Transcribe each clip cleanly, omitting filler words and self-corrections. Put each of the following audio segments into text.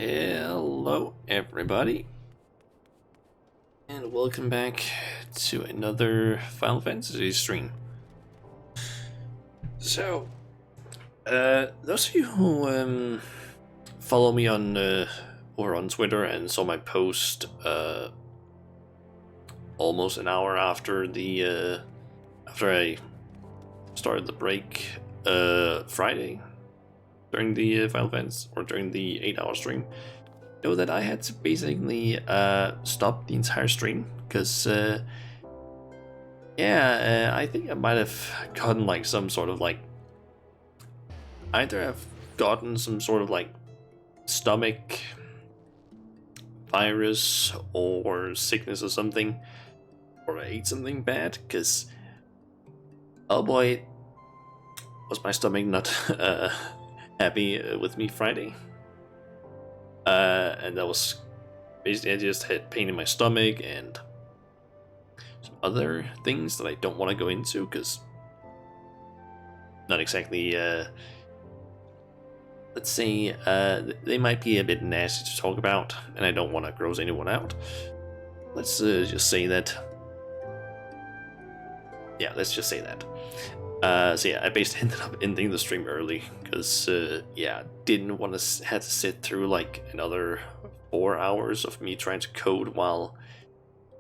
Hello everybody, and welcome back to another Final Fantasy stream. So, those of you who follow me on or on Twitter and saw my post almost an hour after the after I started the break Friday during the Final Fantasy, or during the 8-hour stream, know that I had to basically stop the entire stream because I think I might have gotten like some sort of like, either I've gotten some sort of like stomach virus or sickness or something, or I ate something bad, because oh boy, was my stomach not happy with me Friday. And that was basically, I just had pain in my stomach and some other things that I don't want to go into because not exactly, let's say, they might be a bit nasty to talk about, and I don't want to gross anyone out. Let's just say that. Yeah, let's just say that. So yeah, I basically ended up ending the stream early because didn't want to have to sit through like another 4 hours of me trying to code while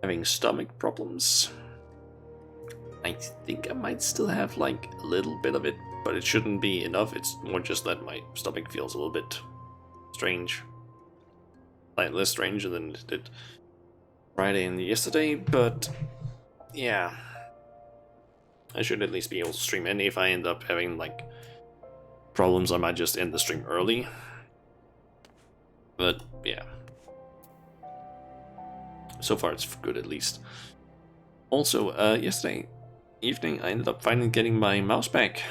having stomach problems. I think I might still have like a little bit of it, but it shouldn't be enough. It's more just that my stomach feels a little bit strange, like less strange than it did Friday and yesterday. But yeah, I should at least be able to stream, and if I end up having like problems, I might just end the stream early. But yeah, so far it's good at least. Also, yesterday evening I ended up finally getting my mouse back.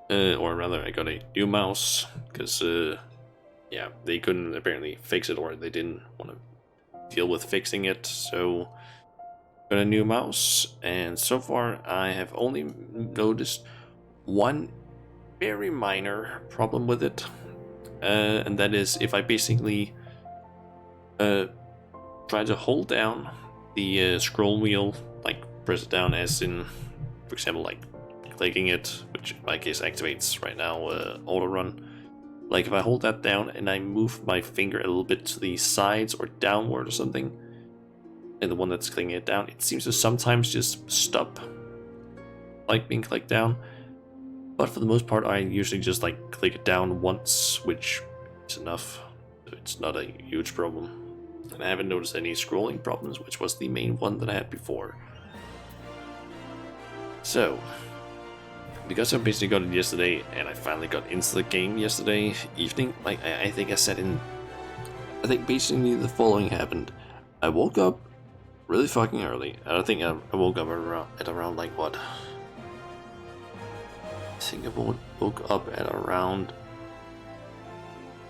Or rather, I got a new mouse, because they couldn't apparently fix it, or they didn't want to deal with fixing it, so got a new mouse. And so far I have only noticed one very minor problem with it, and that is if I basically try to hold down the scroll wheel, like press it down as in, for example, like clicking it, which in my case activates right now auto run. Like if I hold that down and I move my finger a little bit to the sides or downward or something, and the one that's clicking it down, it seems to sometimes just stop like being clicked down. But for the most part, I usually just like click it down once, which is enough. It's not a huge problem. And I haven't noticed any scrolling problems, which was the main one that I had before. So, because I basically got it yesterday, and I finally got into the game yesterday evening, like I think I said in, I think basically the following happened. I woke up really fucking early. I think I woke up at around like what? I think I woke up at around,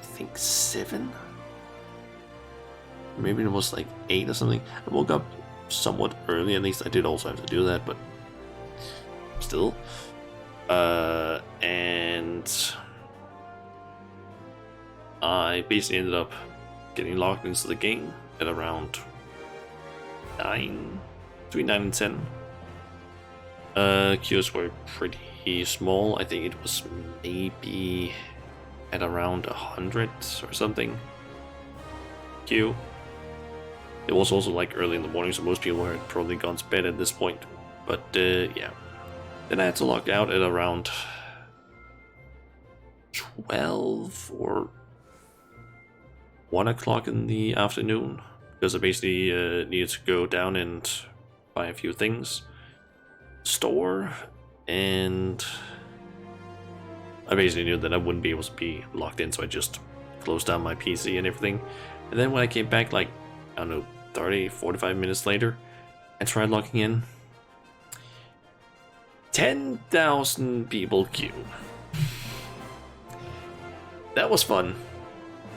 I think 7? Maybe it was like 8 or something. I woke up somewhat early, at least I did also have to do that, but still. And I basically ended up getting logged into the game at around 9, between 9 and 10. Queues were pretty small. I think it was maybe at around 100 or something queue. It was also like early in the morning, so most people had probably gone to bed at this point. But yeah, then I had to log out at around 12 or 1 o'clock in the afternoon, because I basically needed to go down and buy a few things, store, and I basically knew that I wouldn't be able to be logged in, so I just closed down my PC and everything. And then when I came back, like, I don't know, 30-45 minutes later, I tried logging in. 10,000 people queue. That was fun,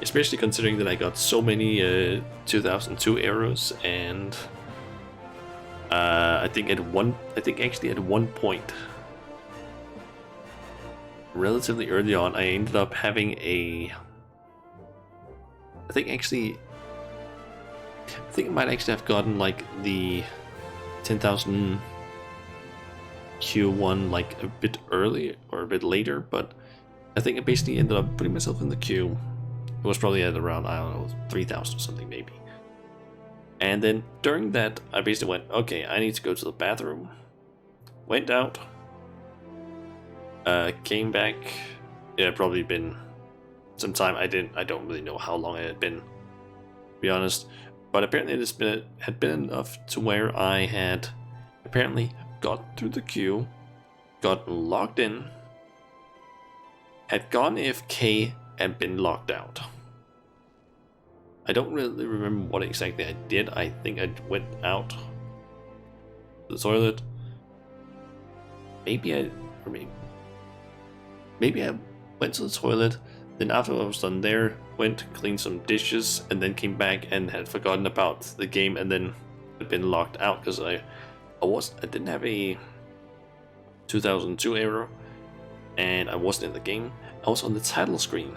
especially considering that I got so many 2002 arrows, and I think actually at one point relatively early on, I ended up having a I think actually, I think I might actually have gotten like the 10,000 Q1 like a bit early or a bit later, but I think I basically ended up putting myself in the queue. It was probably at around, I don't know, 3,000 or something maybe. And then during that, I basically went, okay, I need to go to the bathroom. Went out. Came back. It had probably been some time. I don't really know how long it had been, to be honest. But apparently it had been enough to where I had apparently got through the queue, got logged in, had gone AFK, and been locked out. I don't really remember what exactly I did. I think I went out to the toilet. Maybe I went to the toilet, then after I was done there, went, cleaned some dishes, and then came back and had forgotten about the game and then had been locked out because I didn't have a 2002 error and I wasn't in the game. I was on the title screen.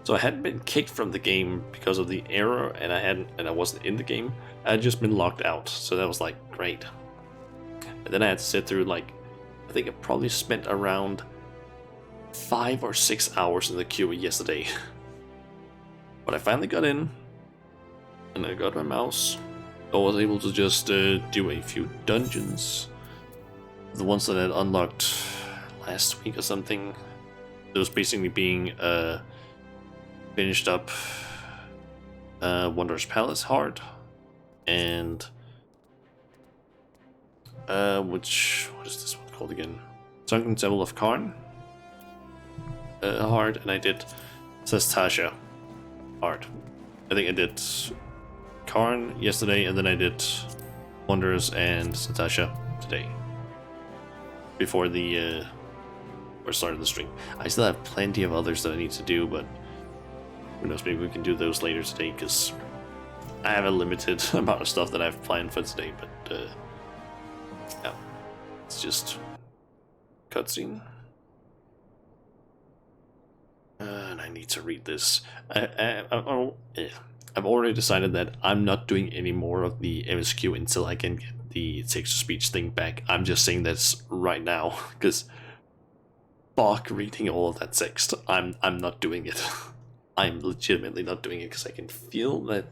So I hadn't been kicked from the game because of the error and I wasn't in the game. I had just been locked out. So that was like great. And then I had to sit through like, I think I probably spent around 5 or 6 hours in the queue yesterday. But I finally got in and I got my mouse. I was able to just do a few dungeons. The ones that I had unlocked last week or something. It was basically being finished up Wanderer's Palace hard and what is this one called again? Sunken Temple of Karn hard, and I did Sastasha hard. I think I did Karn yesterday, and then I did Wanderers and Sastasha today. Before the start of the stream. I still have plenty of others that I need to do, but who knows, maybe we can do those later today, because I have a limited amount of stuff that I've planned for today, but yeah, it's just cutscene. And I need to read this. I've already decided that I'm not doing any more of the MSQ until I can get the text-to-speech thing back. I'm just saying this right now, because fuck reading all of that text. I'm not doing it. I'm legitimately not doing it because I can feel that.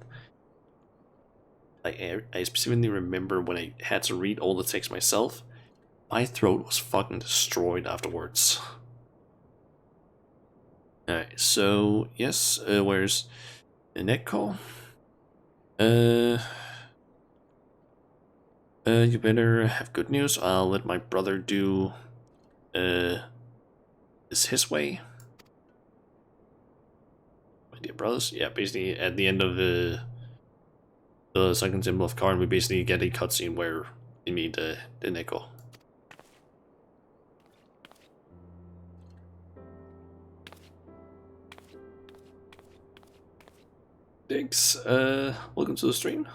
I specifically remember when I had to read all the text myself, my throat was fucking destroyed afterwards. Alright, so yes, where's the net call? You better have good news. I'll let my brother do this his way. My dear brothers, yeah, basically at the end of the Sunken Temple of Karn, we basically get a cutscene where we meet the Neko. Thanks, welcome to the stream.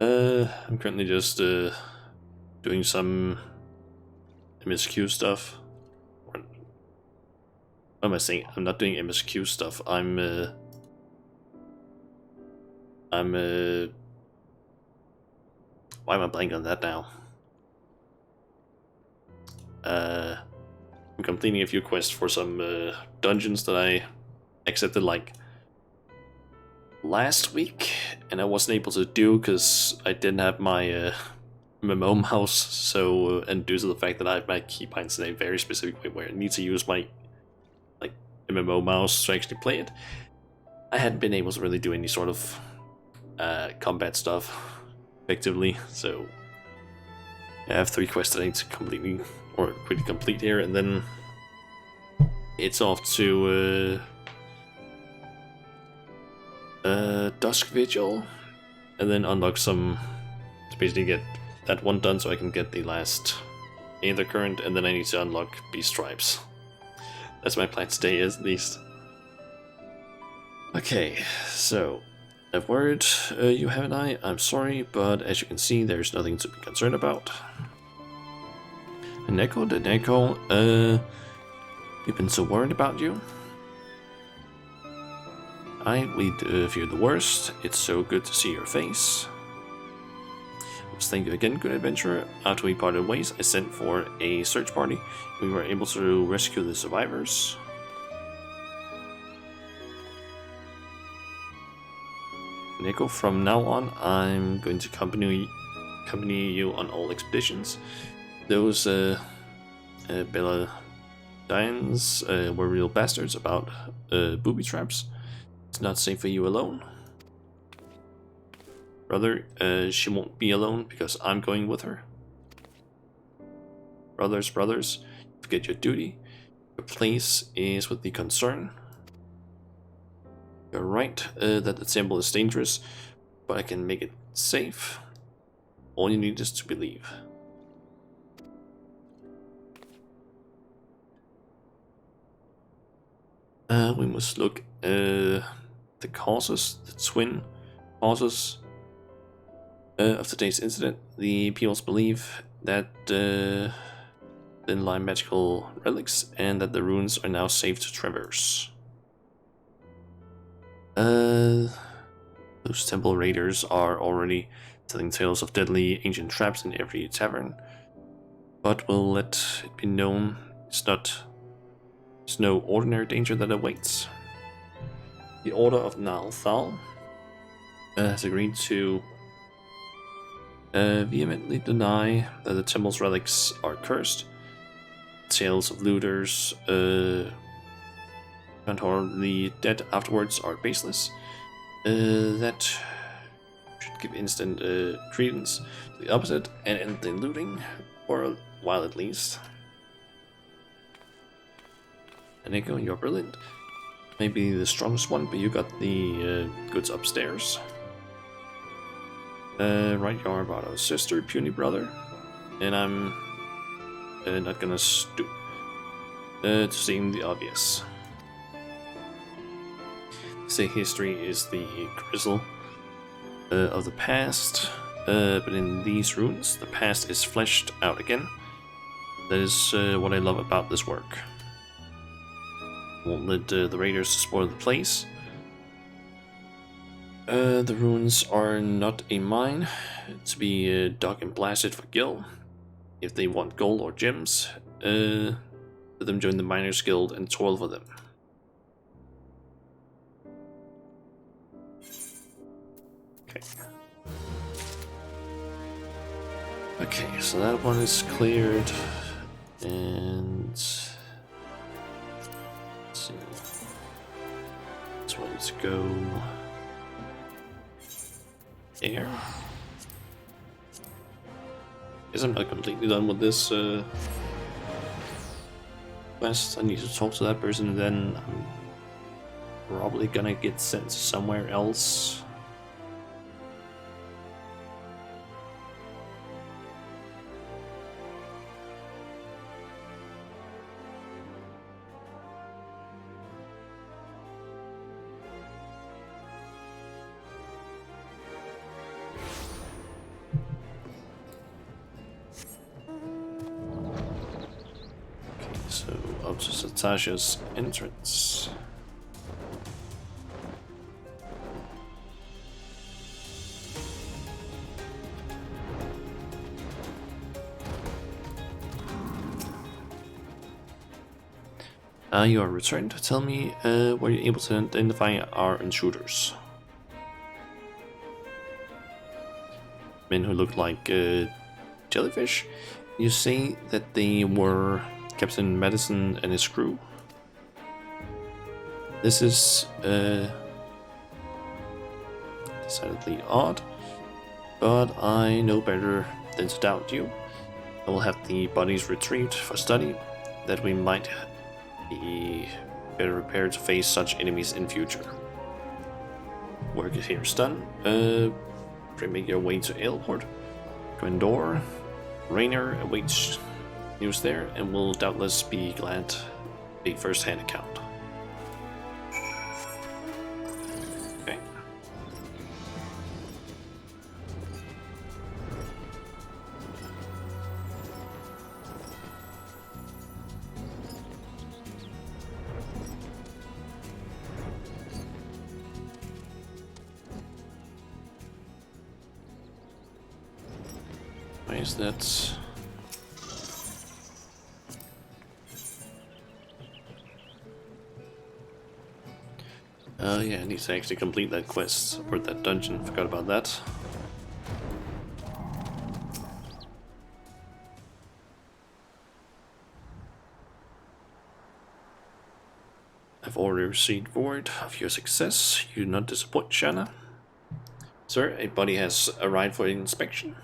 I'm currently just doing some MSQ stuff. What am I saying? I'm not doing MSQ stuff. I'm why am I blanking on that now? I'm completing a few quests for some dungeons that I accepted like last week, and I wasn't able to do because I didn't have my MMO mouse. So, and due to the fact that I have my keybinds in a very specific way where I need to use my like MMO mouse to actually play it, I hadn't been able to really do any sort of combat stuff effectively. So I have 3 quests that I need to quickly complete here, and then it's off to Dusk Vigil, and then unlock some to basically get that one done so I can get the last Aether Current, and then I need to unlock Beast Stripes. That's my plan today, at least. Okay, so I've worried you, haven't I? I'm sorry, but as you can see, there's nothing to be concerned about. Neko, the Neko, we've been so worried about you. We fear the worst. It's so good to see your face. Thank you again, good adventurer. After we parted ways, I sent for a search party. We were able to rescue the survivors. Nico, from now on, I'm going to accompany you on all expeditions. Those Belladines were real bastards about booby traps. It's not safe for you alone. Brother, she won't be alone because I'm going with her. Brothers, forget your duty. Your place is with the concern. You're right that the temple is dangerous, but I can make it safe. All you need is to believe. We must look the causes, the twin causes of today's incident. The peoples believe that in lie magical relics and that the ruins are now safe to traverse. Those temple raiders are already telling tales of deadly ancient traps in every tavern, but we'll let it be known there's no ordinary danger that awaits. The Order of Nalthal has agreed to vehemently deny that the temple's relics are cursed. Tales of looters the dead afterwards are baseless. That should give instant credence to the opposite and end the looting, for a while at least. And Nico, you're brilliant. Maybe the strongest one, but you got the goods upstairs. Right, you are about our sister, puny brother, and I'm not gonna stoop to seeing the obvious. Say history is the gristle of the past, but in these ruins, the past is fleshed out again. That is what I love about this work. Won't let the raiders spoil the place. The ruins are not a mine to be dug and blasted for gil. If they want gold or gems, let them join the miners' guild and toil for them. Okay, so that one is cleared, and let's see. This one needs to go there. Guess I'm not completely done with this quest. I need to talk to that person, and then I'm probably gonna get sent somewhere else. So up to Satasha's entrance. You are returned. Tell me, were you able to identify our intruders? Men who looked like jellyfish? You say that they were Captain Madison and his crew? This is decidedly odd, but I know better than to doubt you. I will have the bodies retrieved for study, that we might be better prepared to face such enemies in future. Work here is done. Make your way to Ailport. Gwendor, Rainer awaits news there, and will doubtless be glad to take first-hand account. Okay. is that? Yeah, I need to actually complete that quest, or that dungeon, forgot about that. I've already received word of your success. You do not disappoint, Shanna. Sir, a body has arrived for inspection.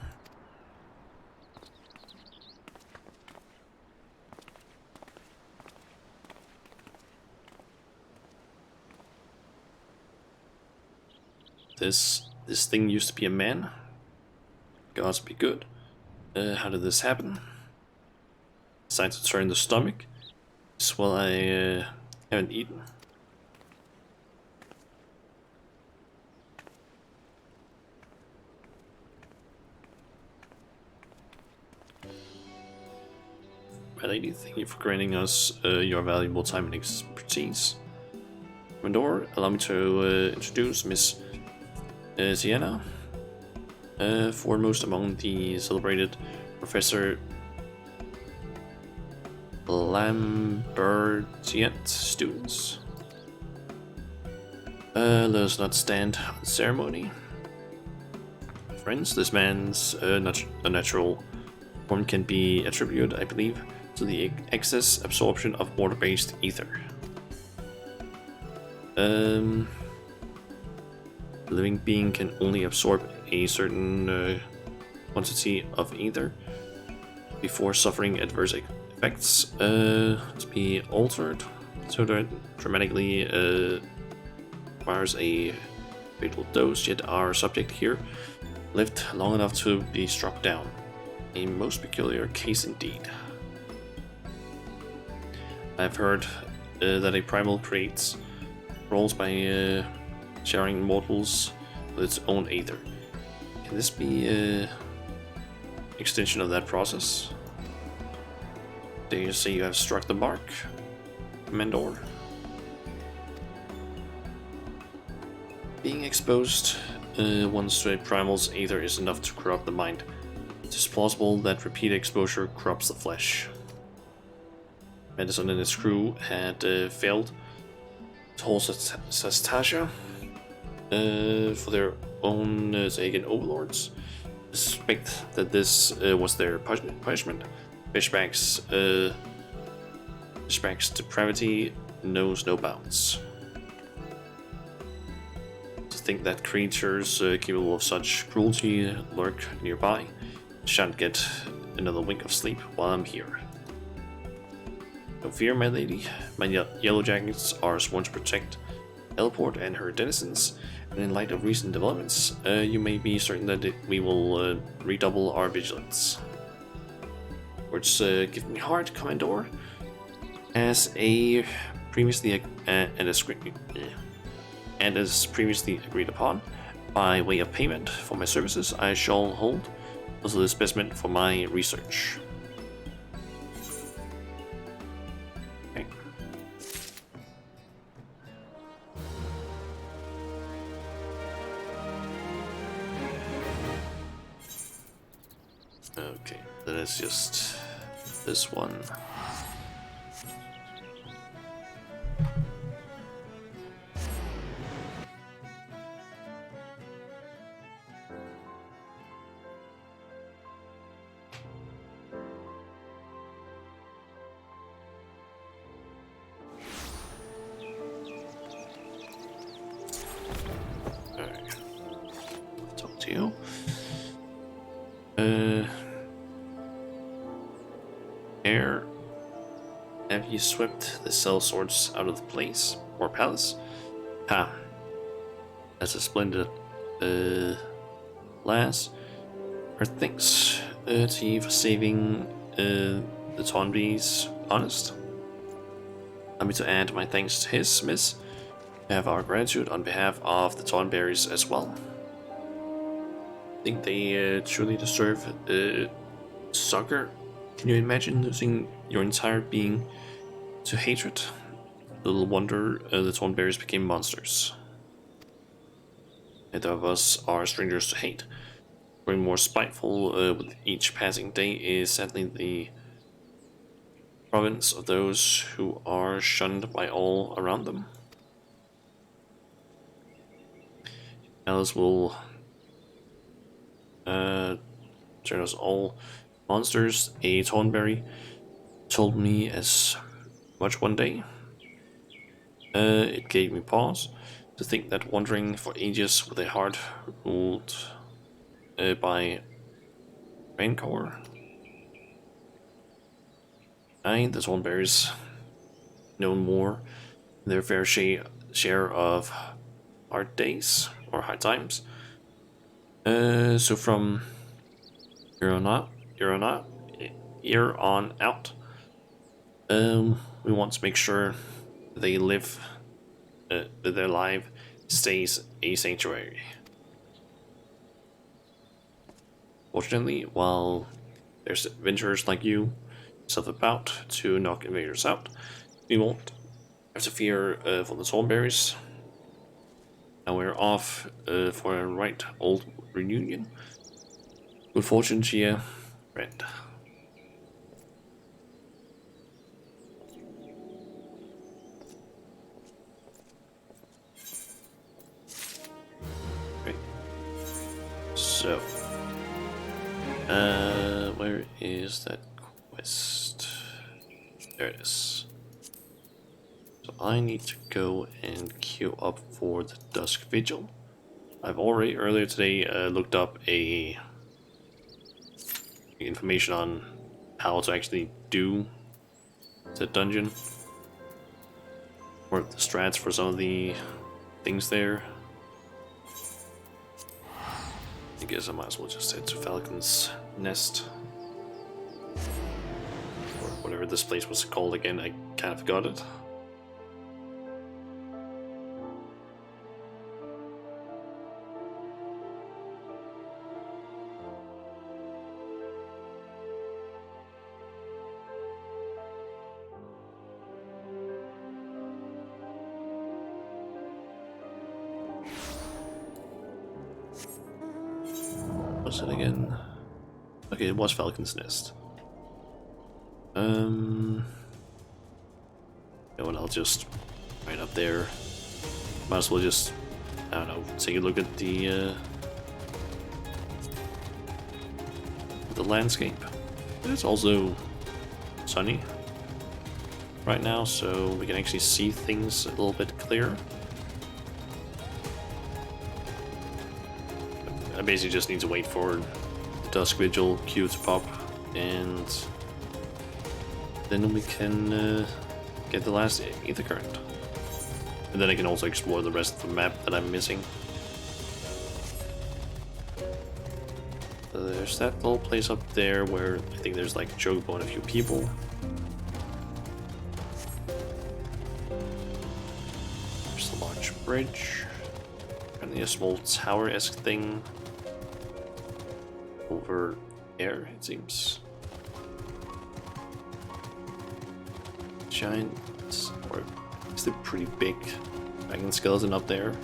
This thing used to be a man. Gods be good. How did this happen? Decided to turn the stomach. Just while I haven't eaten. My lady, thank you for granting us your valuable time and expertise. Mandor, allow me to introduce Miss Sienna, foremost among the celebrated Professor Lambertiet students. Let us not stand on ceremony. Friends, this man's unnatural form can be attributed, I believe, to the excess absorption of water-based ether. A living being can only absorb a certain quantity of ether before suffering adverse effects to be altered, so that dramatically requires a fatal dose. Yet our subject here lived long enough to be struck down. A most peculiar case indeed. I've heard that a primal creates roles by sharing mortals with its own aether. Can this be an extension of that process? Do you say you have struck the mark, Mandor? Being exposed once to a primal's aether is enough to corrupt the mind. It is plausible that repeated exposure corrupts the flesh. Madison and his crew had failed to hold Sastasha for their own Zagan overlords. I suspect that this was their punishment. Fishback's depravity knows no bounds. To think that creatures capable of such cruelty lurk nearby, shan't get another wink of sleep while I'm here. No fear, my lady. My yellow jackets are sworn to protect Elport and her denizens, and in light of recent developments, you may be certain that we will redouble our vigilance. Words give me heart, Commandor. As previously previously agreed upon, by way of payment for my services, I shall hold also this specimen for my research. Okay. Okay, then it's just this one. You. Air, have you swept the cell swords out of the place or palace? Ha! That's a splendid lass. Her thanks to you for saving the Tonbys honest. Allow me to add my thanks to his, miss. Have our gratitude on behalf of the Tonberries as well. I think they truly deserve succor. Can you imagine losing your entire being to hatred? Little wonder the Thornberries became monsters. Neither of us are strangers to hate. growing more spiteful with each passing day is sadly the province of those who are shunned by all around them. Alice will turn us all monsters. A Thornberry told me as much one day. It gave me pause to think that wandering for ages with a heart ruled by rancor. The Thornberries known more their fair share of hard days or hard times. So from here on out, we want to make sure they live, that their life stays a sanctuary. Fortunately, while there's adventurers like you stuff about to knock invaders out, we won't have to fear for the Thornberries. Now we're off for a right old reunion. Good fortune to you, friend. Great. So, where is that quest? There it is. So I need to go and queue up for the Dusk Vigil. I've already earlier today looked up information on how to actually do the dungeon or the strats for some of the things there. I guess I might as well just head to Falcon's Nest, or whatever this place was called again. I kind of forgot it. Was it again? Okay, it was Falcon's Nest. Yeah, well, I'll just right up there. Might as well just, I don't know, take a look at the landscape. It's also sunny right now, so we can actually see things a little bit clearer. I basically just need to wait for the Dusk Vigil queue to pop, and then we can get the last ether current. And then I can also explore the rest of the map that I'm missing. There's that little place up there where I think there's like Chocobo and a few people. There's a large bridge. Apparently a small tower-esque thing over there, it seems. Giant, or is there pretty big dragon skeleton up there?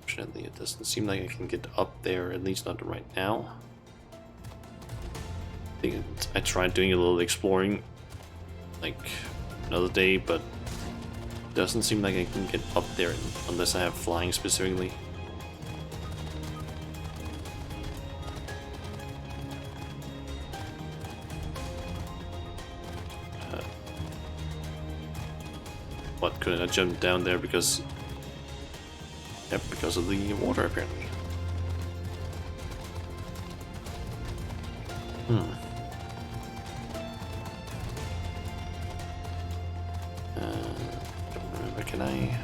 Fortunately, it doesn't seem like I can get up there, at least not right now. I tried doing a little exploring like another day, but it doesn't seem like I can get up there unless I have flying specifically. What, couldn't I jump down there because... Yep, because of the water apparently. Don't remember, can I...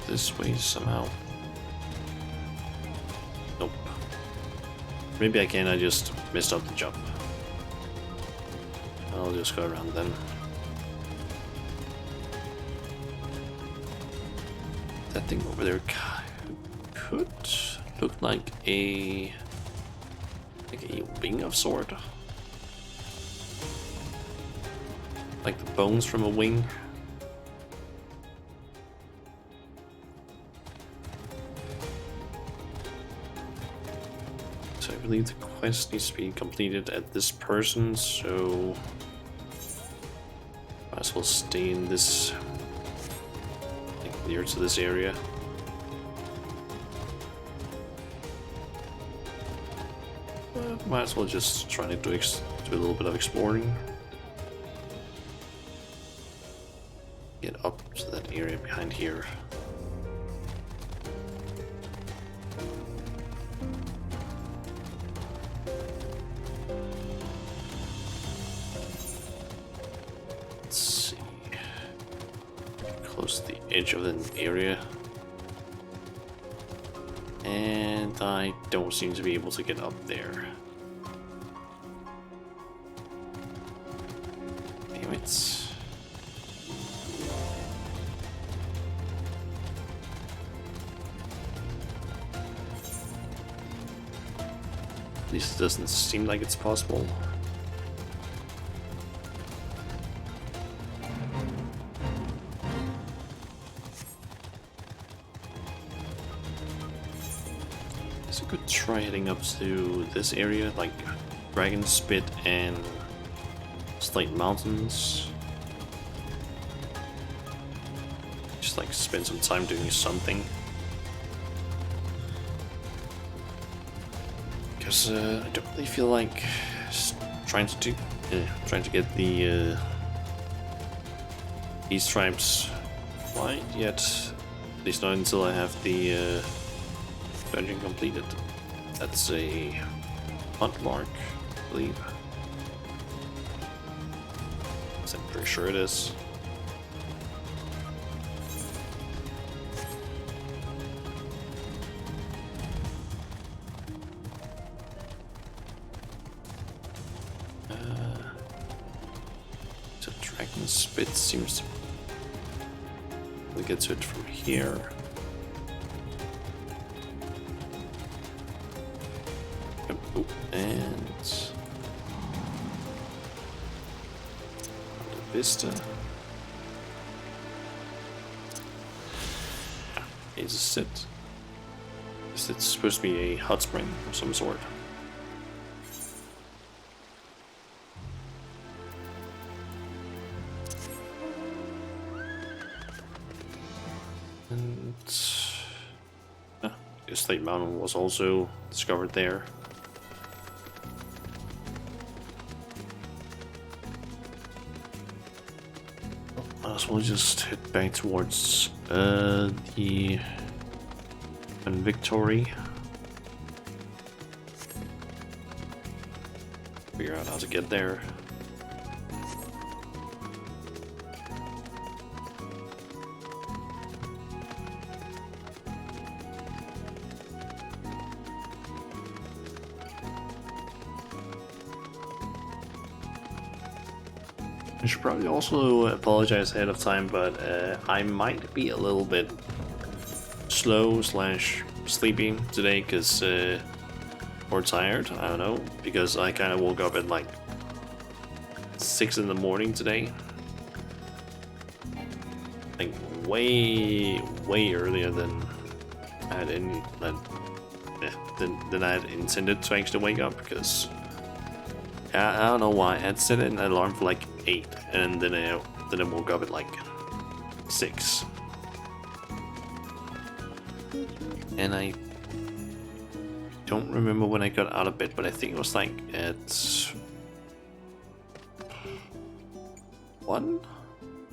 This way somehow? Nope. Maybe I can, I just missed out the jump. I'll just go around then. That thing over there could look like a wing of sort. like the bones from a wing. So I believe the quest needs to be completed at this person, so might as well stay in this, like, near to this area. Might as well just try to do a little bit of exploring. Get up to that area behind here. Let's see. Close to the edge of an area. And I don't seem to be able to get up there. Damn it. At least it doesn't seem like it's possible. So I could try heading up to this area, like Dragon Spit and Slate Mountains. Just like spend some time doing something. Because I don't really feel like trying to get the these tribes quite yet. At least not until I have the dungeon completed. That's a hunt mark, I believe. I'm pretty sure it is. So Dragon Spit seems to really get to it from here. Oh, and the Vista. Is this it? Is it supposed to be a hot spring of some sort? And Slate Mountain was also discovered there. Might as well just head back towards the Victory. Figure out how to get there. I should probably also apologize ahead of time, but I might be a little bit slow / sleepy today because or tired, I don't know, because I kind of woke up at like 6 in the morning today, like way earlier than I had than I had intended to actually wake up, because I don't know why I had set an alarm for like 8 and then I woke up at like 6. And I don't remember when I got out of bed, but I think it was like at 1?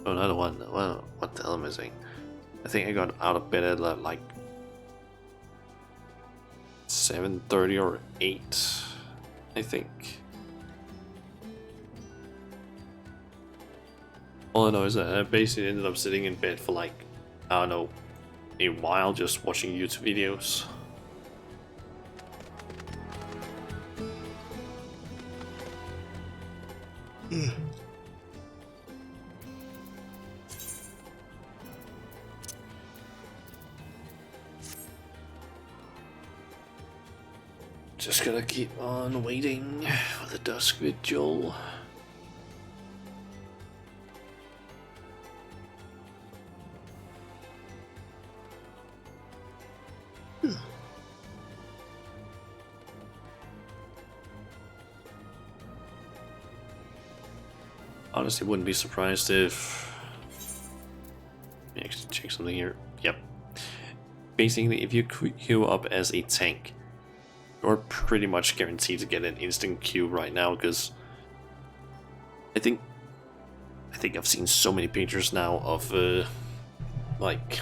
Oh, not 1. Well, what the hell am I saying? I think I got out of bed at like 7:30 or 8, I think. All I know is that I basically ended up sitting in bed for like, I don't know, a while just watching YouTube videos. Just gotta keep on waiting for the dusk vigil. honestly wouldn't be surprised if... Let me actually check something here. Yep. Basically, if you queue up as a tank, you're pretty much guaranteed to get an instant queue right now, because I think I've seen so many pictures now of like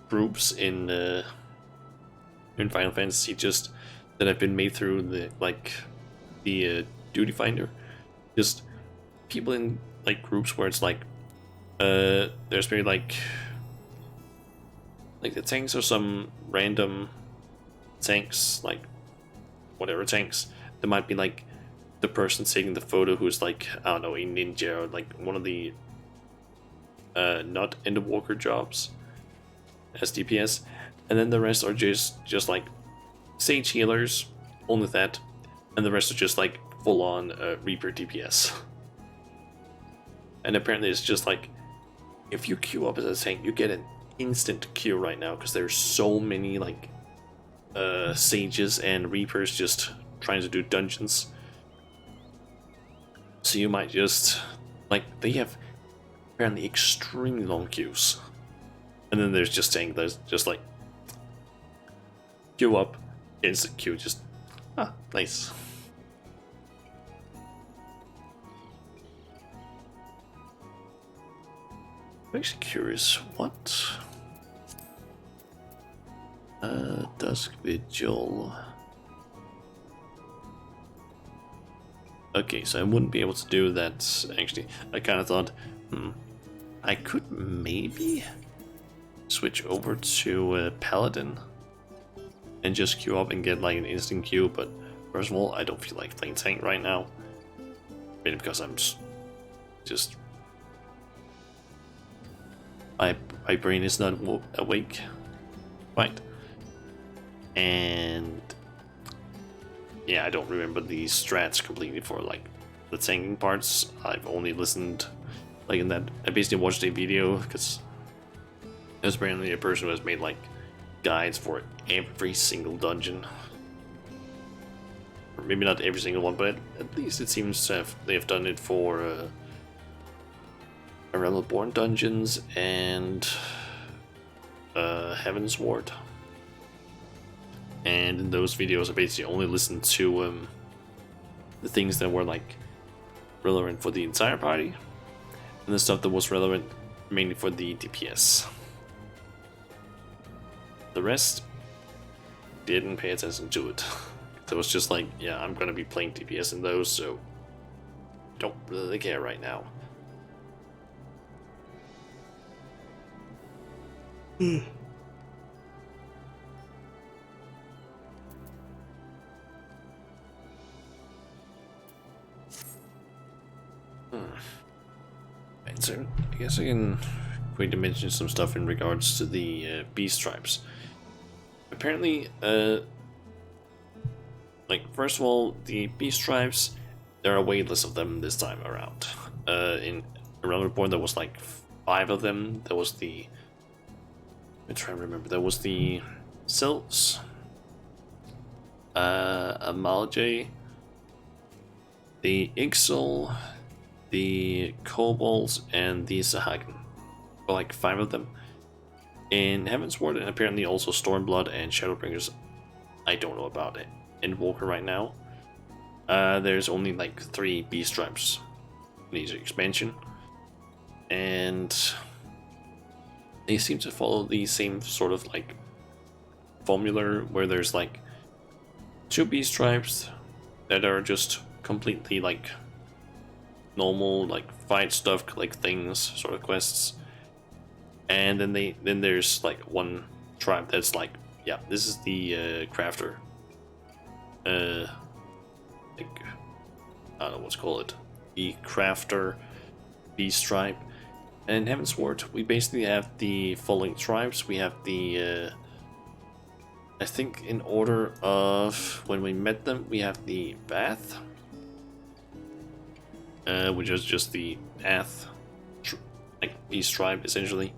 groups in Final Fantasy just that have been made through the duty finder. Just people in like groups where it's like there's maybe like the tanks are some random tanks, like whatever tanks. There might be like the person taking the photo who's like, I don't know, a ninja or like one of the not Endwalker jobs as DPS, and then the rest are just like Sage healers, only that, and the rest are just like full on Reaper DPS. And apparently it's just like, if you queue up as a tank, you get an instant queue right now, because there's so many like Sages and Reapers just trying to do dungeons. So you might just, like, they have apparently extremely long queues. And then there's just saying there's just like queue up, instant queue, just nice. I'm actually curious what Dusk Vigil. Okay, so I wouldn't be able to do that actually. I kind of thought, I could maybe switch over to Paladin and just queue up and get like an instant queue, but first of all, I don't feel like playing tank right now. Maybe because I'm just my brain is not awake. Right. And yeah, I don't remember the strats completely for like the tanking parts. I've only listened like in that, I basically watched a video because there's apparently a person who has made like guides for every single dungeon. Or maybe not every single one, but at least it seems to have, they have done it for Realm Born dungeons and Heaven's Ward. And in those videos I basically only listened to the things that were like relevant for the entire party, and the stuff that was relevant mainly for the DPS. The rest didn't pay attention to it. It was just like, yeah, I'm gonna be playing DPS in those, so don't really care right now. Right, so I guess I can quickly mention some stuff in regards to the beast tribes. Apparently, like, first of all, the beast tribes, there are way less of them this time around. In Realm Reborn, there was like 5 of them. There was the, I'm trying to remember, there was the Sylphs, Amalje, the Ixal, the Kobolds, and the Sahagin. Well, like 5 of them. In Heaven's Ward, and apparently also Stormblood and Shadowbringers, I don't know about it. In Walker right now, there's only like 3 beast tribes in each expansion, and they seem to follow the same sort of like formula where there's like 2 beast tribes that are just completely like normal, like fight stuff, collect things sort of quests, and then there's like 1 tribe that's like, yeah, this is the crafter, like, I don't know what's called, the crafter beast tribe. And in Heaven's Ward, we basically have the following tribes. We have the I think in order of when we met them, we have the Bath, which is just the Ath, like beast tribe essentially,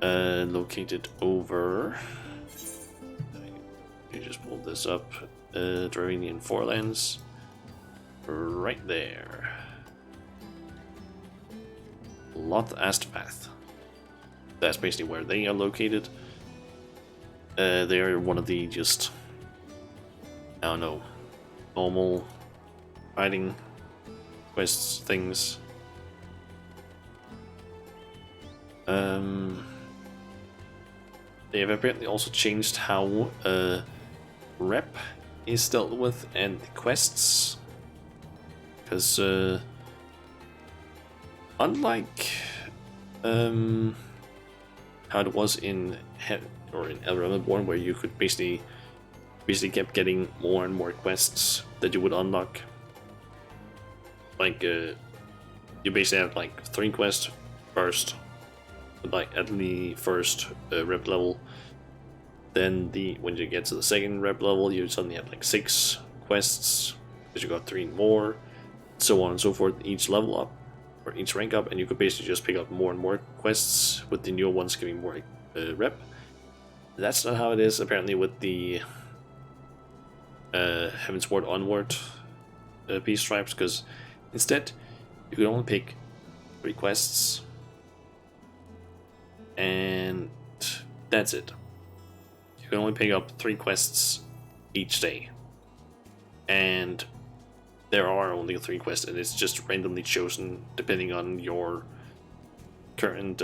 located over. You just pull this up, Dravinian Forelands. right there. Lot Astvath. That's basically where they are located. They are one of the just, I don't know, normal fighting quests things. They have apparently also changed how rep is dealt with and the quests, because unlike how it was in El Reborn, where you could basically kept getting more and more quests that you would unlock. Like you basically have like 3 quests first, like at the first rep level. Then when you get to the second rep level, you suddenly have like 6 quests because you got 3 more, so on and so forth. Each level up or each rank up, and you could basically just pick up more and more quests with the newer ones giving more rep. That's not how it is apparently with the Heavensward Onward peace stripes, because instead you can only pick 3 quests and that's it. You can only pick up 3 quests each day, and there are only 3 quests, and it's just randomly chosen depending on your current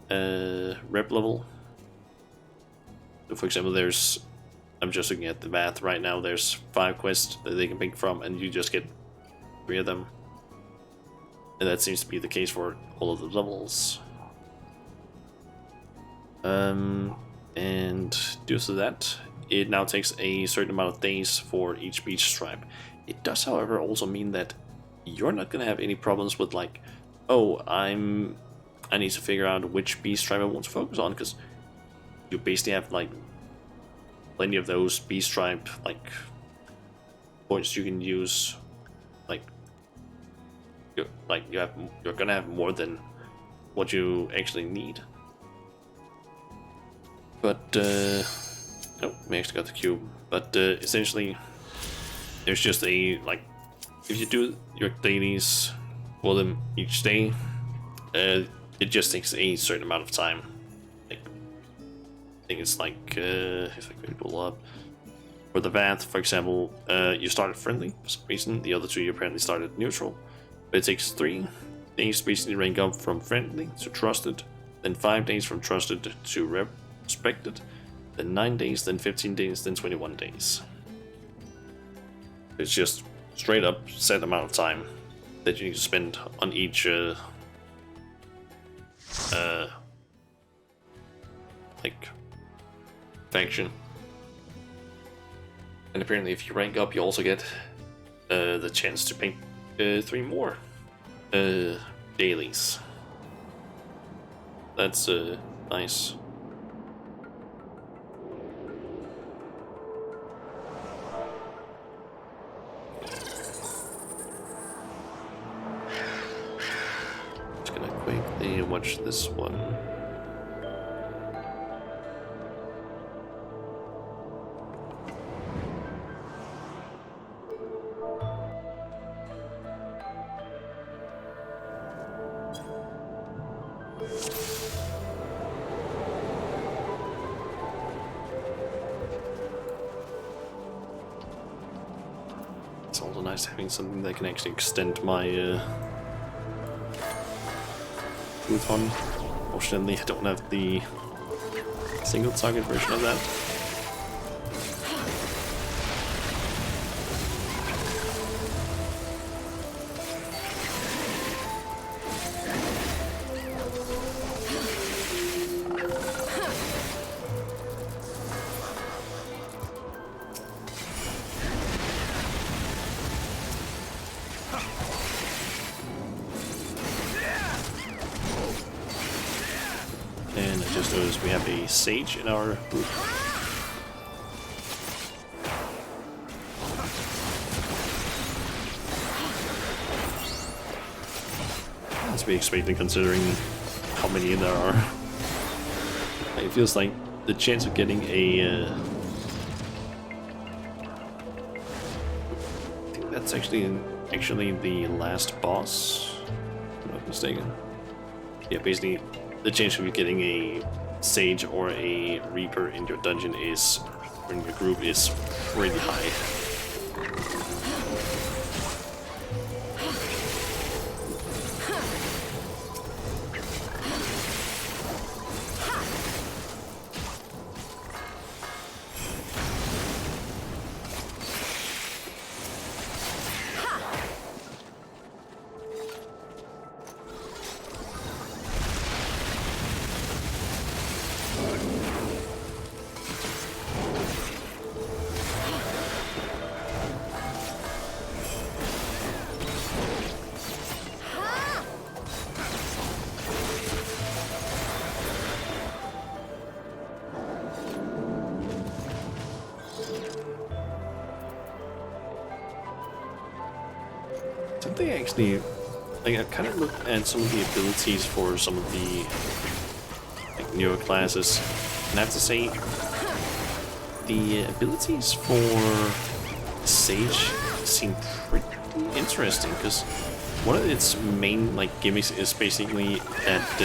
rep level. So for example, I'm just looking at the math right now, there's 5 quests that they can pick from, and you just get 3 of them. And that seems to be the case for all of the levels. And due to that, it now takes a certain amount of days for each beach stripe. It does, however, also mean that you're not gonna have any problems with like, oh, I need to figure out which beach stripe I want to focus on, because you basically have like plenty of those beach stripe like points you can use. Like you're gonna have more than what you actually need. But oh, we actually got the cube. But essentially, there's just a like, if you do your dailies for them each day, it just takes a certain amount of time. Like, I think it's like if I can pull up for the Vath, for example, you started friendly for some reason. The other 2 you apparently started neutral. But it takes 3 days to basically rank up from friendly to trusted, then 5 days from trusted to respected, then 9 days, then 15 days, then 21 days. It's just straight up set amount of time that you need to spend on each like faction. And apparently if you rank up, you also get the chance to paint 3 more dailies. That's nice. Just gonna quickly watch this one. It's also nice having something that can actually extend my booth on. Fortunately, I don't have the single target version of that. And I just noticed we have a sage in our group. As we expected, considering how many there are. It feels like the chance of getting a That's actually the last boss, if I'm not mistaken. Yeah, basically the chance of you getting a Sage or a Reaper in your dungeon is, or in your group, is pretty high. Something actually, like, I kind of looked at some of the abilities for some of the like newer classes, and I have to say the abilities for Sage seem pretty interesting, because one of its main like gimmicks is basically that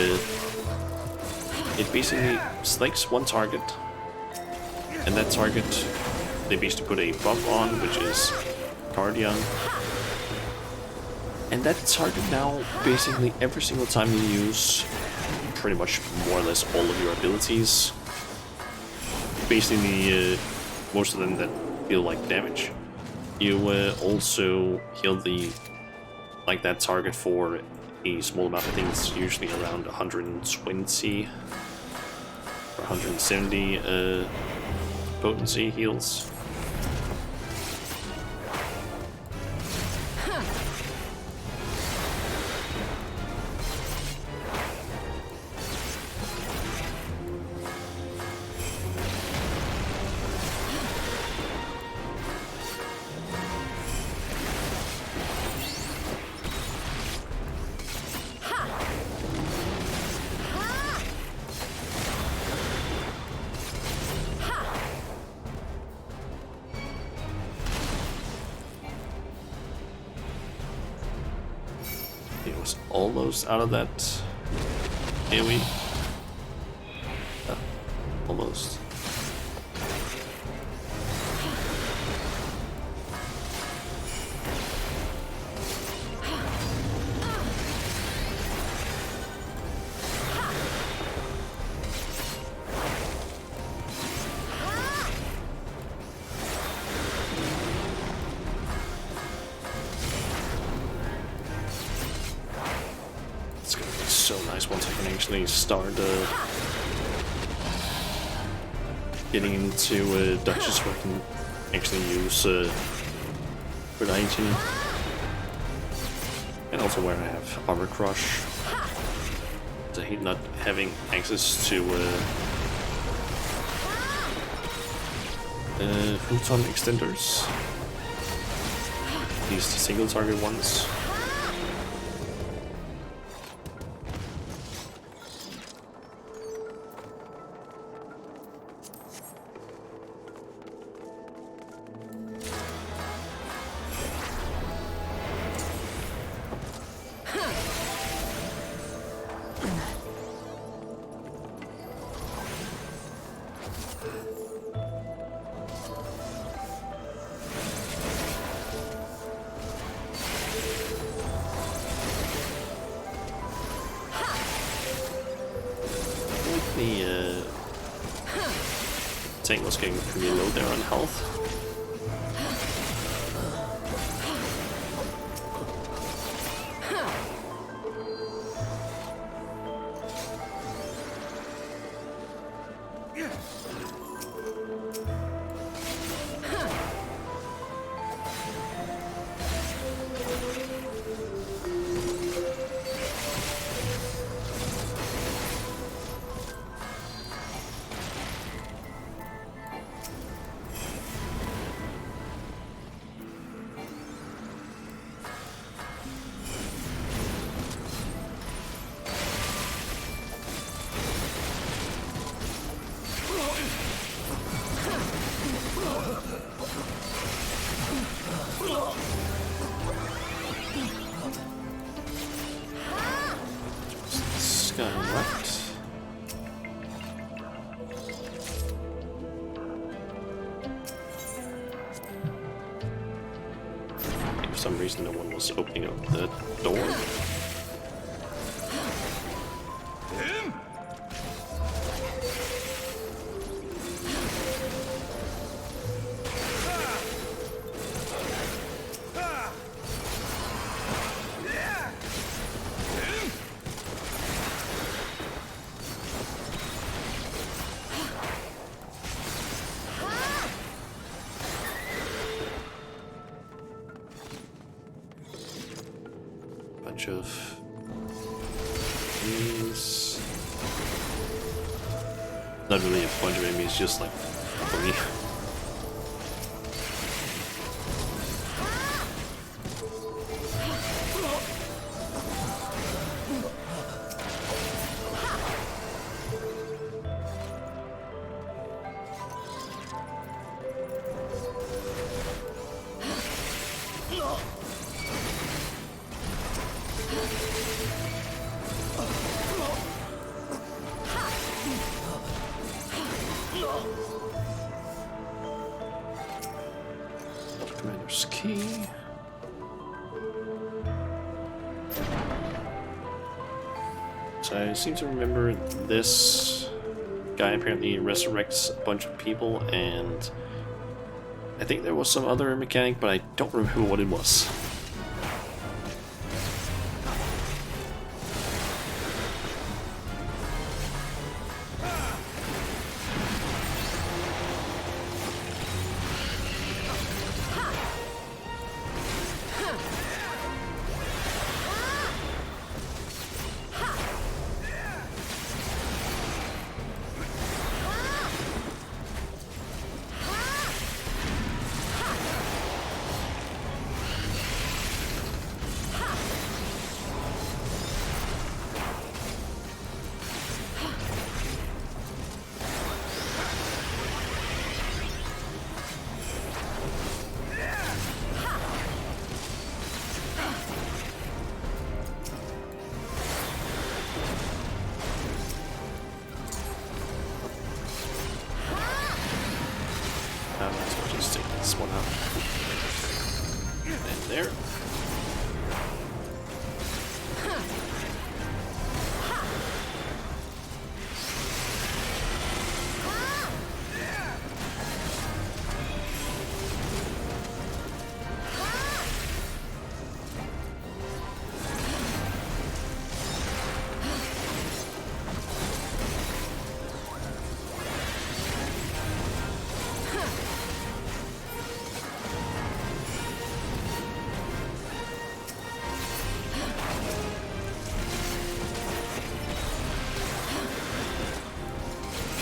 it basically selects one target, and that target they basically put a buff on, which is Guardian. And that target now, basically every single time you use pretty much more or less all of your abilities, basically most of them that deal like damage, you also heal that target for a small amount. I think it's usually around 120 or 170 potency heals. It was almost out of that AoE. Almost. It's gonna be so nice once I can actually start getting into dungeons where I can actually use Religion, and also where I have Armor Crush. I hate not having access to Photon extenders, these single target ones. The tank was getting pretty low there on health. for some reason no one was opening up the door. Bunch of enemies. Not really a bunch of enemies, just like 3. Commander's key. So I seem to remember this guy apparently resurrects a bunch of people, and I think there was some other mechanic, but I don't remember what it was. I might as well just take this one out. And there.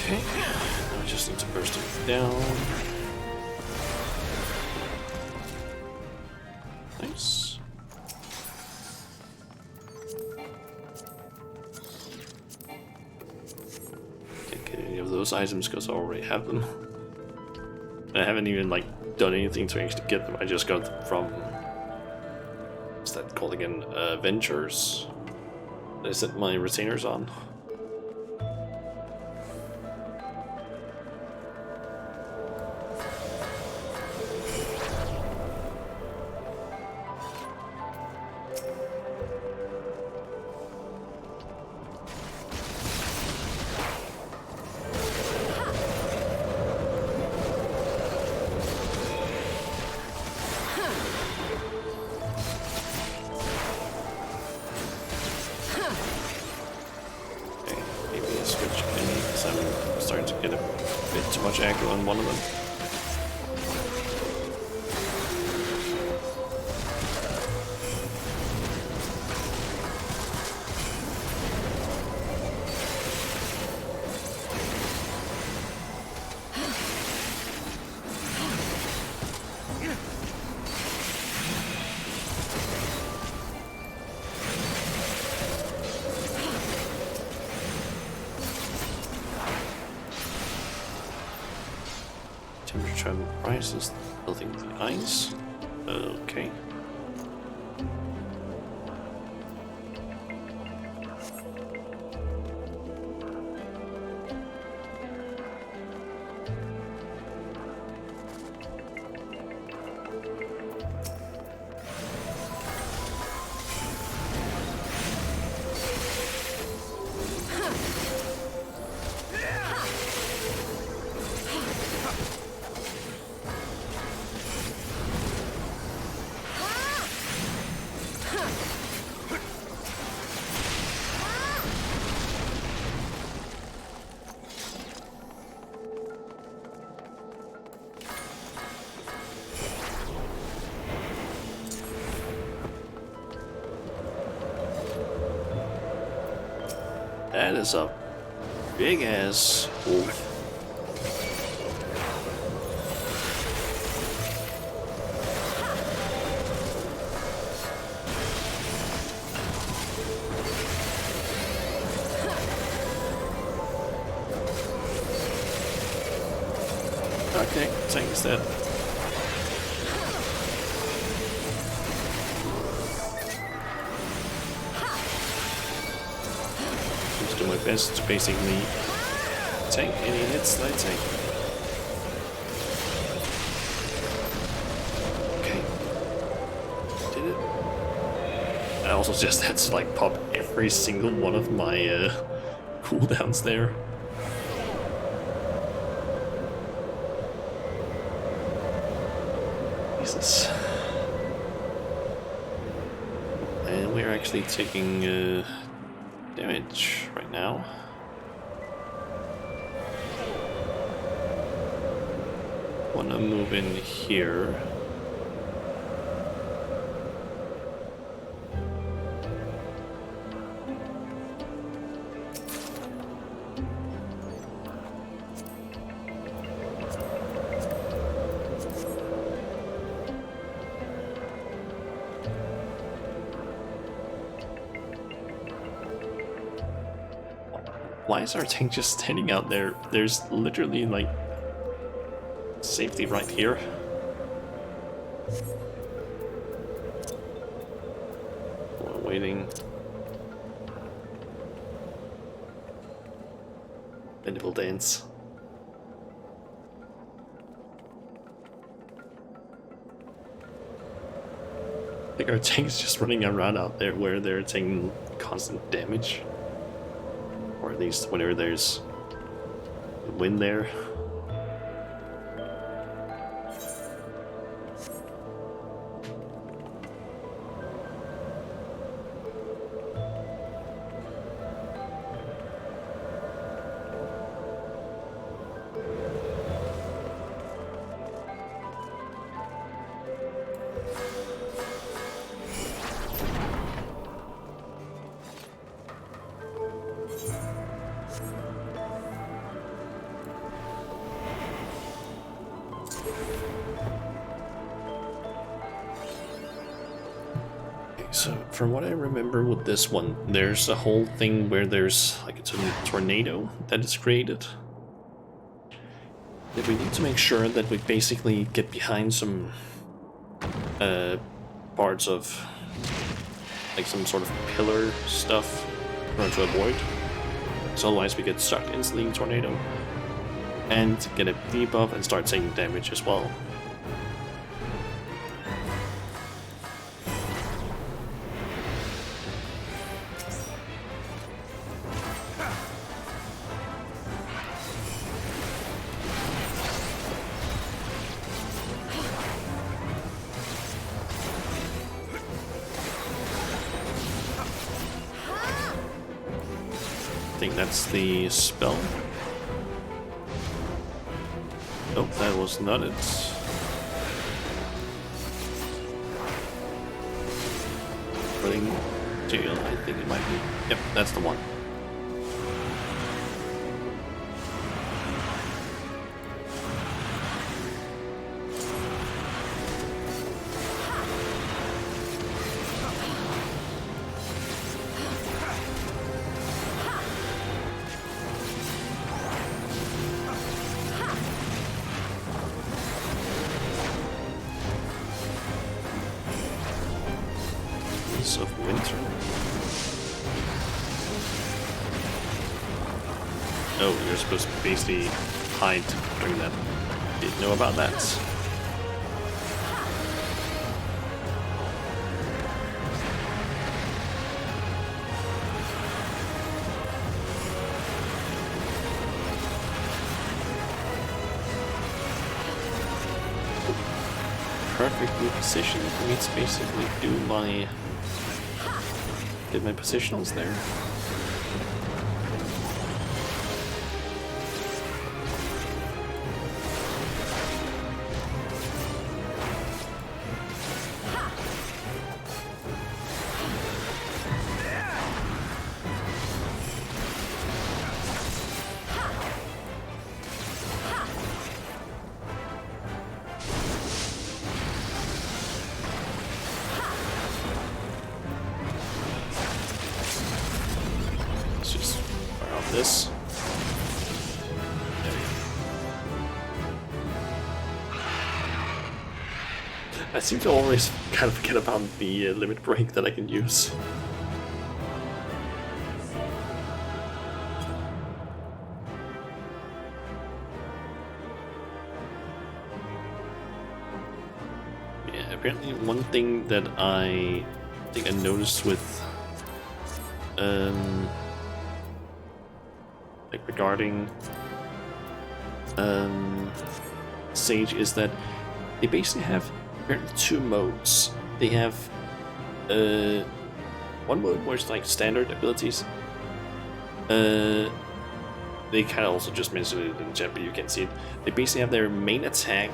Okay, I just need to burst it down. Nice. Can't get any of those items because I already have them. I haven't even like done anything to actually get them. I just got them from, what's that called again? Ventures. That I sent my retainers on. I'm starting to get a bit too much aggro on one of them. Temperature rises, building the ice. Okay. That is a big ass wolf. Okay, tank's dead. Just do my best to basically tank any hits that I take. Okay. Did it? I also just had to like pop every single one of my cooldowns there. Jesus. And we're actually taking damage right now. Wanna move in here. Why is our tank just standing out there? There's literally like safety right here. We're waiting. Then it will dance. Like our tank's just running around out there where they're taking constant damage. Or at least whenever there's wind there. So, from what I remember with this one, there's a whole thing where there's like a tornado that is created. That we need to make sure that we basically get behind some parts of like some sort of pillar stuff in order to avoid. So otherwise we get stuck instantly in tornado and get a debuff and start taking damage as well. I think that's the spell. Nope, that was not it. Putting jail, I think it might be. Yep, that's the one. Of winter. Oh, you're supposed to basically hide during that. Didn't know about that. Perfectly positioned for me to basically do my positionals there. this. There we go. I seem to always kind of forget about the limit break that I can use. Apparently one thing that I think I noticed with like regarding Sage is that they basically have apparently two modes. They have one mode where it's like standard abilities. They kind of also just mentioned it in chat, but you can see it. They basically have their main attack,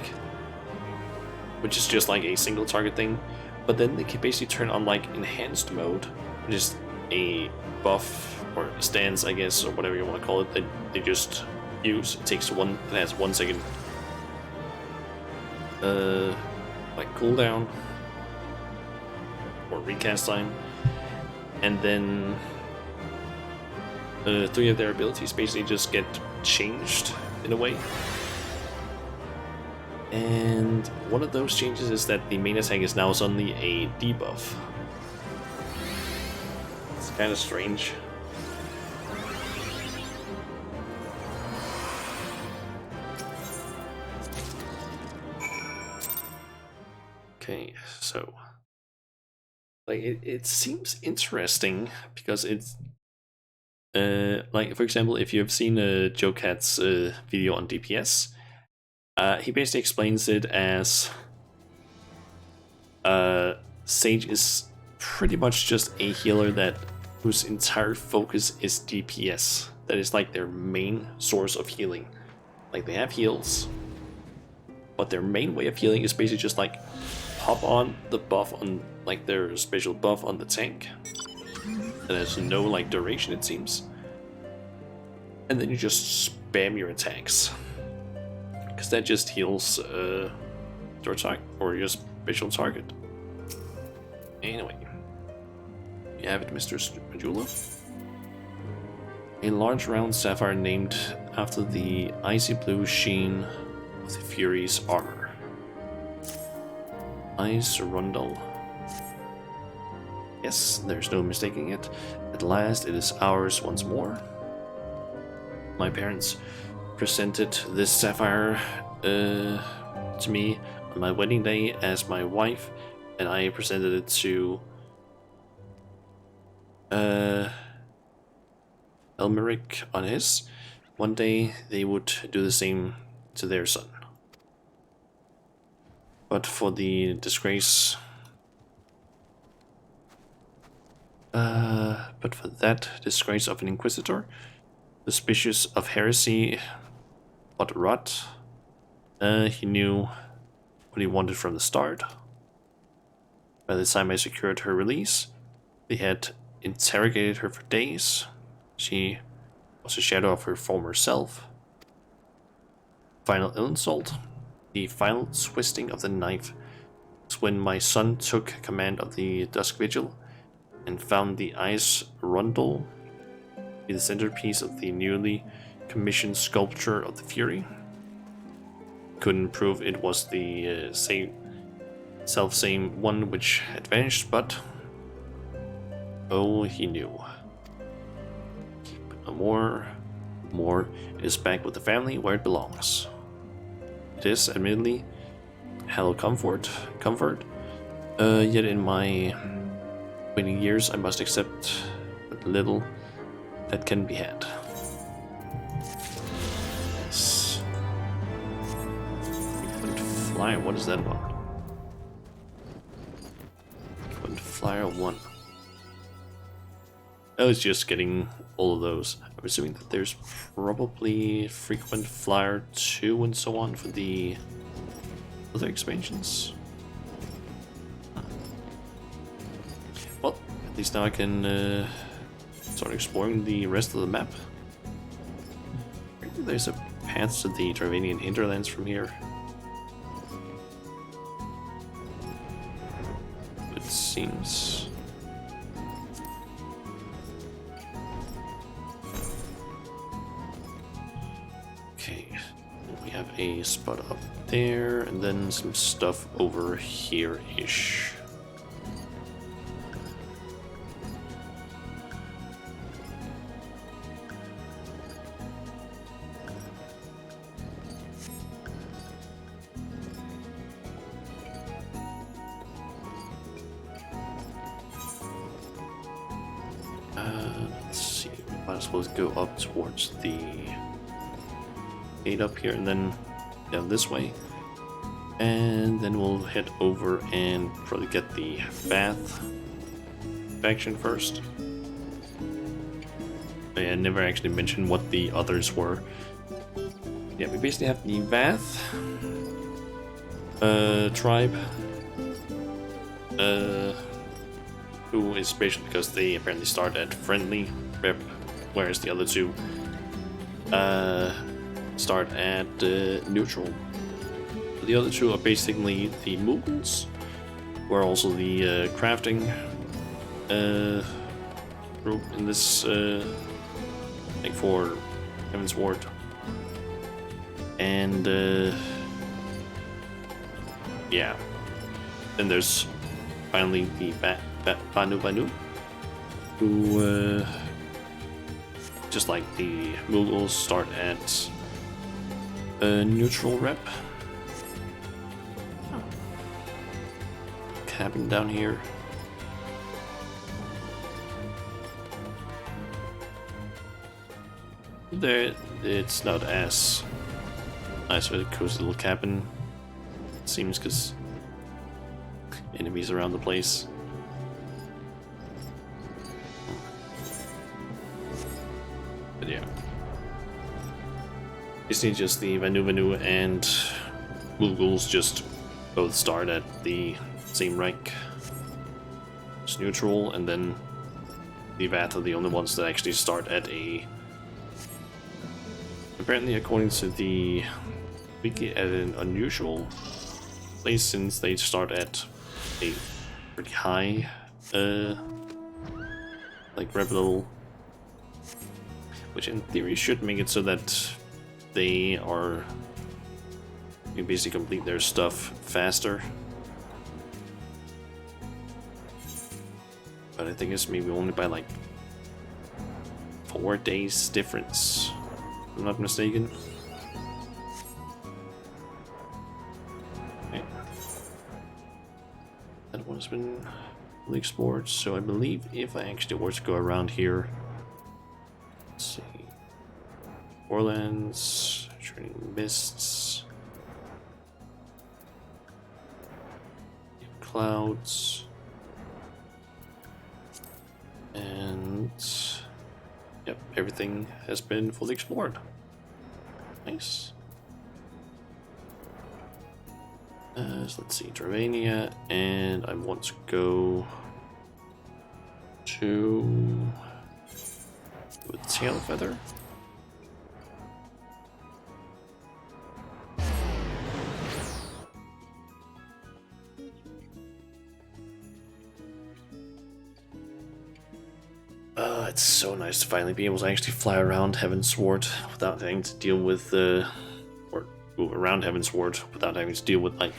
which is just like a single target thing, but then they can basically turn on like enhanced mode, which is a buff or a stance, I guess, or whatever you want to call it, that they just use. It takes it has 1 second like cooldown or recast time, and then 3 of their abilities basically just get changed in a way. And one of those changes is that the main attack is now suddenly a debuff. It's kind of strange. Okay, so like it seems interesting because it's like, for example, if you've seen Joe Cat's video on DPS, he basically explains it as Sage is pretty much just a healer whose entire focus is DPS. That is like their main source of healing. Like, they have heals, but their main way of healing is basically just like hop on the buff on like their special buff on the tank that has no like duration, it seems, and then you just spam your attacks. Because that just heals your target or your special target. Anyway, you have it, Mr. Majula. A large round sapphire named after the icy blue sheen of the Fury's armor. Ice Rundle. Yes, there's no mistaking it. At last, it is ours once more. My parents presented this sapphire to me on my wedding day as my wife, and I presented it to Elmeric on his. One day they would do the same to their son. But for the disgrace, but for that disgrace of an inquisitor, suspicious of heresy, but rot, he knew what he wanted from the start. By the time I secured her release, they had interrogated her for days. She was a shadow of her former self. Final insult, the final twisting of the knife, was when my son took command of the Dusk Vigil and found the Ice Rundle be the centerpiece of the newly commissioned sculpture of the Fury. Couldn't prove it was the self-same one which had vanished, but oh, he knew. But no more, it is back with the family where it belongs. It is, admittedly, hell comfort, yet in my waiting years I must accept what little that can be had. Yes. Frequent flyer, what is that one? Frequent flyer 1. I was just getting all of those. I'm assuming that there's probably frequent flyer 2 and so on for the other expansions. Well, at least now I can start exploring the rest of the map. Maybe there's a path to the Dravanian hinterlands from here. It seems. a spot up there, and then some stuff over here-ish. Let's see, might as well go up towards the gate up here and then down this way. And then we'll head over and probably get the bath faction first. I never actually mentioned what the others were. Yeah, we basically have the Vath tribe, who is special because they apparently start at friendly rep, whereas the other two start at neutral. The other two are basically the Mughals, who are also the crafting group in this, like for Heaven's Ward. And yeah, then there's finally the Banu, who just like the Mughals start at neutral rep. Cabin down here. There, it's not as nice with a cozy little cabin, it seems, because enemies around the place. But yeah, basically just the Vanu and Mughals just both start at the same rank. It's neutral, and then the Vath are the only ones that actually start at a, apparently according to the wiki, at an unusual place, since they start at a pretty high like rep level, which in theory should make it so that they are, you basically complete their stuff faster. But I think it's maybe only by like 4 days difference, if I'm not mistaken. Okay. That one has been fully explored, so I believe if I actually were to go around here, let's see, Orlands, Turning Mists, Clouds, and yep, everything has been fully explored. Nice. So let's see, Dravania, and I want to go to with Tail Feather. It's so nice to finally be able to actually fly around Heaven's Ward without having to deal with or move around Heaven's Ward without having to deal with like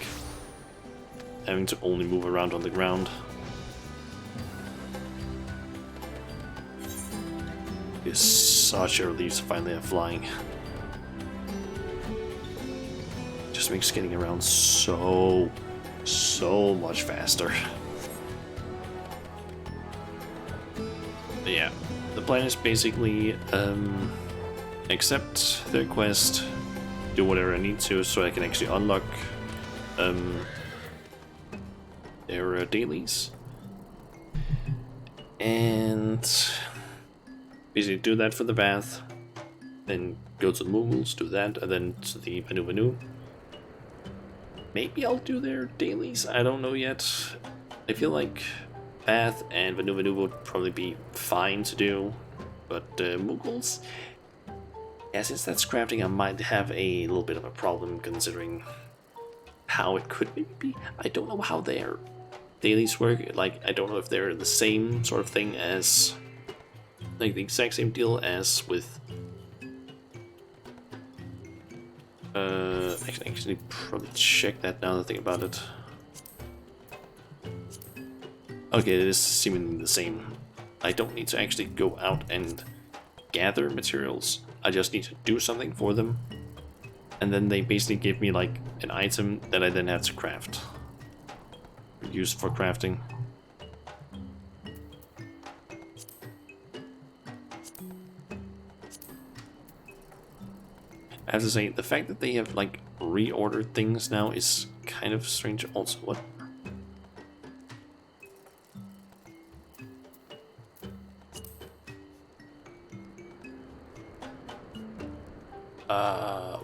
having to only move around on the ground. It's such a relief to finally have flying. Just makes getting around so much faster. But yeah, the plan is basically accept their quest, do whatever I need to so I can actually unlock their dailies, and basically do that for the Vath, then go to the Mughals, do that, and then to the Vanu. Maybe I'll do their dailies, I don't know yet. I feel like Vath and Vanu would probably be fine to do, but Mughals, yeah, since that's crafting, I might have a little bit of a problem considering how it could maybe be. I don't know how their dailies work. Like, I don't know if they're the same sort of thing as, like the exact same deal as with I can actually probably check that now that I think about it. Okay, it is seemingly the same. I don't need to actually go out and gather materials. I just need to do something for them. And then they basically give me like an item that I then have to craft. Use for crafting. I have to say, the fact that they have like reordered things now is kind of strange also. What?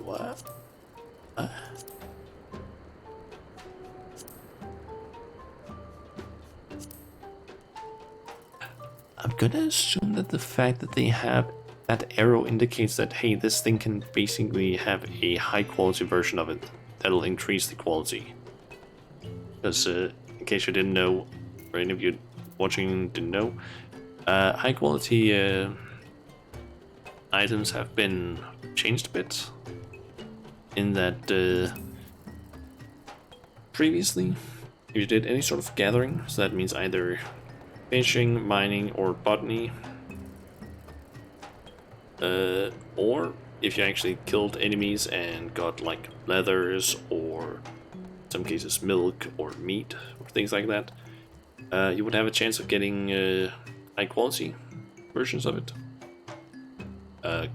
What? I'm gonna assume that the fact that they have that arrow indicates that, hey, this thing can basically have a high quality version of it that'll increase the quality. Because, in case you didn't know, or any of you watching didn't know, high quality items have been changed a bit. In that, previously, if you did any sort of gathering, so that means either fishing, mining, or botany, or if you actually killed enemies and got like leathers or in some cases milk or meat or things like that, you would have a chance of getting high quality versions of it. The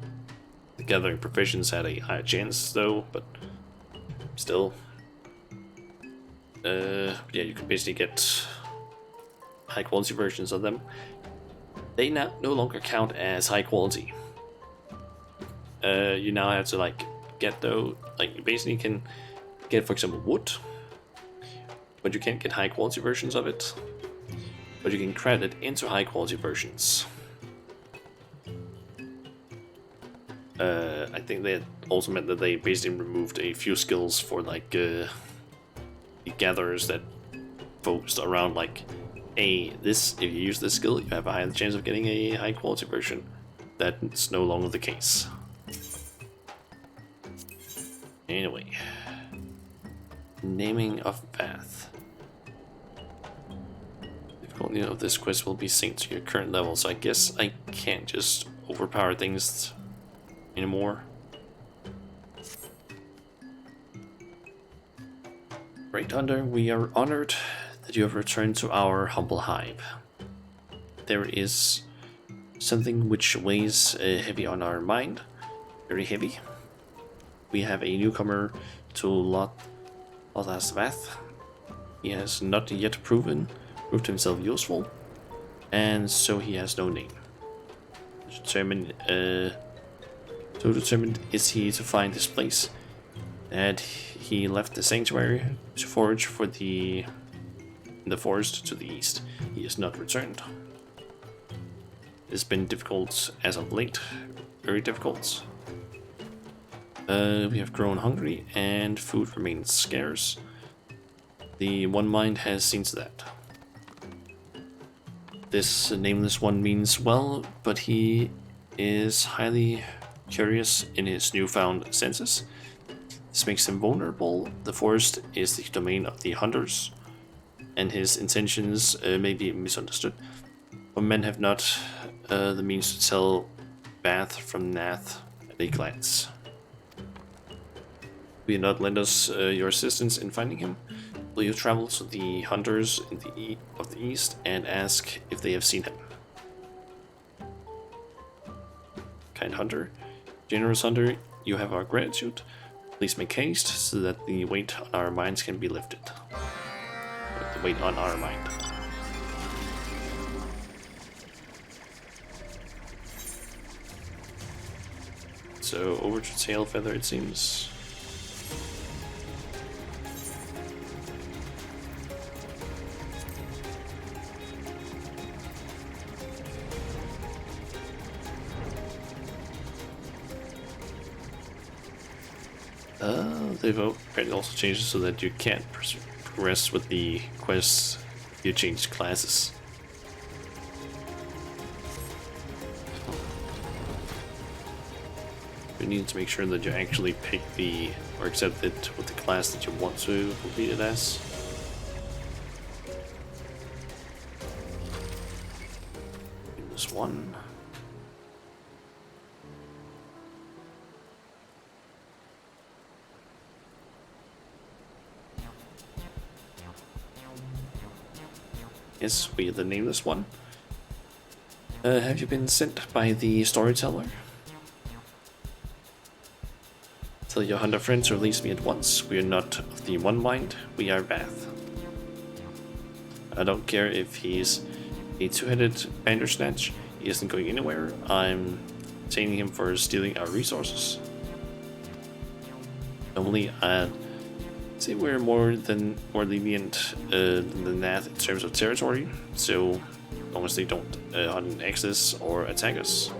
gathering provisions had a higher chance though, but still. Yeah, you could basically get high quality versions of them. They now no longer count as high quality. You now have to like get though, like you basically can get, for example, wood, but you can't get high quality versions of it. But you can craft it into high quality versions. I think that also meant that they basically removed a few skills for like the gatherers that focused around like, hey, this, if you use this skill, you have a higher chance of getting a high quality version. That's no longer the case. Anyway, naming of path. Difficulty of this quest will be synced to your current level, so I guess I can't just overpower things anymore. Great Hunter, we are honored that you have returned to our humble hive. There is something which weighs heavy on our mind, very heavy. We have a newcomer to XIV. He has not yet proved himself useful, and so he has no name. So determined is he to find this place that he left the sanctuary to forage for in the forest to the east. He has not returned. It's been difficult as of late, very difficult. We have grown hungry and food remains scarce. The One Mind has seen to that. This nameless one means well, but he is highly curious in his newfound senses. This makes him vulnerable. The forest is the domain of the hunters, and his intentions may be misunderstood. But men have not the means to tell Bath from Nath at a glance. Will you not lend us your assistance in finding him? Will you travel to the hunters in of the east and ask if they have seen him? Kind hunter, generous hunter, you have our gratitude. Please make haste so that the weight on our minds can be lifted. The weight on our mind. So over to Tailfeather, it seems. They've apparently also changed it so that you can't progress with the quests if you change classes. You need to make sure that you actually pick the, or accept it with the class that you want to complete it as. This one. Yes, we the nameless one. Have you been sent by the storyteller? Tell your hunter friends to release me at once. We are not of the one mind, we are Bath. I don't care if he's a two-headed bandersnatch, he isn't going anywhere. I'm detaining him for stealing our resources. Only I'd say we're more lenient than that in terms of territory, so long as they don't hunt in excess or attack us.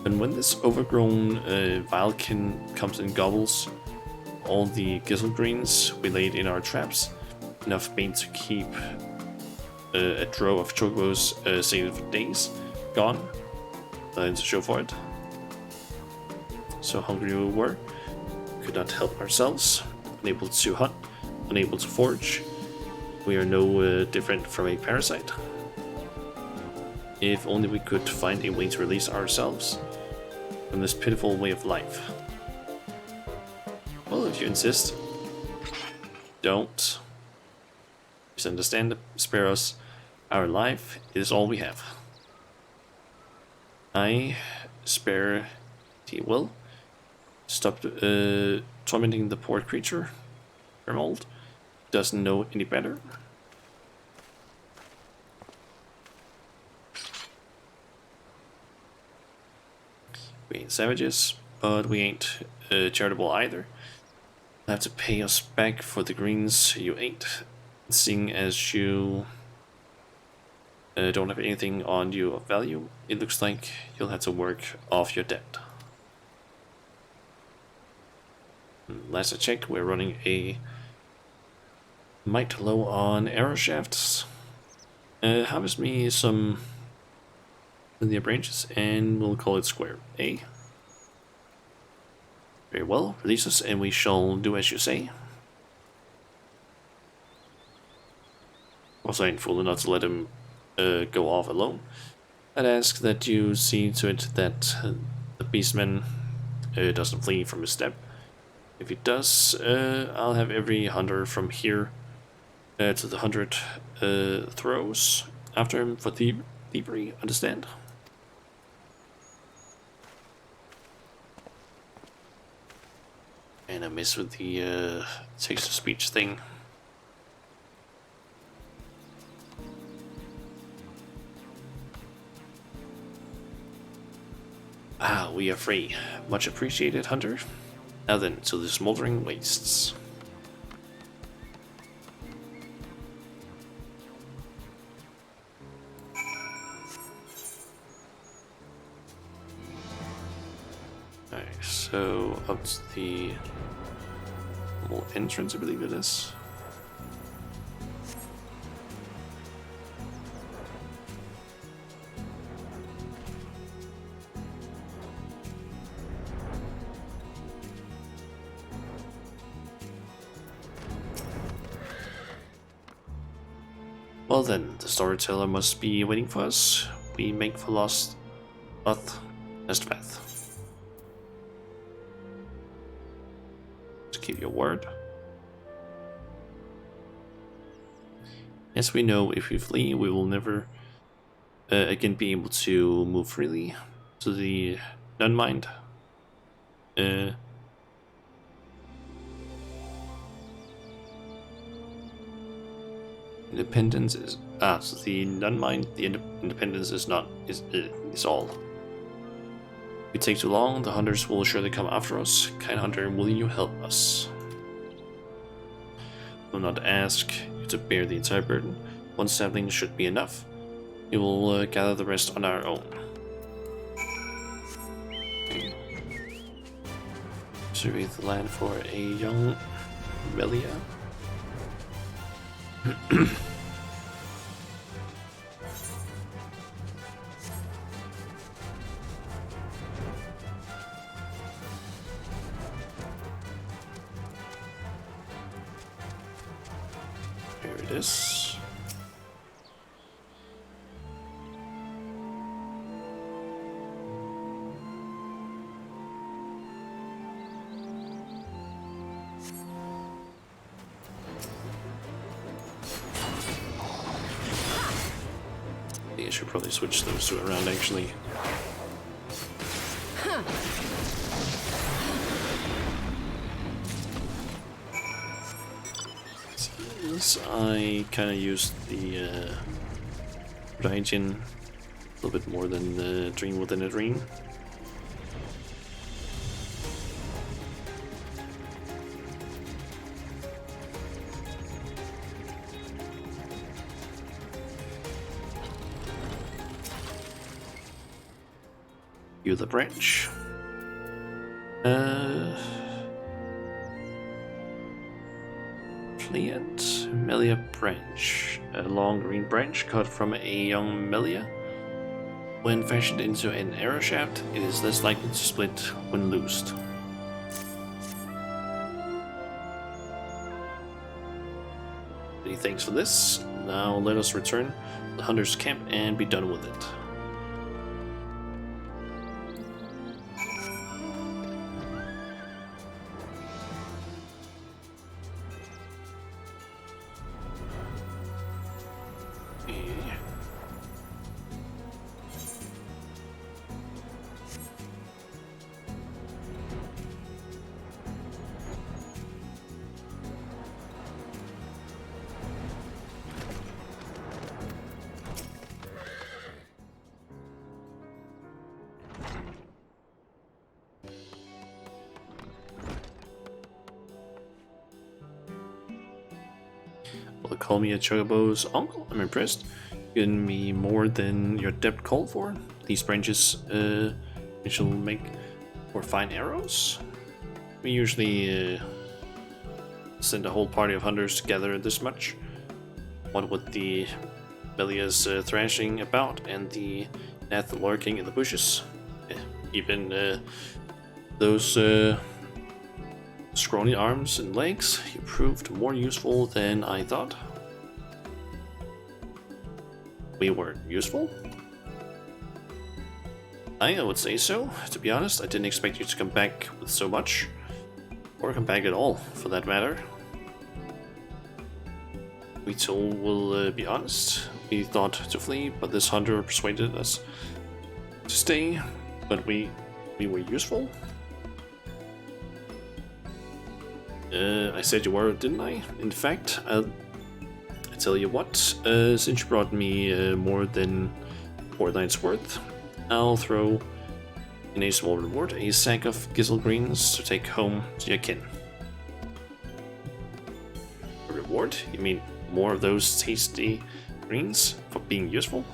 And when this overgrown Vilekin comes and gobbles all the Gizzlegreens we laid in our traps, enough bait to keep a drove of chocobos sated for days, gone, nothing to show for it. So hungry we were, could not help ourselves, unable to hunt, unable to forage. We are no different from a parasite. If only we could find a way to release ourselves from this pitiful way of life. Well, if you insist. Don't. Please understand, spare us our life. It is all we have. I spare the will. Stop tormenting the poor creature. Hermold doesn't know any better. We ain't savages, but we ain't charitable either. You'll have to pay us back for the greens you ate, seeing as you don't have anything on you of value. It looks like you'll have to work off your debt. Last I checked, we're running a mite low on arrow shafts. Harvest me some linear branches and we'll call it square A. Very well, release us and we shall do as you say. Also, I ain't fool enough to let him go off alone. I'd ask that you see to it that the beastman doesn't flee from his step. If he does, I'll have every hunter from here to the 100 throws after him for thievery, understand? And I miss with the text-to-speech thing. Ah, we are free. Much appreciated, hunter. Now then, to the smoldering wastes. Alright, so up to the little entrance, I believe it is. Well then, the storyteller must be waiting for us. We make for lost path. To keep your word. As we know, if we flee, we will never again be able to move freely to the Nunmind. Independence is so the Nunmind. The independence is not is all. If it takes too long, the hunters will surely come after us. Kind hunter, will you help us? We'll not ask you to bear the entire burden. One sapling should be enough. We will gather the rest on our own. Survey the land for a young Melia. this. I should probably switch those two around actually. I kind of used the Raijin a little bit more than the Dream Within a Dream. You the branch. Pliant Melia branch. A long green branch cut from a young Melia. When fashioned into an arrow shaft, it is less likely to split when loosed. Many thanks for this. Now let us return to the hunter's camp and be done with it. Will call me a Chocobo's uncle? I'm impressed. Given me more than your debt called for. These branches shall make for fine arrows. We usually send a whole party of hunters together this much. What with the Melia's thrashing about and the Nath lurking in the bushes. Even those scrawny arms and legs, you proved more useful than I thought. We were useful? I would say so. To be honest, I didn't expect you to come back with so much. Or come back at all, for that matter. We too will be honest. We thought to flee, but this hunter persuaded us to stay. But we were useful? I said you were, didn't I? In fact, I tell you what, since you brought me more than 4 nights worth, I'll throw in a small reward, a sack of gizzle greens to take home to your kin. A reward? You mean more of those tasty greens for being useful?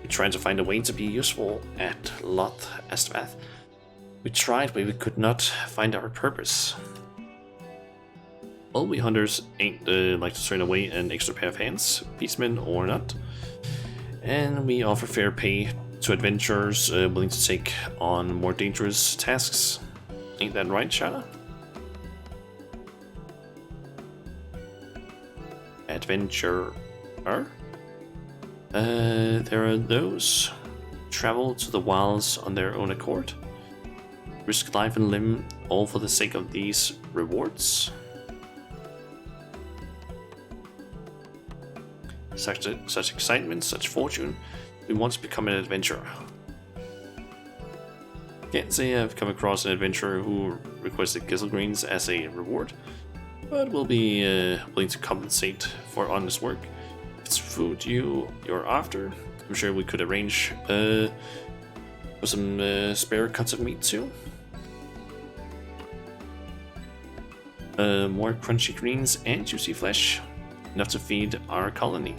We tried to find a way to be useful at Loth Astvath. We tried, but we could not find our purpose. Well, we hunters ain't like to turn away an extra pair of hands, peacemen or not. And we offer fair pay to adventurers willing to take on more dangerous tasks. Ain't that right, Shana? Adventurer? There are those travel to the wilds on their own accord. Risk life and limb, all for the sake of these rewards. Such excitement, such fortune. We want to become an adventurer. Can't say I've come across an adventurer who requested gizzle greens as a reward, but we'll be willing to compensate for honest work. If it's food you're after, I'm sure we could arrange for some spare cuts of meat too. More crunchy greens and juicy flesh, enough to feed our colony.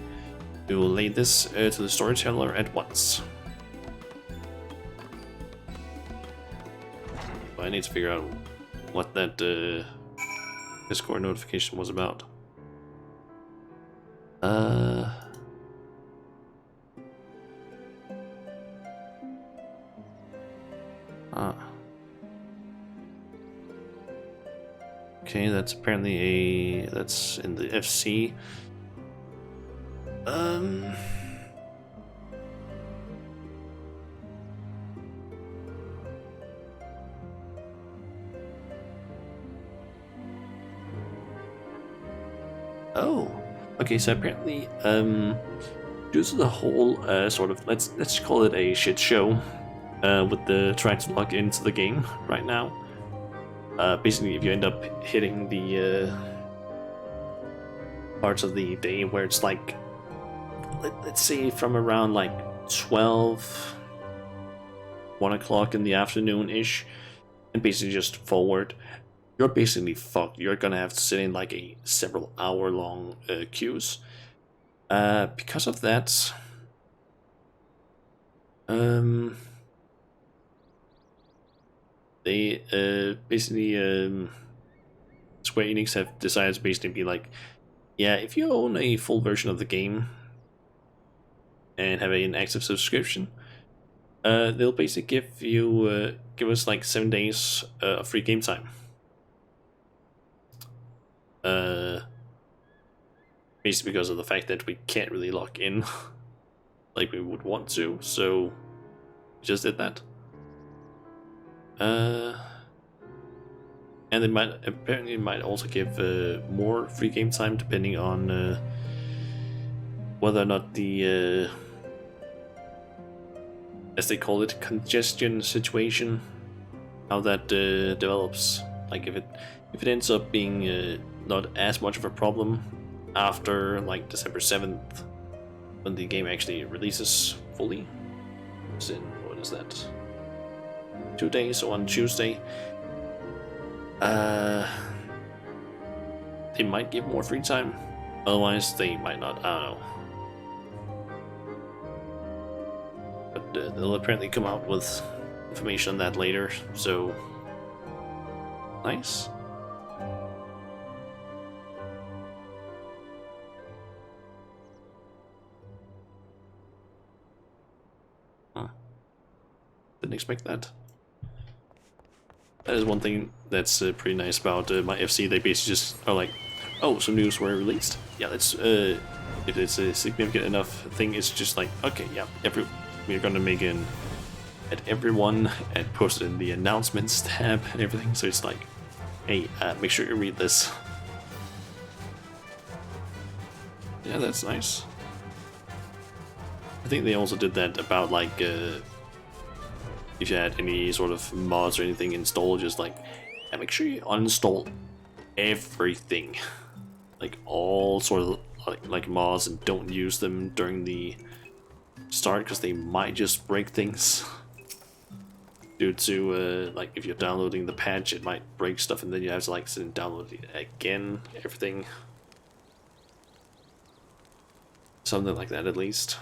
We will lay this to the storyteller at once. I need to figure out what that Discord notification was about. Okay, that's apparently that's in the FC. Oh, okay. So apparently, due to the whole sort of let's call it a shit show, with the trying to log into the game right now. Basically, if you end up hitting the parts of the day where it's like, let's say from around like 12, 1 o'clock in the afternoon ish, and basically just forward, you're basically fucked. You're gonna have to sit in like a several hour long queues. Because of that, they basically Square Enix have decided to basically be like, yeah, if you own a full version of the game and have an active subscription, they'll basically give us like 7 days of free game time. Basically because of the fact that we can't really log in like we would want to, so we just did that. And they might also give more free game time depending on whether or not the as they call it, congestion situation, how that develops. Like if it ends up being not as much of a problem after like December 7th, when the game actually releases fully. It's in, what is that? 2 days, so on Tuesday. They might give more free time. Otherwise, they might not. I don't know. But they'll apparently come out with information on that later. So nice. Huh. Didn't expect that. That is one thing that's pretty nice about my FC. They basically just are like, oh, some news were released. Yeah, that's if it's a significant enough thing, it's just like, okay, yeah, we're gonna make it at everyone and post it in the announcements tab and everything. So it's like, hey, make sure you read this. Yeah, that's nice. I think they also did that about like if you had any sort of mods or anything installed, just like, yeah, make sure you uninstall everything, like all sort of like mods, and don't use them during the start because they might just break things. Due to like if you're downloading the patch, it might break stuff, and then you have to like sit and download it again, everything. Something like that at least.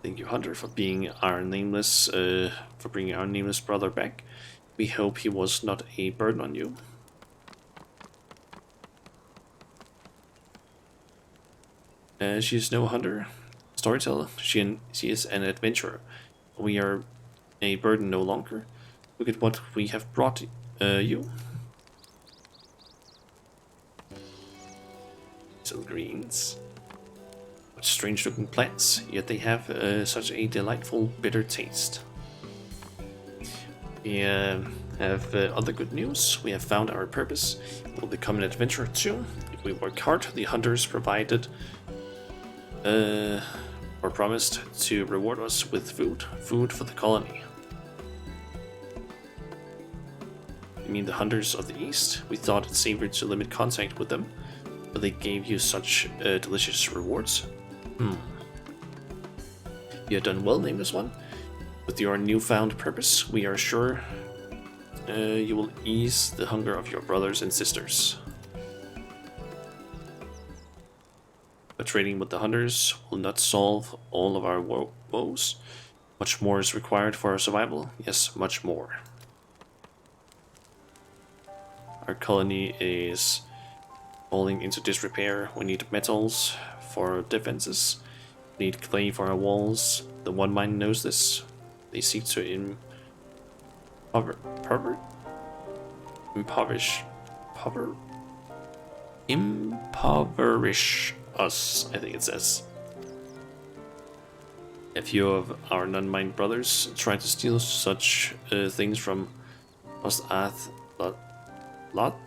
Thank you, Hunter, for being our nameless, for bringing our nameless brother back. We hope he was not a burden on you. She is no hunter, storyteller. She is an adventurer. We are a burden no longer. Look at what we have brought you. Some greens. What strange looking plants, yet they have such a delightful bitter taste. We have other good news. We have found our purpose. We'll become an adventurer too. If we work hard, the hunters provided or promised to reward us with food for the colony. You mean the hunters of the east? We thought it safer to limit contact with them, but they gave you such delicious rewards. You have done well, nameless one. With your newfound purpose, we are sure you will ease the hunger of your brothers and sisters. But trading with the hunters will not solve all of our woes. Much more is required for our survival. Yes, much more. Our colony is falling into disrepair. We need metals for our defenses. We need clay for our walls. The One Mind knows this. They seek to Pervert? Impoverish us, I think it says. A few of our non-mind brothers tried to steal such things from us at Loth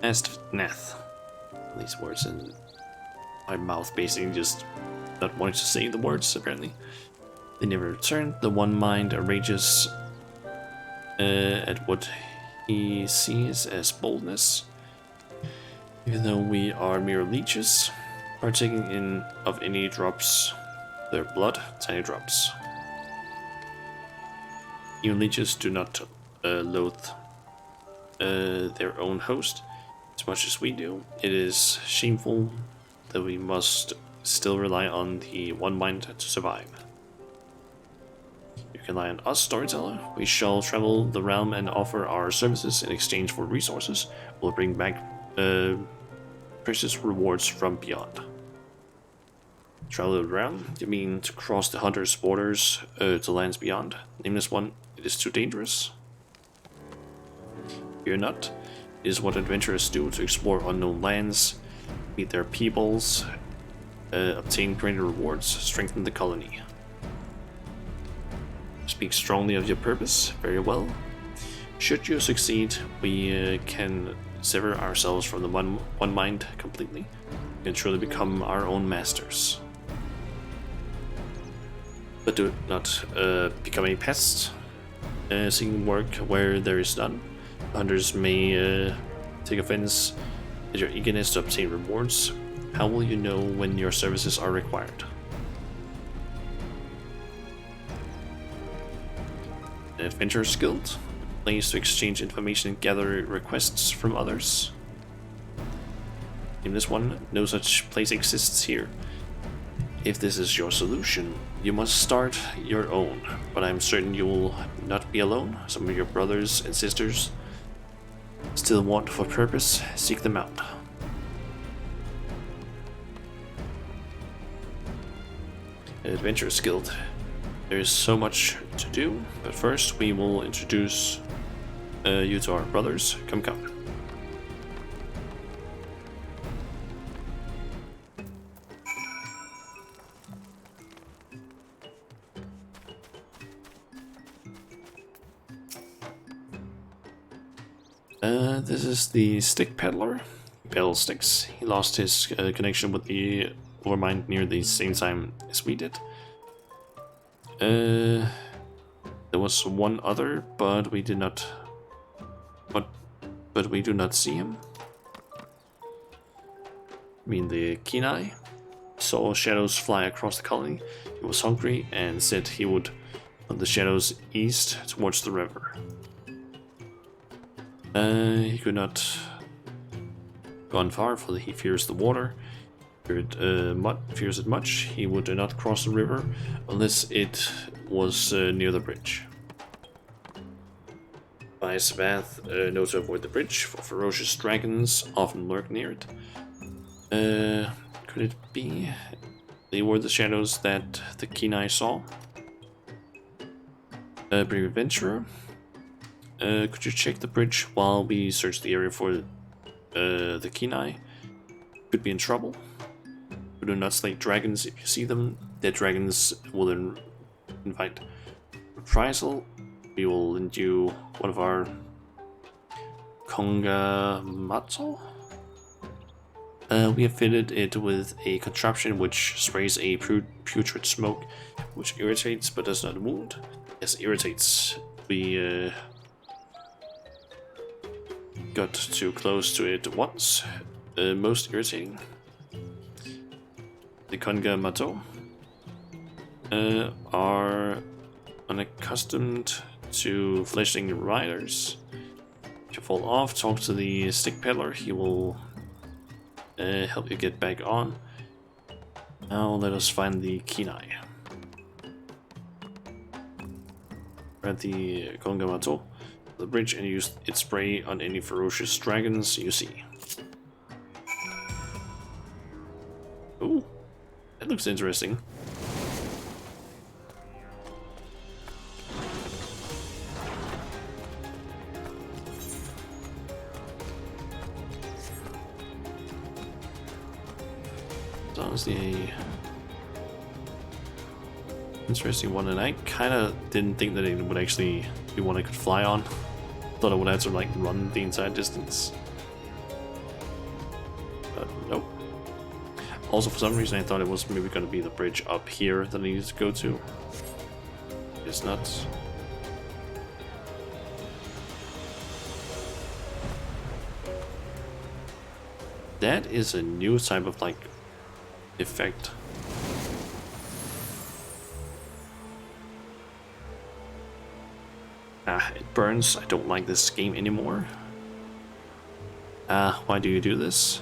Estnath. These words in my mouth basically just not wanting to say the words, apparently. They never returned. The one mind rages at what he sees as boldness. Even though we are mere leeches, partaking in of any drops, their blood, tiny drops. Even leeches do not loathe their own host as much as we do. It is shameful that we must still rely on the one mind to survive. You can rely on us, storyteller. We shall travel the realm and offer our services in exchange for resources. We'll bring back precious rewards from beyond. Travel the realm? You mean to cross the hunter's borders to lands beyond? Nameless one, it is too dangerous. Fear not. It is what adventurers do to explore unknown lands, meet their peoples, obtain greater rewards, strengthen the colony. Speak strongly of your purpose. Very well. Should you succeed, we can sever ourselves from the one mind completely. We can truly become our own masters. But do not become a pest, seeking work where there is none. Hunters may take offense at your eagerness to obtain rewards. How will you know when your services are required? An adventurer's guild, a place to exchange information and gather requests from others. In this one, no such place exists here. If this is your solution, you must start your own, but I'm certain you will not be alone. Some of your brothers and sisters still want for purpose, seek them out. An adventurer's guild. There is so much to do, but first we will introduce you to our brothers. Come. This is the stick peddler. He peddles sticks. He lost his connection with the overmind near the same time as we did. There was one other, but we did not. But we do not see him. I mean the Kenai saw shadows fly across the colony. He was hungry and said he would hunt the shadows east towards the river. He could not gone far, for he fears the water. Fears it much. He would not cross the river unless it was near the bridge. By Sabbath, know to avoid the bridge, for ferocious dragons often lurk near it. Could it be they were the shadows that the Kenai saw? Brave adventurer, could you check the bridge while we search the area for the Kenai? Could be in trouble. We do not slay dragons if you see them. Dead dragons will then invite reprisal. We will lend you one of our Kongamato. We have fitted it with a contraption which sprays a putrid smoke, which irritates but does not wound. Yes, irritates. We got too close to it once. Most irritating. The Kongamato are unaccustomed to fleshing riders. If you fall off, talk to the stick peddler. He will help you get back on. Now let us find the Kenai. Grab the Kongamato, the bridge, and use its spray on any ferocious dragons you see. Ooh, that looks interesting. the interesting one, and I kind of didn't think that it would actually be one I could fly on. Thought I would have to like run the entire distance, but nope. Also, for some reason, I thought it was maybe going to be the bridge up here that I needed to go to. It's not. That is a new type of like effect. It burns. I don't like this game anymore. Why do you do this?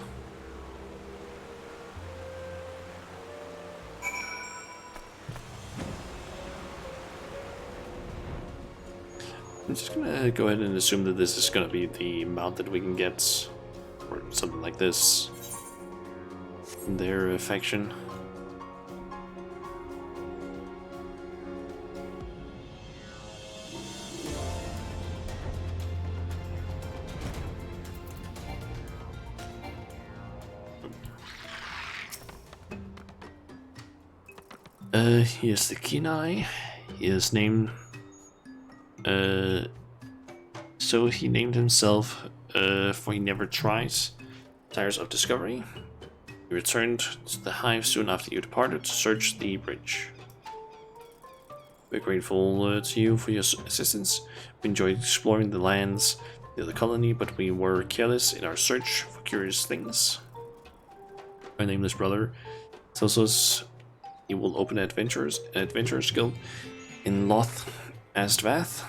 I'm just gonna go ahead and assume that this is gonna be the mount that we can get, or something like this, in their affection. Here's the Kenai. He is named. So he named himself, for he never tries. Tires of discovery. He returned to the hive soon after you departed to search the bridge. We're grateful to you for your assistance. We enjoyed exploring the lands of the colony, but we were careless in our search for curious things. Our nameless brother tells us he will open an adventurers guild in Loth Astvath.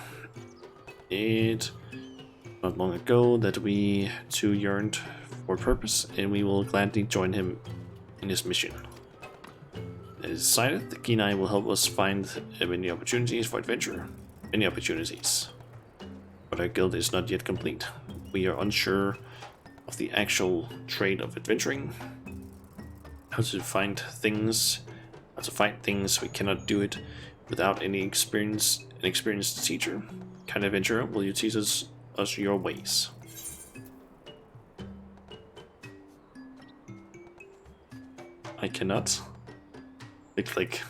It not long ago that we too yearned for purpose, and we will gladly join him in his mission. It is decided the Kenai will help us find many opportunities for adventure. Many opportunities. But our guild is not yet complete. We are unsure of the actual trade of adventuring. How to find things, how to fight things. We cannot do it without an experienced teacher. Kind of adventurer, will you teach us your ways? I cannot. Click.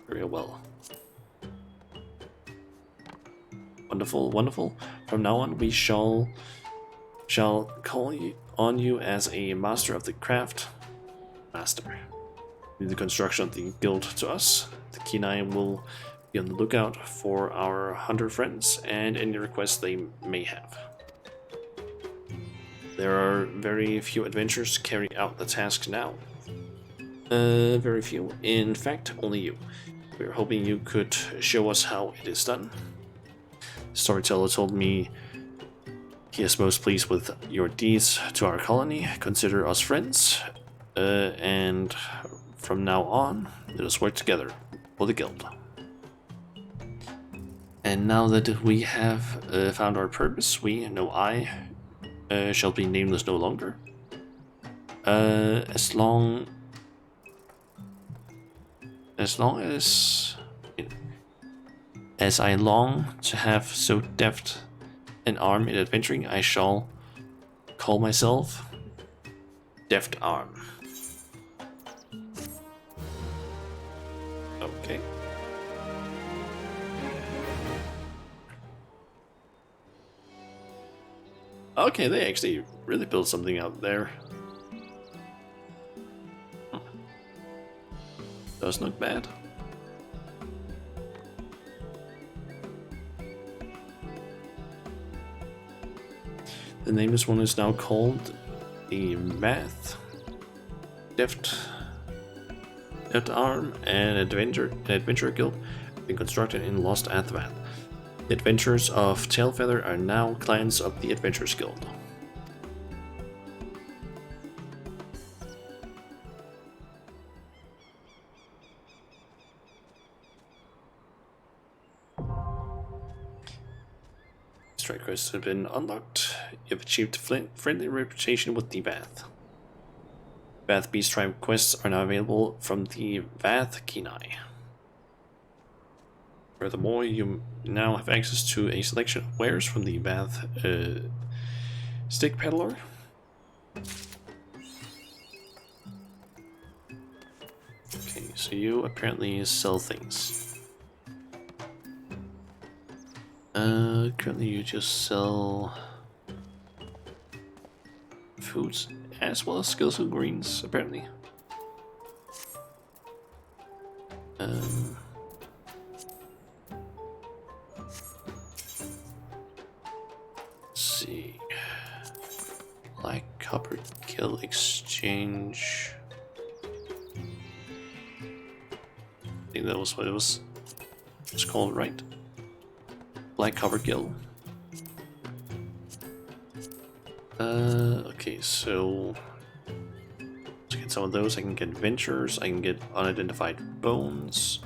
Very well. Wonderful, wonderful. From now on, we shall call on you as a master of the craft. Master. Leave the construction of the guild to us. The Kenai will be on the lookout for our hunter friends and any requests they may have. There are very few adventurers to carry out the task now. Very few. In fact, only you. We were hoping you could show us how it is done. The storyteller told me he is most pleased with your deeds to our colony. Consider us friends. And from now on, let us work together for the guild. And now that we have found our purpose, we, no I, shall be nameless no longer. As long as I long to have so deft an arm in adventuring, I shall call myself Deft Arm. Okay. Okay, they actually really built something out there. Does not bad. The nameless one is now called the Math, Deft Arm, and Adventure Guild, been constructed in Lost Athvath. The Adventurers of Tailfeather are now clients of the Adventurers Guild. Strike quests have been unlocked. You have achieved friendly reputation with the Vath. Vath Beast Tribe quests are now available from the Vath Kenai. Furthermore, you now have access to a selection of wares from the Vath Stick Peddler. Okay, so you apparently sell things. Currently you just sell foods as well as skills and greens, apparently. Um, let's see. Black copper kill exchange. I think that was what it was. It's called, right? Black copper gill. Okay, so to get some of those, I can get ventures, I can get unidentified bones,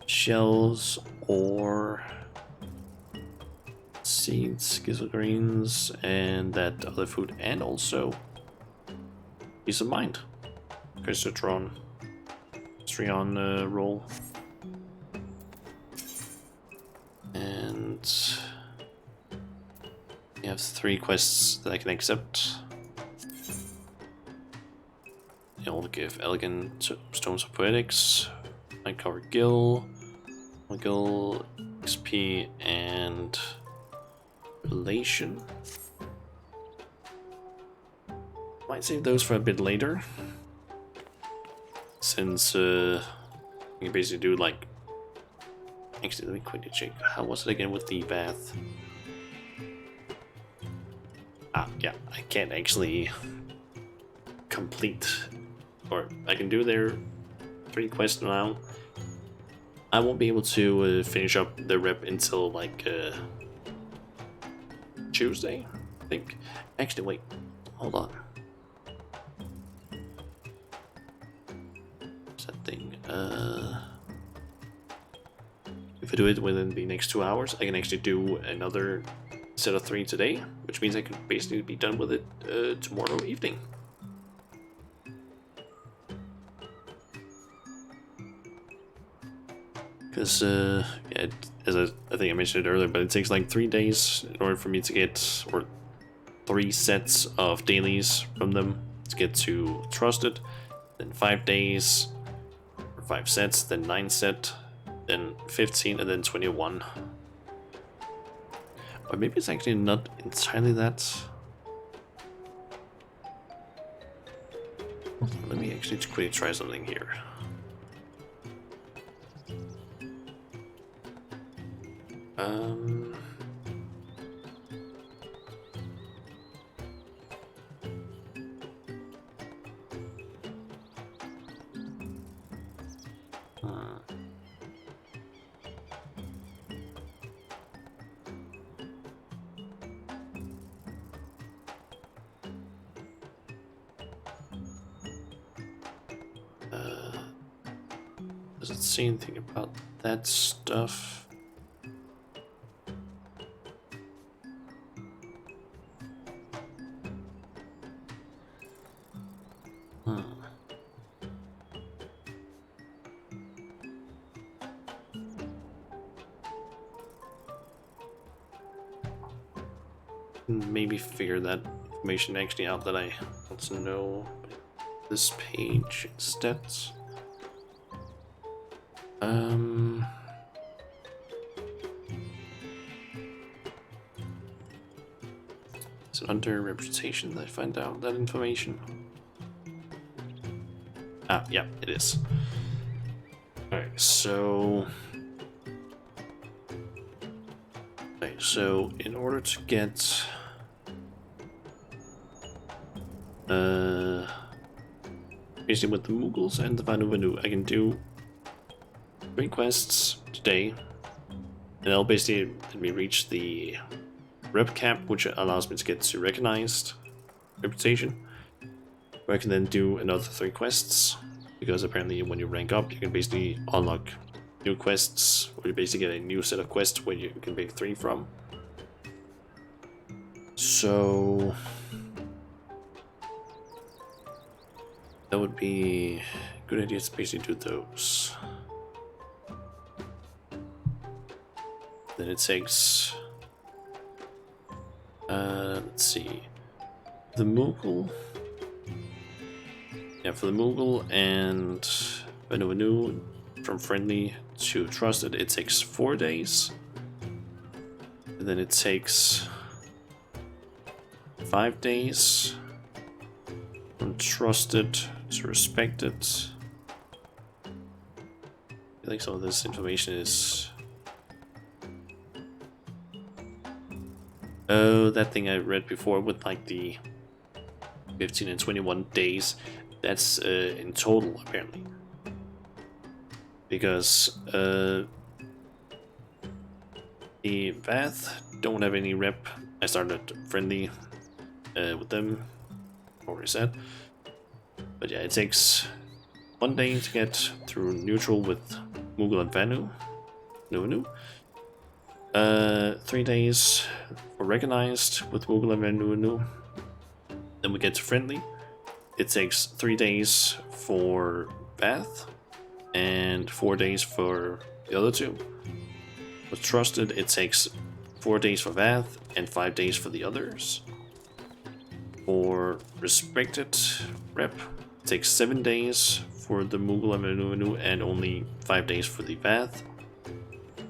shells, or seeds, gizzard greens, and that other food, and also peace of mind. Chrysotron, Strion roll, and we have 3 quests that I can accept. I'll give Elegant Stones of Poetics, Light Cover Gill, XP, and Relation. Might save those for a bit later, since you can basically do like. Actually, let me quickly check. How was it again with the bath? Ah, yeah, I can't actually complete, or I can do their 3 quests now. I won't be able to finish up the rep until like Tuesday, I think. Actually, wait, hold on. What's that thing? If I do it within the next 2 hours, I can actually do another set of 3 today, which means I could basically be done with it tomorrow evening. Because, yeah, as I think I mentioned it earlier, but it takes like 3 days in order for me to get, or 3 sets of dailies from them to get to Trusted, then 5 days, or 5 sets, then 9 set, then 15, and then 21. Or maybe it's actually not entirely that. Let me actually quickly try something here. Does it say anything about that stuff? Maybe figure that information actually out that I want to know. This page instead. Is it under reputation that I find out that information? Ah, yeah, it is. Alright, so... Okay, so in order to get... basically with the Mughals and the Vanu Vanu, I can do 3 quests today, and that'll basically let me reach the rep cap, which allows me to get to recognized reputation, where I can then do another 3 quests, because apparently when you rank up, you can basically unlock new quests, or you basically get a new set of quests where you can pick 3 from. So that would be a good idea to basically do those. Then it takes, let's see, the Mughal. Yeah, for the Mughal and Vanu from friendly to trusted, it takes 4 days. And then it takes 5 days. From trusted to respected. I think some of this information is... Oh, that thing I read before with like the 15 and 21 days. That's in total, apparently. Because the Bath don't have any rep. I started friendly with them, already said. But yeah, it takes 1 day to get through neutral with Mughal and Vanu. 3 days for recognized with Mughal and Vanu. Then we get to friendly. It takes 3 days for Bath and 4 days for the other two. For trusted, it takes 4 days for Bath and 5 days for the others. For respected rep, it takes 7 days for the Mughal and Vanu and only 5 days for the Bath.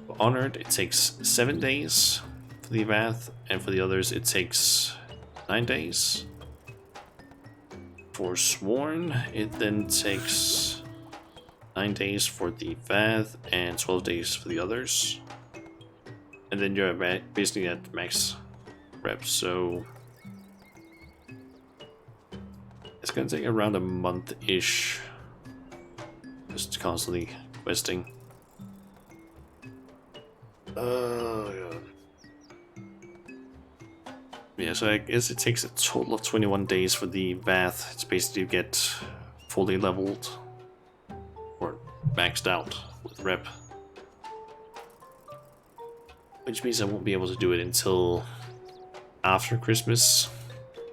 For honored, it takes 7 days for the Bath, and for the others it takes 9 days. For sworn, it then takes 9 days for the Bath and 12 days for the others. And then you're basically at max reps, so it's gonna take around a month-ish. Just constantly questing. Yeah, so I guess it takes a total of 21 days for the Bath. It's basically to get fully leveled or maxed out with rep. Which means I won't be able to do it until after Christmas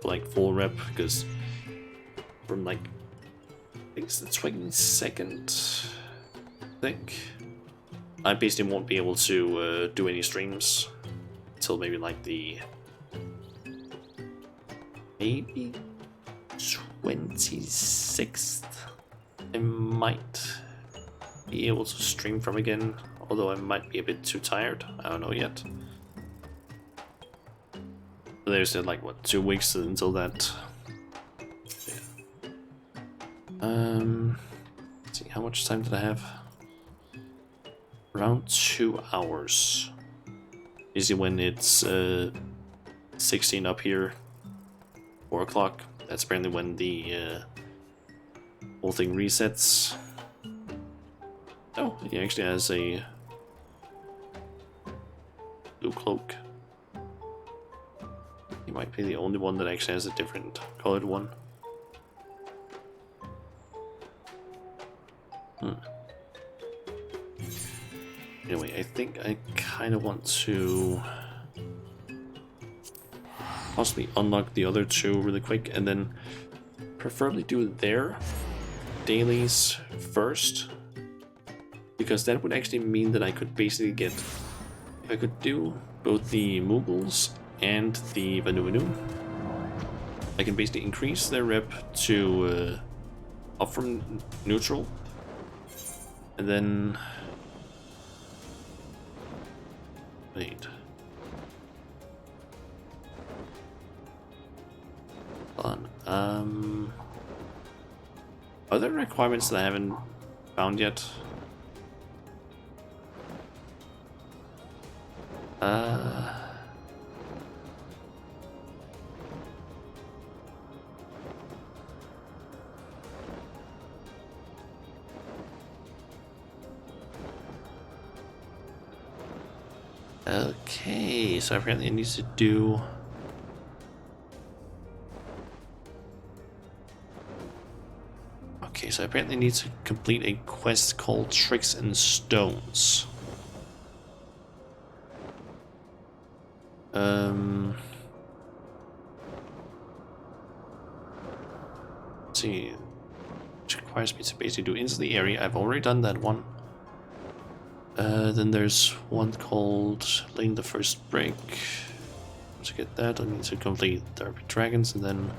for like full rep, because from like I think it's the 22nd, I basically won't be able to do any streams until maybe like the maybe 26th. I might be able to stream from again, although I might be a bit too tired. I don't know yet. There's like what, 2 weeks until that. Let's see, how much time did I have? Around 2 hours. Usually when it's 16 up here, 4 o'clock. That's apparently when the whole thing resets. Oh, he actually has a blue cloak. He might be the only one that actually has a different colored one. Anyway, I think I kind of want to possibly unlock the other two really quick and then preferably do their dailies first, because that would actually mean that I could basically get, if I could do both the Mughals and the Vanu, I can basically increase their rep to up from neutral, and then wait. Hold on. Are there requirements that I haven't found yet? Okay, so apparently it needs to do... Okay, so apparently it needs to complete a quest called Tricks and Stones. Let's see, which requires me to basically do into the area. I've already done that one. Then there's one called laying the first brick. To get that, I need to complete the Dragons, and then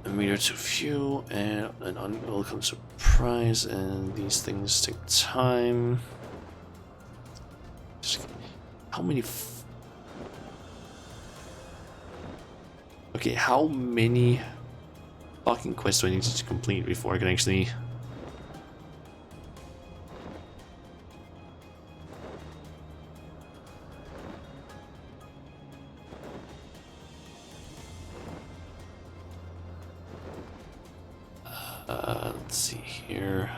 A meter too few and an unwelcome surprise, and these things take time. How many okay, how many fucking quests do I need to complete before I can actually... let's see here.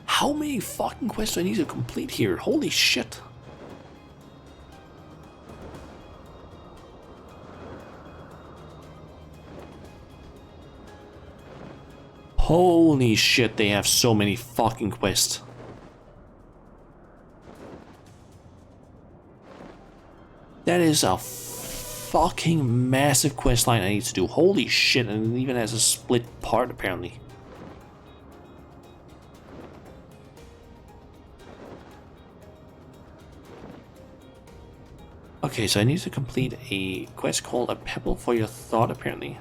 How many fucking quests do I need to complete here? Holy shit. Holy shit, they have so many fucking quests. That is a fucking massive quest line I need to do. Holy shit, and it even has a split part apparently. Okay, so I need to complete a quest called A Pebble for Your Thought apparently.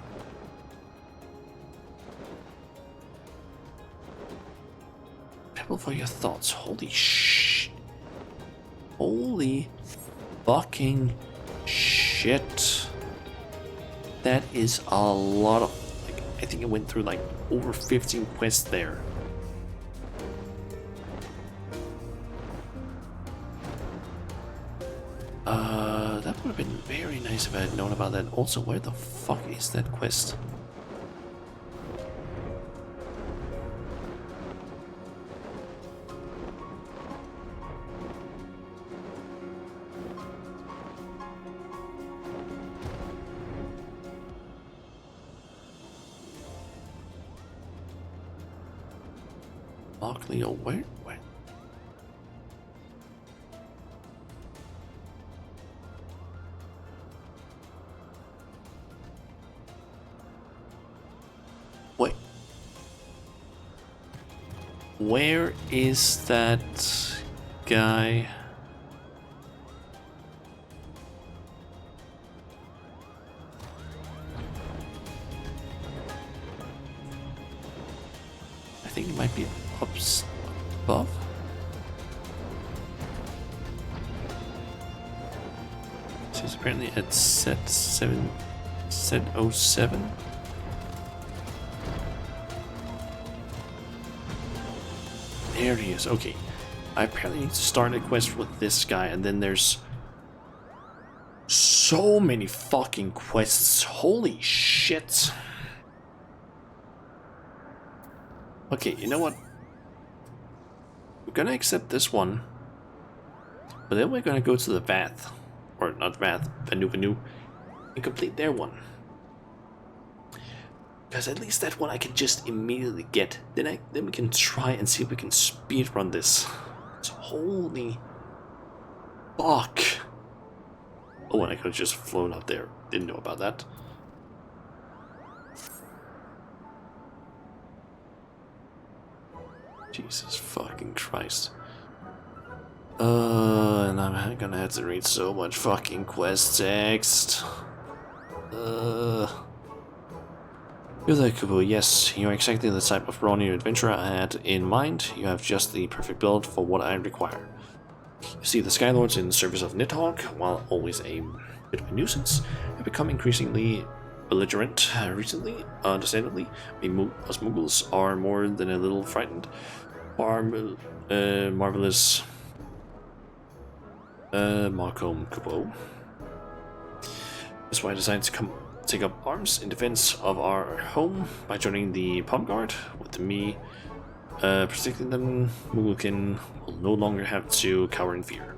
Pebble for Your Thoughts. Holy shit. Holy fucking shit. That is a lot of... like, I think I went through like over 15 quests there. That would have been very nice if I had known about that. Also, where the fuck is that quest? Leo, where? Wait. Where is that guy? I think it might be above. So it's apparently at set 7, set 07. There he is. Okay, I apparently need to start a quest with this guy, and then there's so many fucking quests. Holy shit. Okay, you know what? We're gonna accept this one, but then we're gonna go to the Vath, or not Vath, Vanu, and complete their one. Because at least that one I can just immediately get. Then we can try and see if we can speedrun this. So holy fuck! Oh, and I could have just flown up there. Didn't know about that. Jesus fucking Christ. And I'm gonna have to read so much fucking quest text. You're there, Kubo. Yes, you're exactly the type of brawny adventurer I had in mind. You have just the perfect build for what I require. You see, the Skylords in service of Nidhogg, while always a bit of a nuisance, have become increasingly belligerent recently. Understandably, us Muggles are more than a little frightened. Marvelous Marcom Kubo. That's why I decided to take up arms in defense of our home by joining the Palm Guard. With me protecting them, Mugglekin will no longer have to cower in fear.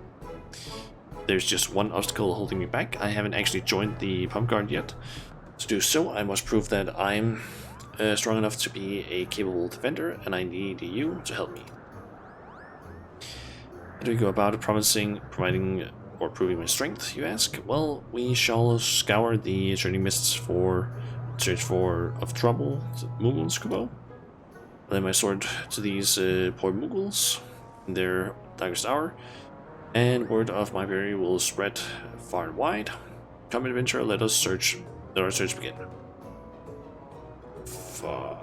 There's just one obstacle holding me back. I haven't actually joined the Palm Guard yet. To do so, I must prove that I'm strong enough to be a capable defender, and I need you to help me. How do we go about it? Providing or proving my strength, you ask? Well, we shall scour the journey mists for search of trouble, Muggles, Kubo. Lend my sword to these poor Mughals in their darkest hour, and word of my fury will spread far and wide. Come, adventure, let our search begin. Fuck.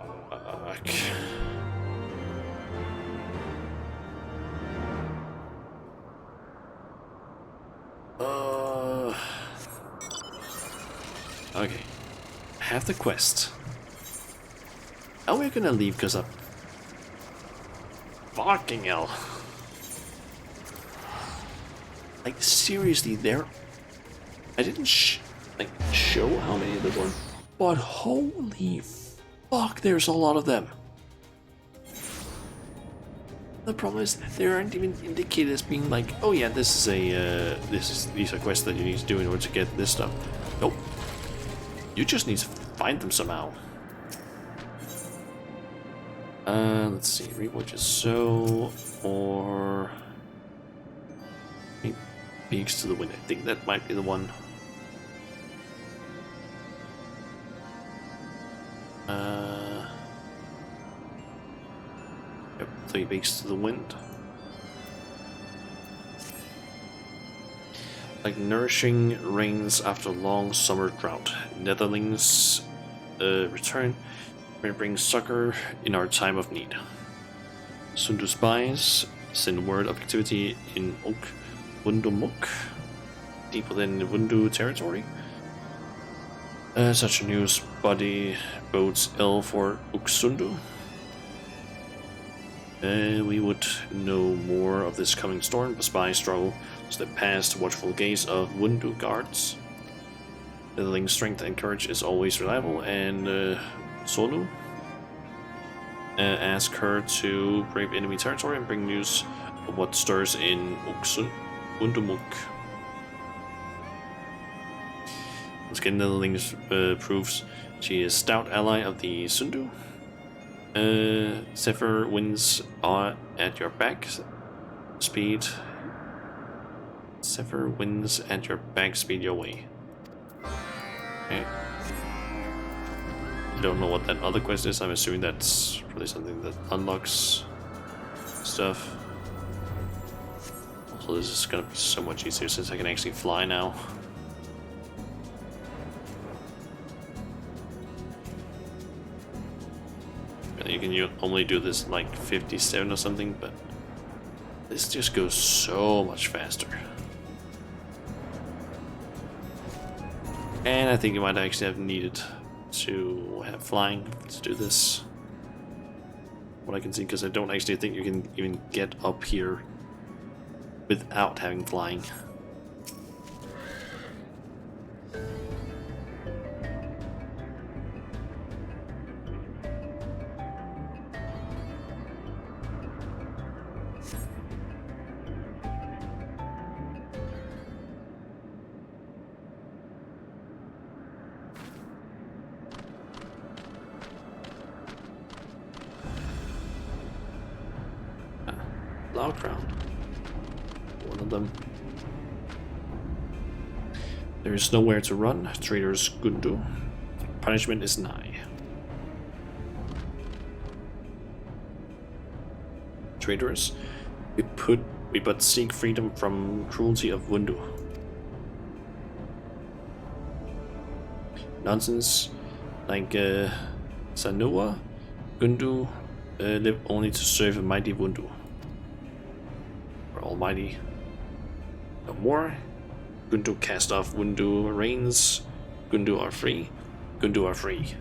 Okay. I have the quest. How are we gonna leave because of... Fucking hell. Like, seriously, there... I didn't show how many there were, but holy fuck, there's a lot of them. The problem is they aren't even indicated as being like, oh yeah, this is a these are quests that you need to do in order to get this stuff. Nope. You just need to find them somehow. Let's see, rewatch is so or Beaks to the Wind. I think that might be the one. Yep, 3 Beaks to the Wind. Like nourishing rains after a long summer drought, Netherlings return and bring succor in our time of need. Sundu spies send word of activity in Oak Wundumuk, deep within the Wundu territory. Such a news body bodes ill for Uksundu. We would know more of this coming storm. The spies struggle to step past the watchful gaze of Wundu guards. Netherling's strength and courage is always reliable, and Sonu ask her to brave enemy territory and bring news of what stirs in Wundumuk. Once again, Netherlings proves she is stout ally of the Sundu. Zephyr winds are at your back. Speed. Zephyr winds at your back. Speed your way. Okay. Don't know what that other quest is. I'm assuming that's probably something that unlocks stuff. Also, this is gonna be so much easier since I can actually fly now. You can only do this like 57 or something, but this just goes so much faster. And I think you might actually have needed to have flying to do this. What I can see, because I don't actually think you can even get up here without having flying. Loud Crown. One of them. There is nowhere to run, traitors Gundu. Punishment is nigh. Traitors, we but seek freedom from cruelty of Wundu. Nonsense, like Sanua, Gundu live only to serve a mighty Wundu. Almighty. No more. Gundu cast off Wundu reigns. Gundu are free. Gundu are free.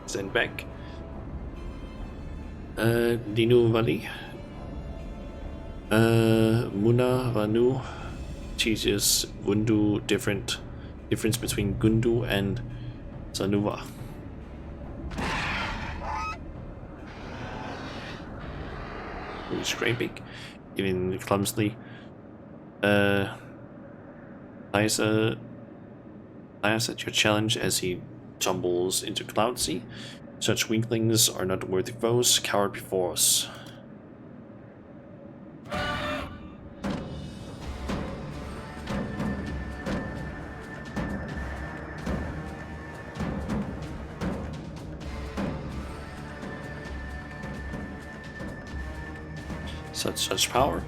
Send back. Dinu Valley. Muna Vanu teaches Wundu difference between Gundu and Sanuva. Scraping, even clumsily. Liza laughs at your challenge as he tumbles into Cloud Sea. Such weaklings are not worthy foes, coward before us. such power.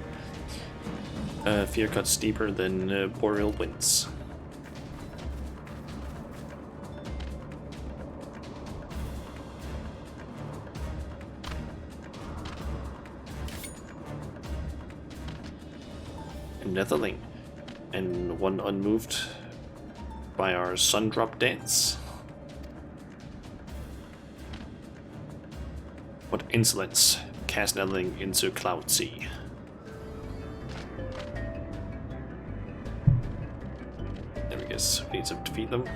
Fear cuts deeper than boreal winds. A netherling, and one unmoved by our sun drop dance. What insolence! Cast netherling into cloud sea. There we guess we need to defeat them.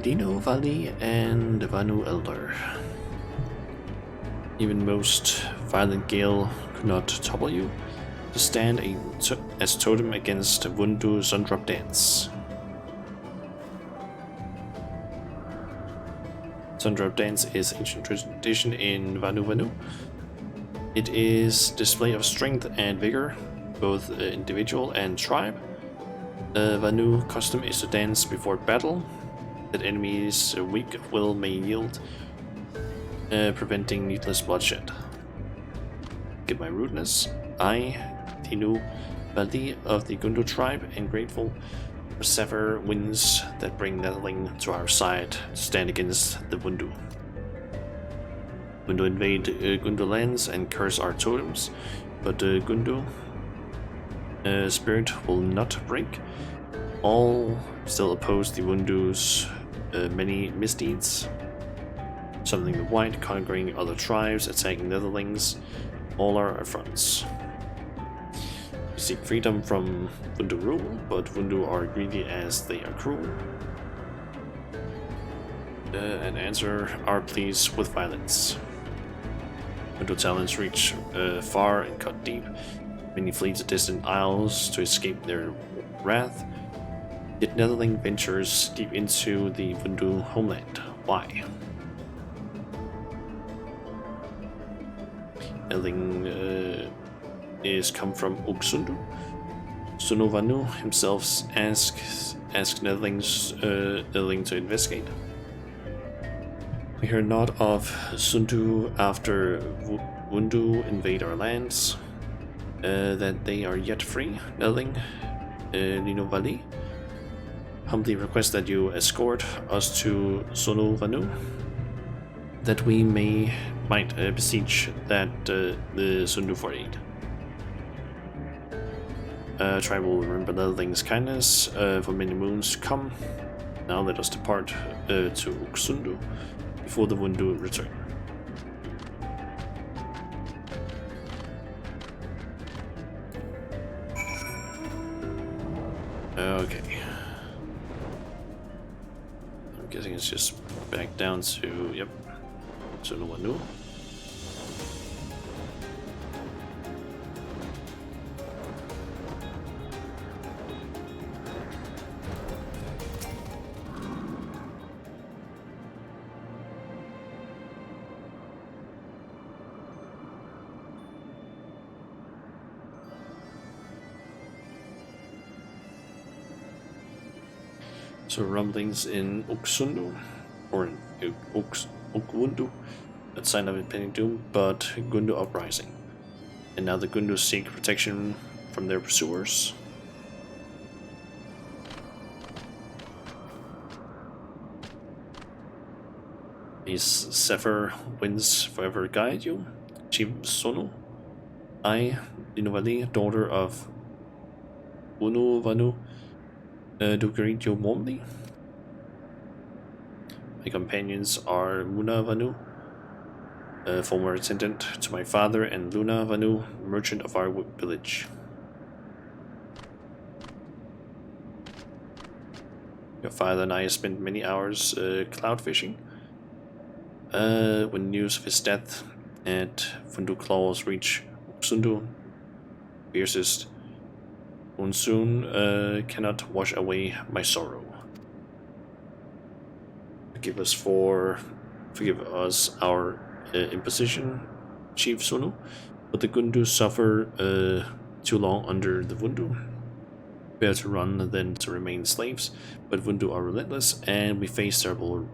Dino Valley and Vanu Elder. Even most violent gale could not topple you. To stand as totem against Wundu Sundrop Dance. Sundrop Dance is ancient tradition in Vanu. It is display of strength and vigor, both individual and tribe. Vanu custom is to dance before battle, that enemies weak of will may yield, preventing needless bloodshed. Get my rudeness. I, Dinu Bali of the Gundu tribe, am grateful for sever winds that bring Netherling to our side to stand against the Wundu. Wundu invade Gundu lands and curse our totems, but Gundu spirit will not break. All still oppose the Wundu's many misdeeds. Something the white, conquering other tribes, attacking Netherlings, all are affronts. We seek freedom from Wundu rule, but Wundu are greedy as they are cruel. And answer our pleas with violence. Wundu talents reach far and cut deep. Many flee to distant isles to escape their wrath. Yet Netherling ventures deep into the Wundu homeland. Why? Netherling is come from Uksundu. Sunuvanu himself asks Netherling to investigate. We hear not of Sundu after Wundu invade our lands. That they are yet free. Netherling, Nino Valley. Humbly request that you escort us to Sunuvanu, that we might beseech that the Sundu for aid. Tribe will remember Netherling's kindness for many moons to come. Now let us depart to Uksundu before the Wundu return. Okay. I'm guessing it's just back down to, yep, to the Wundu. So rumblings in Uksundu, or in Ukwundu, that sign of impending doom, but Gundu uprising. And now the Gundu seek protection from their pursuers. These Sefer winds forever guide you. Chief Sonu. I, Dinuvali, daughter of Unuvanu, do greet you warmly. My companions are Muna Vanu, former attendant to my father, and Luna Vanu, merchant of our village. Your father and I spent many hours cloud fishing. When news of his death And Fundu claws reach Sundu. Fiercest monsoon cannot wash away my sorrow. Forgive us our imposition, Chief Sunu, but the Gundu suffer too long under the Vundu. Better to run than to remain slaves, but Vundu are relentless, and we face terrible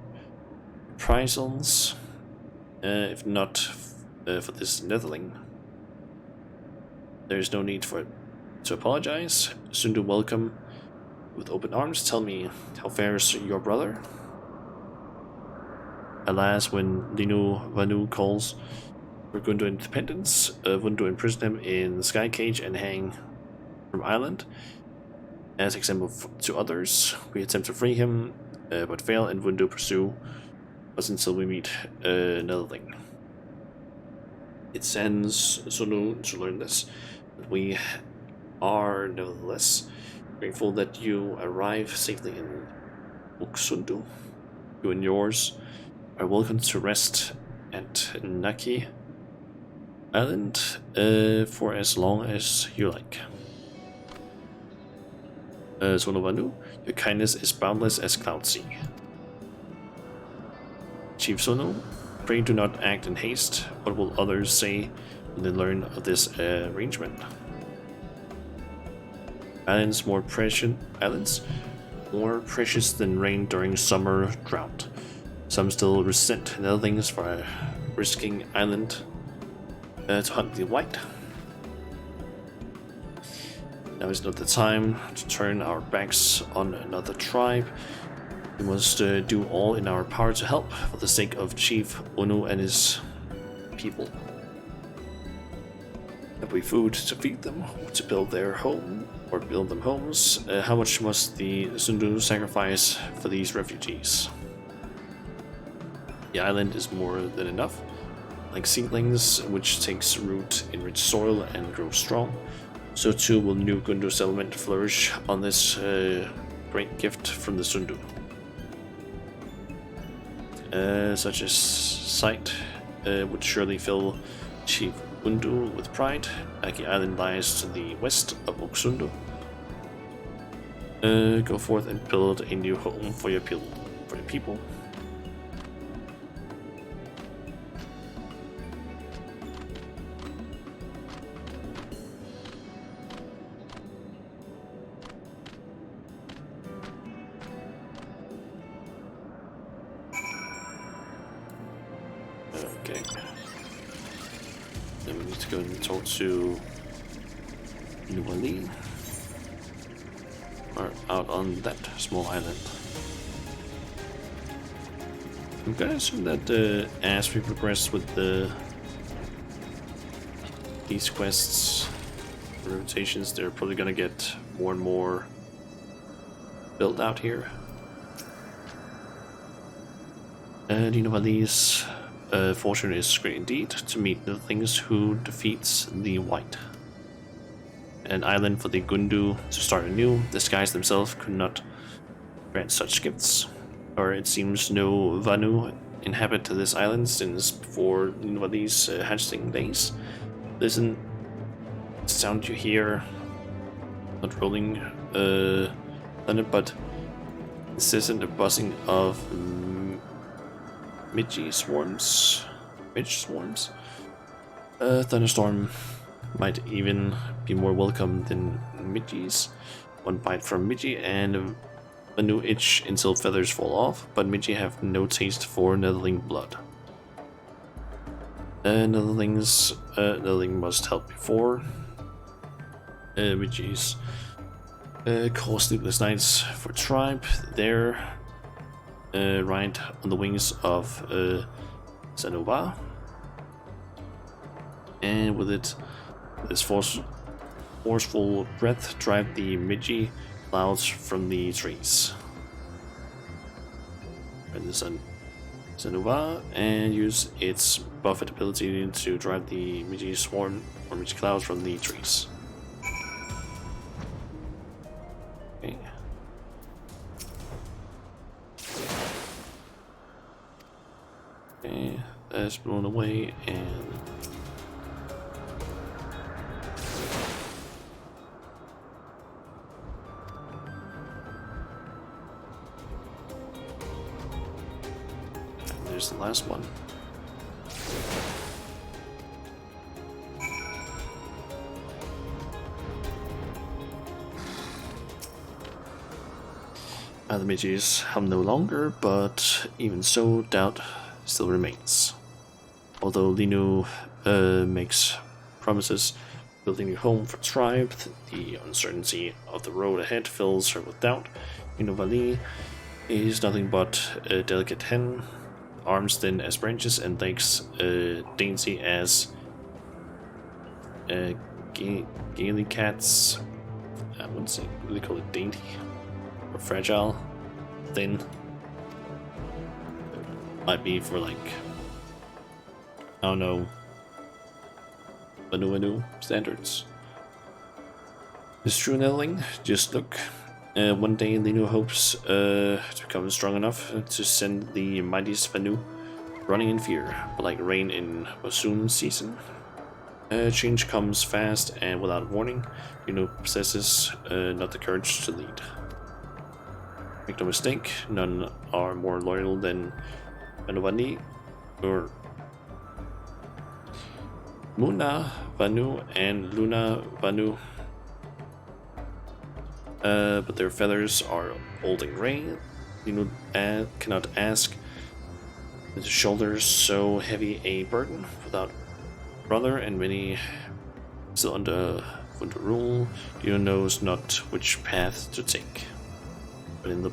reprisals, if not for this netherling. There is no need to apologize. Sundu welcome with open arms. Tell me, how fares your brother? Alas, when Linu Vanu calls for Gundu independence, Vundu imprison him in the sky cage and hang from island. As example to others, we attempt to free him, but fail, and Vundu pursue us until we meet Netherling. It sends Sunu to learn this, but we are nevertheless grateful that you arrive safely in Uksundu. You and yours are welcome to rest at Naki Island for as long as you like. Sonovanu, your kindness is boundless as Cloud Sea. Chief Sono, pray do not act in haste. What will others say when they learn of this arrangement? Islands more precious than rain during summer drought. Some still resent Netherlings for risking island to hunt the white. Now is not the time to turn our backs on another tribe. We must do all in our power to help for the sake of Chief Unu and his people. Have we food to feed them, to build their home, or build them homes? How much must the Sundu sacrifice for these refugees? The island is more than enough. Like seedlings, which takes root in rich soil and grows strong, so too will new Gundu settlement flourish on this great gift from the Sundu. Such a sight would surely fill Chief Gundu with pride. Aki Island lies to the west of Oksundu. Go forth and build a new home for your people. Okay. Then we need to go and talk to Nuali. Or out on that small island. I'm gonna assume that as we progress with these quests, rotations, they're probably gonna get more and more built out here. And Nuali's fortune is great indeed to meet the things who defeats the white. An island for the Gundu to start anew. The skies themselves could not grant such gifts, or it seems no Vanu inhabit this island since before Nuali's hatching days. Listen, the sound you hear, not rolling thunder, but incessant buzzing of Midge swarms. Thunderstorm might even be more welcome than Midge's. One bite from Midge and a new itch until feathers fall off, but Midge have no taste for Netherling blood. Netherling must help before. Midge's call sleepless nights for tribe. There. Ride on the wings of Zanova, and with this forceful breath, drive the Midge clouds from the trees. And the Zanova, and use its buffet ability to drive the Midge swarm or Midge clouds from the trees. Okay. Okay, that's blown away, and was the last one. The mages have no longer, but even so, doubt still remains. Although Lino makes promises building a home for tribe, the uncertainty of the road ahead fills her with doubt. Lino Valley is nothing but a delicate hen, arms thin as branches and legs dainty as gaily cats. I wouldn't say really call it dainty or fragile, thin. Might be for like, I don't know, Vanu standards. It's true, Nelling. Just look. One day Lino hopes to become strong enough to send the mightiest Vanu running in fear, but like rain in monsoon season. Change comes fast and without warning. Lino possesses not the courage to lead. Make no mistake, none are more loyal than Manuvani or Muna Vanu and Luna Vanu. But their feathers are old and gray. Lino cannot ask the shoulders so heavy a burden without brother and many still under rule. Lino knows not which path to take. But in the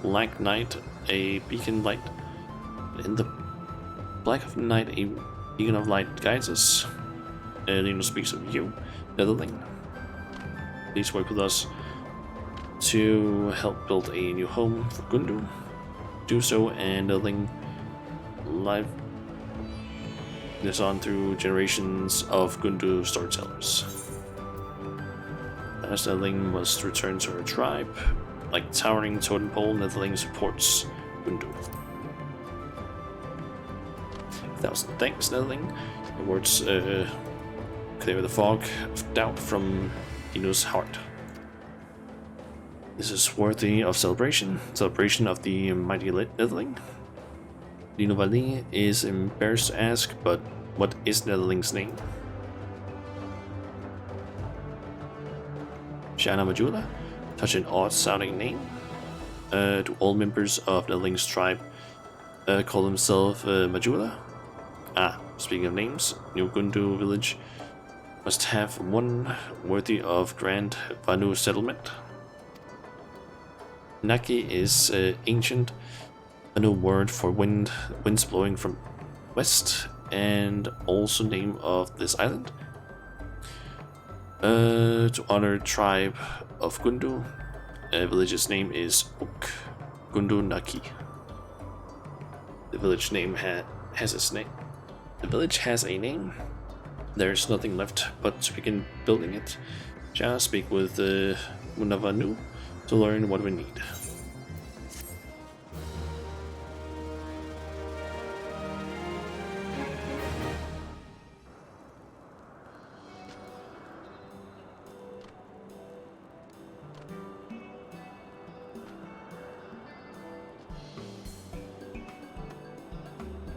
black night, a beacon light. In the black of night, a beacon of light guides us. Lino speaks of you, Netherling. Please work with us to help build a new home for Gundu. Do so, and Netherling live this on through generations of Gundu storytellers. As Netherling must return to her tribe. Like towering totem pole, Netherling supports Gundu. 1,000 thanks, Netherling. The words clear the fog of doubt from Lino's heart. This is worthy of celebration of the mighty Netherling. Lino Valley is embarrassed to ask, but what is Netherling's name? Shana Majula? Such an odd-sounding name. Do all members of Netherling's tribe call themselves Majula? Speaking of names, New Gundu village must have one worthy of grand Vanu settlement. Naki is ancient, a new word for winds blowing from west, and also name of this island. To honor tribe of Gundu, the village's name is Uk Gundu Naki. The village name has its name. The village has a name. There's nothing left but to begin building it. Just speak with Munavanu to learn what we need.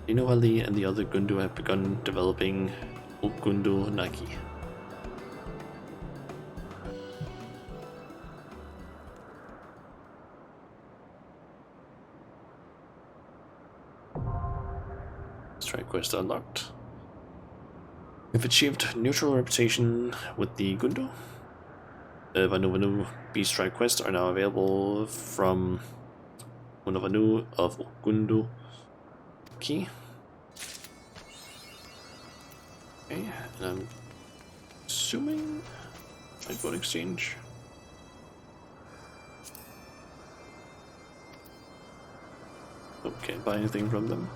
Lino Ali and the other Gundu have begun developing Gundu Naki. Strike quest unlocked. We've achieved neutral reputation with the Gundu. Vanu Beast Strike quests are now available from Vanu of Gundu Ki. Okay, and I'm assuming I vote exchange. Can't buy anything from them.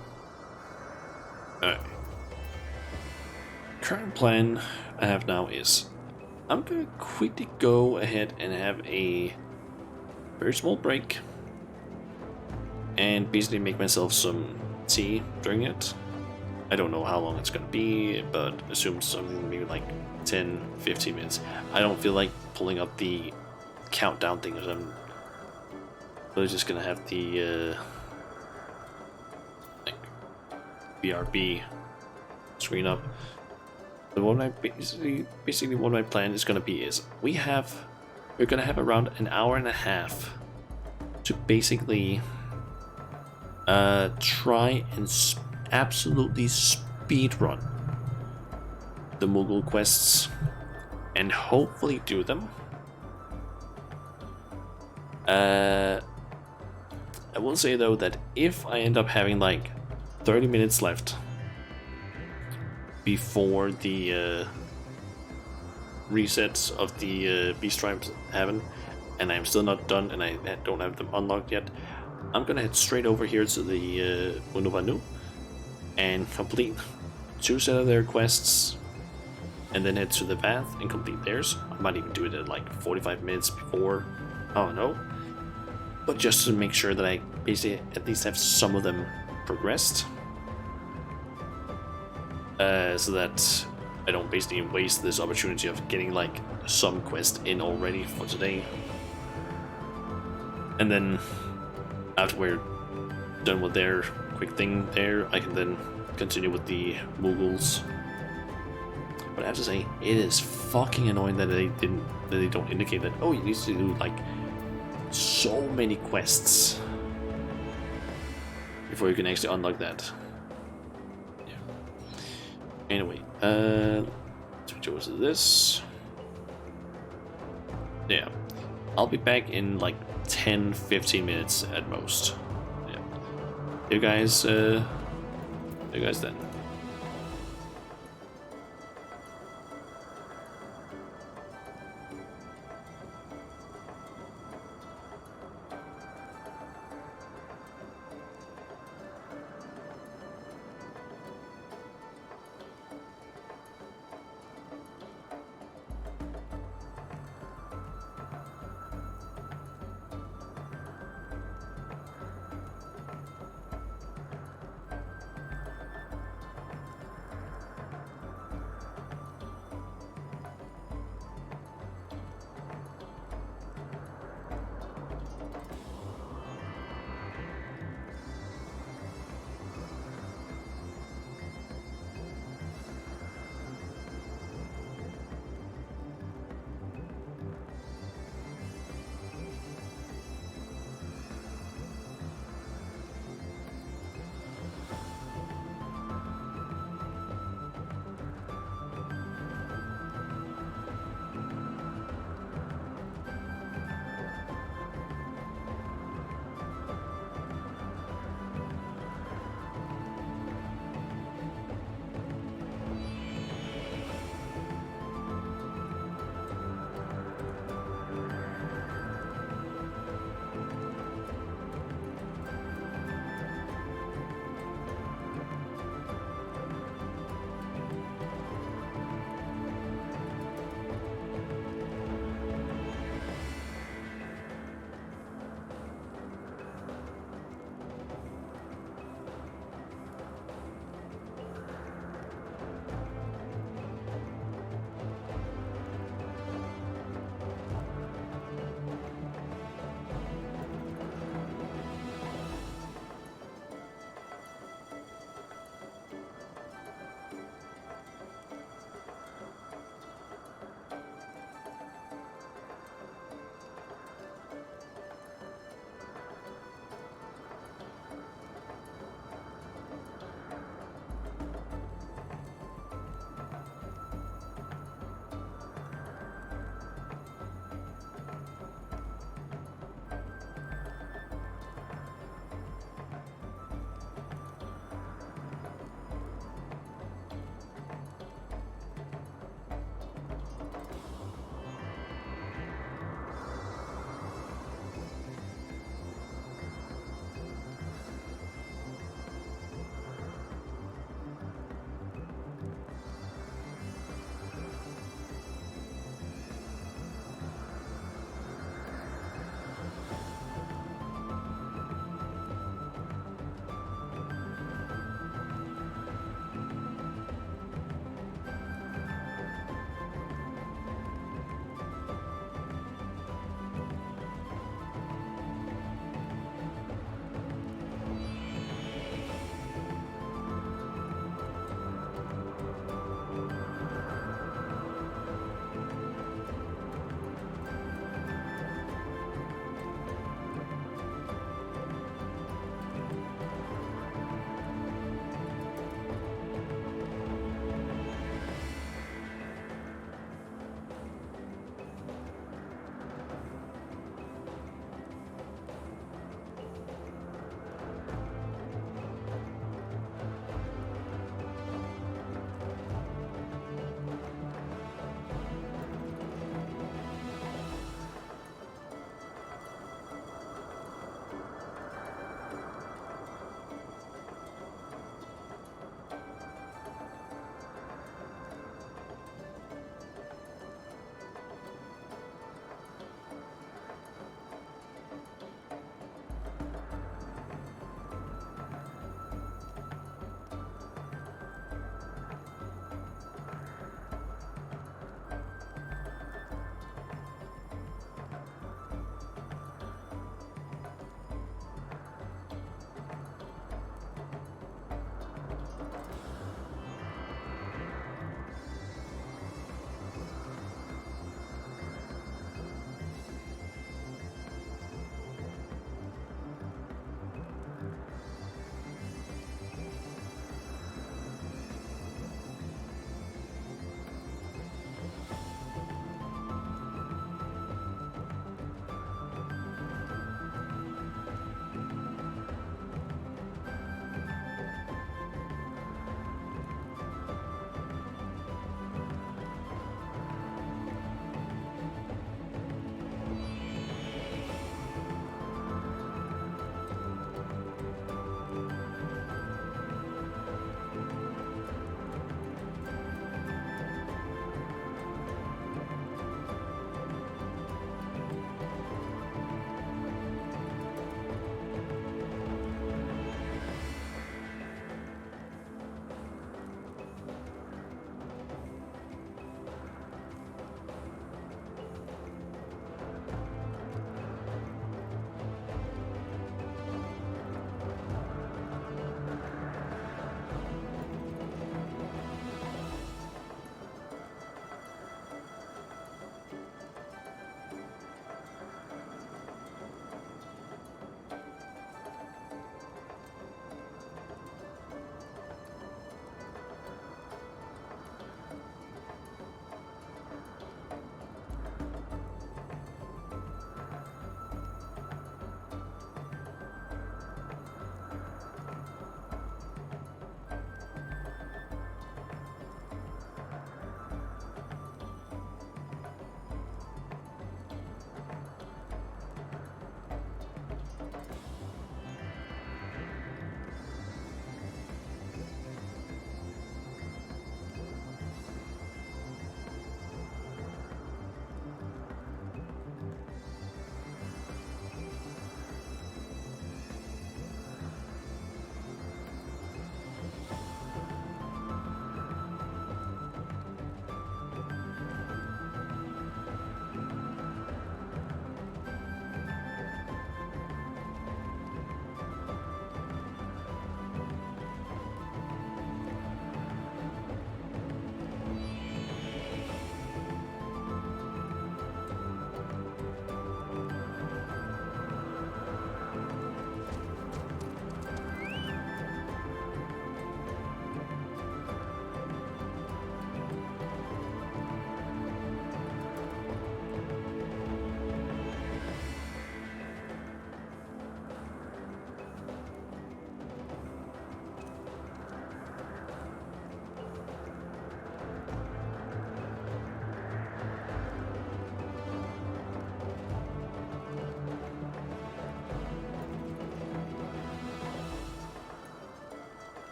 Alright. Current plan I have now is I'm gonna quickly go ahead and have a very small break and basically make myself some tea during it. I don't know how long it's gonna be, but assume something maybe like 10-15 minutes. I don't feel like pulling up the countdown thing, because I'm really just gonna have the like BRB screen up. But what my basically what my plan is gonna be is we're gonna have around an hour and a half to basically try and absolutely speed run the Moogle quests and hopefully do them. I will say though that if I end up having like 30 minutes left before the resets of the Beast Tribes happen, and I'm still not done and I don't have them unlocked yet, I'm gonna head straight over here to the Unuvanu and complete 2 set of their quests, and then head to the Bath and complete theirs. I might even do it at like 45 minutes before, I don't know, but just to make sure that I basically at least have some of them progressed, so that I don't basically waste this opportunity of getting like some quest in already for today. And then after we're done with their quick thing there, I can then continue with the Moogles. But I have to say, it is fucking annoying that they don't indicate that, oh, you need to do like so many quests before you can actually unlock that. Yeah. Anyway, switch over to this. Yeah. I'll be back in like 10-15 minutes at most. Yeah. You guys then.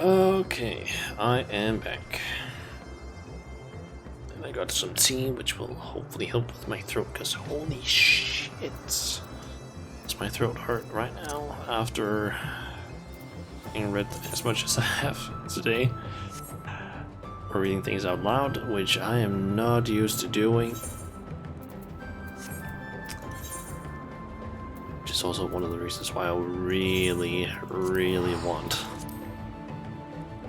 Okay, I am back. And I got some tea, which will hopefully help with my throat, because holy shit. Does my throat hurt right now after being read as much as I have today? Or reading things out loud, which I am not used to doing. Which is also one of the reasons why I really, really want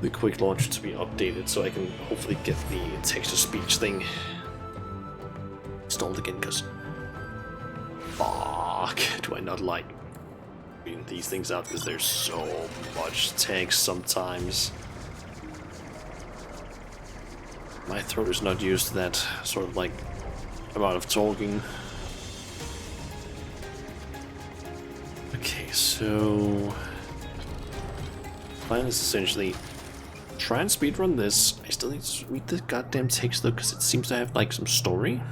the quick launch to be updated, so I can hopefully get the text-to-speech thing installed again, because fuck, do I not like reading these things out, because there's so much text sometimes. My throat is not used to that sort of like amount of talking. Okay, so plan is essentially try and speedrun this. I still need to read the goddamn text though, because it seems to have like some story.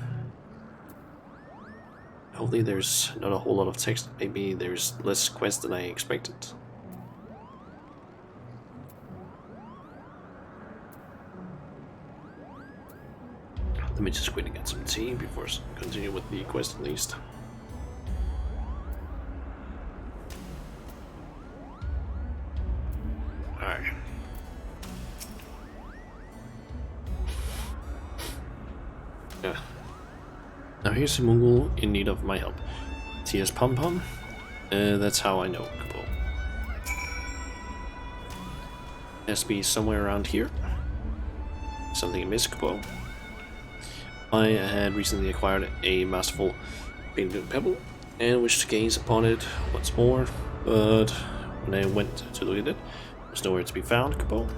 Hopefully there's not a whole lot of text. Maybe there's less quests than I expected. Let me just quickly get some tea before I continue with the quest at least. Alright. Yeah. Now here's a Mongol in need of my help. T.S. Pom Pom. That's how I know Kubo. Has to be somewhere around here. Something amiss, Kubo. I had recently acquired a masterful painted pebble and wished to gaze upon it once more, but when I went to look at it, it was nowhere to be found, Kubo.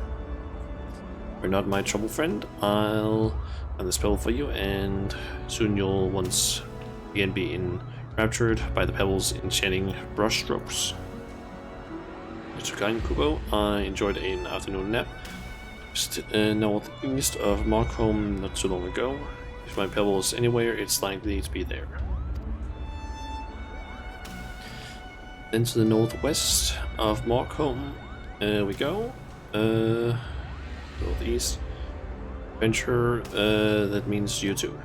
You're not my trouble friend. I'll find this pebble for you, and soon you'll once again be enraptured by the pebble's enchanting brush strokes. It's so kind, Kubo. I enjoyed an afternoon nap just northeast of Markholm not so long ago. If my pebble is anywhere, it's likely to be there. Then to the northwest of Markholm we go. Northeast. Venture, that means you too.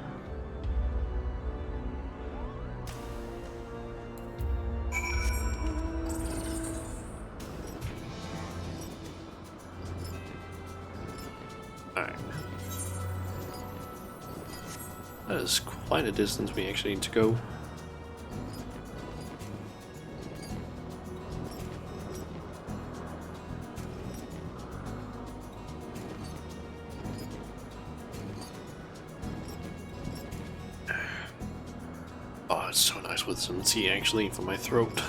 Alright. That is quite a distance we actually need to go. Oh, it's so nice with some tea actually for my throat.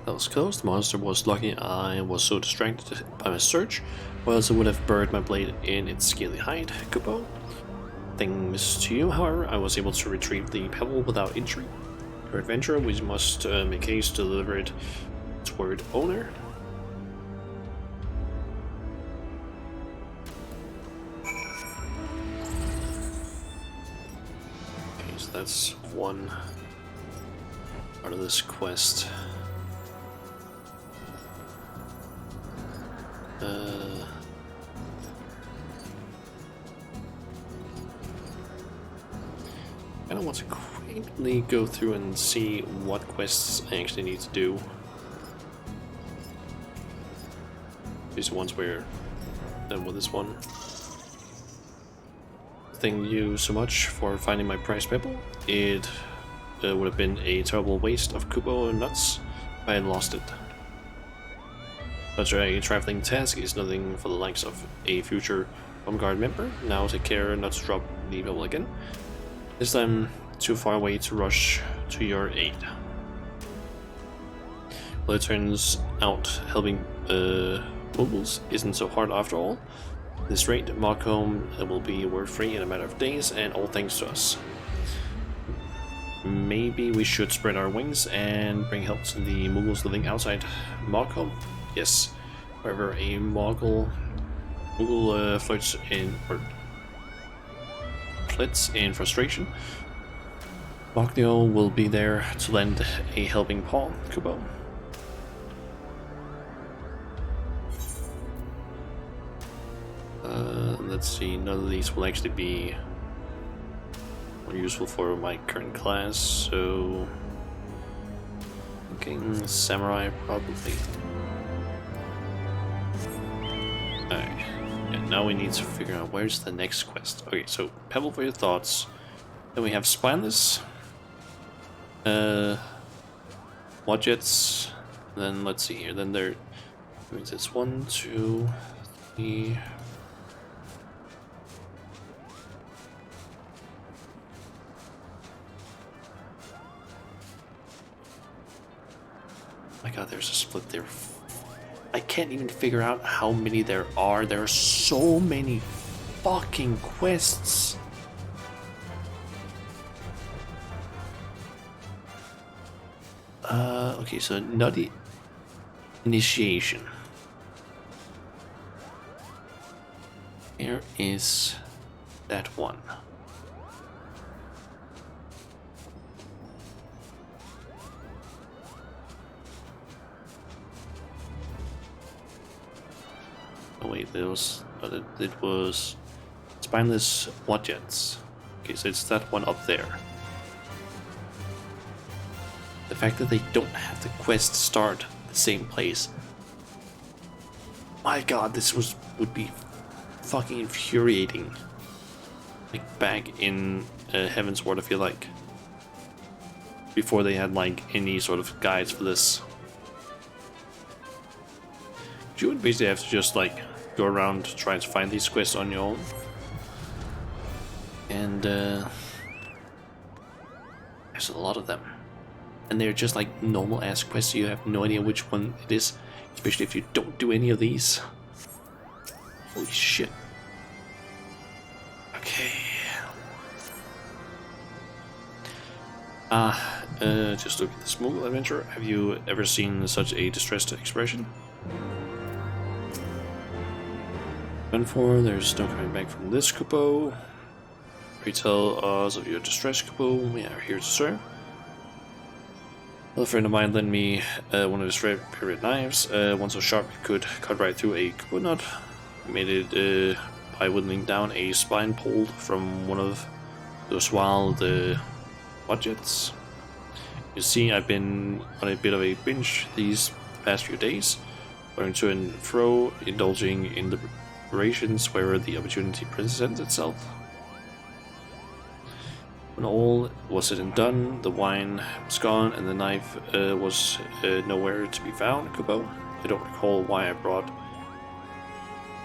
That was close. The monster was lucky I was so distracted by my search, or else it would have buried my blade in its scaly hide. Kubo. Thanks to you, however, I was able to retrieve the pebble without injury. Your adventure, we must make haste to deliver it to its word owner. Okay, so that's one part of this quest. I don't want to quickly go through and see what quests I actually need to do. These ones where done with this one. Thank you so much for finding my prize pebble. It would have been a terrible waste of Kubo nuts if I had lost it. Such a traveling task is nothing for the likes of a future Home Guard member. Now take care not to drop the pebble again. This time too far away to rush to your aid. Well, it turns out helping mobiles isn't so hard after all. At this rate, Markholm will be word-free in a matter of days, and all thanks to us. Maybe we should spread our wings and bring help to the mobiles living outside Markholm? Yes, wherever a Moogle flits in frustration, Mogno will be there to lend a helping paw, Kubo. Let's see, none of these will actually be more useful for my current class, so thinking Samurai probably. Alright, yeah, now we need to figure out where's the next quest. Okay, so Pebble for your thoughts. Then we have Spineless. Wadgets. Then let's see here. Then there means it's 1, 2, 3. My god, there's a split there. I can't even figure out how many there are. There are so many fucking quests. Okay, so Nutty Initiation. Here is that one. Oh wait, it was Spineless Wadgets. Okay, so it's that one up there. The fact that they don't have the quest start the same place. My god, this would be fucking infuriating. Like back in Heaven's Ward, I feel like. Before they had like any sort of guides for this. You would basically have to just like go around trying to find these quests on your own. And there's a lot of them. And they're just like normal ass quests, so you have no idea which one it is, especially if you don't do any of these. Holy shit. Okay. Just look at the Smoogle adventure. Have you ever seen such a distressed expression? Done for, there's no coming back from this Kupo. Pray tell us of your distress, Kupo. We are here to serve. A friend of mine lent me one of his red period knives, one so sharp it could cut right through a Kupo nut. Made it by whittling down a spine pulled from one of those wild budgets. You see, I've been on a bit of a binge these past few days, going to and fro, indulging in the preparations wherever the opportunity presents itself. When all was said and done, the wine was gone and the knife was nowhere to be found, Kubo. I don't recall why I brought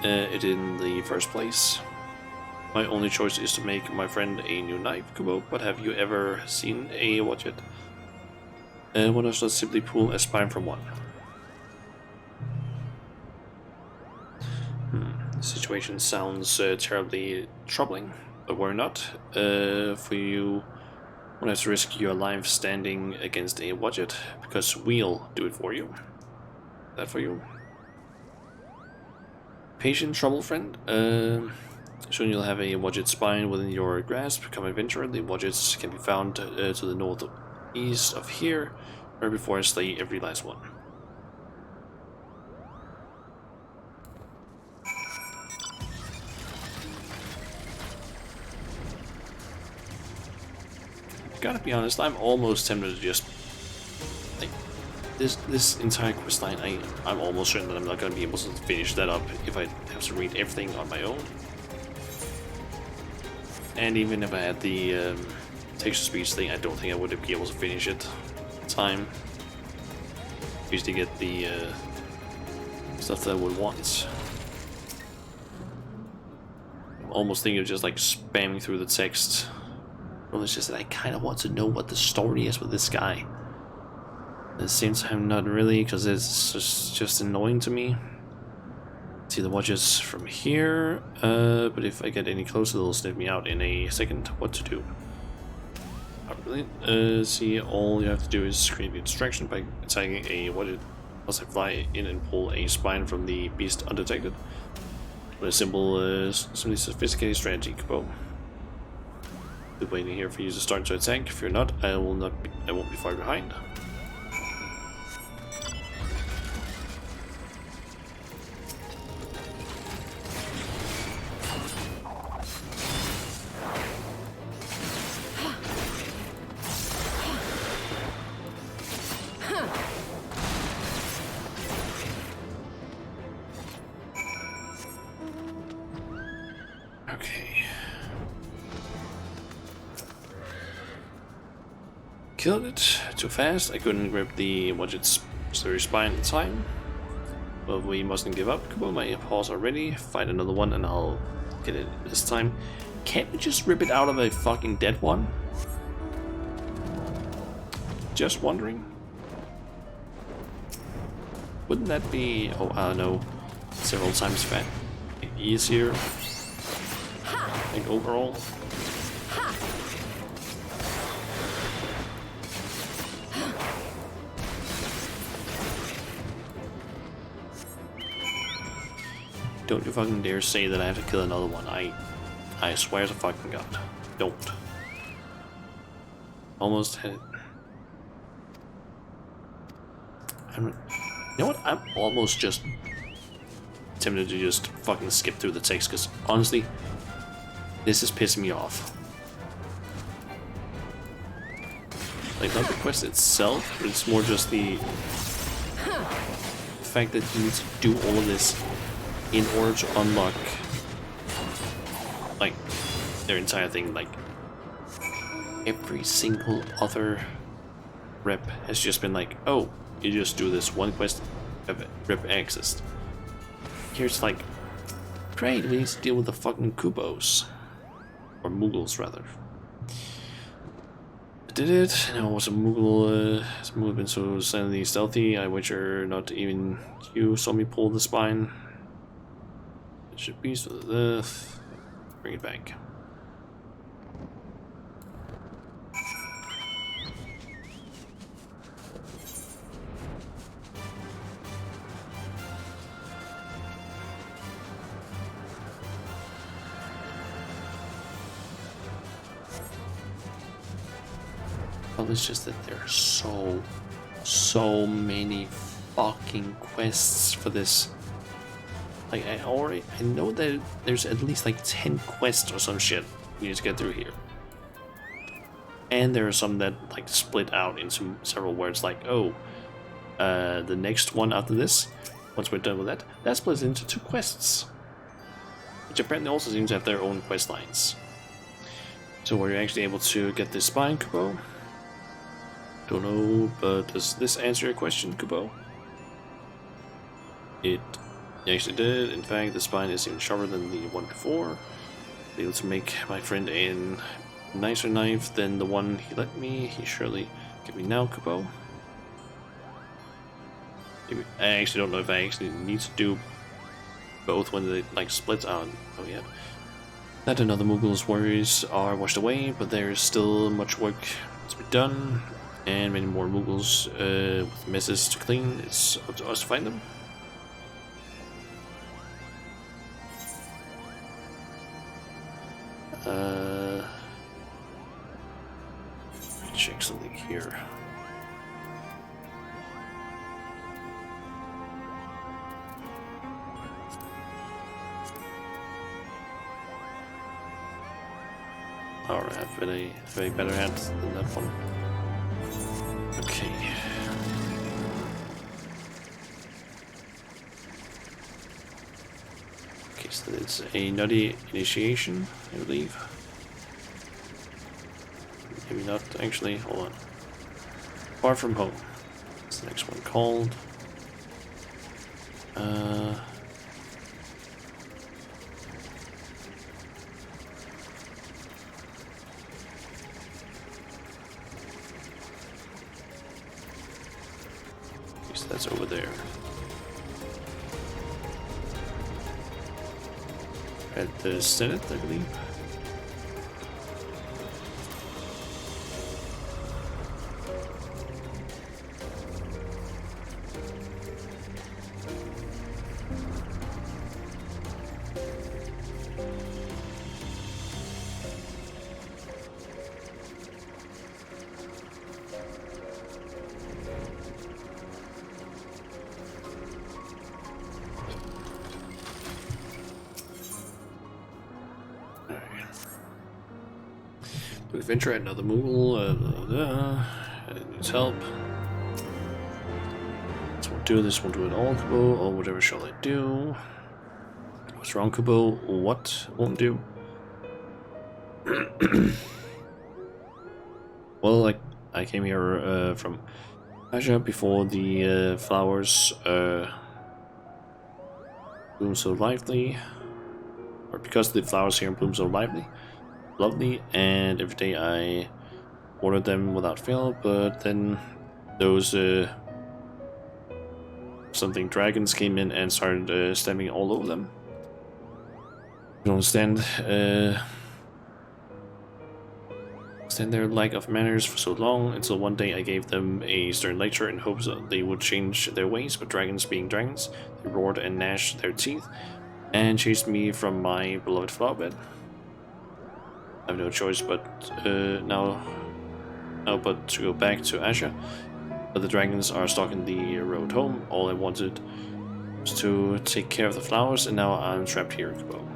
it in the first place. My only choice is to make my friend a new knife, Kubo, but have you ever seen a Wadget? One does not simply pull a spine from one. The situation sounds terribly troubling. But worry not, for you won't have to risk your life standing against a Wadget, because we'll do it for you. That for you. Patient trouble friend, soon you'll have a Wadget spine within your grasp. Come adventurer, the Wadgets can be found to the northeast of here, right before I slay every last one. Gotta be honest, I'm almost tempted to just like this entire questline. I'm almost certain that I'm not gonna be able to finish that up if I have to read everything on my own. And even if I had the text-to-speech thing, I don't think I would be able to finish it in time. Just to get the stuff that I would want. I'm almost thinking of just like spamming through the text. Well, it's just that I kind of want to know what the story is with this guy. At the same time, not really, because it's just annoying to me. See the watches from here, but if I get any closer, they'll sniff me out in a second. What to do? Not really. See, all you have to do is create a distraction by attacking a Wadget Plus I fly in and pull a spine from the beast undetected. With a simple, simply sophisticated strategy, Kubo. Be waiting here for you to start to attack. If you're not, I won't be far behind. Okay. Killed it too fast. I couldn't grab the Wadget's sturdy spine in time. But we mustn't give up. Kubo, my paws are ready. Find another one and I'll get it this time. Can't we just rip it out of a fucking dead one? Just wondering. Wouldn't that be, oh I don't know, several times easier? Like overall. Don't you fucking dare say that I have to kill another one. I swear to fucking God. Don't. Almost had it. You know what? I'm almost just tempted to just fucking skip through the text, because honestly, this is pissing me off. Like, not the quest itself, but it's more just the fact that you need to do all of this in order to unlock, like, their entire thing. Like, every single other rep has just been like, oh, you just do this one quest, rep accessed. Here's like, great, we need to deal with the fucking Kubos. Or Moogles, rather. I did it. Now, was a Moogle, has Moogle been so silently stealthy? I wager not even you saw me pull the spine. It should be so bring it back. Well, it's just that there are so many fucking quests for this. Like, I know that there's at least like 10 quests or some shit you need to get through here. And there are some that like split out into several words, like, oh, the next one after this, once we're done with that, that splits into 2 quests. Which apparently also seem to have their own quest lines. So were you actually able to get this spine, Kubo? Don't know, but does this answer your question, Kubo? It actually did. In fact, the spine is even sharper than the one before. Able to make my friend a nicer knife than the one he let me. He surely give me now, Kubo. I actually don't know if I actually need to do both when they like split out. Oh yeah. That and other Moogles' worries are washed away, but there is still much work to be done. And many more Moogles with messes to clean. It's up to us to find them. Check something here. Alright, I have a better hand than that one. Okay. Okay, so it's a nutty initiation, I believe. Maybe not, actually. Hold on. Far from home. What's the next one called? That's over there. At the Senate, I believe. Adventure, another Moogle, needs help. This won't do, this won't do at all, Kubo, or whatever shall I do? What's wrong, Kubo? What won't do? Well, like, I came here from Asia before the flowers bloom so lively, or because the flowers here bloom so lovely, and every day I watered them without fail, but then those something dragons came in and started stemming all over them. I don't understand their lack of manners for so long, until one day I gave them a stern lecture in hopes that they would change their ways, but dragons being dragons, they roared and gnashed their teeth and chased me from my beloved flower bed. I have no choice but now but to go back to Asia, but the dragons are stalking the road home. All I wanted was to take care of the flowers, and now I'm trapped here, Kubo.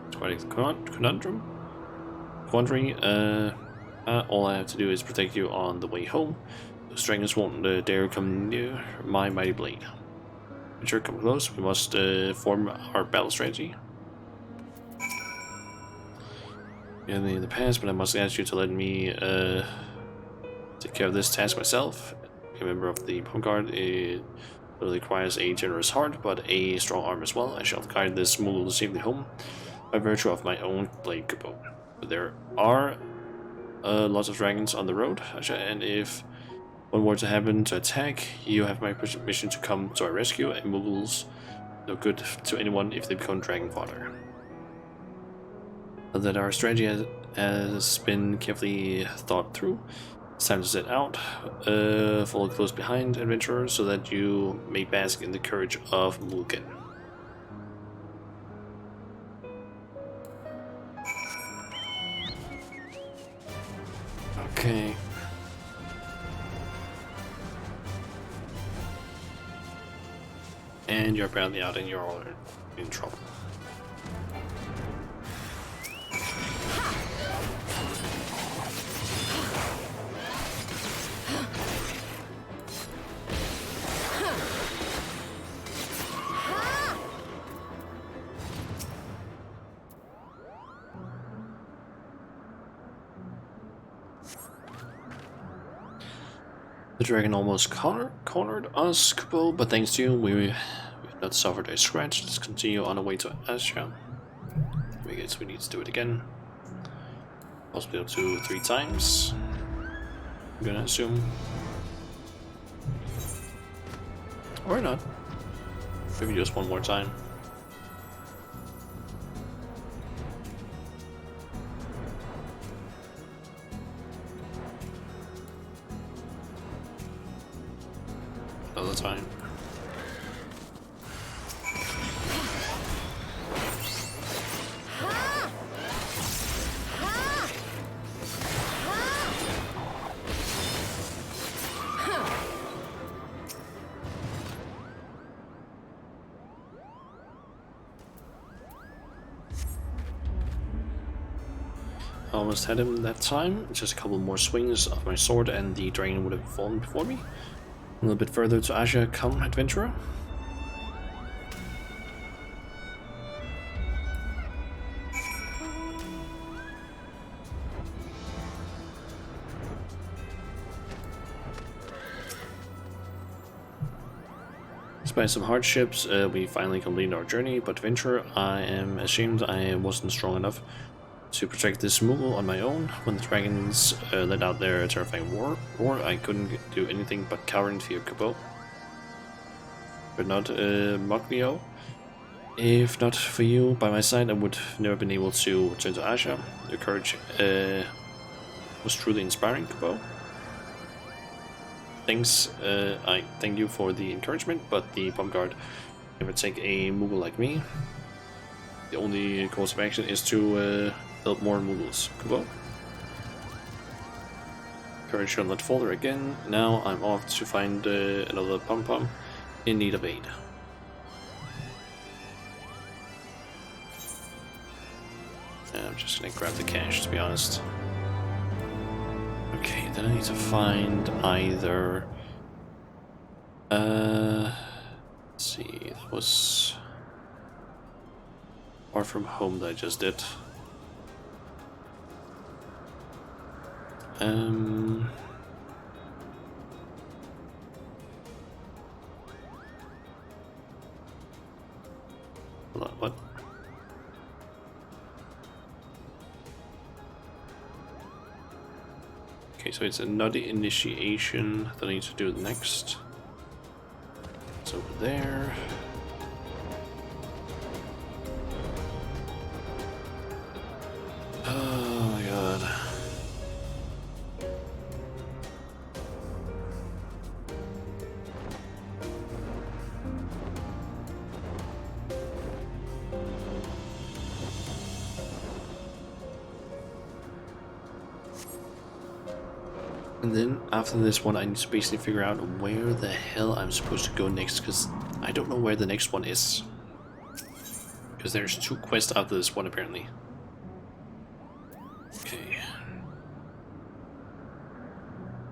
It's quite a conundrum. Quandary, all I have to do is protect you on the way home. Those dragons won't dare come near my mighty blade. Adventure, come close. We must form our battle strategy. In the past, but I must ask you to let me take care of this task myself. A member of the Punk Guard, it really requires a generous heart, but a strong arm as well. I shall guide this Moogle safely home by virtue of my own blade, Kubo. But there are lots of dragons on the road, and if one were to happen to attack, you have my permission to come to our rescue, and Moogles no good to anyone if they become dragon fodder. Now that our strategy has been carefully thought through, it's time to set out. Follow close behind, adventurer, so that you may bask in the courage of Mulligan. Okay. And you're apparently out and you're all in trouble. The dragon almost cornered us, Kubo, but thanks to you, we've not suffered a scratch. Let's continue on our way to Asia. I guess we need to do it again. Possibly up to 3 times. I'm gonna assume. Or not. Maybe just one more time. Oh, that's fine. I almost had him that time. Just a couple more swings of my sword and the dragon would have fallen before me. A little bit further to Asia, come, adventurer. Despite some hardships, we finally completed our journey, but adventurer, I am ashamed I wasn't strong enough to protect this Moogle on my own. When the dragons let out their terrifying roar, I couldn't do anything but cower in fear, Kubo. But not Moglio. If not for you by my side, I would have never been able to return to Asia. Your courage was truly inspiring, Kubo. Thanks, I thank you for the encouragement, but the Punk Guard never take a Moogle like me. The only course of action is to build more Moogles. Kubo. Courage shall not falter again. Now I'm off to find another pom-pom in need of aid. I'm just gonna grab the cash, to be honest. Okay, then I need to find either... let's see, it was... Far From Home that I just did. Hold on, what? Okay, so it's another initiation that I need to do next. It's over there. Oh my god. And then after this one I need to basically figure out where the hell I'm supposed to go next, because I don't know where the next one is. Because there's 2 quests after this one apparently. Okay.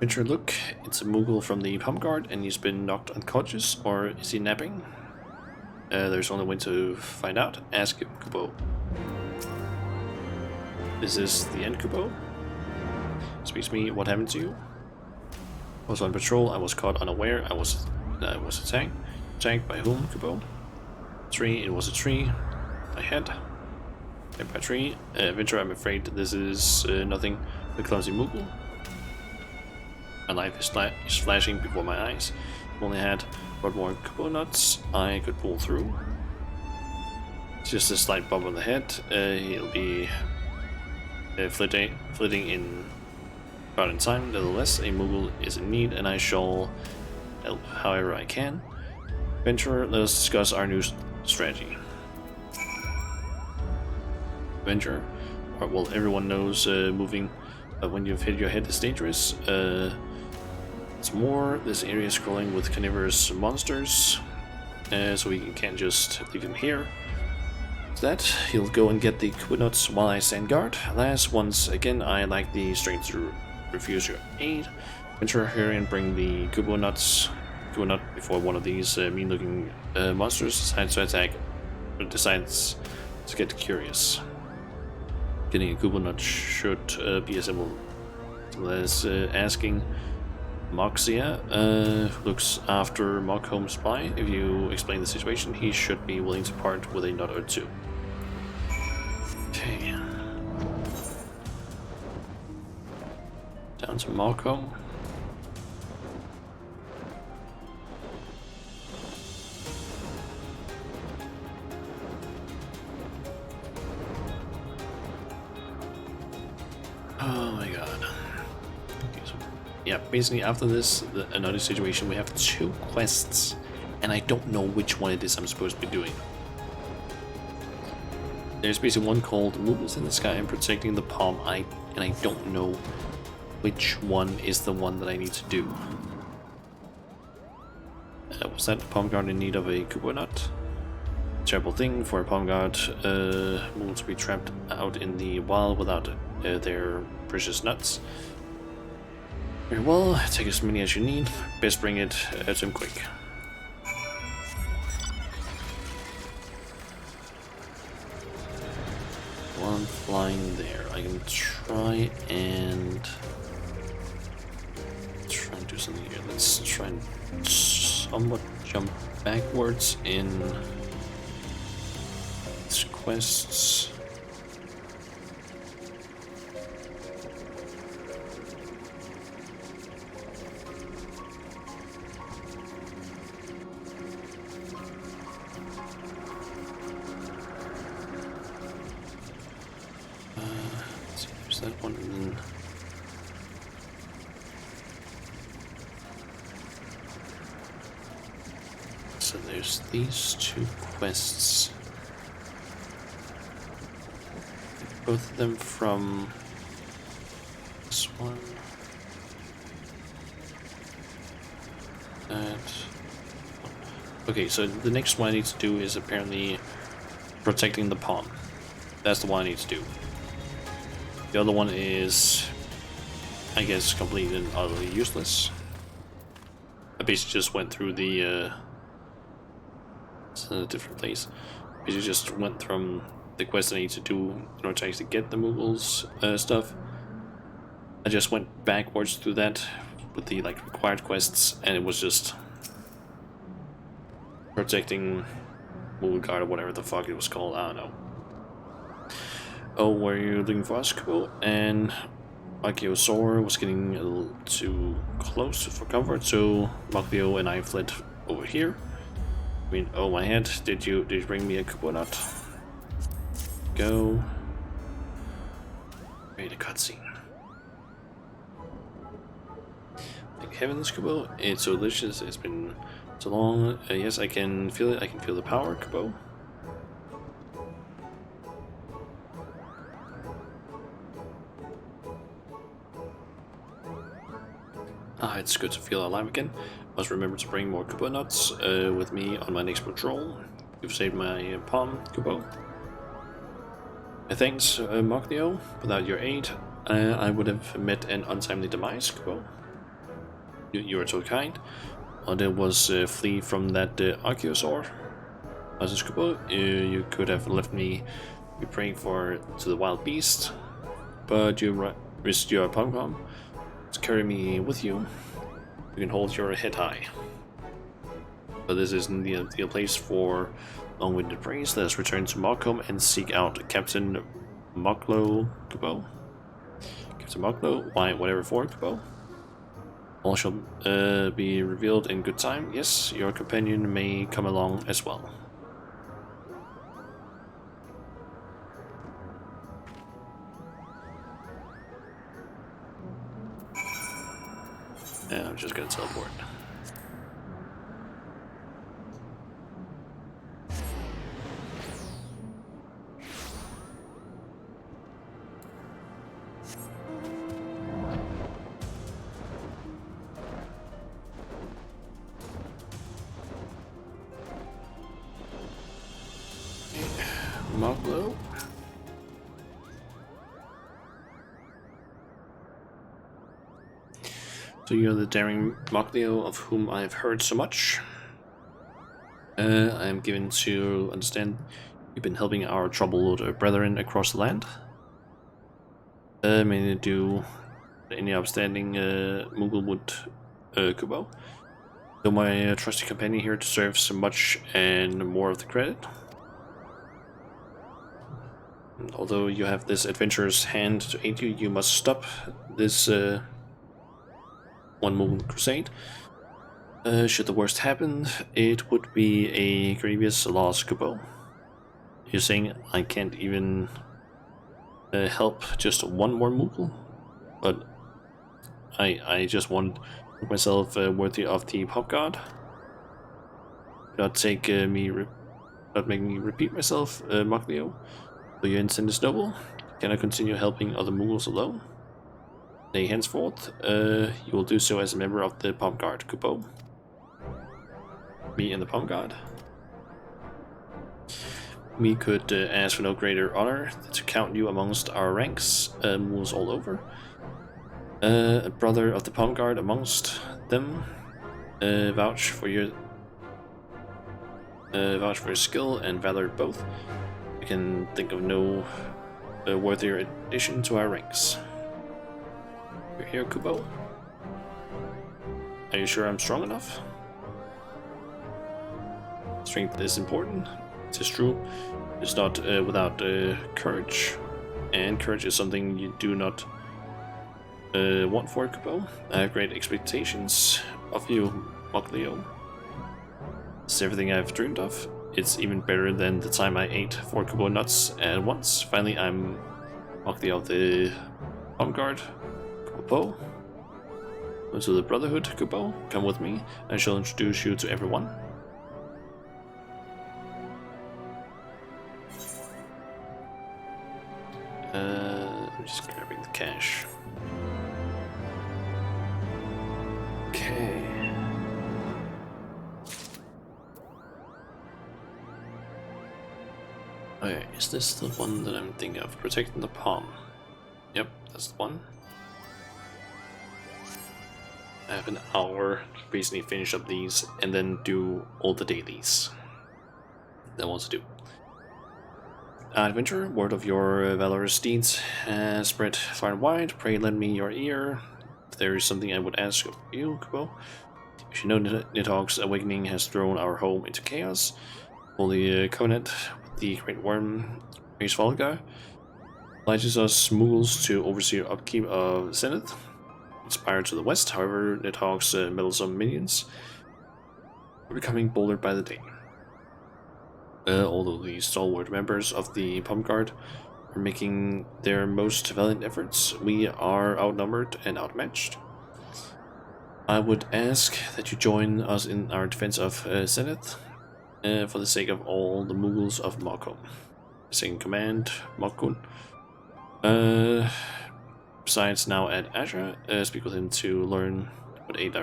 Venture look, it's a Moogle from the Palm Guard and he's been knocked unconscious, or is he napping? There's only one way to find out. Ask Kubo. Is this the end, Kubo? Speaks to me, what happened to you? I was on patrol, I was caught unaware, I was attacked. Attacked by whom, Kubo? Tree, it was a tree. I had. Hit by a tree. Venture, I'm afraid this is nothing. The clumsy Moogle. My life is flashing before my eyes. If I only had what more Kubo nuts I could pull through. It's just a slight bump on the head. He'll be flitting in about in time. Nevertheless, a Moogle is in need, and I shall help however I can. Venturer, let us discuss our new strategy. Venture, well, everyone knows moving when you've hit your head is dangerous. It's more, this area is crawling with carnivorous monsters, so we can't just leave him here. That he'll go and get the Kubo nuts while I stand guard. Alas, once again, I lack the strength to refuse your aid. Venture, hurry and bring the Kubo nuts. Kubo nut before one of these mean-looking monsters decides to attack, or decides to get curious. Getting a Kubo nut should be as simple as asking Moxia, who looks after Mock Home Supply. If you explain the situation, he should be willing to part with a nut or 2. Okay. Down to Mock Home. Oh my god. Okay, so yeah, basically after this, another situation, we have 2 quests, and I don't know which one it is I'm supposed to be doing. There's basically one called Movements in the Sky and Protecting the Palm, and I don't know which one is the one that I need to do. Was that Palm Guard in need of a Kubo nut? Terrible thing for a Palm Guard Moogles to be trapped out in the wild without their precious nuts. Very well, take as many as you need. Best bring it to him quick. One flying there. I can try and do something here. Let's try and somewhat jump backwards in these quests. That one, and then so there's these 2 quests, both of them from this one, that. Okay, so the next one I need to do is apparently protecting the palm. That's the one I need to do. The other one is, I guess, completely and utterly useless. I basically just went through the it's in a different place. Basically just went from the quest I need to do in order to actually get the Moogles stuff. I just went backwards through that with the like required quests, and it was just protecting Moogle Guard or whatever the fuck it was called. I don't know. Oh, were you looking for us, Kubo? And Archaeosaur was getting a little too close for comfort, so Moglio and I fled over here. I mean, oh my head, did you bring me a Kubo nut? Go. Create a cutscene. Thank heavens, Kubo. It's so delicious, it's been so long. Yes, I can feel it, I can feel the power, Kubo. Ah, it's good to feel alive again. Must remember to bring more Kubo nuts with me on my next patrol. You've saved my palm, Kubo. Thanks, Moglio. Without your aid, I would have met an untimely demise, Kubo. You are so kind. All there was flee from that Archaeosaur. As Kubo, you could have left me be praying to the wild beast, but you risked your pom-pom to carry me with you. You can hold your head high. But this isn't the ideal place for long-winded praise. Let us return to Markham and seek out Captain Moglio, Kubo. Captain Moglio? Why, whatever for, Kubo? All shall be revealed in good time. Yes, your companion may come along as well. And I'm just gonna teleport. Moglio. So you're the daring Moglio of whom I have heard so much. I am given to understand you've been helping our troubled brethren across the land. May I do any outstanding Moogle would, Kubo? Though my trusty companion here deserves much and more of the credit. Although you have this adventurer's hand to aid you, you must stop this one Moogle crusade. Should the worst happen, it would be a grievous loss, Kubo. You're saying I can't even help just one more Moogle? But I just want myself worthy of the Pop God. Not make me repeat myself, Moglio. Though your intent is noble, can I continue helping other Moogles alone? Nay, henceforth, you will do so as a member of the Palm Guard, Kubo. Me and the Palm Guard. We could ask for no greater honor than to count you amongst our ranks, Moogles all over. A brother of the Palm Guard amongst them. Vouch for your skill and valor both. I can think of no worthier addition to our ranks. You're here, Kubo? Are you sure I'm strong enough? Strength is important, it is true. It's not without courage. And courage is something you do not want for, Kubo. I have great expectations of you, Moglio. It's everything I've dreamed of. It's even better than the time I ate 4 Kubo nuts at once. Finally, I'm Moglio of the Palm Guard. Kubo? Go to the Brotherhood, Kubo. Come with me. I shall introduce you to everyone. I'm just grabbing the cash. Okay. Okay, is this the one that I'm thinking of? Protecting the palm. Yep. that's the one. I have an hour to basically finish up these and then do all the dailies that I want to do. Adventure, word of your valorous deeds has spread far and wide. Pray lend me your ear. If there is something I would ask of you, Kubo. You should know Nidhogg's awakening has thrown our home into chaos. Holy Covenant, the Great Worm, Race Volga, obliges us Moogles to oversee the upkeep of Zenith. Inspired to the west, however, Nidhogg's meddlesome minions are becoming bolder by the day. Although the stalwart members of the Pump Guard are making their most valiant efforts, we are outnumbered and outmatched. I would ask that you join us in our defense of Zenith, for the sake of all the Moogles of Mako. Second Command, Makun. Besides, now at Asha, speak with him to learn what aid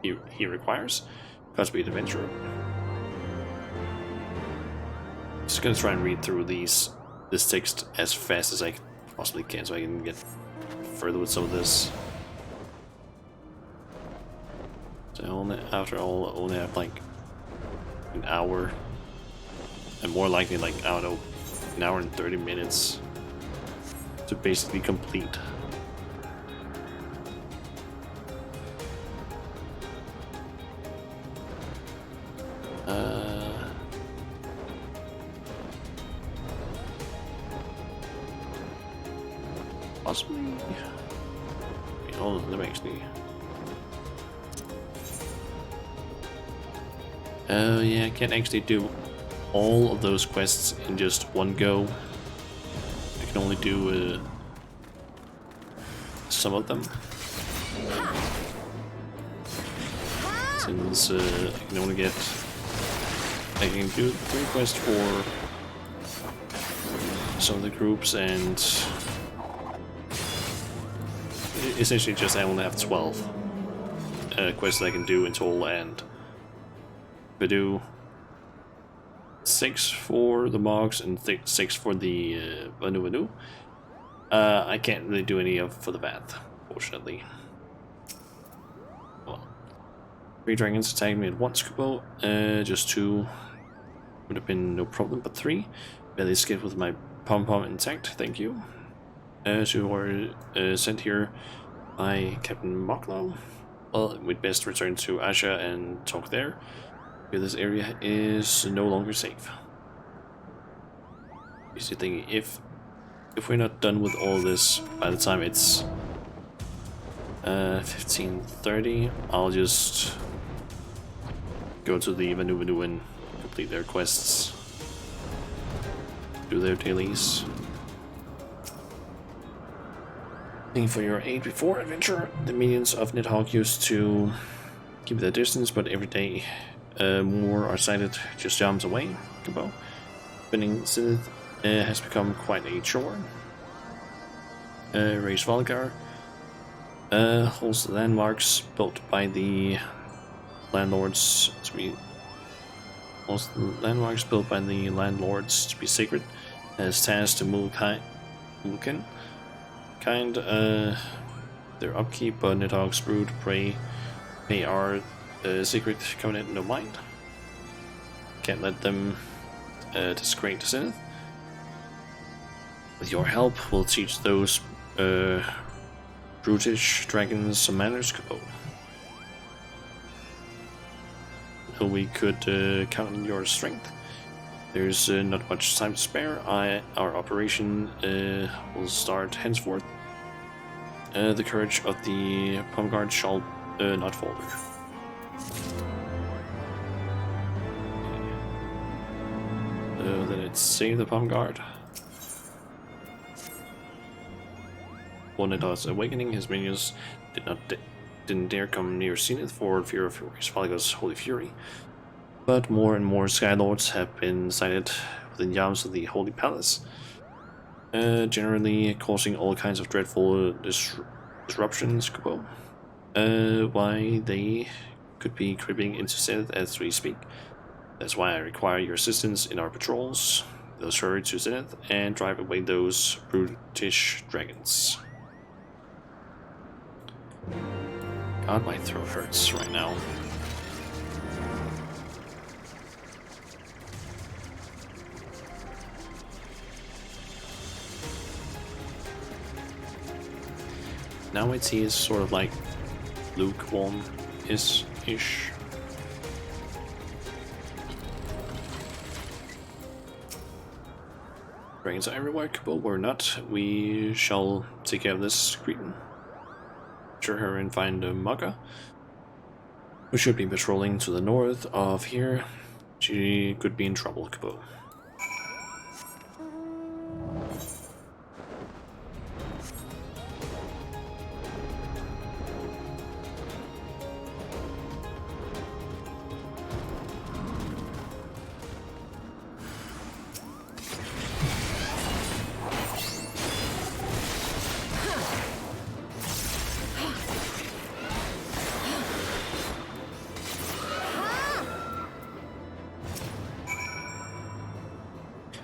he requires. Godspeed, adventurer. Just gonna try and read through this text as fast as I possibly can, so I can get further with some of this. So after all, I only have like an hour, and more likely like, I don't know, an hour and 30 minutes to basically complete. Possibly. Oh, let me actually. Yeah, I can't actually do all of those quests in just one go. I can only do some of them. Since I can only get. I can do 3 quests for some of the groups, and essentially just I only have 12 quests that I can do in total, and if I do 6 for the Mogs and 6 for the Vanu, I can't really do any for the Bath, fortunately. Well, 3 dragons attacked me at once, Kubo. Just 2 would have been no problem, but 3 barely escaped with my pom-pom intact, thank you. So you were sent here by Captain Moklo. Well, we'd best return to Asha and talk there. This area is no longer safe. You see, thinking if we're not done with all this by the time it's 15:30, I'll just go to the Vanu and complete their quests, do their dailies. Thank you for your aid before, adventure. The minions of Nidhogg used to keep their distance, but every day more are sighted just arms away. Kubo. Winning Zenith has become quite a chore. Race Valgar holds the landmarks built by the landlords to be sacred, as tasked to Mulkin kind their upkeep, but Nidhogg's brood pay our secret covenant no mind. Can't let them desecrate Zenith. With your help, we'll teach those brutish dragons some manners, Kubo. We could count on your strength. There's not much time to spare. Our operation will start henceforth. The courage of the Pump Guard shall not falter. Then it's save the Pump Guard. When Nidhogg's awakening, his minions didn't dare come near Zenith for fear of Race holy fury. But more and more Skylords have been sighted within yams of the Holy Palace, generally causing all kinds of dreadful disruptions, Kubo. Why they could be creeping into Zenith as we speak. That's why I require your assistance in our patrols. those hurry to Zenith and drive away those brutish dragons. God, my throat hurts right now. Now my tea is sort of like lukewarm-ish. Dragons are everywhere, but we're not. We shall take care of this Cretan. Capture her and find Maga. We should be patrolling to the north of here. She could be in trouble, Kubo.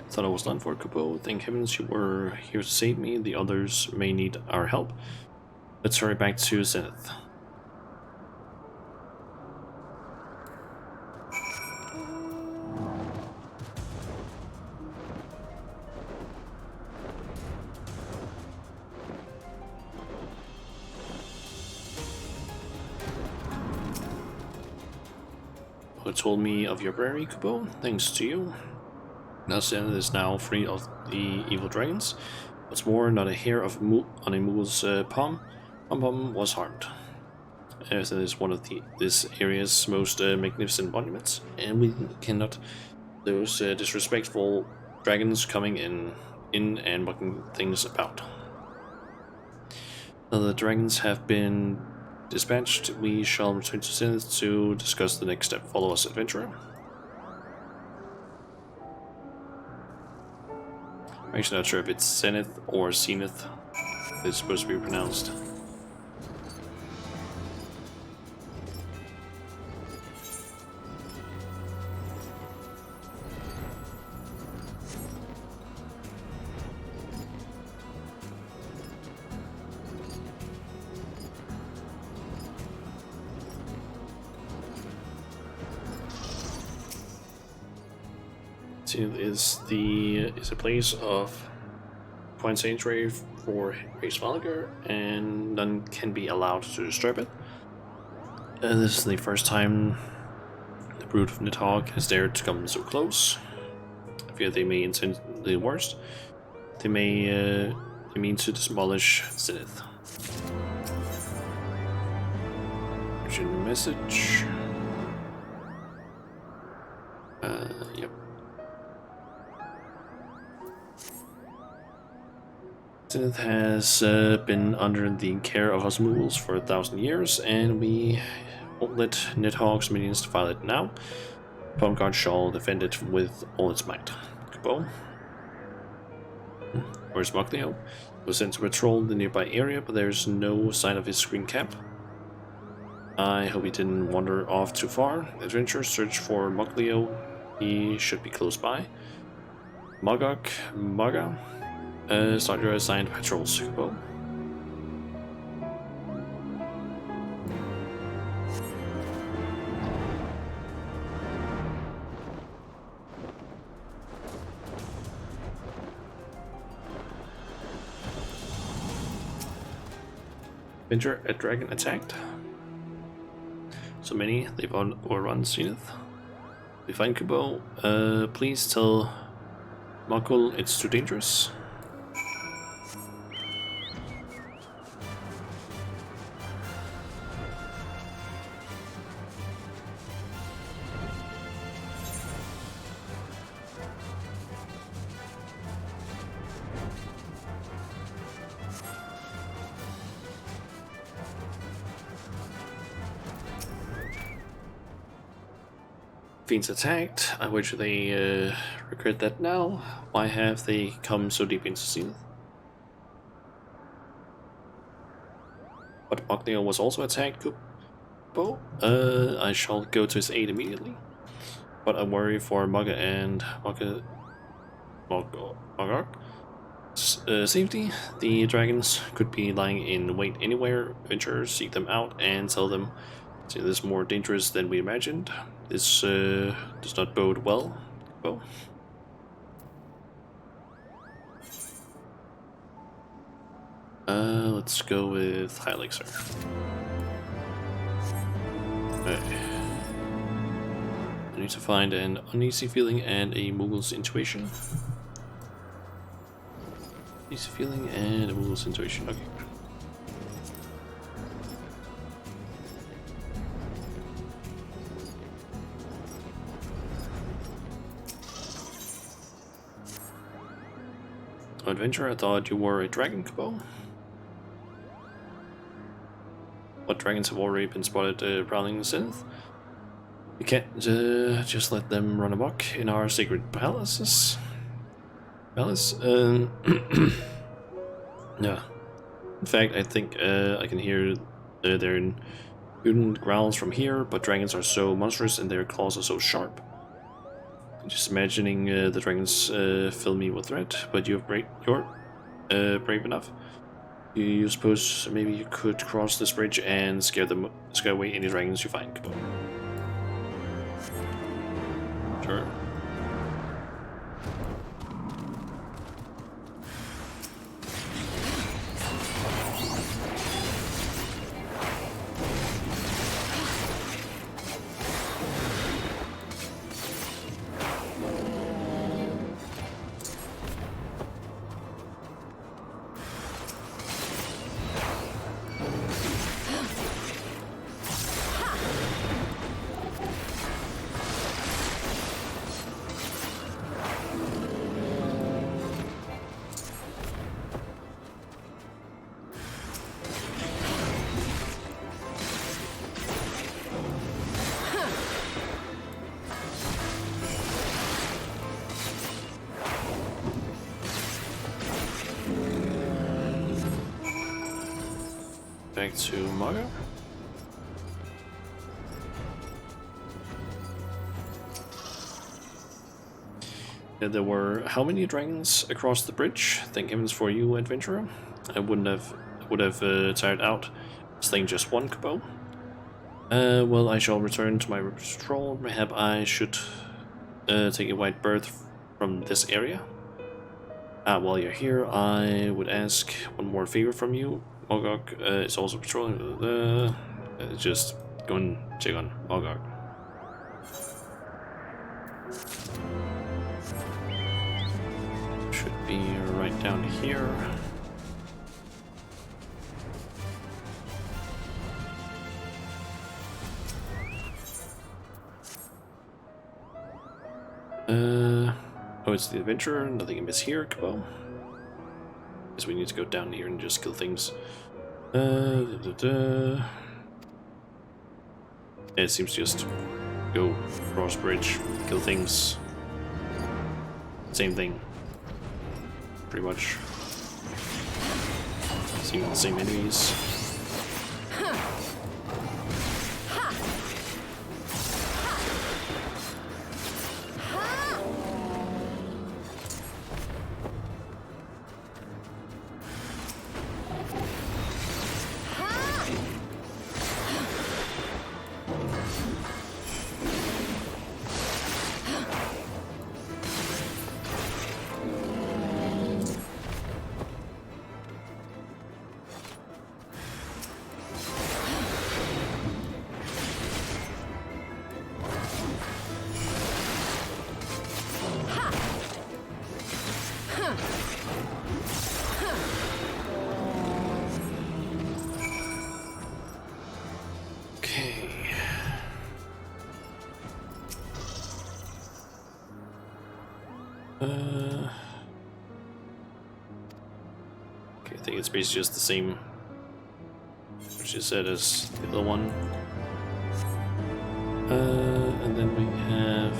Thought I was done for, Kubo. Thank heavens you were here to save me. The others may need our help. Let's hurry back to Zenith. Who told me of your bravery, Kubo? Thanks to you. Now Zenith is now free of the evil dragons. What's more, not a hair of on a mole's pom-pom was harmed. Zenith is one of this area's most magnificent monuments, and we cannot those disrespectful dragons coming in and mucking things about. Now the dragons have been dispatched. We shall return to Zenith to discuss the next step. Follow us, adventurer. I'm actually not sure if it's Zenith or Zenith it's supposed to be pronounced. Is a place of point sanctuary for race Valgar, and none can be allowed to disturb it. This is the first time the brood of Nidhogg has dared to come so close. I fear they may intend the worst. They mean to demolish Zenith. Urgent message. Yep. Zenith has been under the care of us mules for 1,000 years, and we won't let Nidhogg's minions defile it now. Guard shall defend it with all its might. Kubo. Where's Mokleo? He was sent to patrol the nearby area, but there's no sign of his green cap. I hope he didn't wander off too far. Adventurers search for Mokleo. He should be close by. Maga. Start your assigned patrols, Kubo. Venture, a dragon attacked. So many, they've overrun Zenith. We find Kubo. Please tell Makul it's too dangerous. Fiends attacked. I wish they regret that now. Why have they come so deep into Zenith? But Mokleo was also attacked, Kubo. I shall go to his aid immediately. But I worry for Maga and Maga. Mogok. Safety. The dragons could be lying in wait anywhere. Adventurers seek them out and tell them this is more dangerous than we imagined. This does not bode well. Well, let's go with High Elixir. Okay. I need to find an uneasy feeling and a Moogle's intuition. Uneasy feeling and a Moogle's intuition. Okay. Adventurer, I thought you were a dragon, Kubo. What dragons have already been spotted prowling the synth? We can't just let them run amok in our sacred palaces. Palace? Yeah. In fact, I think I can hear their impudent growls from here, but dragons are so monstrous and their claws are so sharp. Just imagining the dragons fill me with dread, but you're brave enough. You suppose maybe you could cross this bridge and scare away any dragons you find. Sure. Back to Maga. There were how many dragons across the bridge? Thank heavens for you, adventurer. I would have tired out slaying just one Kubo. Well, I shall return to my stroll. Perhaps I should take a wide berth from this area. While you're here, I would ask one more favor from you. Mogok is also patrolling. Just go and check on Mogok. Should be right down here. Oh, it's the adventurer. Nothing amiss here, Kubo. Guess we need to go down here and just kill things. It seems just go cross bridge, kill things. Same thing. Pretty much. Seem the same enemies. Okay, I think it's basically just the same, which is said as the other one. And then we have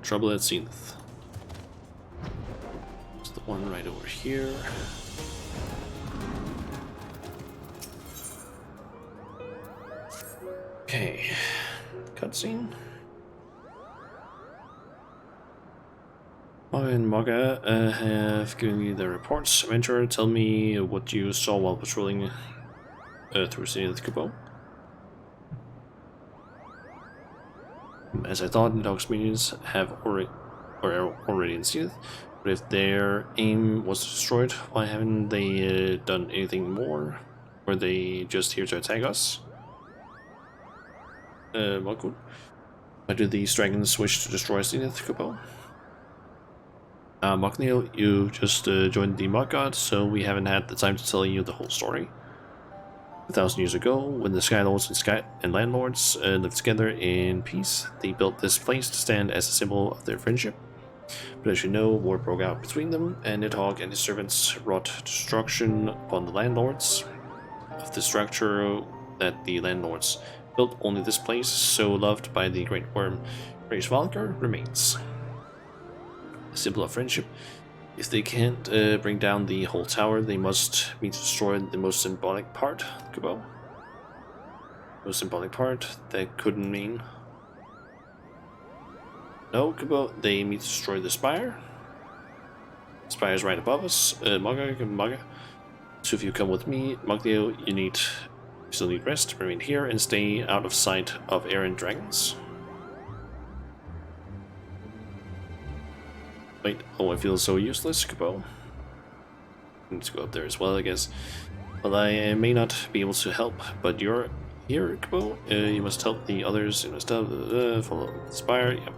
Trouble at Zenith. It's the one right over here. Okay, cutscene. Maga and Maga have given me their reports. Adventurer, tell me what you saw while patrolling through City Kubo. As I thought, the dog's minions have already in Zenith, but if their aim was destroyed, why haven't they done anything more? Were they just here to attack us? Malkun? Why do these dragons wish to destroy Zenith Kubo? Moknil, you just joined the Mod God, so we haven't had the time to tell you the whole story. 1,000 years ago, when the Skylords and Landlords lived together in peace, they built this place to stand as a symbol of their friendship. But as you know, war broke out between them, and Nidhogg and his servants wrought destruction upon the Landlords. Of the structure that the Landlords built, only this place, so loved by the Great Worm Reisvalkar, remains. A symbol of friendship. If they can't bring down the whole tower, they must mean to destroy the most symbolic part, Kubo. Most symbolic part, that couldn't mean. No, Kubo, they mean to destroy the spire. The spire's right above us. Maga. So if you come with me, Maglio, you still need rest, remain here, and stay out of sight of errant dragons. Wait, oh, I feel so useless, Kubo. I need to go up there as well, I guess. Well, I may not be able to help, but you're here, Kubo. You must help the others. You must help, follow the spire. Yep.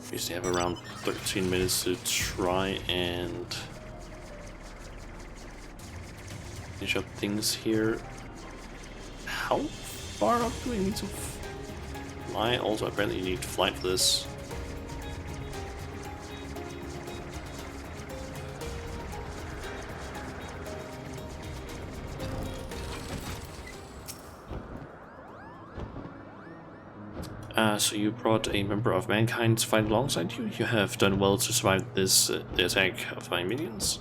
We used to have around 13 minutes to try and finish up things here. How far up do we need to fly? Also, apparently you need to fly for this. So you brought a member of mankind to fight alongside you? You have done well to survive this the attack of my minions.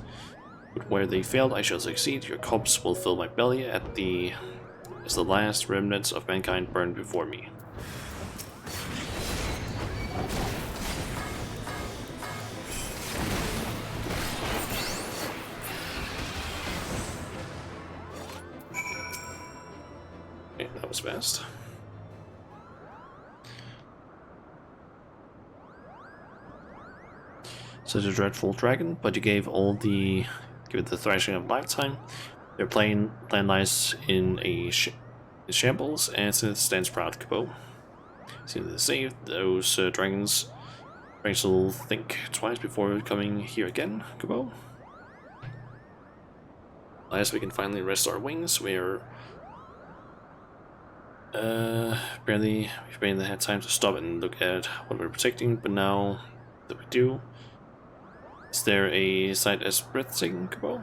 But where they failed, I shall succeed. Your corpse will fill my belly as the last remnants of mankind burn before me. Okay, that was fast. Such a dreadful dragon, but you give it the thrashing of a lifetime. Their plan lies in a shambles, and since it stands proud, Kubo. Since they saved those dragons will think twice before coming here again, Kubo. Last we can finally rest our wings. We've barely had time to stop and look at what we're protecting, but now that we do, is there a sight as breathtaking, Kubo?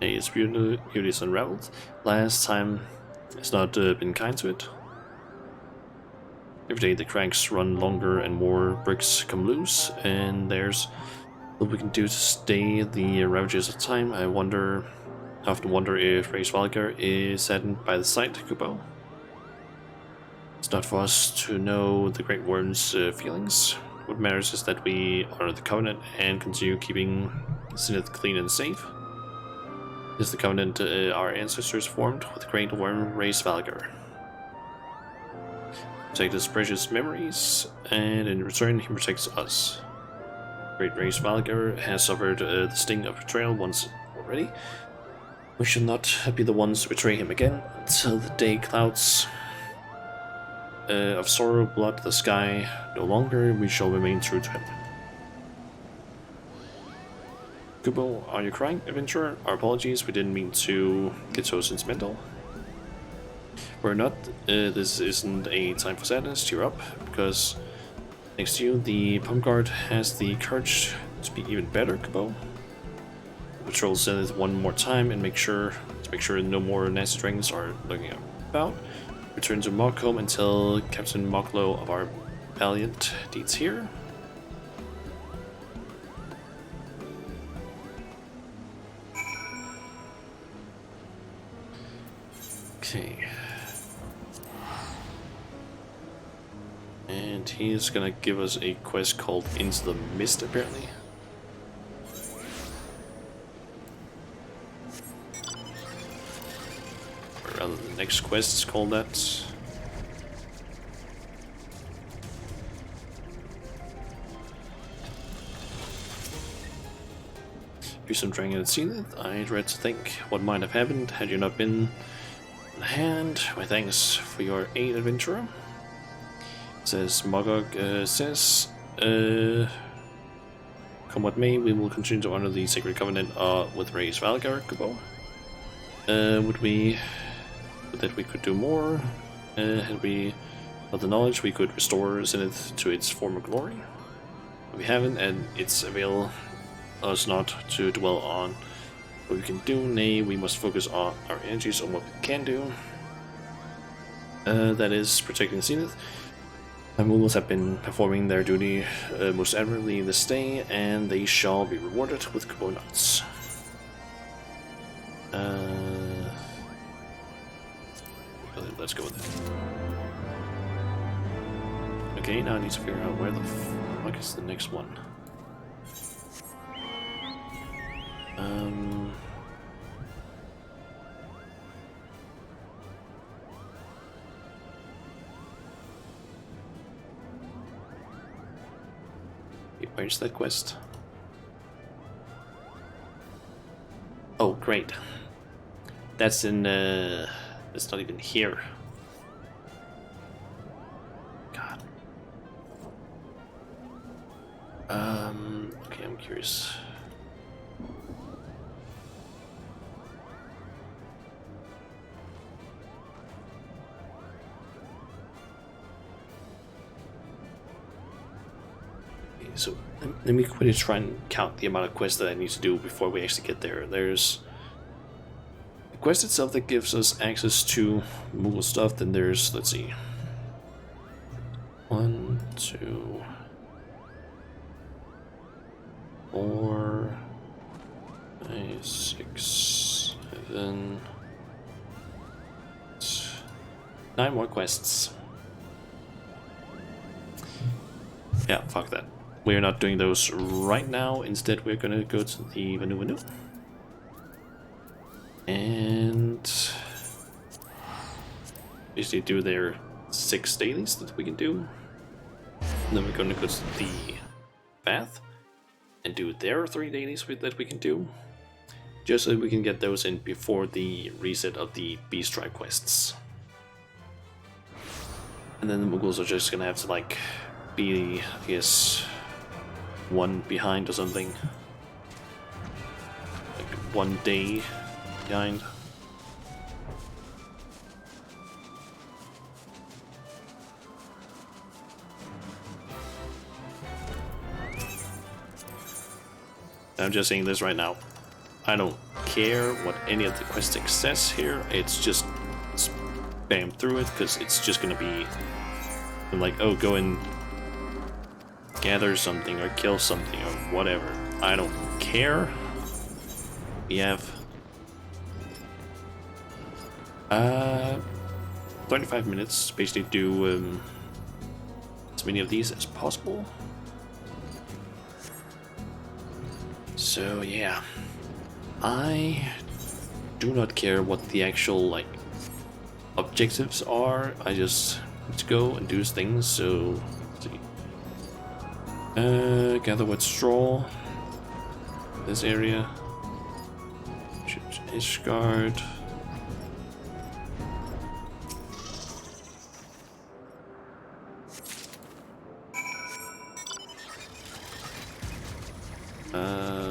Its beauty is unraveled. Last time it's not been kind to it. Every day the cracks run longer and more bricks come loose, and there's what we can do to stay the ravages of time. I often wonder if Reisvalkar is saddened by the sight, Kubo. It's not for us to know the Great Worm's feelings. What matters is that we honor the Covenant and continue keeping Zenith clean and safe. This is the covenant our ancestors formed with the Great Worm Reisvalkar. Protect his precious memories, and in return he protects us. Great Reisvalkar has suffered the sting of betrayal once already. We should not be the ones to betray him again until the day clouds of sorrow blot the sky. No longer we shall remain true to him. Kubo, are you crying, adventurer? Our apologies, we didn't mean to get so sentimental. We're not. This isn't a time for sadness. Cheer up, because next to you, the Pump Guard has the courage to be even better, Kubo. Patrol Zenith one more time and make sure no more nasty dragons are looking about. Return to Mockholm and tell Captain Mocklow of our valiant deeds here. And he's gonna give us a quest called Into the Mist, apparently. Or rather, the next quest is called that. Be some dragon had seen it. I dread to think what might have happened had you not been on hand. My thanks for your aid, adventurer. Says Mogog says, come what may, we will continue to honor the sacred covenant with Ray's Valgar, Kubo. Would that we could do more? Had we not the knowledge, we could restore Zenith to its former glory. But we haven't, and it's avail us not to dwell on what we can do. Nay, we must focus our energies on what we can do. That is protecting Zenith. My Mughals have been performing their duty most admirably this day, and they shall be rewarded with Kubo nuts. Let's go with it. Okay, now I need to figure out where the fuck is the next one. Where's that quest? Oh, great. That's in, it's not even here. God. Okay, I'm curious. So let me quickly try and count the amount of quests that I need to do before we actually get there. There's the quest itself that gives us access to Moogle stuff. Then there's, let's see, 1, 2, 4, 5, 6, 7, 9 more quests. Yeah, fuck that. We're not doing those right now. Instead, we're gonna go to the Vanu and basically do their 6 dailies that we can do. And then we're gonna go to the path and do their 3 dailies that we can do, just so we can get those in before the reset of the Beast Tribe quests. And then the Mughals are just gonna have to like be, I guess, 1 behind or something. Like 1 day behind. I'm just saying this right now. I don't care what any of the quest says here. It's just spam through it because it's just gonna be like, oh, go and gather something or kill something or whatever. I don't care. We have 35 minutes to basically do as many of these as possible. So yeah, I do not care what the actual like objectives are. I just need to go and do things. So let's see. Gather wet straw. This area. Ishgard.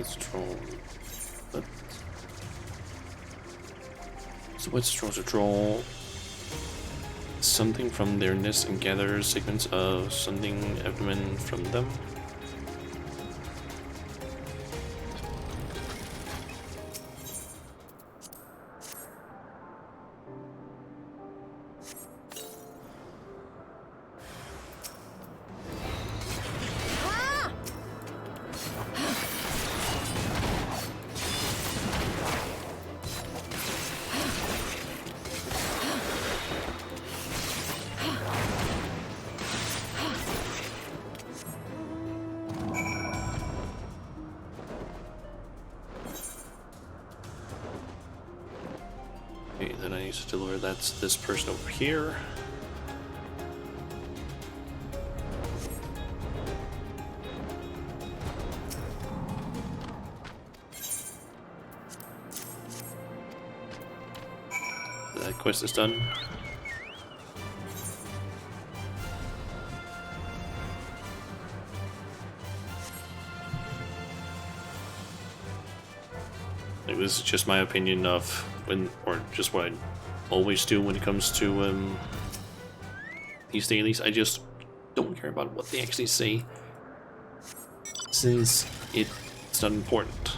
Straw. What? So wet straw to draw something from their nest and gather segments of something abdomen from them. need to deliver that to this person over here. That quest is done. Like, this is just my opinion of when, or just what I always do when it comes to these dailies. I just don't care about what they actually say, since it's not important.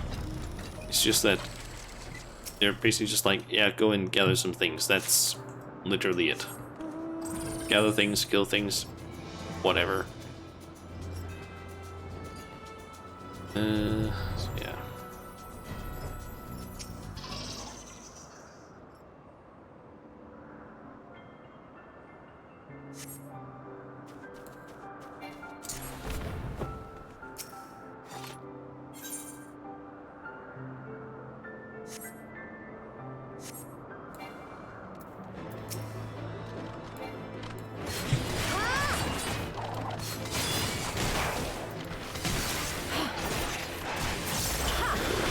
It's just that they're basically just like, yeah, go and gather some things. That's literally it. Gather things, kill things, whatever. So yeah.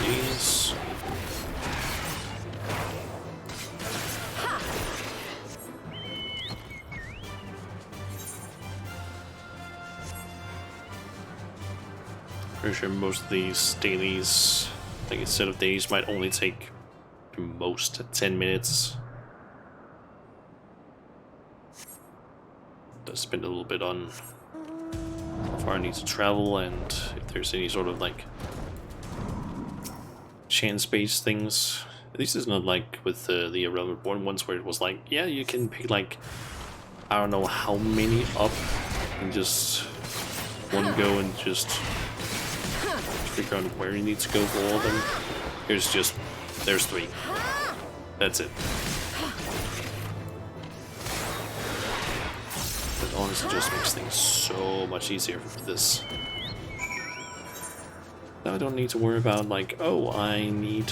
These. Pretty sure most of these dailies, like instead of days, might only take most 10 minutes. Does spend a little bit on how far I need to travel and if there's any sort of like chance-based things. At least it's not like with the Irrelevant Born ones where it was like, yeah, you can pick like, I don't know how many up and just one go and just figure out where you need to go for all of them. Here's just, there's 3. That's it. That honestly just makes things so much easier for this. Now I don't need to worry about like, oh, I need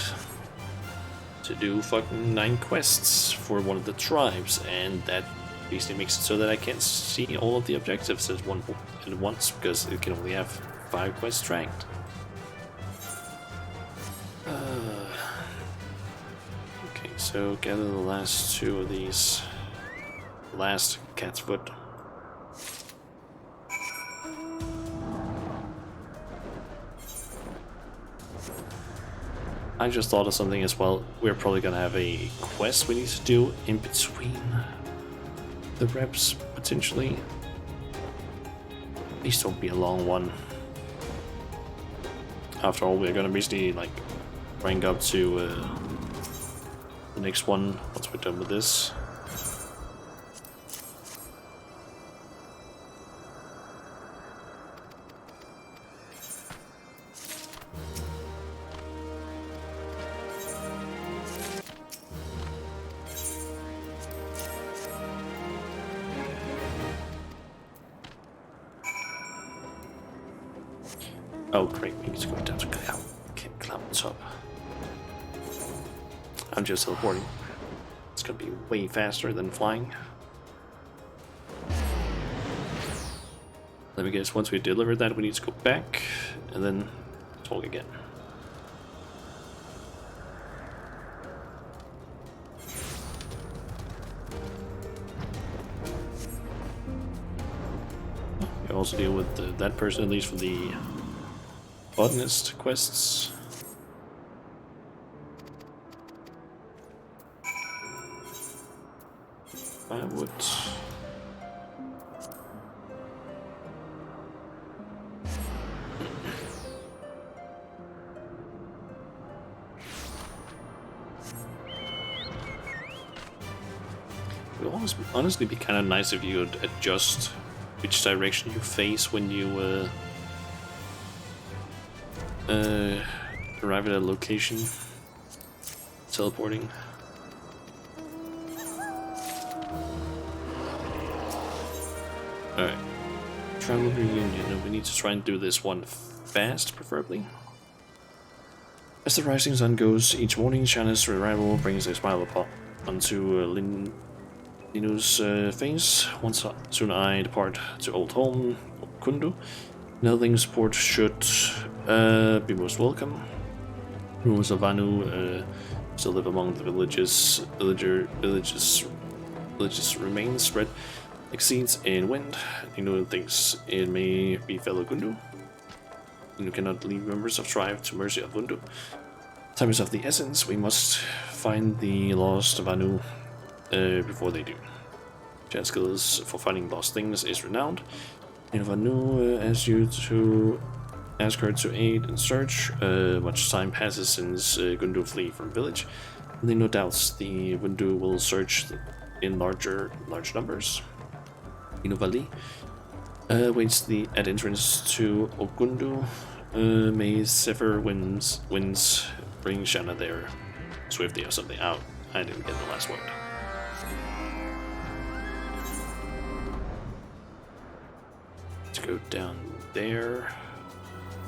to do fucking 9 quests for one of the tribes, and that basically makes it so that I can't see all of the objectives at once because it can only have 5 quests tracked. Okay, so gather the last 2 of these. Last cat's foot. I just thought of something as well. We're probably gonna have a quest we need to do in between the reps, potentially. Please don't be a long one. After all, we're gonna basically like rank up to the next one once we're done with this. Oh great, we need to go down to climb on top. I'm just teleporting. It's gonna be way faster than flying. Let me guess, once we deliver that we need to go back and then talk again. You also deal with that person at least for the botanist quests. I would. It would honestly be kind of nice if you would adjust which direction you face when you arrive at a location. Teleporting. Alright. Travel reunion. We need to try and do this one fast, preferably. As the rising sun goes, each morning Shana's arrival brings a smile upon onto Linus' face. Once soon I depart to old home, Kundu. Nothing support should be most welcome. Rumors of Anu still live among the villages remains spread like seeds in wind. Inu thinks it may be fellow Gundu. Inu cannot leave members of tribe to mercy of Gundu. Time is of the essence. We must find the lost of Anu before they do. Jan's skills for finding lost things is renowned. And if Anu asks you to ask her to aid in search, much time passes since Gundu flee from village. And there no doubts the Gundu will search in large numbers. Inuvali waits at entrance to Ogundu. May sever winds bring Shana there swiftly or something out. I didn't get the last word. Let's go down there.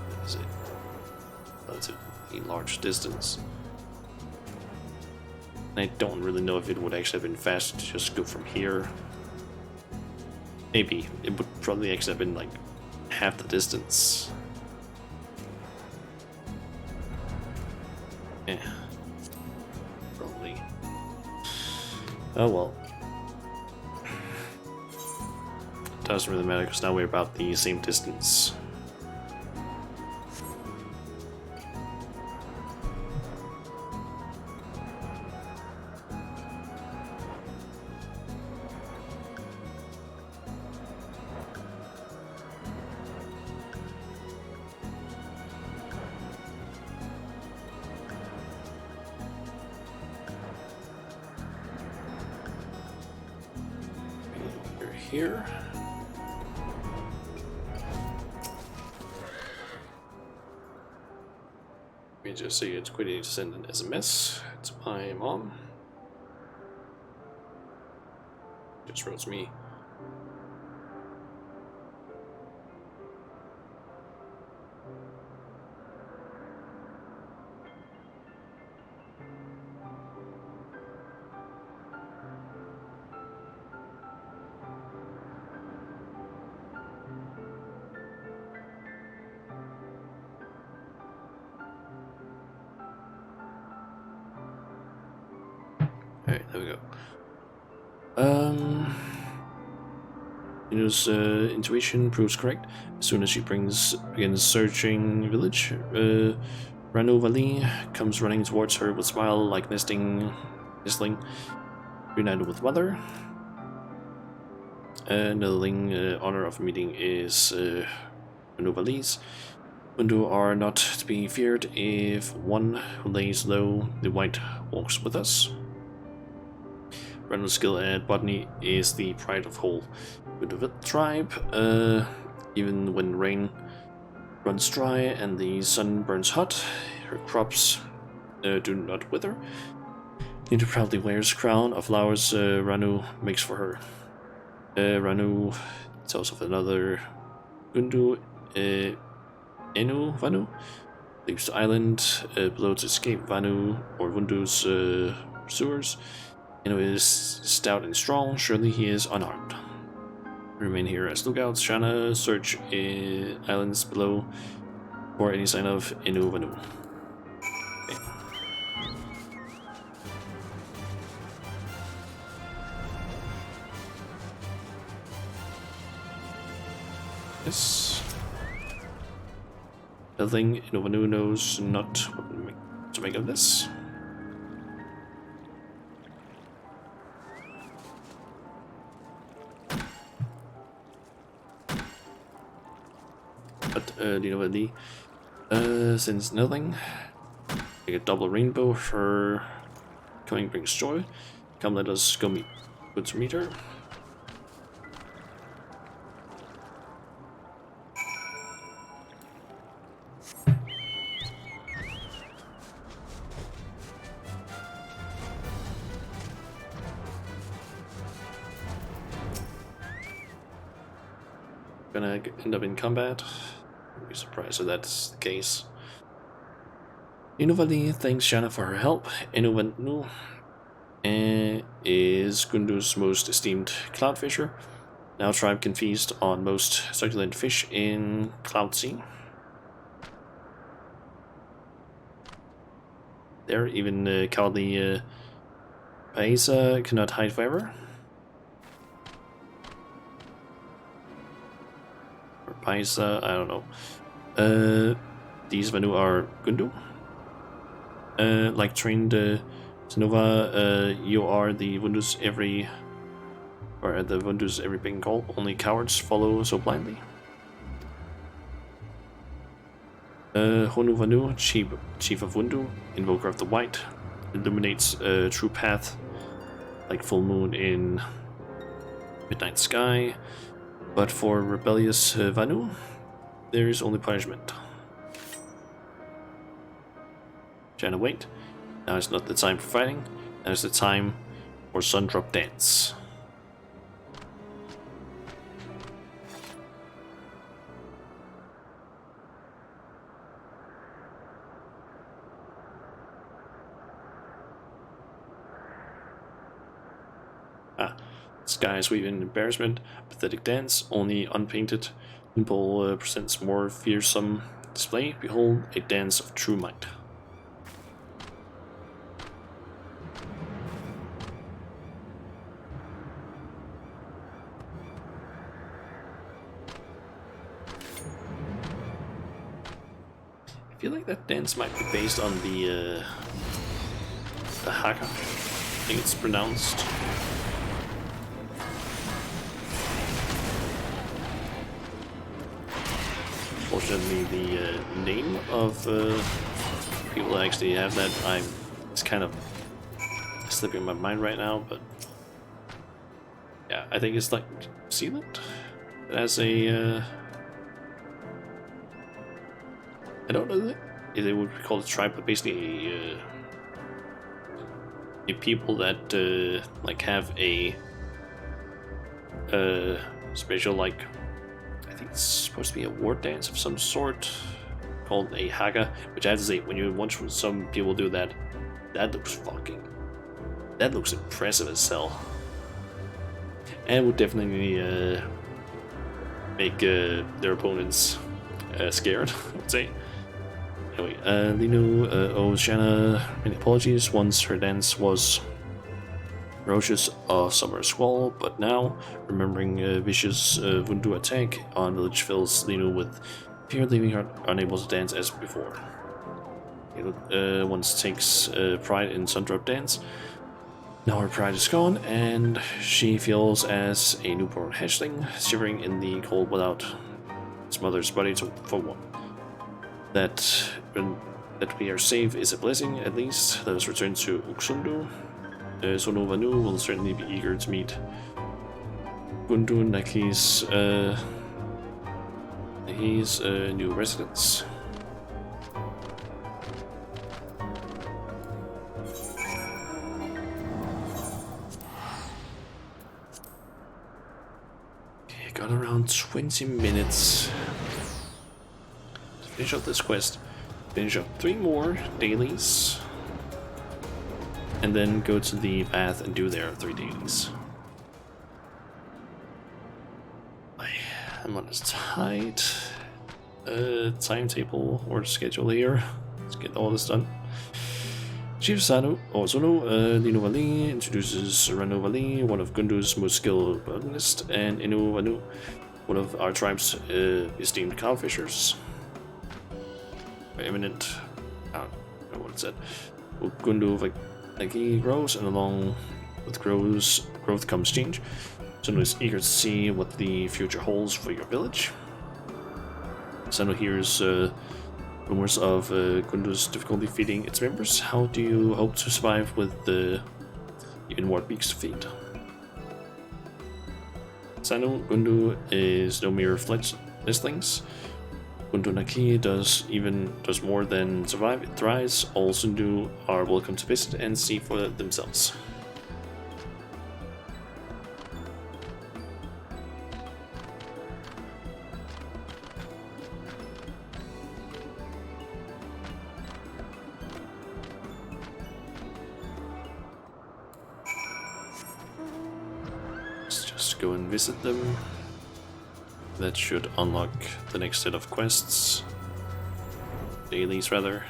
What is it? That's a large distance. I don't really know if it would actually have been fast to just go from here. Maybe. It would probably actually have been like half the distance. Yeah. Probably. Oh well. Doesn't really matter because now we're about the same distance. Here. Let me just say it's quitting to send an SMS to my mom. Just wrote me. Alright, there we go. Inu's intuition proves correct. As soon as she begins searching village, Ranu Vali comes running towards her with smile like nestling, reunited with mother. Another honor of meeting is Ranu Vali's. Undu are not to be feared if one who lays low the white walks with us. Ranu's skill at botany is the pride of whole Undu tribe. Even when rain runs dry and the sun burns hot, her crops do not wither. Undu proudly wears crown of flowers Ranu makes for her. Ranu tells of another Undu, Enu Vanu, leaves the island below to escape Vanu or Vundu's pursuers. Enu is stout and strong, surely he is unarmed. Remain here as lookouts. Shana search islands below for any sign of Enu Vanu. Okay. Yes. Nothing Enu Vanu knows not what to make of this. But since nothing, like a double rainbow for coming brings joy. Come, let us go to meet her. Gonna end up in combat. I'd be surprised if that's the case. Inuvali thanks Shana for her help. Inuvanu is Gundu's most esteemed cloudfisher. Now tribe can feast on most succulent fish in Cloud Sea. There, even cowardly Paisa cannot hide forever. Or Paisa, I don't know. These Vanu are Gundu. Like trained Sonova, you are the Wundus every being call. Only cowards follow so blindly. Honu Vanu, chief of Wundu, invoker of the white, illuminates a true path like full moon in midnight sky. But for rebellious Vanu, there is only punishment. Janna, wait. Now is not the time for fighting. Now is the time for Sundrop Dance. Sky sweep in embarrassment, pathetic dance, only unpainted. Nimble presents more fearsome display. Behold, a dance of true might. I feel like that dance might be based on the Haka. I think it's pronounced. Fortunately, the name of people that actually have that, it's kind of slipping my mind right now, but yeah, I think it's like Sealand. It has a I don't know if they would call it a tribe, but basically a people that like have a special, like, I think it's supposed to be a war dance of some sort called a Haga, which I have to say, when you watch some people do that, that looks impressive as hell, and would definitely make their opponents scared, I would say. Anyway, Linu owes Janna many apologies. Once her dance was ferocious summer squall, but now, remembering vicious Wundu attack on village fills Linu with fear, leaving her unable to dance as before. Once takes pride in Sundrop dance. Now her pride is gone, and she feels as a newborn hatchling, shivering in the cold without its mother's body for one. That we are safe is a blessing, at least. Let us return to Uxundu. Sono Vanu will certainly be eager to meet Gundu Naki's new residence. Okay, got around 20 minutes to finish up this quest. Finish up 3 more dailies, and then go to the path and do their 3 dailies. I'm on a tight timetable or schedule here. Let's get all this done. Chief Sanu Ozono Linu Vali introduces Ranu Vali, one of Gundu's most skilled botanists, and Inu Vanu, one of our tribe's esteemed cowfishers. Eminent, I don't know what it said. Gundu Naki grows, and along with growth comes change. Sanu is eager to see what the future holds for your village. Sanu hears rumors of Gundu's difficulty feeding its members. How do you hope to survive with even more beaks to feed? Sanu, Gundu is no mere nestlings. Gundu Naki does more than survive, it thrives. All Sundu are welcome to visit and see for themselves. let's go and visit them. That should unlock the next set of quests. Dailies, rather.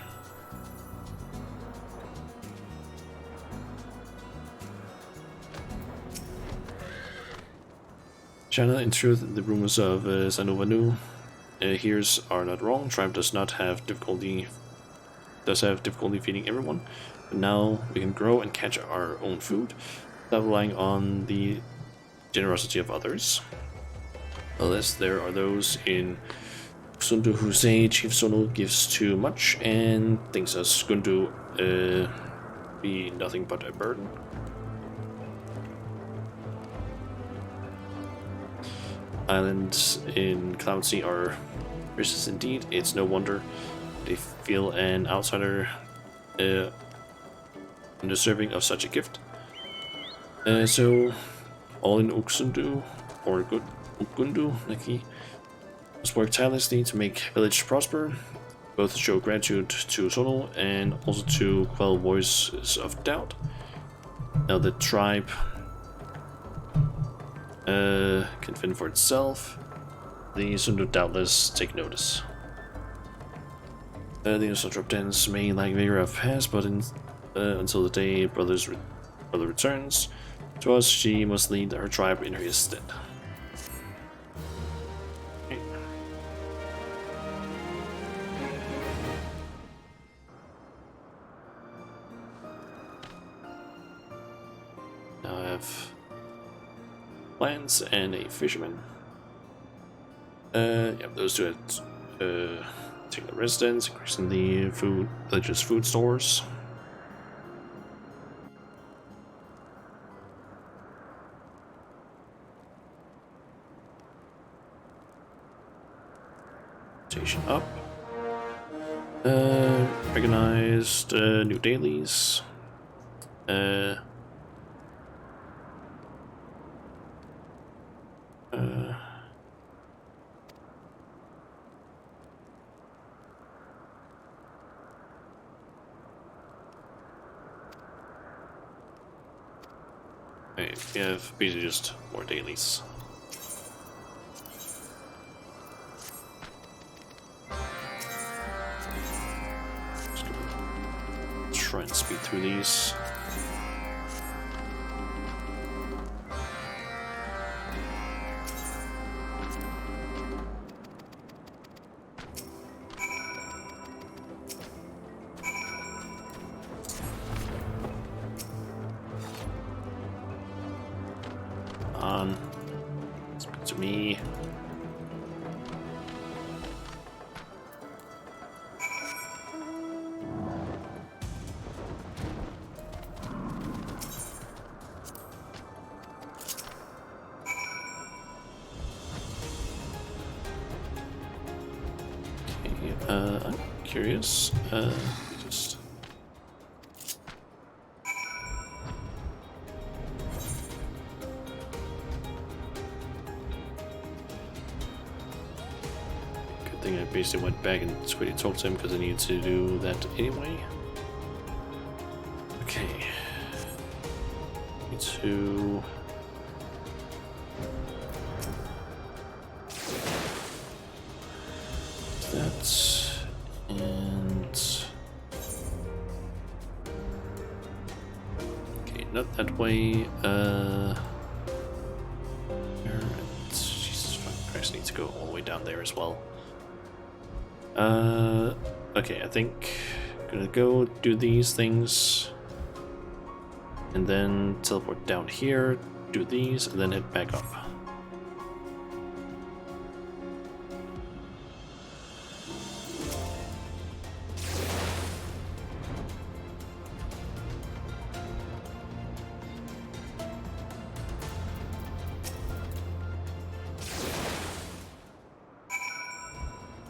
China, in truth, the rumors of Sanovanu here's are not wrong. Tribe does have difficulty feeding everyone, but now we can grow and catch our own food without relying on the generosity of others. Unless there are those in Sundu who say Chief Sono gives too much and thinks us Gundu be nothing but a burden. Islands in Cloud Sea are precious indeed. It's no wonder they feel an outsider undeserving of such a gift. So, all in Uksundu, or Ukundu, Naki, must work tirelessly to make village prosper, both show gratitude to Sono and also to quell voices of doubt. Now the tribe can fend for itself. The Sundu doubtless take notice. The Nosothrop dens may lack vigor of past, but until the day brother returns to us, she must lead her tribe in her stead. Okay. Now I have plants and a fisherman. Yeah, those two had taking the residence, increasing the village's food stores. Station up. Recognized new dailies. Okay, we have basically just more dailies. Just gonna try and speed through these. Speak to me. Okay, I'm curious. Just. I basically went back and quickly talked to him because I needed to do that anyway. Okay. Need to. That and. Okay, not that way. Jesus fucking Christ, I need to go all the way down there as well. Okay, I think I'm gonna go do these things and then teleport down here, do these, and then head back up.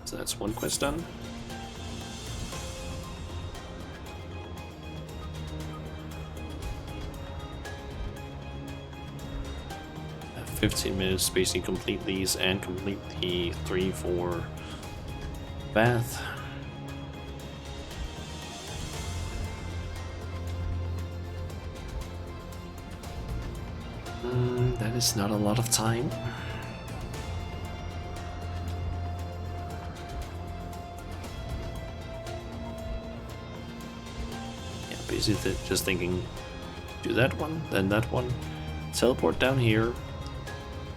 So that's one quest done. I have 15 minutes to basically complete these and complete the 3-4 bath. That is not a lot of time. Yeah, basically just thinking, do that one, then that one, teleport down here,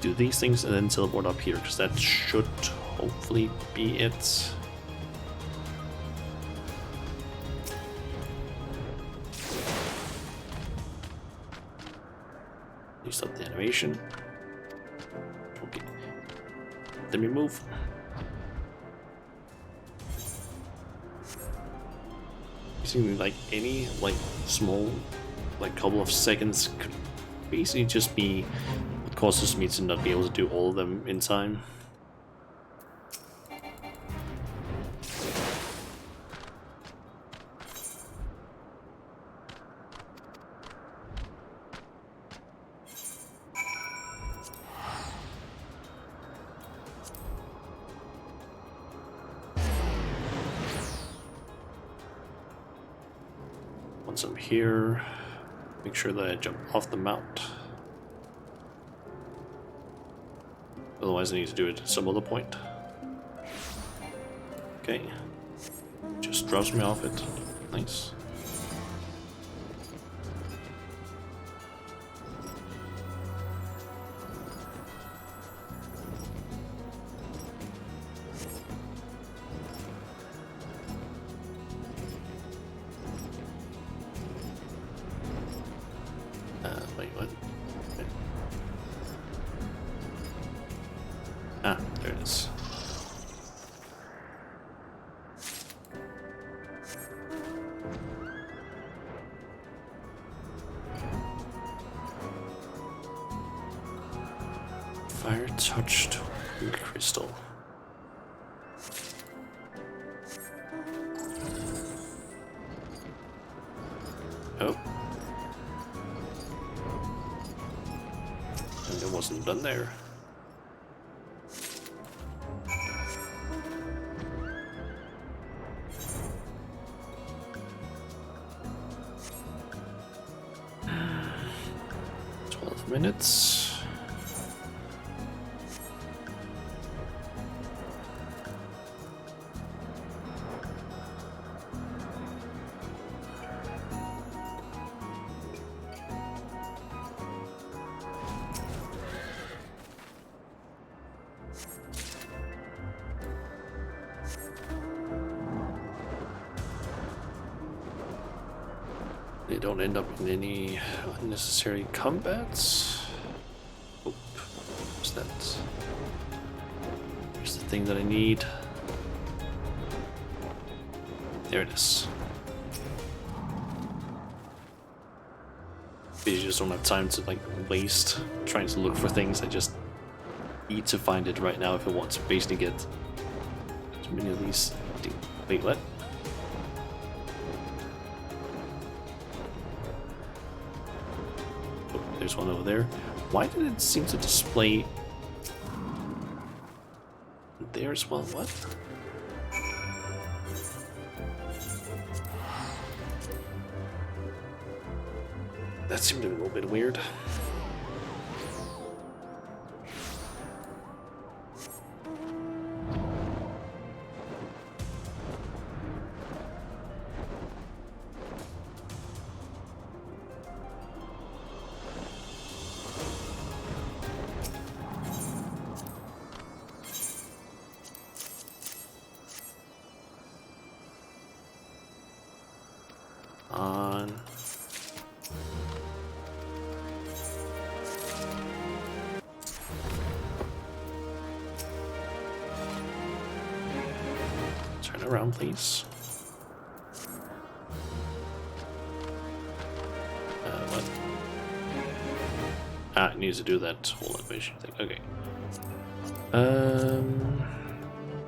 do these things, and then teleport up here, because that should hopefully be it. You stop the animation. Okay. Let me move. Basically, like any small couple of seconds could basically just be what causes me to not be able to do all of them in time. Once I'm here, make sure that I jump off the mount. Otherwise I need to do it at some other point. Okay. Just drops me off it. Nice. Wait, what? Okay. Ah, there it is. Fire touched crystal. Oh. And it wasn't done there. Minutes. They don't end up in any unnecessary combats. Oop, what's that? Here's the thing that I need. There it is. I just don't have time to waste trying to look for things. I just need to find it right now if I want to basically get as many of these. Wait, what? There's one over there. Why did it seem to display there as well? What? That seemed a little bit weird. On. Turn around, please. What? Ah, it needs to do that whole animation thing. Okay.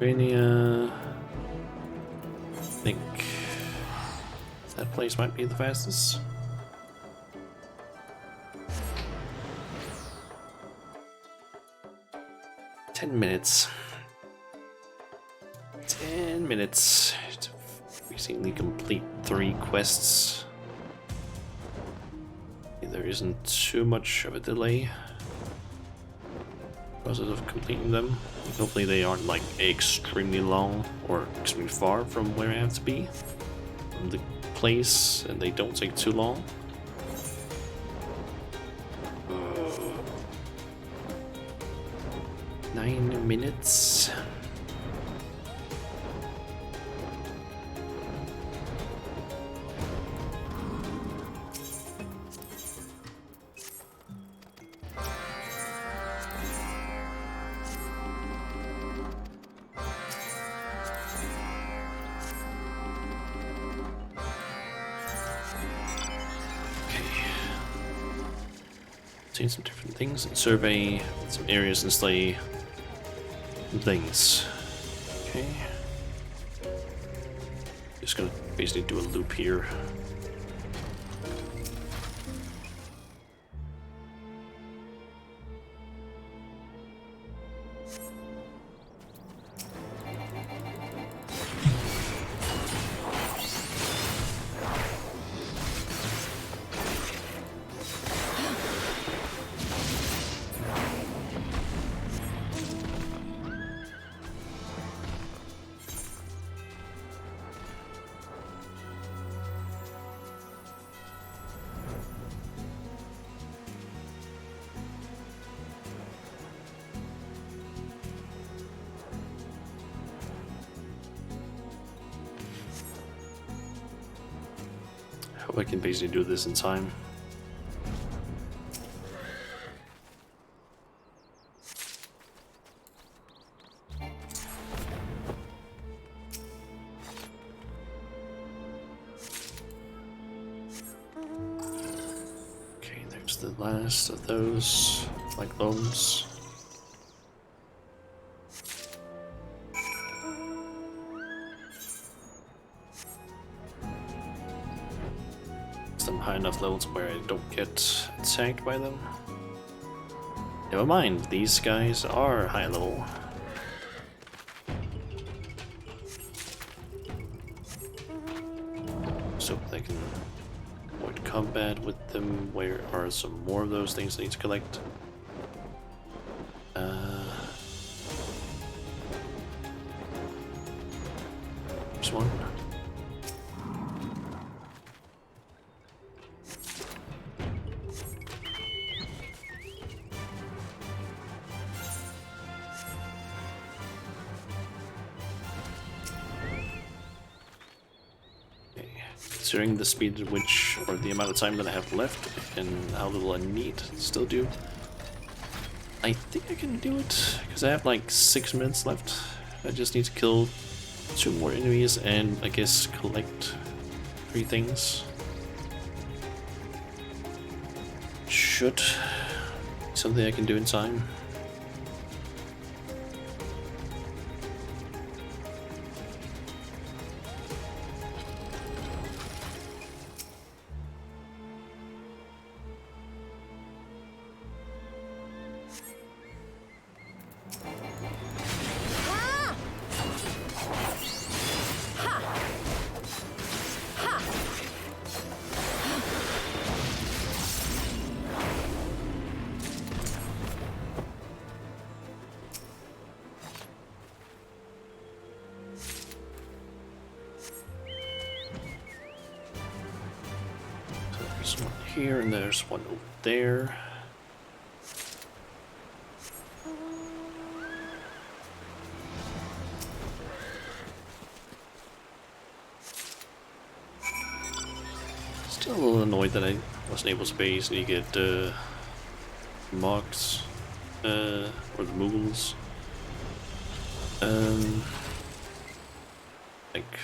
Rania. I think that place might be the fastest. $10 minutes. 10 minutes to basically complete 3 quests. Either there isn't too much of a delay process of completing them. Hopefully they aren't like extremely long or extremely far from where I have to be from the place, and they don't take too long. 9 minutes. Seen some different things and survey some areas and slay things. Okay. Just gonna basically do a loop here. Hope I can basically do this in time. Okay, there's the last of those like bones. High enough levels where I don't get attacked by them. Never mind, these guys are high level. So they can avoid combat with them. Where are some more of those things I need to collect? There's one. Considering the speed at which, or the amount of time that I have left, and how little I need to still do, I think I can do it, because I have like 6 minutes left. I just need to kill 2 more enemies and I guess collect 3 things. Should be something I can do in time. There's one here and there's one over there. Still a little annoyed that I wasn't able to basically get mocks or the moogles. Like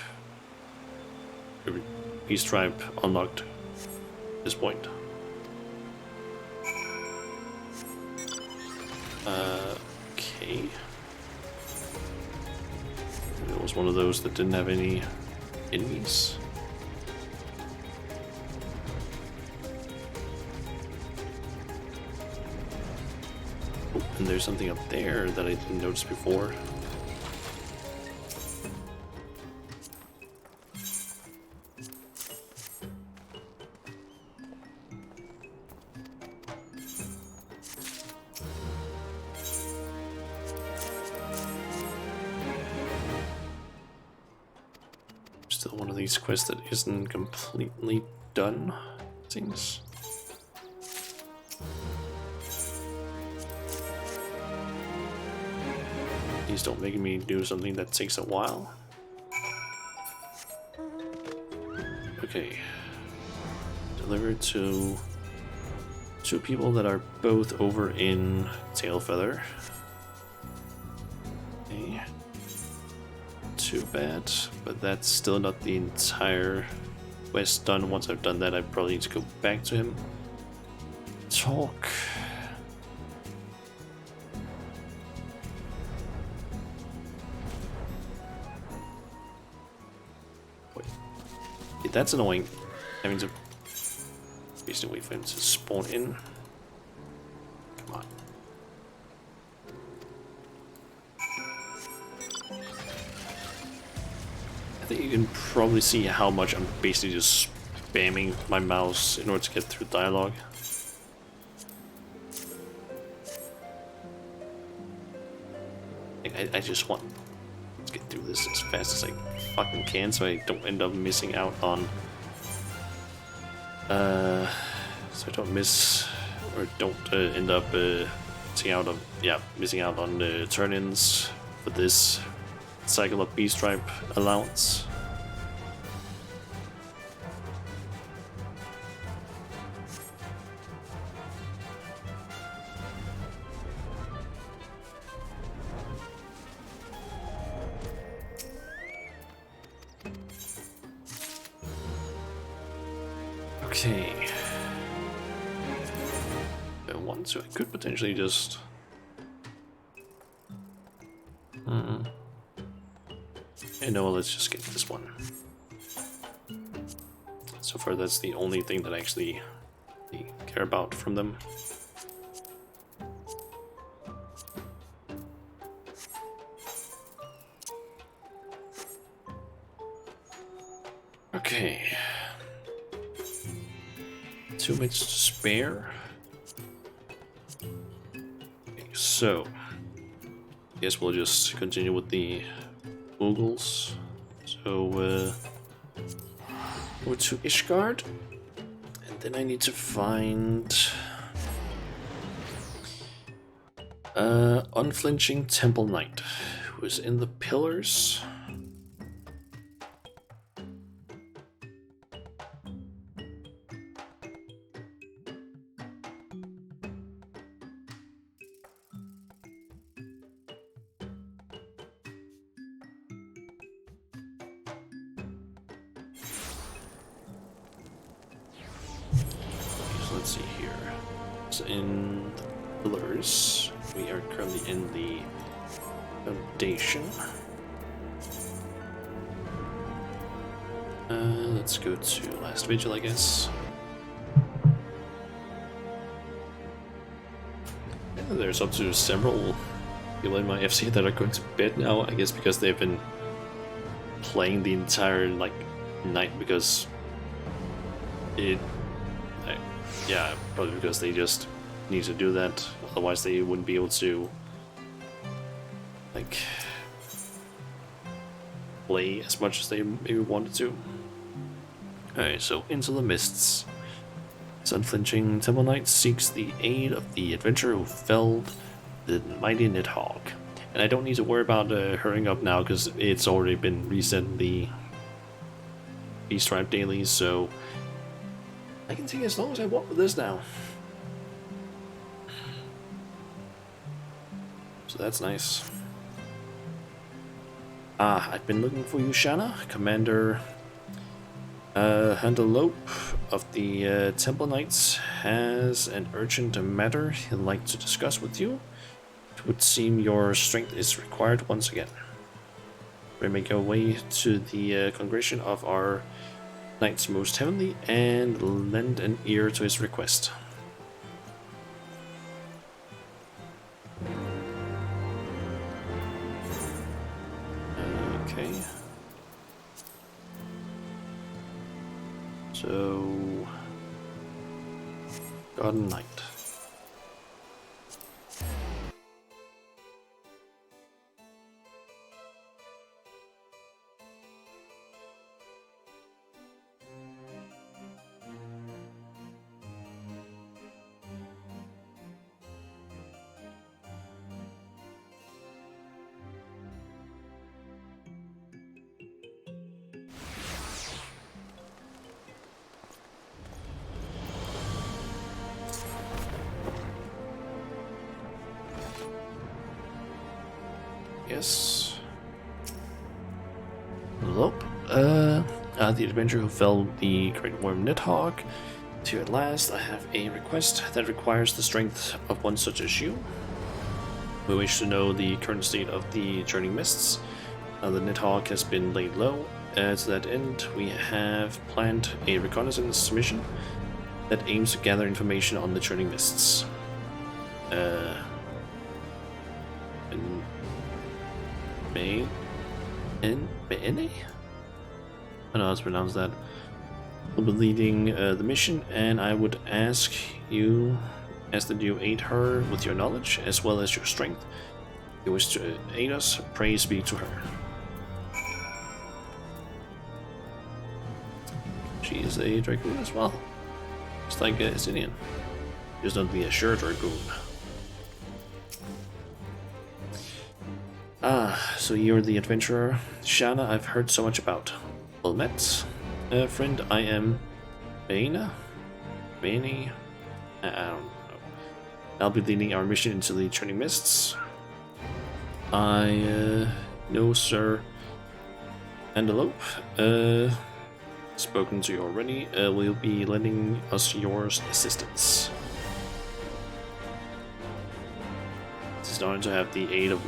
every peace tribe unlocked at this point. Okay. It was one of those that didn't have any enemies. Oh, and there's something up there that I didn't notice before. Still one of these quests that isn't completely done, it seems. Please don't make me do something that takes a while. Okay. Delivered to two people that are both over in Tailfeather. Okay. Too bad, but that's still not the entire quest done. Once I've done that, I probably need to go back to him. Talk. Wait. Yeah, that's annoying. Having to basically wait for him to spawn in. Come on. I think you can probably see how much I'm basically just spamming my mouse in order to get through dialogue. I just want to get through this as fast as I fucking can so I don't end up missing out on so I don't miss or don't end up missing out on turn-ins for this cycle of B-stripe allowance. Okay. So I could potentially just... Yeah, no, let's just get this one. So far, that's the only thing that I actually care about from them. Okay. 2 minutes to spare. Okay, so I guess we'll just continue with the Moogles. So go to Ishgard, and then I need to find Unflinching Temple Knight, who is in the pillars. Let's see here. So in the pillars, we are currently in the foundation. Let's go to Last Vigil, I guess. Yeah, there's up to several people in my FC that are going to bed now, I guess because they've been playing the entire night because yeah, probably because they just need to do that, otherwise they wouldn't be able to play as much as they maybe wanted to. Alright, so Into the Mists. This unflinching Temple Knight seeks the aid of the adventurer who felled the mighty Nidhogg. And I don't need to worry about hurrying up now because it's already been reset in the B-stripe dailies, so I can take as long as I want with this now. So that's nice. Ah, I've been looking for you, Shanna. Commander Hunterlope of the Temple Knights has an urgent matter he'd like to discuss with you. It would seem your strength is required once again. We make our way to the congregation of our Knights Most Heavenly and lend an ear to his request. Okay. So, God and Knight. Yes. Hello. The adventurer who felled the great worm Nidhogg. To you at last, I have a request that requires the strength of one such as you. We wish to know the current state of the churning mists. The Nidhogg has been laid low. To that end, we have planned a reconnaissance mission that aims to gather information on the churning mists. May I don't know how to pronounce that. Will be leading the mission, and I would ask that you aid her with your knowledge as well as your strength. If you wish to aid us, pray speak to her. She is a dragoon as well, just like Estinian. Just not be a sure dragoon. So you're the adventurer, Shana, I've heard so much about. Well met. Friend, I am Baina? Baini? I don't know. I'll be leading our mission into the churning mists. I know Sir Antelope. Spoken to you already. Will be lending us your assistance. It is an honor to have the aid of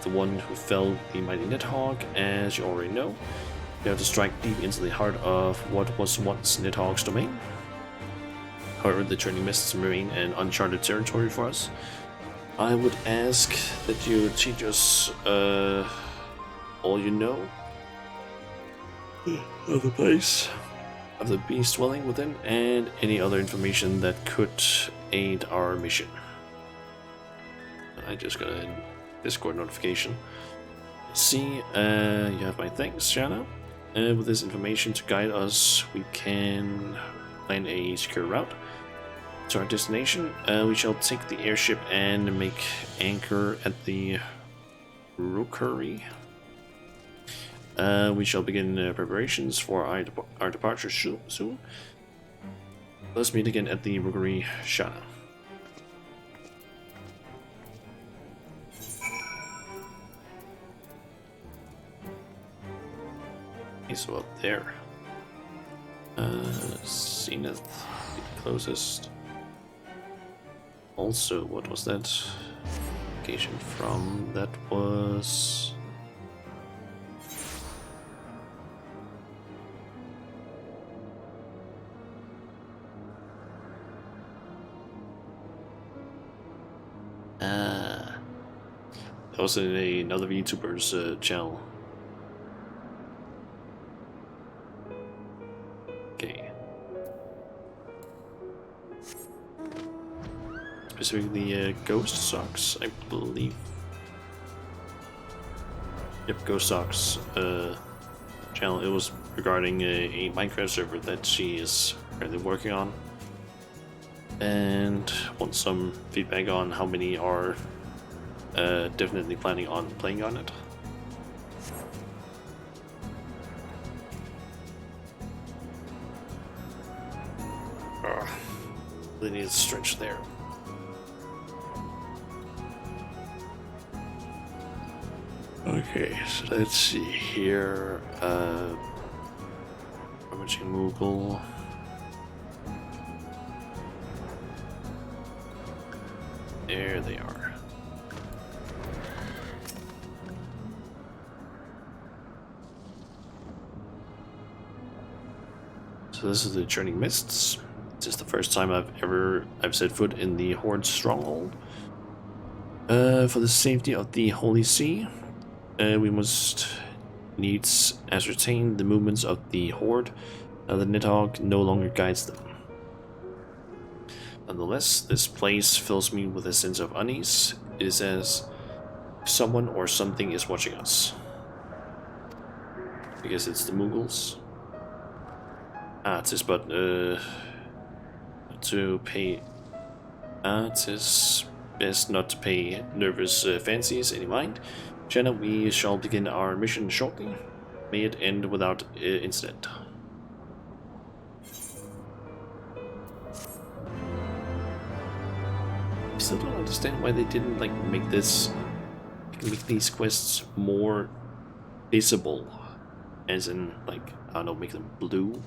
the one who felled the mighty Nidhogg, as you already know. We have to strike deep into the heart of what was once Nidhogg's domain. However, the churning mists remain an uncharted territory for us. I would ask that you teach us all you know of the place, of the beast dwelling within, and any other information that could aid our mission. I just got a Discord notification. See, you have my thanks, Shana. With this information to guide us, we can plan a secure route to our destination. We shall take the airship and make anchor at the rookery. We shall begin preparations for our departure soon. Let's meet again at the rookery, Shana. So up there. Zenith, the closest. Also, what was that location from? That was... that was in another VTuber's channel. Okay. Specifically, Ghost Socks, I believe. Yep, Ghost Socks channel. It was regarding a Minecraft server that she is currently working on, and wants some feedback on how many are definitely planning on playing on it. Really need to stretch there. Okay, so let's see here. Rummaging Moogle. There they are. So this is the Churning Mists. This is the first time I've set foot in the Horde's stronghold. For the safety of the Holy See, we must needs ascertain the movements of the Horde. The Nidhogg no longer guides them. Nonetheless, this place fills me with a sense of unease. It is as if someone or something is watching us. Because it's the Moogles. It is but to pay. It is best not to pay nervous fancies any mind. Jenna, we shall begin our mission shortly. May it end without incident. I still don't understand why they didn't make this make these quests more visible, as in, like, I don't know, make them blue,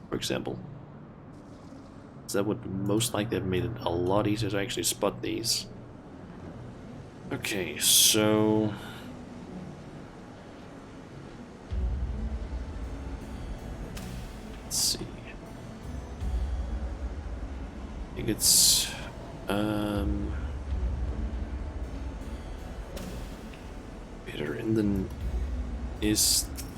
for example. So that would most likely have made it a lot easier to actually spot these. Okay, so let's see. I think it's bitter in the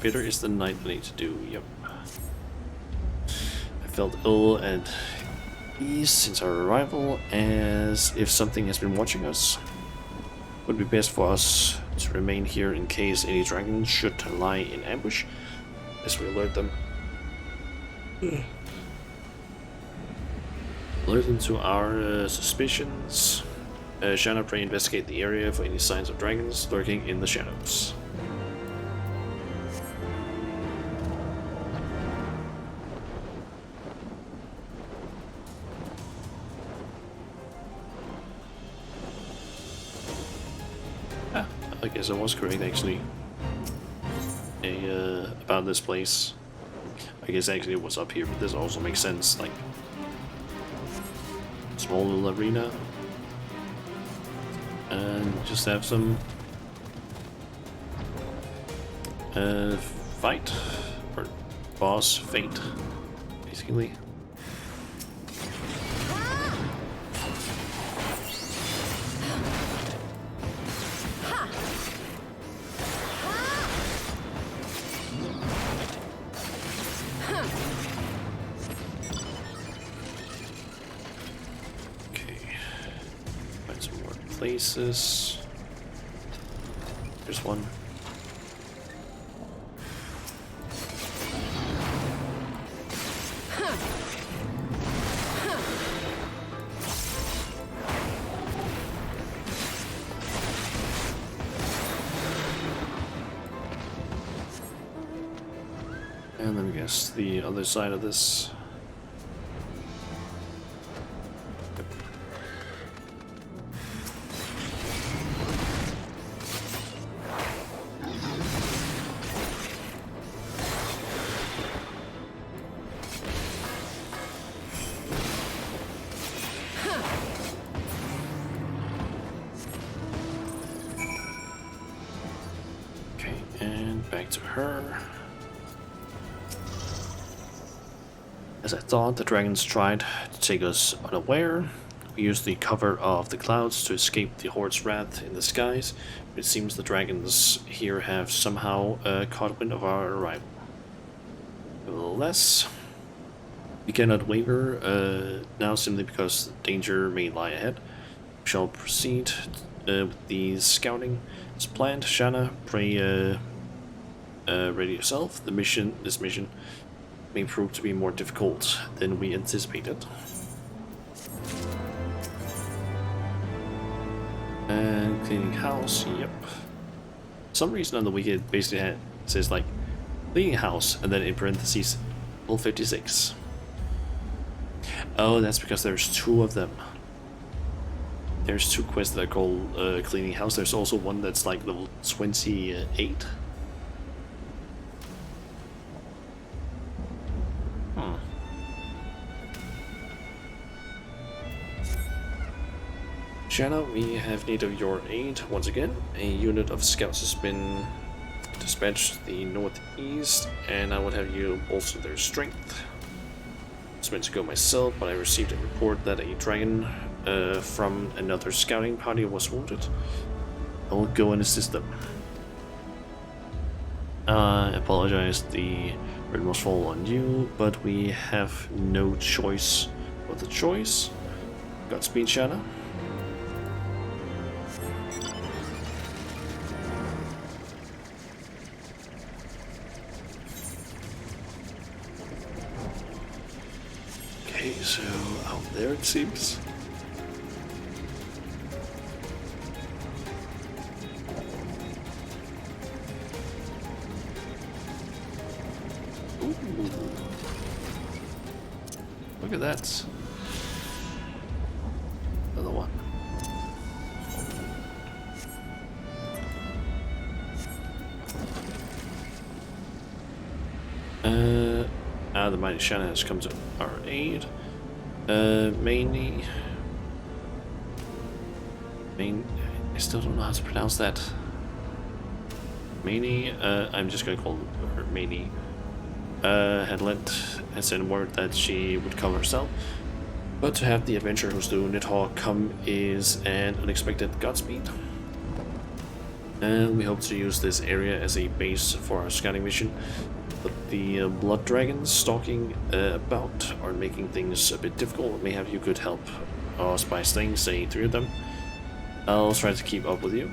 bitter is the night I need to do. Yep. I felt ill at ease since our arrival, as if something has been watching us. It would be best for us to remain here in case any dragons should lie in ambush, as we alert them. Alert them to our suspicions. Shanna, pray investigate the area for any signs of dragons lurking in the shadows. I guess I was correct, actually. About this place. I guess actually it was up here, but this also makes sense. Like, small little arena, and just have some fight or boss fate, basically. Places. There's one. And let me guess the other side of this. Back to her. As I thought, the dragons tried to take us unaware. We used the cover of the clouds to escape the horde's wrath in the skies. It seems the dragons here have somehow caught wind of our arrival. Nevertheless, we cannot waver now simply because danger may lie ahead. We shall proceed with the scouting as planned. Shanna, pray ready yourself. This mission may prove to be more difficult than we anticipated. And cleaning house, yep. For some reason on the wiki it basically says like cleaning house and then in parentheses level 56. Oh, that's because there's two of them. There's two quests that are called cleaning house. There's also one that's like level 28. Shanna, we have need of your aid once again. A unit of scouts has been dispatched to the northeast, and I would have you bolster their strength. I was meant to go myself, but I received a report that a dragon from another scouting party was wounded. I will go and assist them. I apologize, the burden must fall on you, but we have no choice but the choice. Godspeed, Shanna. Okay, so out there it seems. Ooh. Look at that. Another one. The mighty Shanna has come to our aid. I still don't know how to pronounce that. Maney, I'm just gonna call her Maney. Had sent word that she would come herself, but to have the adventurer who's doing it all come is an unexpected Godspeed. And we hope to use this area as a base for our scouting mission, but the blood dragons stalking about are making things a bit difficult. Maybe you could help us by staying, say, 3 of them. I'll try to keep up with you.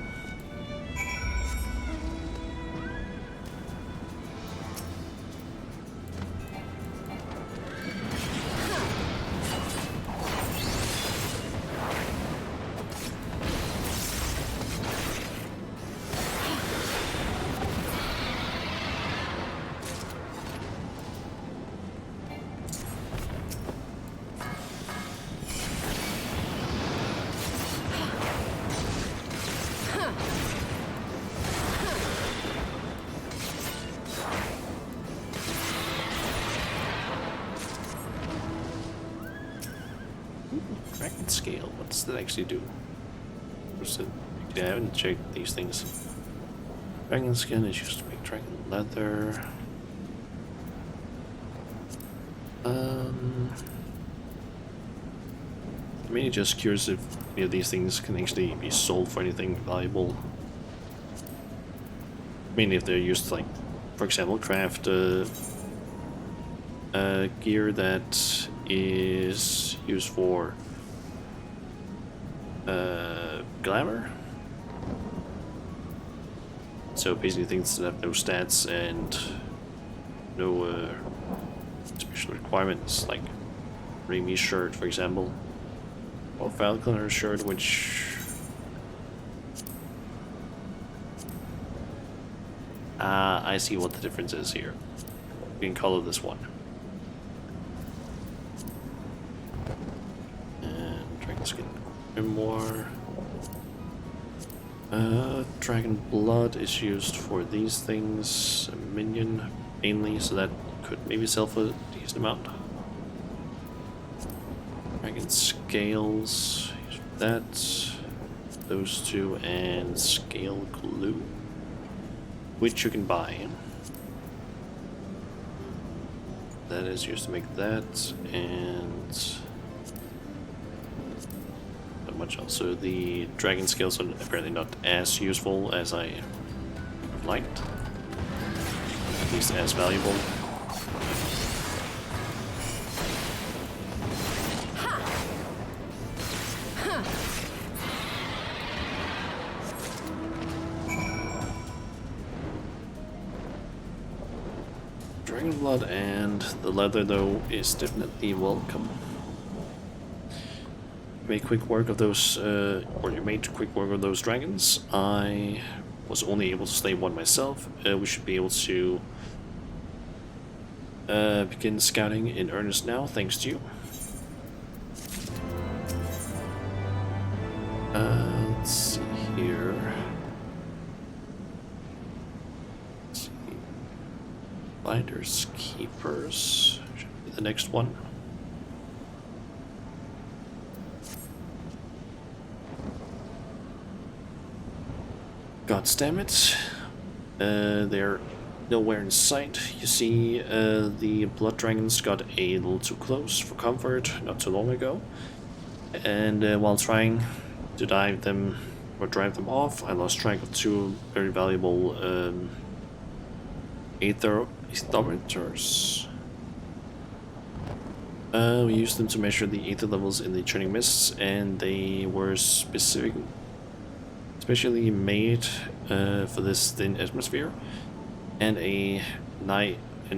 Dragon scale, what does that actually do? I haven't checked these things. Dragon skin is used to make dragon leather. I'm mainly just curious if any of these things can actually be sold for anything valuable. I mean, if they're used to, like, for example, craft gear that is used for glamour. So basically things that have no stats and no special requirements, like Rami's shirt, for example, or Falconer's shirt, which I see what the difference is here. We can color this one. And dragon skin more. Dragon blood is used for these things. A minion mainly, so that could maybe sell for a decent amount. Dragon scales, use that. Those two, and scale glue, which you can buy. That is used to make that, and not much else. So the dragon scales are apparently not as useful as I would liked, at least as valuable. Dragon blood and the leather, though, is definitely welcome. Make quick work of those, or you made quick work of those dragons. I was only able to slay one myself. We should be able to begin scouting in earnest now, thanks to you. Let's see here. Finders Keepers should be the next one. God damn it. They're nowhere in sight. You see, the blood dragons got a little too close for comfort not too long ago. And while trying to drive them off, I lost track of 2 very valuable aethometers. We used them to measure the aether levels in the churning mists, and they were specially made for this thin atmosphere, and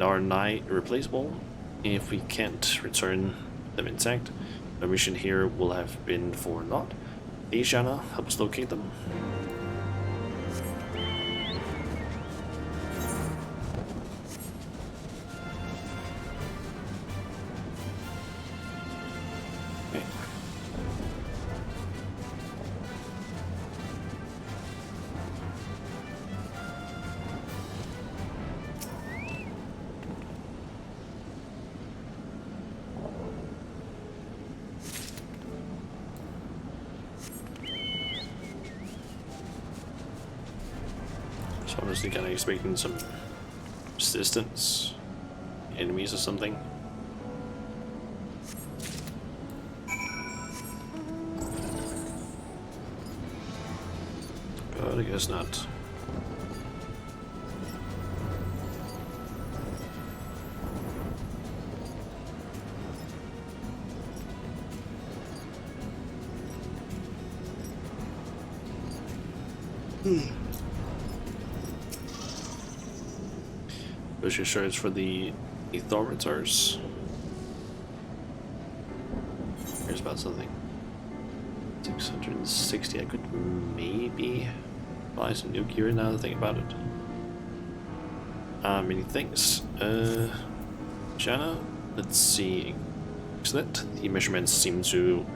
are nigh irreplaceable if we can't return them intact. Our mission here will have been for naught. Hey, Shanna, help us locate them. So honestly kind of expecting some resistance, enemies or something. But I guess not. Was you sure it's for the authorities? Here's about something. 660. I could maybe buy some new gear now that I think about it. Many things. Shanna, let's see. Excellent. The measurements seem to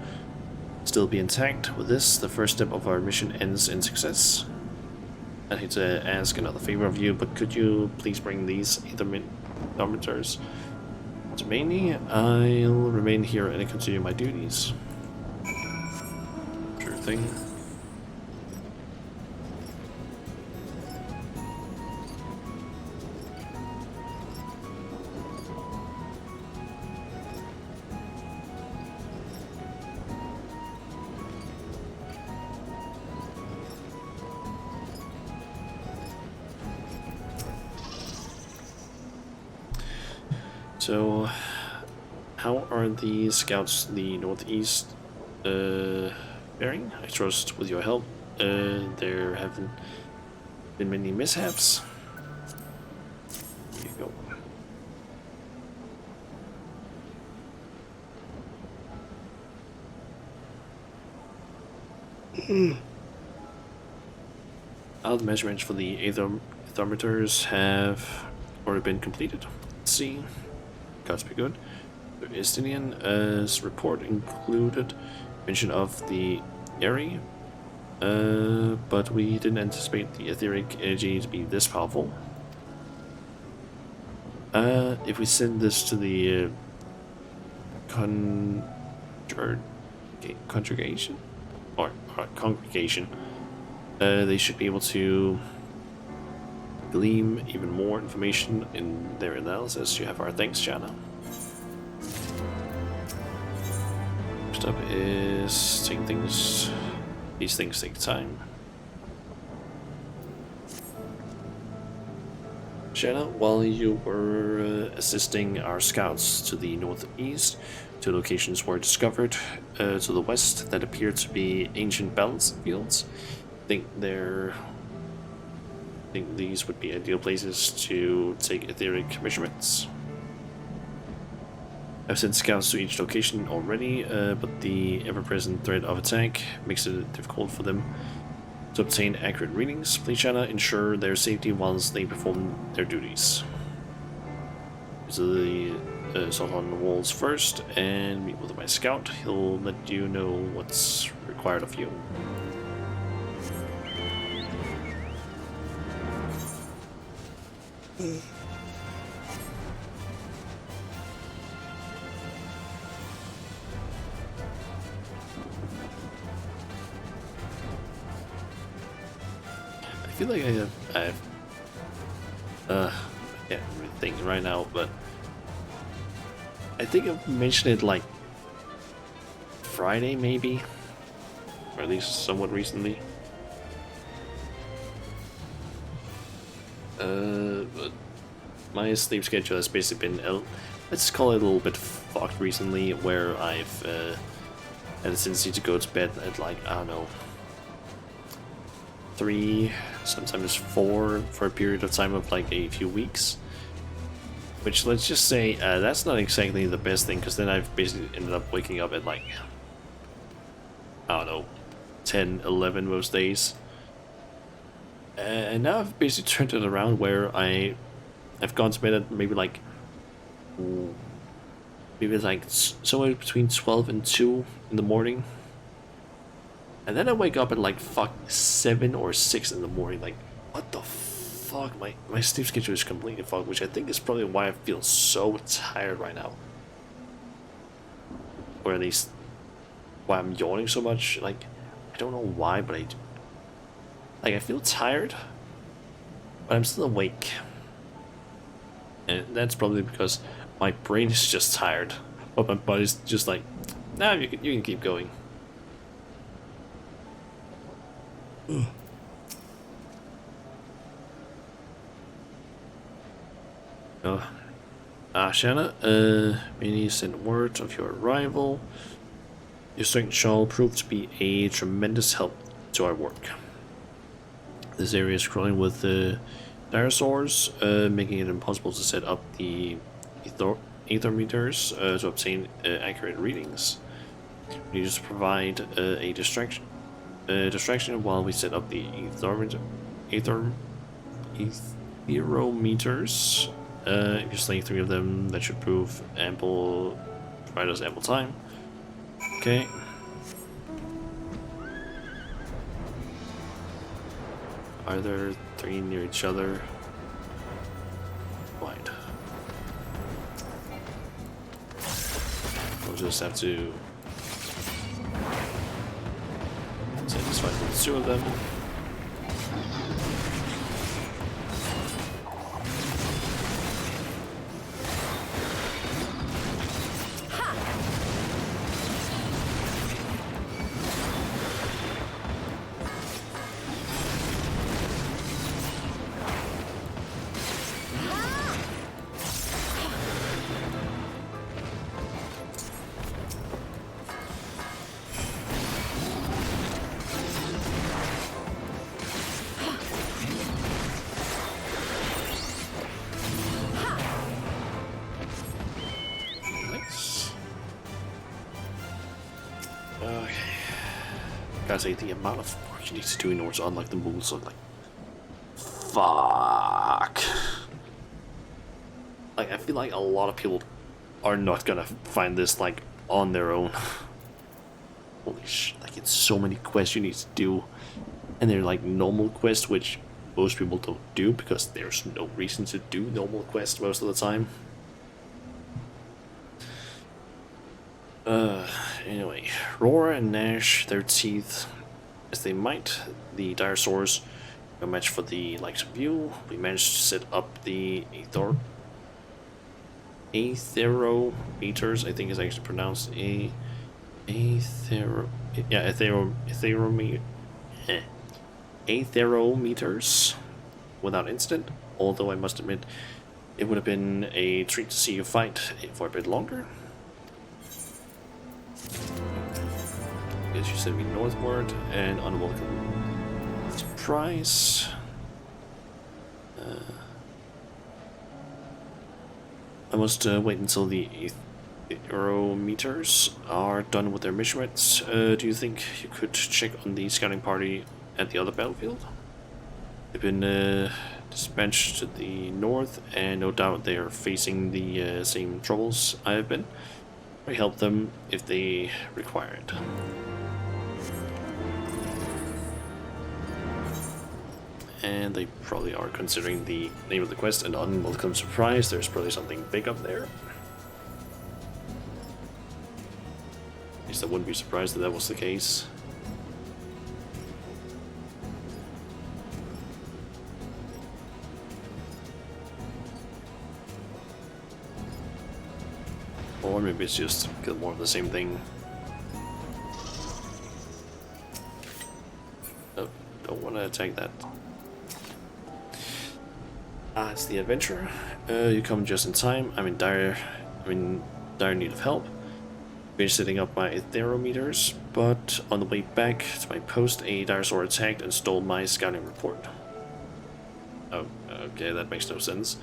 still be intact. With this, the first step of our mission ends in success. I hate to ask another favor of you, but could you please bring these thermometers to Maney? I'll remain here and continue my duties. Sure thing. So, how are the scouts the northeast faring? I trust with your help. There haven't been many mishaps. There you go. All the measurements for the thermometers have already been completed. Let's see. Gotta be good. The Estinian's report included mention of the Eri, but we didn't anticipate the etheric energy to be this powerful. If we send this to the congregation, they should be able to glean even more information in their analysis. You have our thanks, Jana. Next up is taking things. These things take time. Jana, while you were assisting our scouts to the northeast, two locations were discovered to the west that appear to be ancient balance fields. I think these would be ideal places to take etheric measurements. I've sent scouts to each location already, but the ever-present threat of attack makes it difficult for them to obtain accurate readings. Please, Shanna, ensure their safety whilst they perform their duties. So the assault on the walls first, and meet with my scout. He'll let you know what's required of you. I feel like I can't really think right now, but I think I've mentioned it like Friday maybe, or at least somewhat recently. But my sleep schedule has basically been, let's call it a little bit fucked recently, where I've had a tendency to go to bed at like, I don't know, 3, sometimes 4 for a period of time of like a few weeks. Which, let's just say, that's not exactly the best thing, because then I've basically ended up waking up at like, I don't know, 10, 11 most days. And now I've basically turned it around where I've gone to bed at maybe like somewhere between 12 and 2 in the morning. And then I wake up at like 7 or 6 in the morning, like, what the fuck? My sleep schedule is completely fucked, which I think is probably why I feel so tired right now. Or at least why I'm yawning so much. Like, I don't know why, but I feel tired. but I'm still awake. And that's probably because my brain is just tired, but my body's just like, nah, you can keep going. Oh. Shanna, Minnie sent word of your arrival. Your strength shall prove to be a tremendous help to our work. This area is crawling with dinosaurs, making it impossible to set up the ether meters to obtain accurate readings. We just provide a distraction while we set up the etherometers. If you slay 3 of them, that should provide us ample time. Okay. Are there 3 near each other? Right. We'll just have to satisfy the 2 of them. Okay. Gotta say, the amount of work you need to do in order to unlock the moves are like, fuck. Like, I feel like a lot of people are not gonna find this like on their own. Holy shit! Like, it's so many quests you need to do, and they're like normal quests, which most people don't do because there's no reason to do normal quests most of the time. Anyway, roar and gnash their teeth as they might. The dinosaurs a match for the likes of you. We managed to set up the atherometers, I think is actually pronounced atherometers without incident, although I must admit it would have been a treat to see you fight for a bit longer. Guess you sent me northward, and unwelcome surprise. I must wait until the atherometers are done with their measurements. Do you think you could check on the scouting party at the other battlefield? They've been dispatched to the north, and no doubt they are facing the same troubles I have been. I help them if they require it. And they probably are, considering the name of the quest, an unwelcome surprise. There's probably something big up there. At least I wouldn't be surprised if that was the case. Or maybe it's just more of the same thing. Oh, don't want to attack that. Ah, it's the adventurer. You come just in time. I'm in dire need of help. Been setting up my atherometers, but on the way back to my post, a dinosaur attacked and stole my scouting report. Oh, okay, that makes no sense.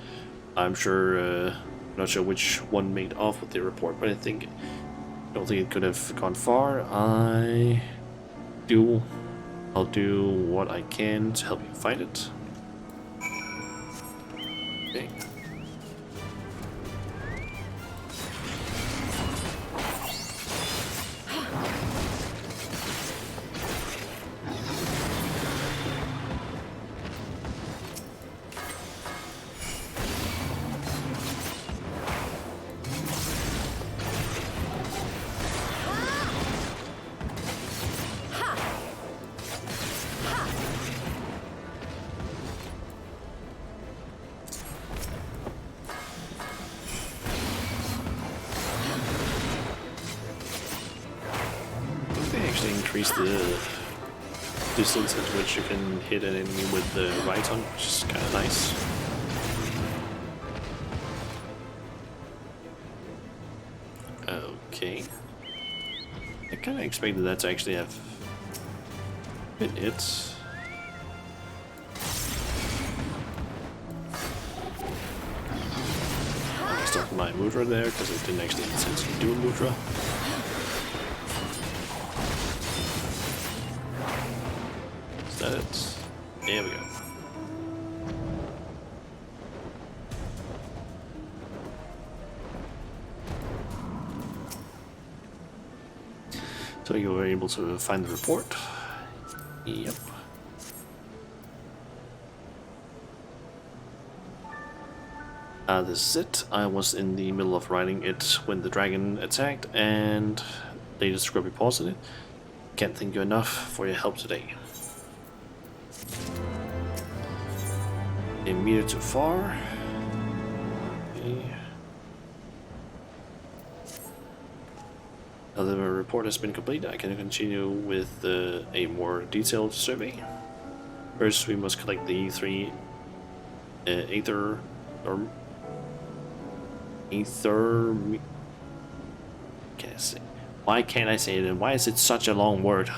I'm sure, not sure which one made off with the report, but I don't think it could have gone far. I'll do what I can to help you fight it. Okay. increase the distance at which you can hit an enemy with the right on, which is kind of nice. Okay. I kind of expected that to actually have been hit. I stopped my Mudra there because it didn't actually make sense to do a Mudra. Is that it? There we go. So you were able to find the report? Yep. This is it. I was in the middle of writing it when the dragon attacked, and latest script reports it. Can't thank you enough for your help today. A meter too far. Okay. Now that the report has been completed, I can continue with a more detailed survey. First, we must collect the three Aether. Can't say. Why can't I say it? And why is it such a long word?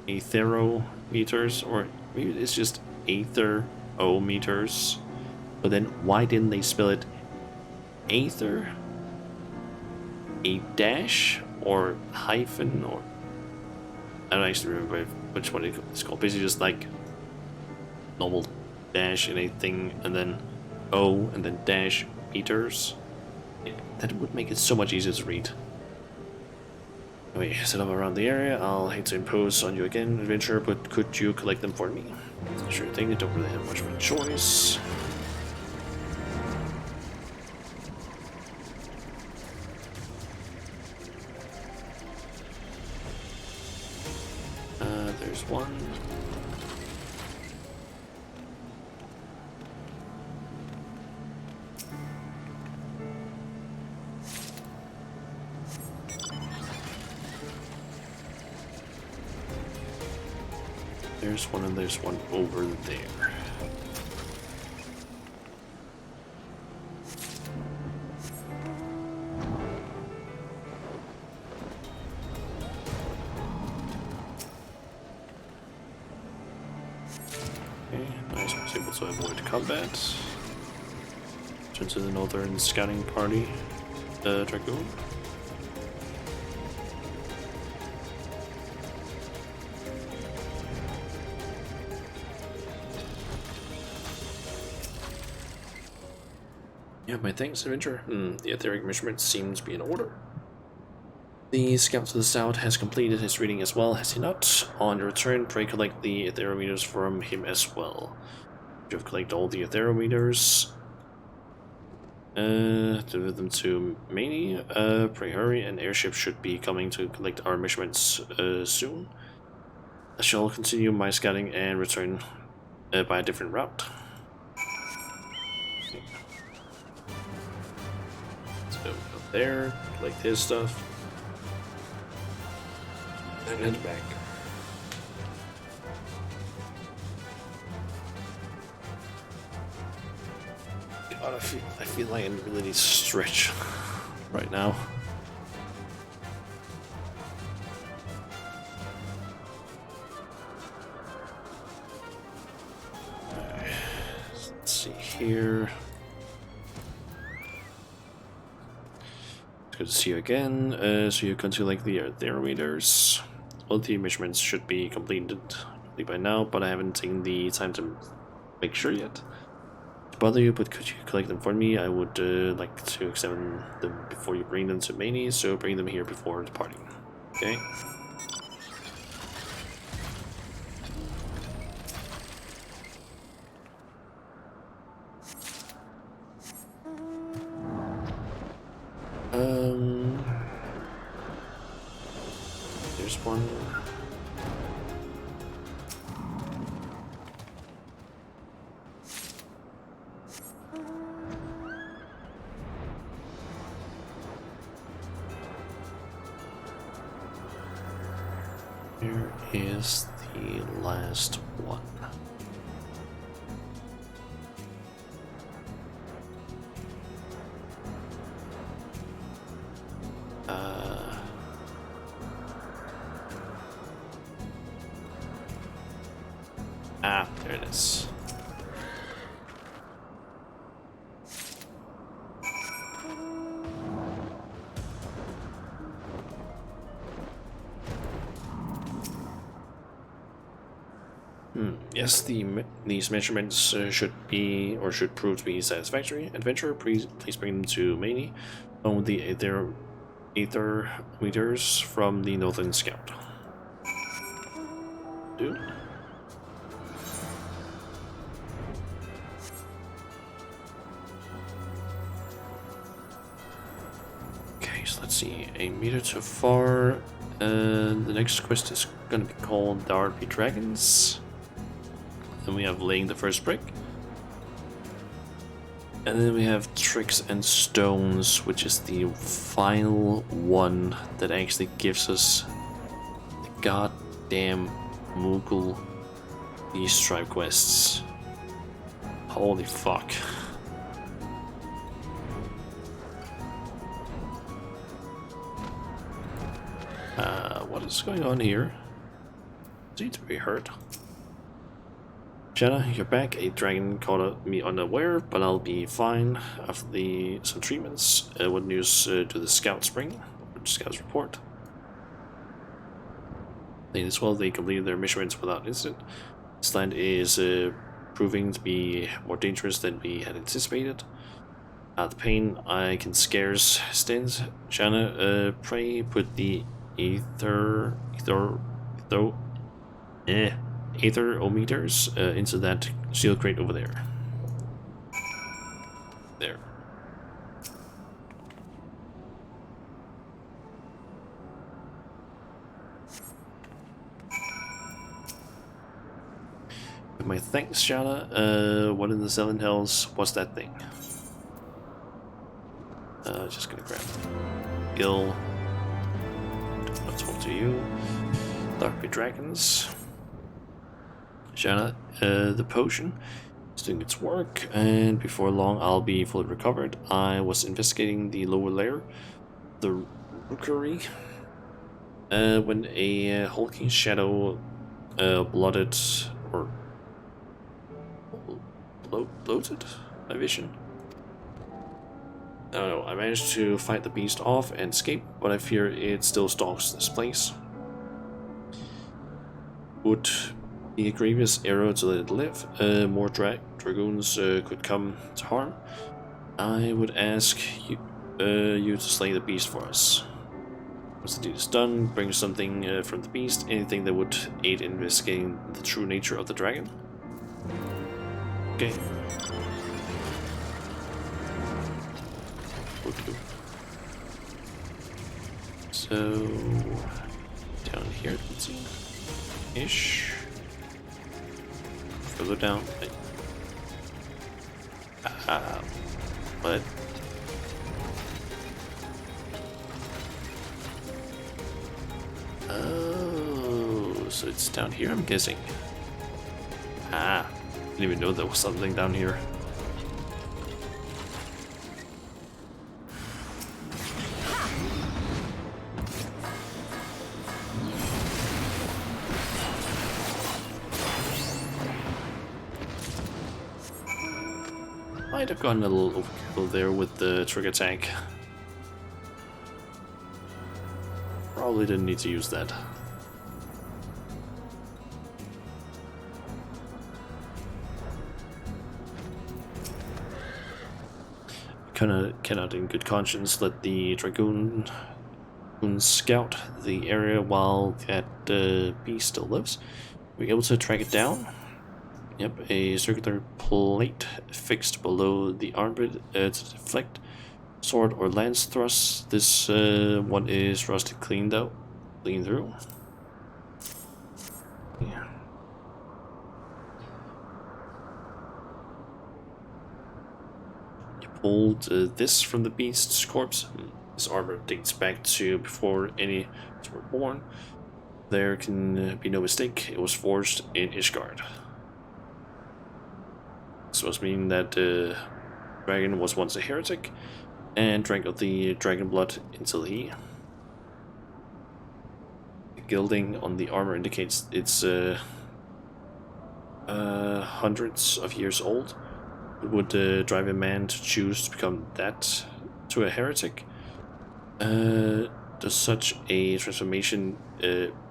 Aetherometers, or maybe it's just aetherometers. But then, why didn't they spell it Aether? A dash or hyphen, or I don't actually remember which one it's called. Basically, just like normal dash in a thing, and then O, and then dash meters. That would make it so much easier to read. Anyway, set up around the area. I'll hate to impose on you again, adventurer, but could you collect them for me? Sure thing, I don't really have much of a choice. There's one. There's one, and there's one over there. Okay, nice. I was able to avoid combat. Turn to the northern scouting party, Dragoon. Yeah, my thanks, adventure. The etheric measurement seems to be in order. The scout to the south has completed his reading as well, has he not? On your return, pray collect the etherometers from him as well. You have collected all the etherometers. Deliver them to Manny. Pray hurry, an airship should be coming to collect our measurements soon. I shall continue my scouting and return by a different route. So up there, collect his stuff, and head back. God, I feel like I really need to stretch right now. Let's see here. Good to see you again. So you can to like the etherometers. All the measurements should be completed by now, but I haven't taken the time to make sure yet. To bother you, but could you collect them for me? I would like to examine them before you bring them to Manny, so bring them here before departing. Okay. There's one. is the last one? There it is. Yes, these measurements should prove to be satisfactory. Adventurer, please bring them to Maney on the Aether meters from the Northern Scout. Dude. Okay, so let's see. A meter too far. The next quest is gonna be called the RP Dragons. Then we have laying the first brick. And then we have tricks and stones, which is the final one that actually gives us the goddamn Moogle these stripe quests. Holy fuck. What is going on here? Seem to be hurt. Jenna, you're back. A dragon caught me unaware, but I'll be fine after some treatments. What news do the scouts bring? Scouts report. As well, they completed their missions without incident. This land is proving to be more dangerous than we had anticipated. The pain I can scarce stand. Shanna, pray put the aetherometers into that steel crate over there. There. With my thanks, Shanna. What in the Seven Hells? What's that thing? Just gonna grab Gil. I'll talk to you. Dark Dragons. Shanna, the potion is doing its work, and before long I'll be fully recovered. I was investigating the lower layer, the rookery, when a hulking shadow bloated my vision. I don't know, I managed to fight the beast off and escape, but I fear it still stalks this place. Would be a grievous error to let it live. More dragoons could come to harm. I would ask you to slay the beast for us. Once the deed is done, bring something from the beast, anything that would aid in investigating the true nature of the dragon. Okay. So down here, let's see. Ish. Further down. What? Oh, so it's down here, I'm guessing. Didn't even know there was something down here. Might have gotten a little overkill there with the trigger tank. Probably didn't need to use that. Cannot in good conscience let the dragoon scout the area while that beast still lives. We're able to track it down. Yep, a circular plate fixed below the armpit to deflect sword or lance thrusts. This one is rusted clean through. Yeah. You pulled this from the beast's corpse. This armor dates back to before any were born. There can be no mistake, it was forged in Ishgard. This must mean that the dragon was once a heretic and drank of the dragon blood until he... The gilding on the armor indicates it's hundreds of years old. It would drive a man to choose to become that to a heretic. Does such a transformation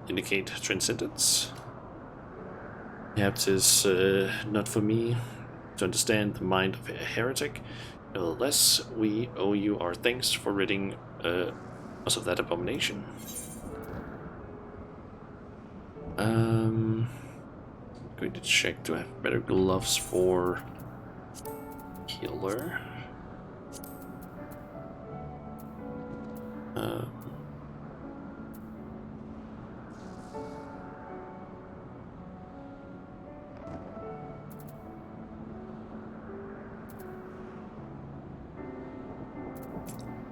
indicate transcendence? Perhaps it's not for me to understand the mind of a heretic. Nevertheless, we owe you our thanks for ridding us of that abomination. I'm going to check, do I have better gloves for healer?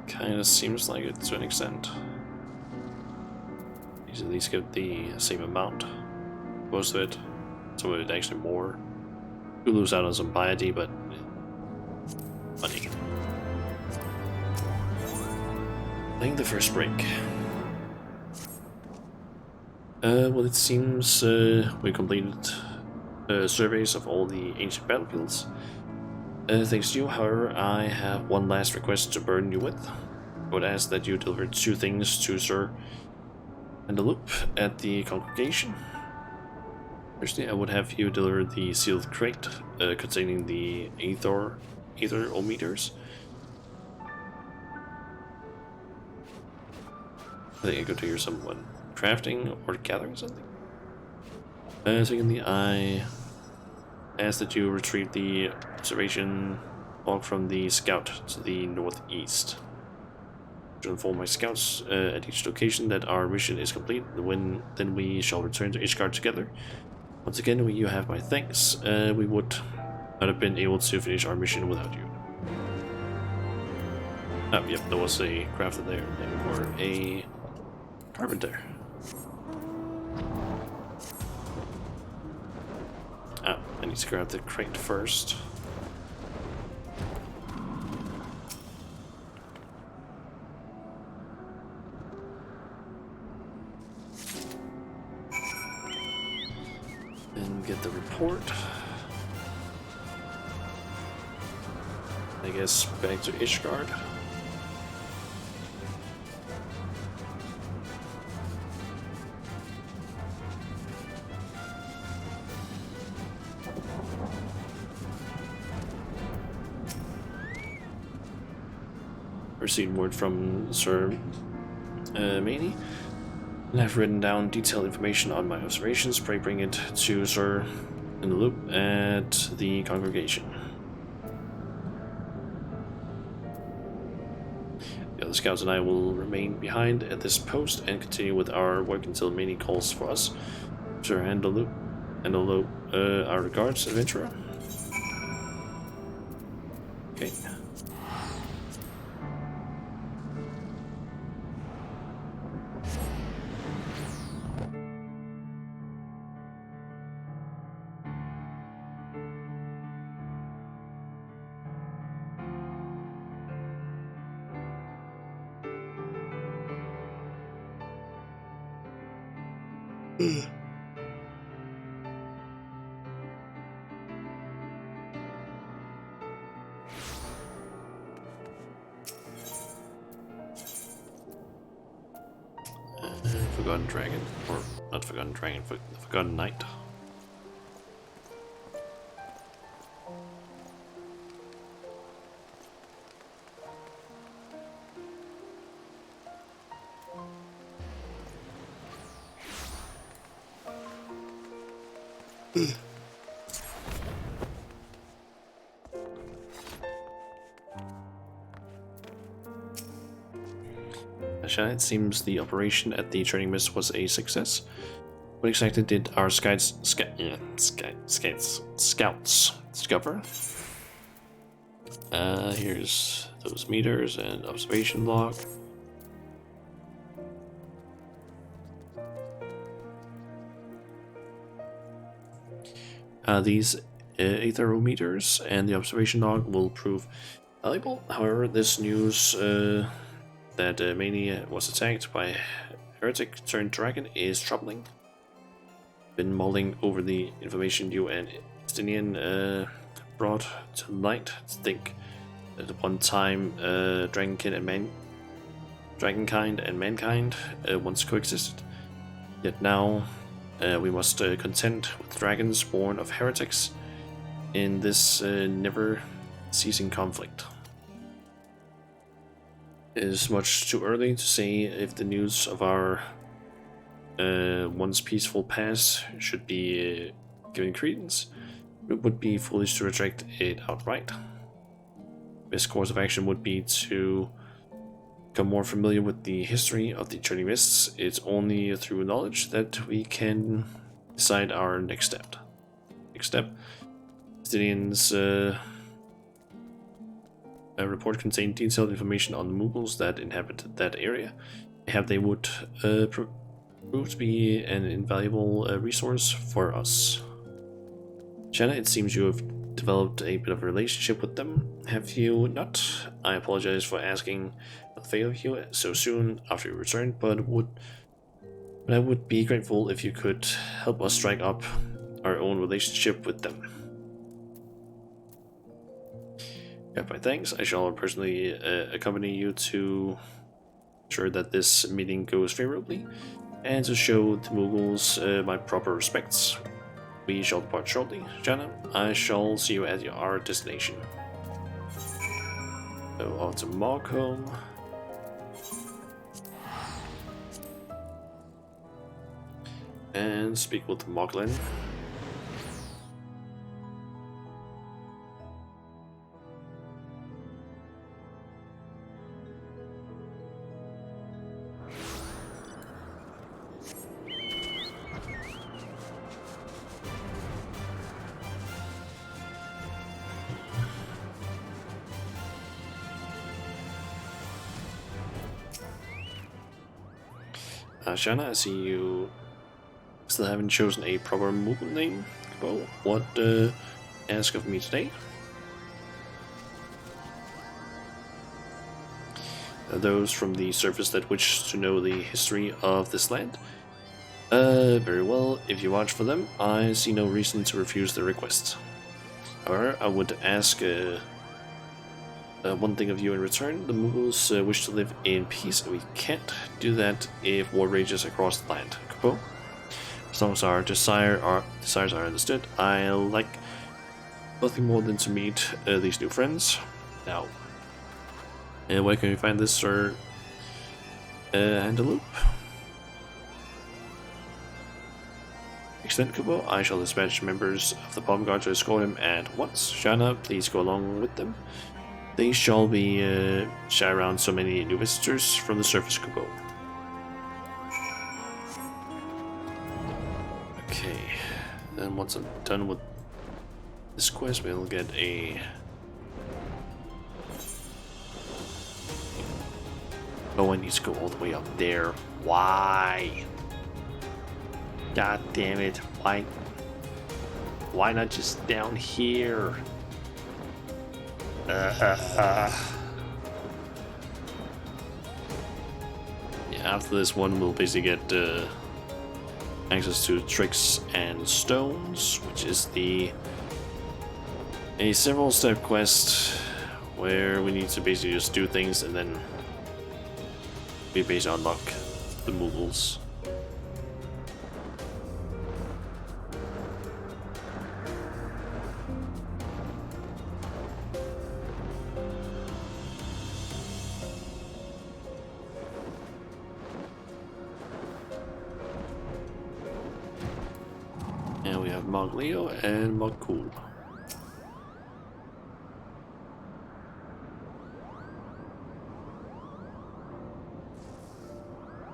Kinda seems like it to an extent. These at least get the same amount. Most of it. Some of it actually more. You lose out on some piety, but money. Playing the first break. Well, it seems we completed surveys of all the ancient battlefields. Thanks to you, however, I have one last request to burden you with. I would ask that you deliver 2 things to Sir Andaloop at the congregation. Firstly, I would have you deliver the sealed crate containing the aether-ometers. I think I could hear someone crafting or gathering something. Secondly, I ask that you retrieve the observation log from the scout to the northeast. To inform my scouts at each location that our mission is complete, then we shall return to Ishgard together. Once again, you have my thanks. We would not have been able to finish our mission without you. Oh, yep, there was a crafter there, or a carpenter. Ah, I need to grab the crate first. Then get the report. I guess back to Ishgard. Received word from Sir Maney, and I've written down detailed information on my observations. Pray bring it to Sir in the loop at the congregation. The other scouts and I will remain behind at this post and continue with our work until Maney calls for us. Sir Andaloop, our regards, adventurer. Okay. Forgotten Dragon, or not Forgotten Dragon, Forgotten Knight. It seems the operation at the training mist was a success. What exactly did our scouts discover? Here's those meters and observation log. These aetherometers and the observation log will prove valuable. However, this news that Mania was attacked by heretic turned dragon is troubling. Been mulling over the information you and Estinian brought to light. Think that at one time dragonkind and mankind once coexisted. Yet now we must contend with dragons born of heretics in this never-ceasing conflict. It is much too early to say if the news of our once peaceful past should be given credence. It would be foolish to reject it outright. Best course of action would be to become more familiar with the history of the Churning Mists. It's only through knowledge that we can decide our next step. Stinian's report contained detailed information on the Mughals that inhabited that area. They would prove to be an invaluable resource for us. Shanna, it seems you have developed a bit of a relationship with them, have you not? I apologize for asking a favor of you so soon after you returned, but I would be grateful if you could help us strike up our own relationship with them. Got my thanks. I shall personally accompany you to ensure that this meeting goes favorably, and to show the Mughals my proper respects. We shall depart shortly. Jana, I shall see you at our destination. So off to Markham. And speak with Moglin. Shana, I see you still haven't chosen a proper movement name. Well, what ask of me today? Those from the surface that wish to know the history of this land? Very well. If you watch for them, I see no reason to refuse their request. However, I would ask one thing of you in return. The Mughals wish to live in peace, and we can't do that if war rages across the land. Kapo? As long as our desires are understood, I like nothing more than to meet these new friends. Now, where can we find this, Sir Andaloop? Extend Kubo, I shall dispatch members of the Palm Guard to escort him at once. Shana, please go along with them. They shall be shy around so many new visitors from the surface, Kubo. Okay, then once I'm done with this quest, we'll get a... Oh, I need to go all the way up there. Why? God damn it, why? Why not just down here? Yeah, after this one, we'll basically get access to tricks and stones, which is a several step quest where we need to basically just do things and then we basically unlock the Mughals. And we have Moglio and Mogul.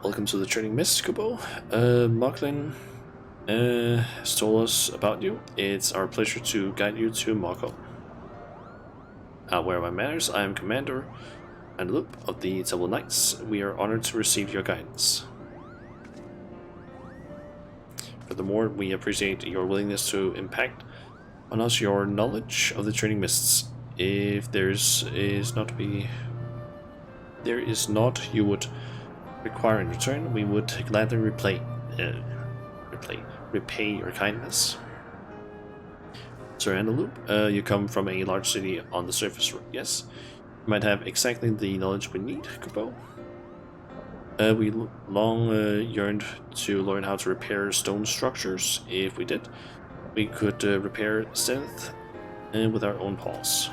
Welcome to the Churning Mists, Kubo. Moglin has told us about you. It's our pleasure to guide you to Markham. Where are my manners? I am Commander Andaloop of the Temple Knights. We are honored to receive your guidance. Furthermore, we appreciate your willingness to impact On us your knowledge of the training mists. If there is not, you would require in return. We would gladly repay your kindness. Sir Andaloop, you come from a large city on the surface. Yes, you might have exactly the knowledge we need, Kupo. We long yearned to learn how to repair stone structures. If we did, we could repair Zenith with our own paws.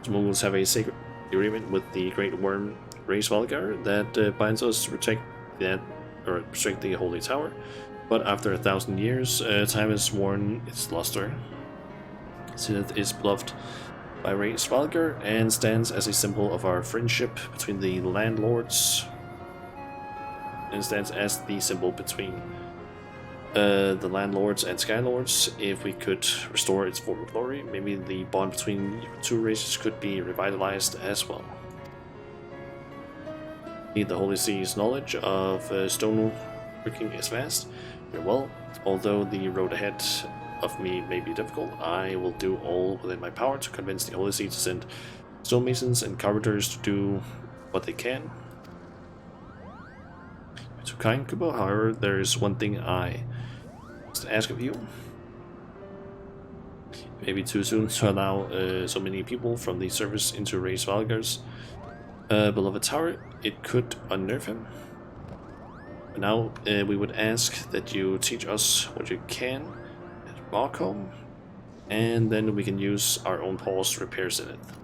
The Mongols have a sacred agreement with the Great Worm Race Valgar that binds us to protect the Holy Tower. But after 1,000 years, time has worn its luster. Zenith is beloved by Race Valgar and stands as a symbol of our friendship between the landlords. And stands as the symbol between the landlords and skylords. If we could restore its former glory, maybe the bond between two races could be revitalized as well. The Holy Sea's knowledge of stoneworking is vast. Very well, although the road ahead of me may be difficult, I will do all within my power to convince the Holy See to send stonemasons and carpenters to do what they can. Too kind, Kubo. However, there is one thing I must ask of you. Maybe too soon to allow so many people from the service into Race Valgar's beloved tower. It could unnerve him. But now we would ask that you teach us what you can at Markham, and then we can use our own paws to repair Zenith.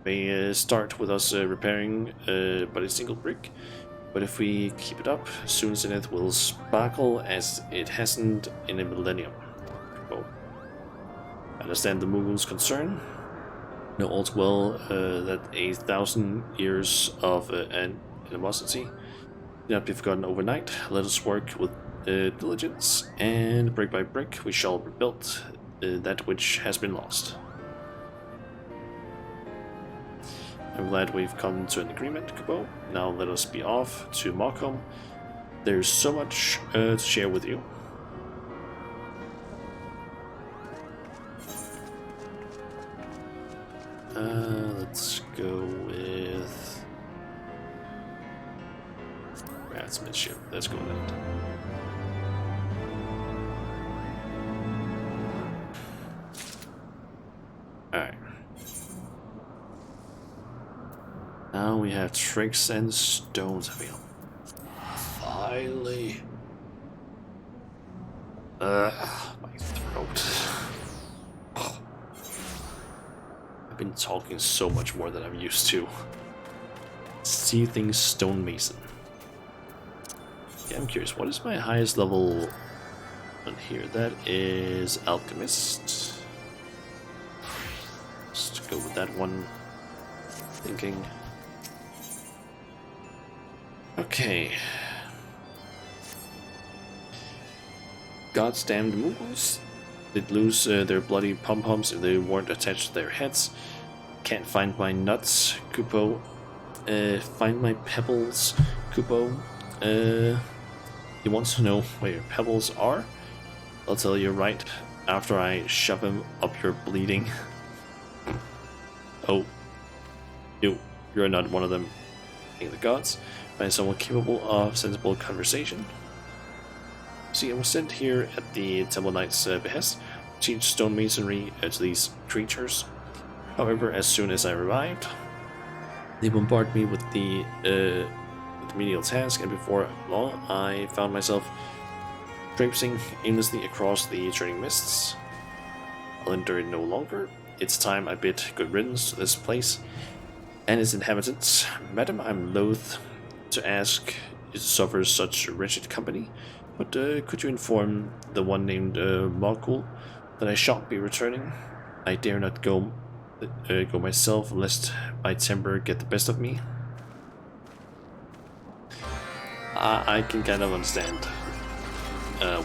We start with us repairing but a single brick, but if we keep it up, soon Zenith will sparkle as it hasn't in a millennium. Oh. I understand the Mughals' concern. Know all too well that 1,000 years of animosity cannot be forgotten overnight. Let us work with diligence, and brick by brick we shall rebuild that which has been lost. I'm glad we've come to an agreement, Kubo. Now let us be off to Markham. There's so much to share with you. Let's go with Ratsmanship. Let's go with that. Alright. Now we have tricks and stones available. Finally. My throat. I've been talking so much more than I'm used to. Seething Stonemason. Yeah, I'm curious, what is my highest level on here? That is Alchemist. Let's go with that one. Thinking. Okay. God's damned Mughals. They'd lose their bloody pom-poms if they weren't attached to their heads. Can't find my nuts, Kupo. Find my pebbles, Kupo. He wants to know where your pebbles are? I'll tell you right after I shove him up your bleeding. Oh. You're not one of them. King of the gods. Find someone capable of sensible conversation. See, I was sent here at the Temple Knight's behest to teach stonemasonry to these creatures. However, as soon as I arrived, they bombarded me with the menial task, and before long I found myself traipsing aimlessly across the training mists. I'll endure it no longer. It's time I bid good riddance to this place and its inhabitants. Madam, I'm loath to ask it suffers such wretched company, but could you inform the one named Markul that I shan't be returning? I dare not go myself, lest my temper get the best of me. I can kind of understand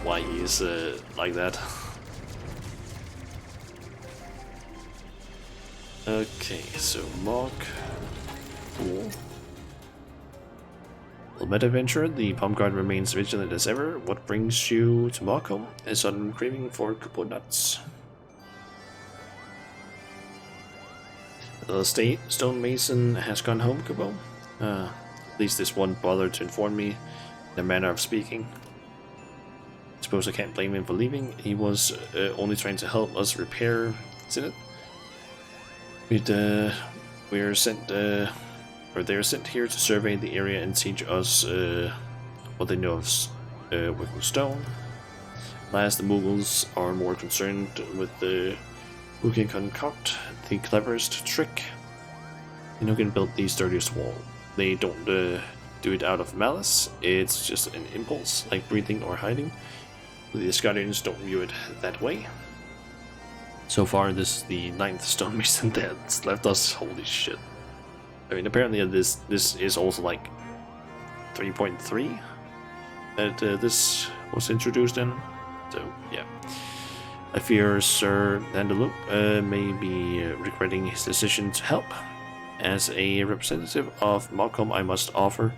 why he's like that. Okay, so Mark. Cool. Well, met adventurer, the palm guard remains vigilant as ever. What brings you to Markham? A sudden craving for Kupo nuts. The stonemason has gone home, Kupo. At least this one bothered to inform me in a manner of speaking. Suppose I can't blame him for leaving. He was only trying to help us repair, isn't it? We're sent, or they're sent here to survey the area and teach us what they know of working stone. Last, the Mughals are more concerned with who can concoct the cleverest trick and who can build the sturdiest wall. They don't do it out of malice, it's just an impulse, like breathing or hiding. The Asgardians don't view it that way. So far, this is the 9th stonemason that's left us. Holy shit. I mean, apparently this is also like 3.3 that this was introduced in. So, yeah. I fear Sir Dandeloup may be regretting his decision to help. As a representative of Malcolm, I must offer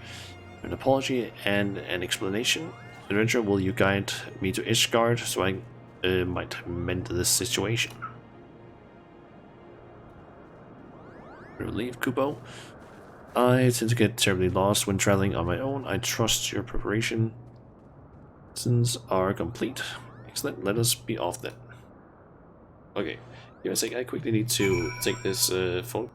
an apology and an explanation. Adventurer, will you guide me to Ishgard so I might mend this situation? Relief, Kupo. I tend to get terribly lost when traveling on my own. I trust your preparations are complete. Excellent, let us be off then. Okay, give me a sec, I quickly need to take this phone.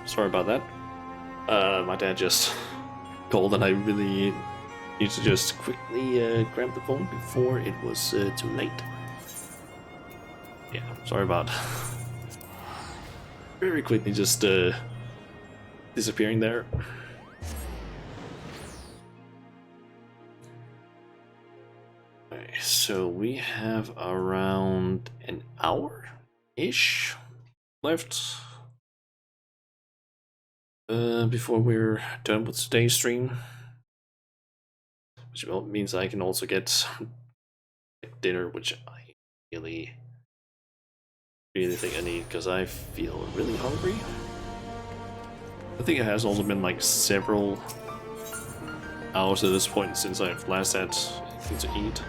sorry about that. My dad just called and I really need to just quickly grab the phone before it was too late. Yeah, sorry about very quickly just disappearing there. Okay, so we have around an hour-ish left before we're done with today's stream, which means I can also get dinner, which I really think I need because I feel really hungry. I think it has also been like several hours at this point since I've last had anything to eat.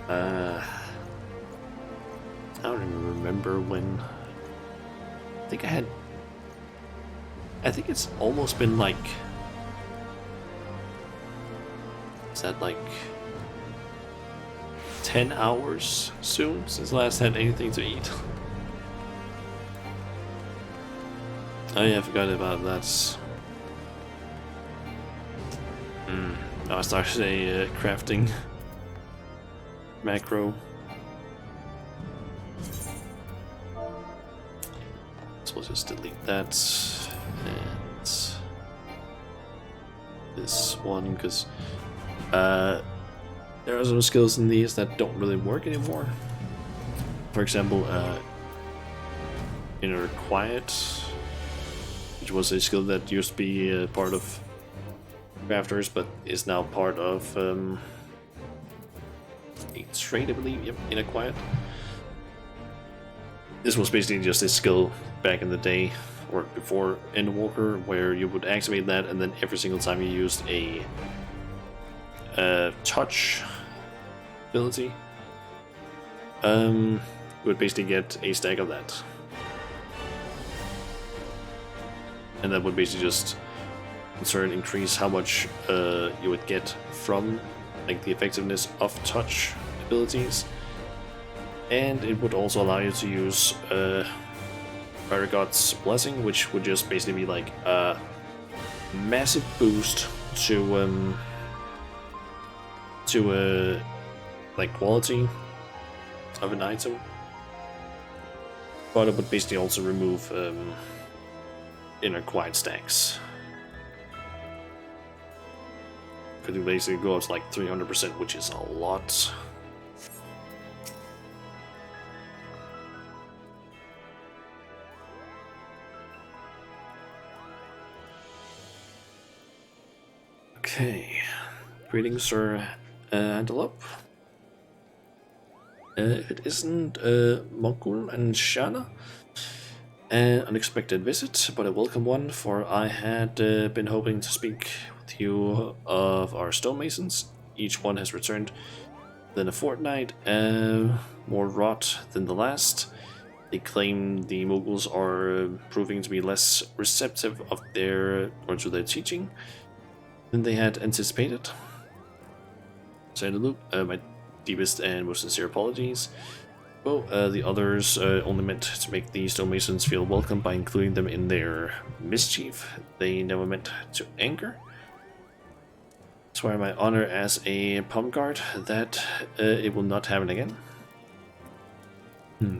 I don't even remember when. I think it's almost been like. Is that like 10 hours soon since last had anything to eat? Oh yeah, I forgot about that. I started a crafting macro. So we'll just delete that and this one because there are some skills in these that don't really work anymore. For example, Inner Quiet, which was a skill that used to be part of crafters, but is now part of a trade, I believe. Yep, Inner Quiet. This was basically just a skill back in the day, or before Endwalker, where you would activate that, and then every single time you used a touch ability, you would basically get a stack of that. And that would basically just in turn increase how much you would get from like the effectiveness of touch abilities. And it would also allow you to use Fire God's Blessing, which would just basically be like a massive boost to like quality of an item, but it would basically also remove Inner Quiet stacks. Could basically go up to like 300%, which is a lot. Okay, greetings, Sir Antelope. It isn't Mokul and Shana. An unexpected visit, but a welcome one, for I had been hoping to speak with you of our stonemasons. Each one has returned within a fortnight, more wrought than the last. They claim the Moguls are proving to be less receptive of to their teaching than they had anticipated. So in the loop, my deepest and most sincere apologies. Well, the others only meant to make the stonemasons feel welcome by including them in their mischief. They never meant to anger. Swear my honor as a palm guard that it will not happen again.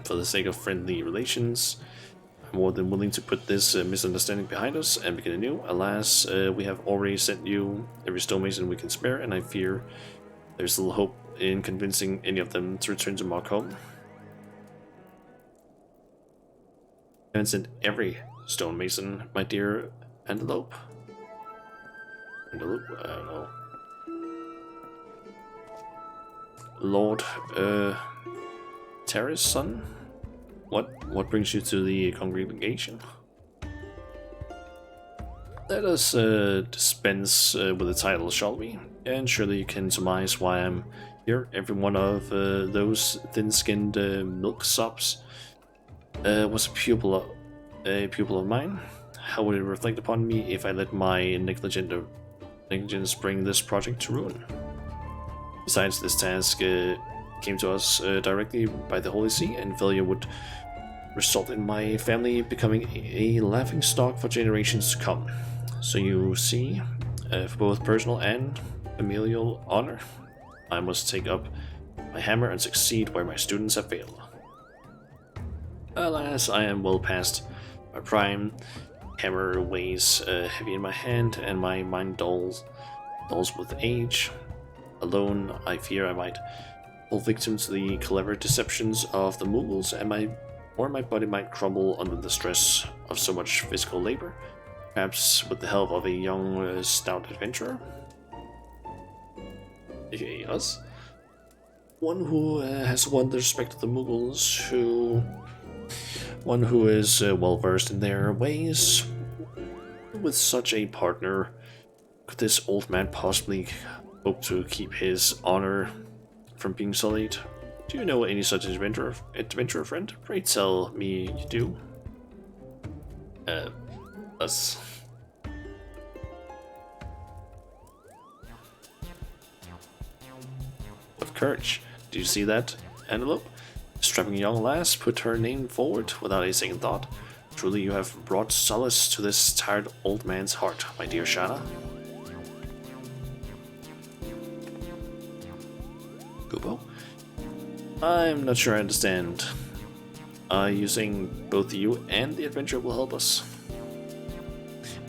For the sake of friendly relations, I'm more than willing to put this misunderstanding behind us and begin anew. Alas, we have already sent you every stonemason we can spare, and I fear there's little hope in convincing any of them to return to Mark home. I haven't sent every stonemason, my dear Antelope. Antelope? I don't know. Lord, Terra's son? What brings you to the congregation? Let us dispense with the title, shall we? And surely you can surmise why I'm here. Every one of those thin-skinned milksops was a pupil of mine. How would it reflect upon me if I let my negligence bring this project to ruin? Besides, this task came to us directly by the Holy See, and failure would result in my family becoming a laughingstock for generations to come. So you see, for both personal and familial honor, I must take up my hammer and succeed where my students have failed. Alas, I am well past my prime. Hammer weighs heavy in my hand, and my mind dulls with age. Alone, I fear I might fall victim to the clever deceptions of the Mughals, and my body might crumble under the stress of so much physical labor, perhaps with the help of a young, stout adventurer. aka us. One who has won the respect of the Mughals, one who is well versed in their ways. With such a partner, could this old man possibly hope to keep his honor from being sullied? Do you know any such adventurer friend? Pray tell me you do. Us. Of courage. Do you see that antelope? Strapping young lass put her name forward without a second thought. Truly you have brought solace to this tired old man's heart, my dear Shanna. Kubo? I'm not sure I understand. Using both you and the adventure will help us.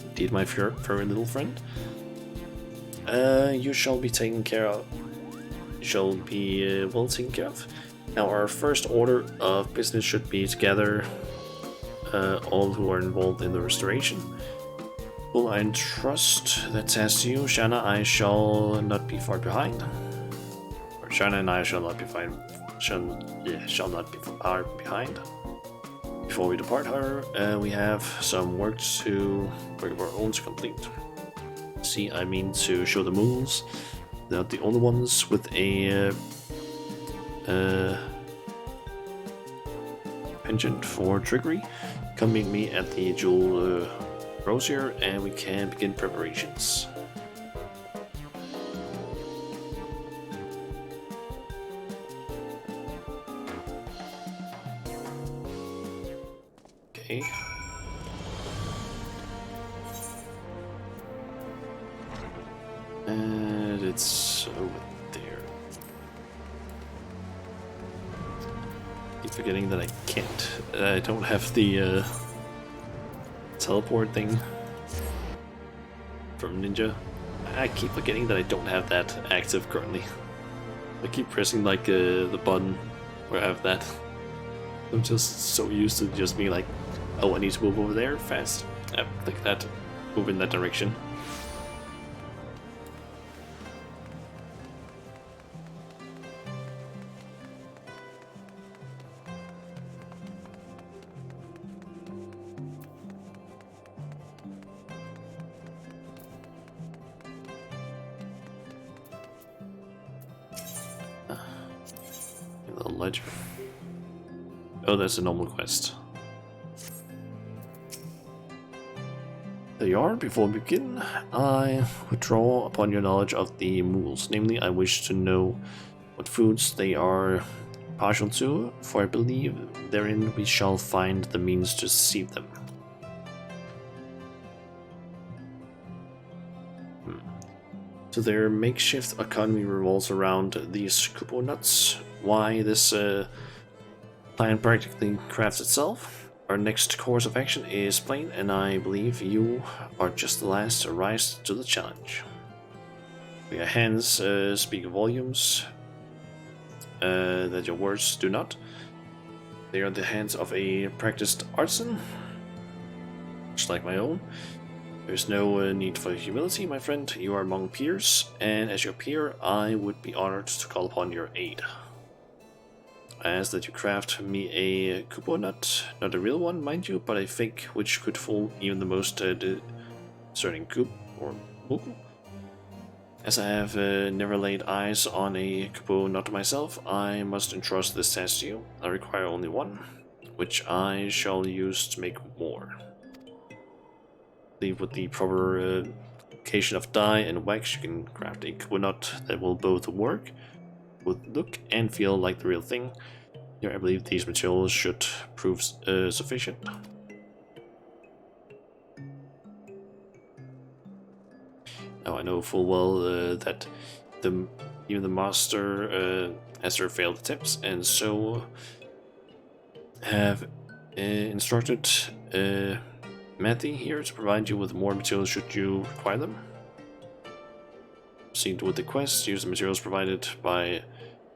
Indeed, my furry little friend. You shall be taken care of. You shall be well taken care of. Now, our first order of business should be to gather all who are involved in the restoration. Will I entrust that task to you, Shanna? I shall not be far behind. Or Shanna and I shall not be shall not be far behind. Before we depart, however, we have some work of our own to complete. See, I mean to show the Mughals they're not the only ones with a penchant for trickery. Come meet me at the Jewel Rosier and we can begin preparations. Okay. And it's over there. Keep forgetting that I can't. I don't have the teleport thing from Ninja. I keep forgetting that I don't have that active currently. I keep pressing like the button where I have that. I'm just so used to just being like, oh, I need to move over there fast. Like that, move in that direction. The ledger. Oh, that's a normal quest. There you are. Before we begin, I withdraw upon your knowledge of the Mughals. Namely, I wish to know what foods they are partial to, for I believe therein we shall find the means to deceive them. So their makeshift economy revolves around these kupo nuts. Why this plan practically crafts itself. Our next course of action is plain, and I believe you are just the last to rise to the challenge. Your hands speak volumes that your words do not. They are in the hands of a practiced artisan, much like my own. There's no need for humility, my friend. You are among peers, and as your peer, I would be honored to call upon your aid. I ask that you craft me a kupo nut, not a real one, mind you, but a fake which could fool even the most discerning kup or mughal. As I have never laid eyes on a kupo nut myself, I must entrust this task to you. I require only one, which I shall use to make more. With the proper application of dye and wax, you can craft a kupo nut that will both work, would look and feel like the real thing. Yeah, I believe these materials should prove sufficient. Now I know full well that even the master has their failed attempts, and so have instructed Matthew here to provide you with more materials should you require them. Proceed with the quest. Use the materials provided by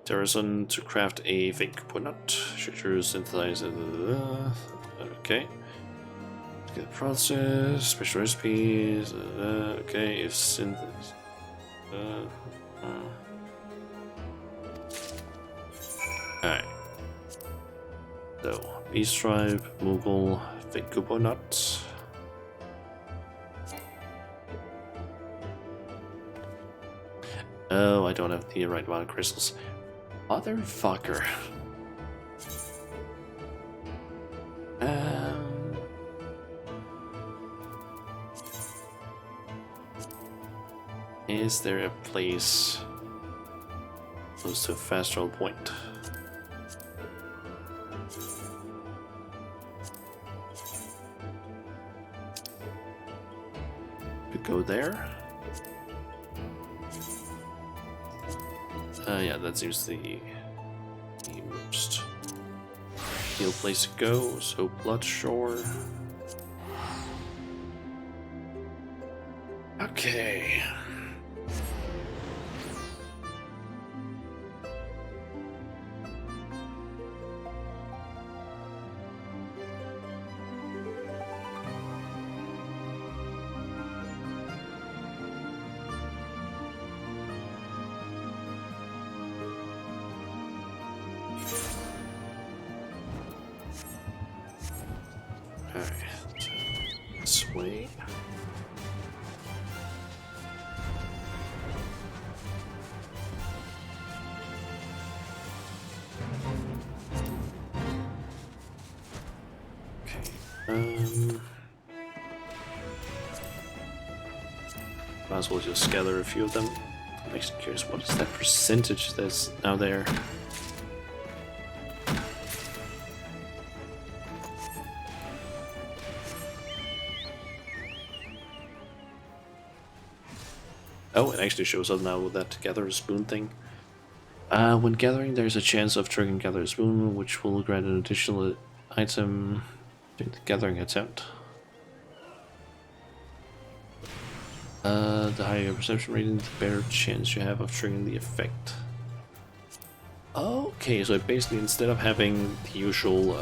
Terrazon to craft a fake coconut. Should you synthesize it? Okay. Get the process. Special recipes. Okay. If synthesis. Alright. So, Beast Tribe, Moogle, fake coconut. Oh, I don't have the right amount of crystals. Motherfucker. Is there a place close to a fast travel point? Could go there. Yeah, that seems the most ideal place to go. So Bloodshore. Okay. This way. Okay. Might as well just gather a few of them. I'm actually curious, what is that percentage that's now there? Oh, it actually shows up now with that gather a spoon thing. When gathering, there's a chance of triggering gather a spoon, which will grant an additional item during the gathering attempt. The higher your perception rating, the better chance you have of triggering the effect. Okay, so basically instead of having the usual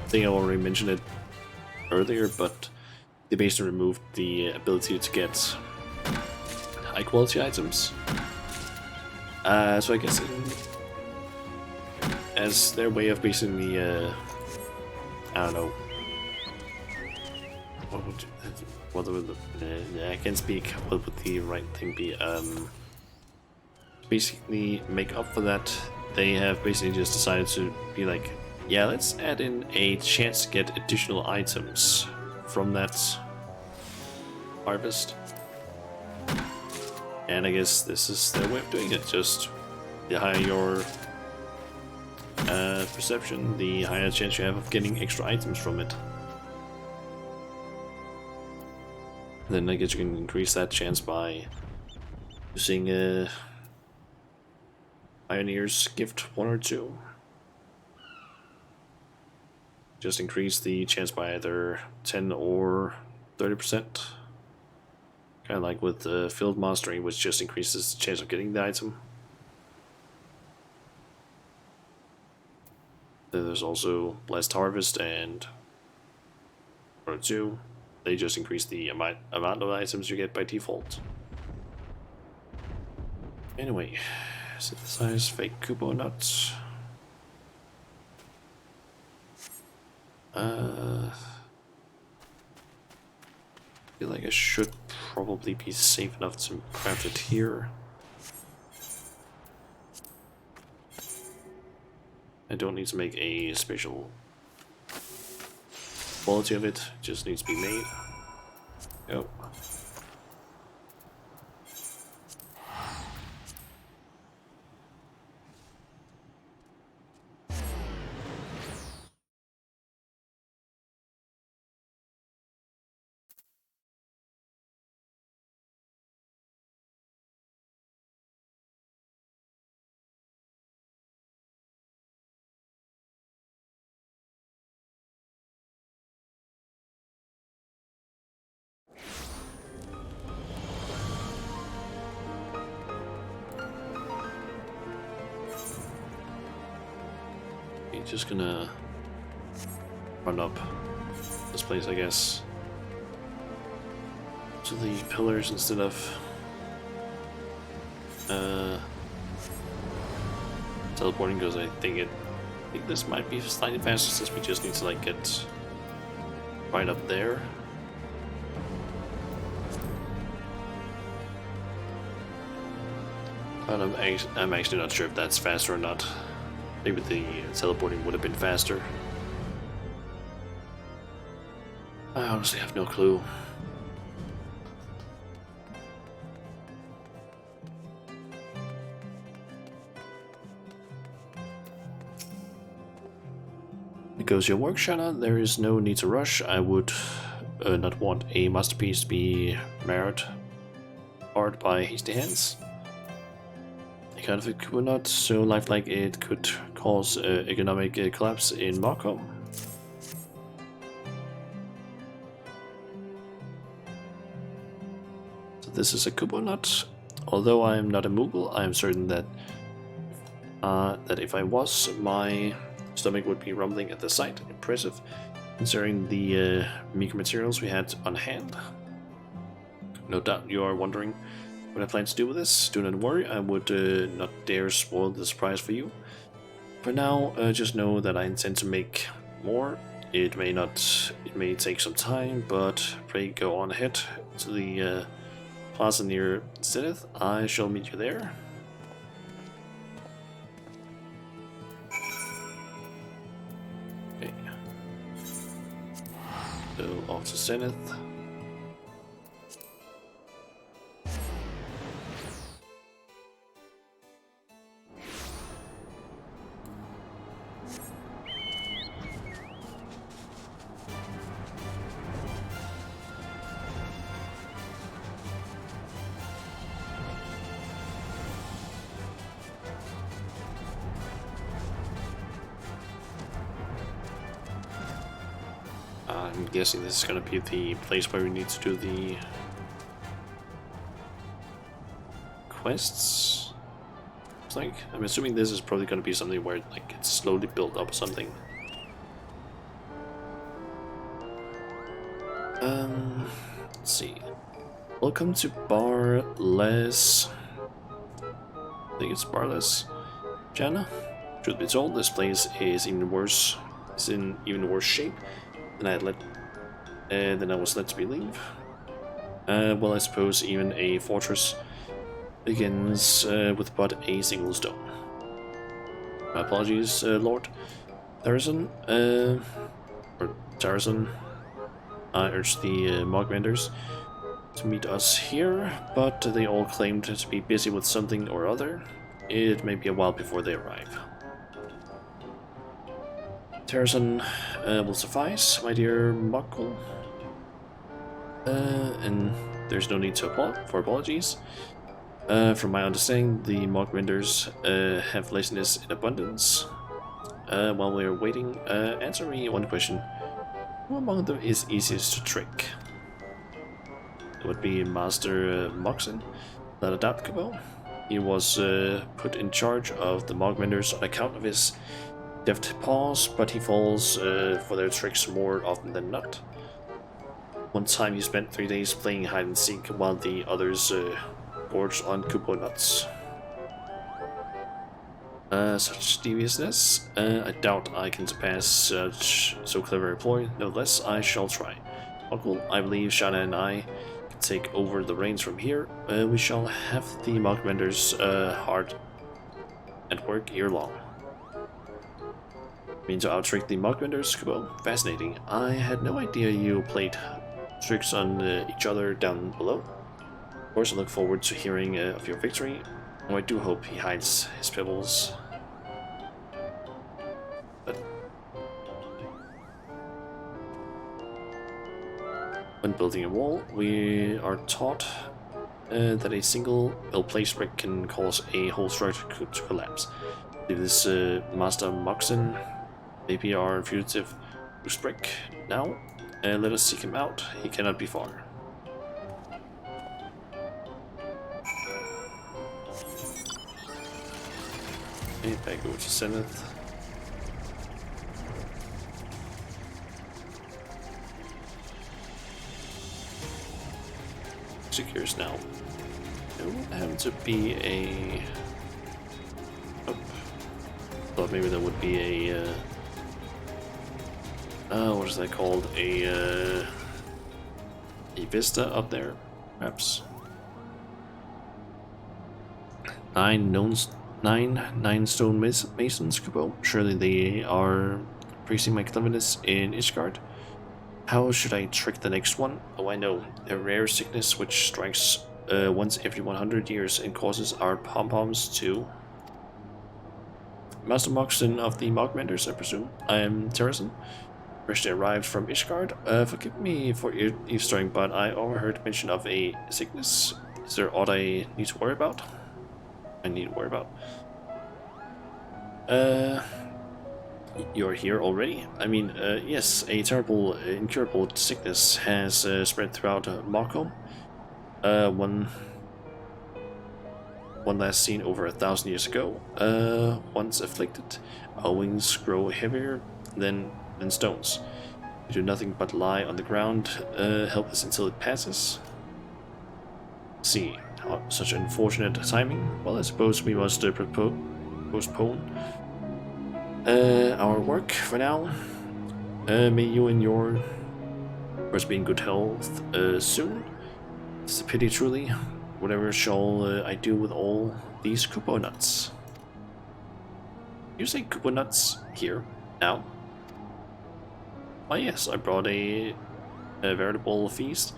thing, I already mentioned it earlier, but they basically removed the ability to get high quality items. So I guess as their way of basically, I don't know, what would I can't speak. What would the right thing be? Basically make up for that, they have basically just decided to be like, yeah, let's add in a chance to get additional items from that harvest. And I guess this is their way of doing it. Just the higher your perception, the higher chance you have of getting extra items from it. Then I guess you can increase that chance by using Pioneer's Gift 1 or 2. Just increase the chance by either 10 or 30%. Kind of like with Field Mastering, which just increases the chance of getting the item. Then there's also Blessed Harvest and 1 or 2. They just increase the amount of items you get by default. Anyway, synthesize fake Kubo nuts. I feel like I should probably be safe enough to craft it here. I don't need to make a special quality of it, just needs to be made. Go. Okay, just gonna run up this place, I guess, to the pillars instead of teleporting, because I think this might be slightly faster since we just need to like get right up there. But I'm actually not sure if that's faster or not. Maybe the teleporting would have been faster. I honestly have no clue. It goes your work, Shanna. There is no need to rush. I would not want a masterpiece to be marred by hasty hands. Kind of it would not so lifelike it could cause economic collapse in Marco. So this is a Kubo nut. Although I am not a Moogle, I am certain that if I was, my stomach would be rumbling at the sight. Impressive, considering the meager materials we had on hand. No doubt you are wondering what I plan to do with this. Do not worry, I would not dare spoil the surprise for you. For now, just know that I intend to make more. It may take some time, but pray go on ahead to the plaza near Zenith. I shall meet you there. Okay. So off to Zenith. I'm guessing this is going to be the place where we need to do the quests. It's like, I'm assuming this is probably going to be something where like it's slowly built up or something. Let's see. Welcome to Barless. I think it's Barless. Jana. Truth be told, this place is even worse. It's in even worse shape than I was led to believe. Well, I suppose even a fortress begins with but a single stone. My apologies, Lord Tarzan. Or Tarzan. I urged the Mogmenders to meet us here, but they all claimed to be busy with something or other. It may be a while before they arrive. Tarzan will suffice, my dear Muckle. And there's no need for apologies. From my understanding, the Mogmenders have laziness in abundance. While we're waiting, answer me one question. Who among them is easiest to trick? It would be Master Moxon, without a doubt, Kubo. He was put in charge of the Mogmenders on account of his deft paws, but he falls for their tricks more often than not. One time he spent 3 days playing hide and seek while the others gorged on Kubo nuts. Such deviousness, I doubt I can surpass so clever a ploy. Nevertheless, I shall try. Uncle, I believe Shana and I can take over the reins from here. We shall have the Mogmenders hard at work ere long. Mean to out-trick the Mogmenders, Kubo? Fascinating. I had no idea you played tricks on each other down below. Of course, I look forward to hearing of your victory. Oh, I do hope he hides his pebbles. But when building a wall, we are taught that a single well-placed brick can cause a whole structure to collapse. Leave this Master Moxon, maybe our fugitive loose brick. Now, let us seek him out. He cannot be far. Okay, back over to Zenith. secures now. It would have to be a... Oh. Thought maybe there would be a... what is that called? A vista up there, perhaps. Nine stone masons, Kubo. Surely they are praising my cleverness in Ishgard. How should I trick the next one? Oh, I know. A rare sickness which strikes once every 100 years and causes our pom-poms to... Master Moxon of the Mogmenders, I presume. I am Terrazin. Freshly arrived from Ishgard. Forgive me for eavesdropping, but I overheard mention of a sickness. Is there aught I need to worry about? You're here already? I mean, yes, a terrible, incurable sickness has spread throughout Markham. One last seen over 1,000 years ago. Once afflicted, our wings grow heavier than stones. We do nothing but lie on the ground, helpless until it passes. See, such unfortunate timing. Well, I suppose we must postpone our work for now. May you and your first be in good health soon. It's a pity, truly. Whatever shall I do with all these Kupo nuts? You say Kupo nuts here now? Why yes, I brought a veritable feast,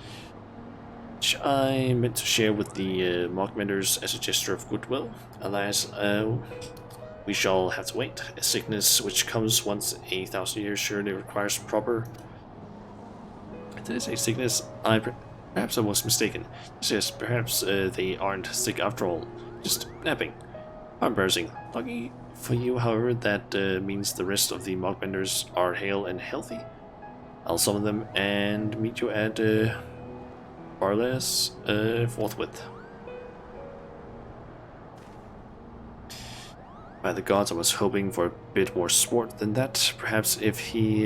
which I meant to share with the Mogmenders as a gesture of goodwill. Alas, we shall have to wait. A sickness which comes once 1,000 years surely requires proper... It is a sickness. Perhaps I was mistaken. Yes, perhaps they aren't sick after all. Just napping. How embarrassing. Lucky for you, however, that means the rest of the Mogmenders are hale and healthy. I'll summon them and meet you at Barles forthwith. By the gods, I was hoping for a bit more sport than that. Perhaps if he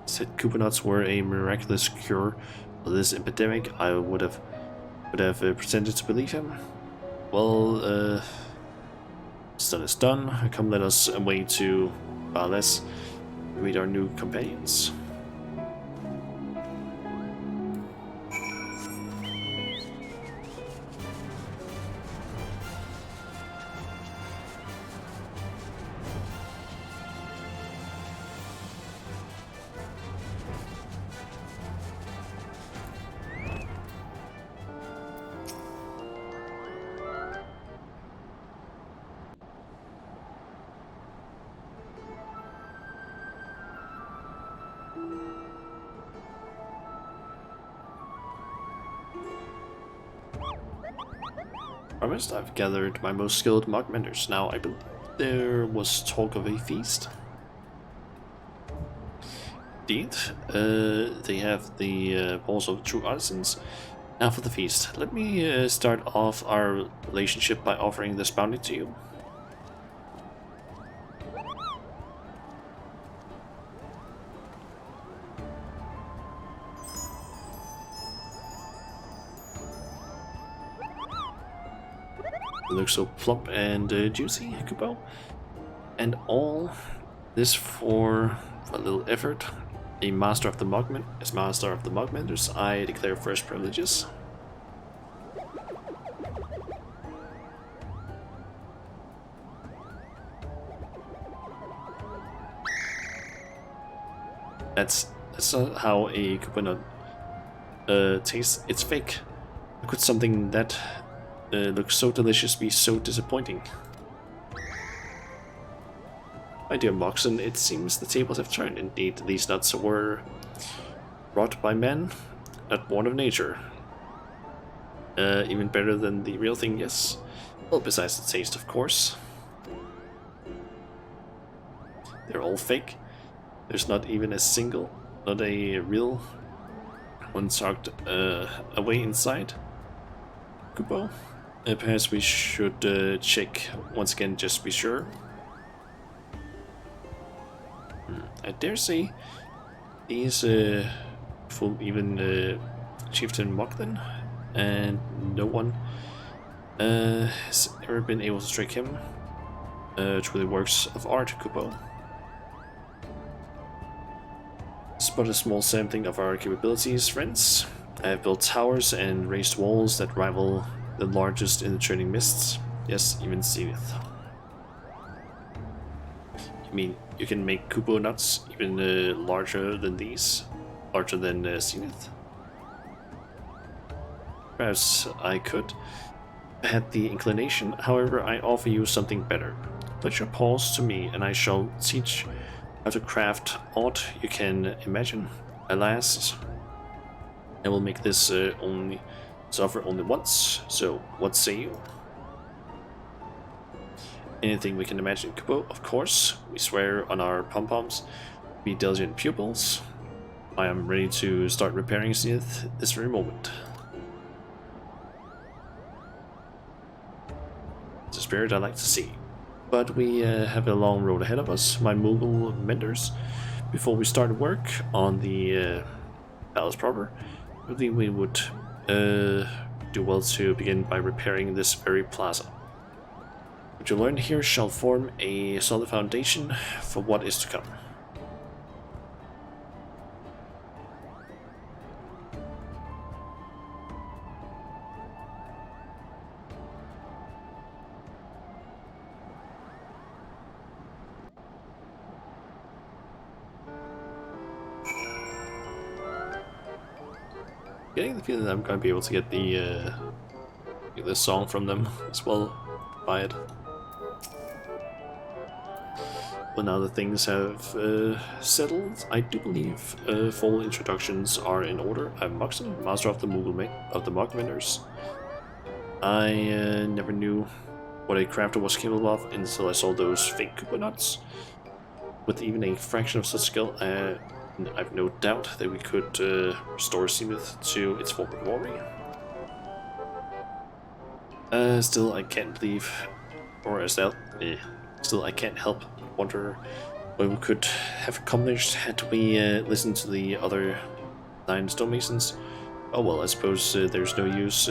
said Kuponuts were a miraculous cure for this epidemic, I would have pretended to believe him. Well, what's done is done. Come, let us away to Barles to meet our new companions. Promised, I've gathered my most skilled Mogmenders. Now, I believe there was talk of a feast. Indeed, they have the balls of true artisans. Now for the feast. Let me start off our relationship by offering this bounty to you. It looks so plump and juicy, Kupo. And all this for a little effort. A master of the Mogmenders, I declare first privileges. That's not how a Kupo nut tastes. It's fake. How could something that looks so delicious be so disappointing? My dear Moxon, it seems the tables have turned. Indeed, these nuts were wrought by men, not born of nature. Even better than the real thing, yes. Well, besides the taste, of course. They're all fake. There's not even a single, not a real one tucked away inside. Kupo? Perhaps we should check once again, just to be sure. I dare say these fool even Chieftain Mocklin. and no one has ever been able to trick him. Truly works of art, Kupo. It's but a small sampling of our capabilities, friends. I have built towers and raised walls that rival the largest in the training mists. Yes, even Zenith. You mean you can make Kupo nuts even larger than these? Larger than Zenith? Perhaps I could. I had the inclination, however, I offer you something better. Put your paws to me, and I shall teach how to craft aught you can imagine. Alas, I will make this only suffer only once. So, what say you? Anything we can imagine, Kupo, of course. We swear on our pom-poms. Be diligent pupils. I am ready to start repairing Zenith this very moment. It's a spirit I like to see. But we have a long road ahead of us, my Moogle menders. Before we start work on the palace proper, I think we would do well to begin by repairing this very plaza. What you learn here shall form a solid foundation for what is to come. Getting the feeling that I'm going to be able to get the song from them as well by it. But now that things have settled, I do believe full introductions are in order. I'm Moxon, master of the Mog Vendors. I never knew what a crafter was capable of until I saw those fake Koopa nuts. With even a fraction of such skill, I've no doubt that we could restore Zenith to its former glory. Still, I can't believe, or still, I can't help wonder what we could have accomplished had we listened to the other 9 stonemasons. Oh well, I suppose there's no use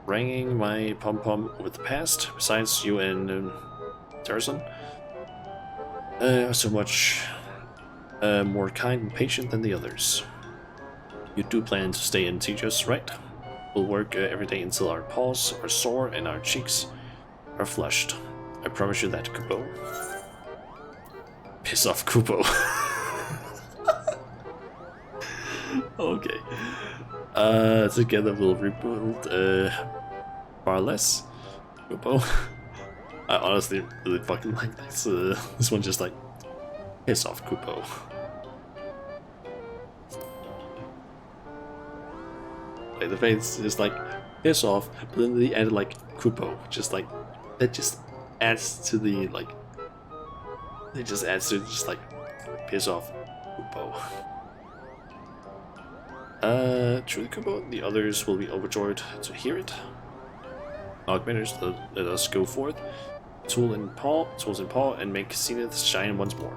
ranging my pom-pom with the past. Besides, you and Tarzan are so much more kind and patient than the others. You do plan to stay and teach us, right? We'll work every day until our paws are sore and our cheeks are flushed. I promise you that, Kupo. Piss off, Kupo. Okay. Together we'll rebuild Barless, Kupo. I honestly really fucking like this. This one just like, piss off, Kupo. Like the face is like, piss off, but then they added like Kupo, just like, that just adds to the like, it just adds to just like, piss off, Kupo. Truly, Kupo, the others will be overjoyed to hear it. Augmenters, let us go forth. Tools in paw, and make Zenith shine once more.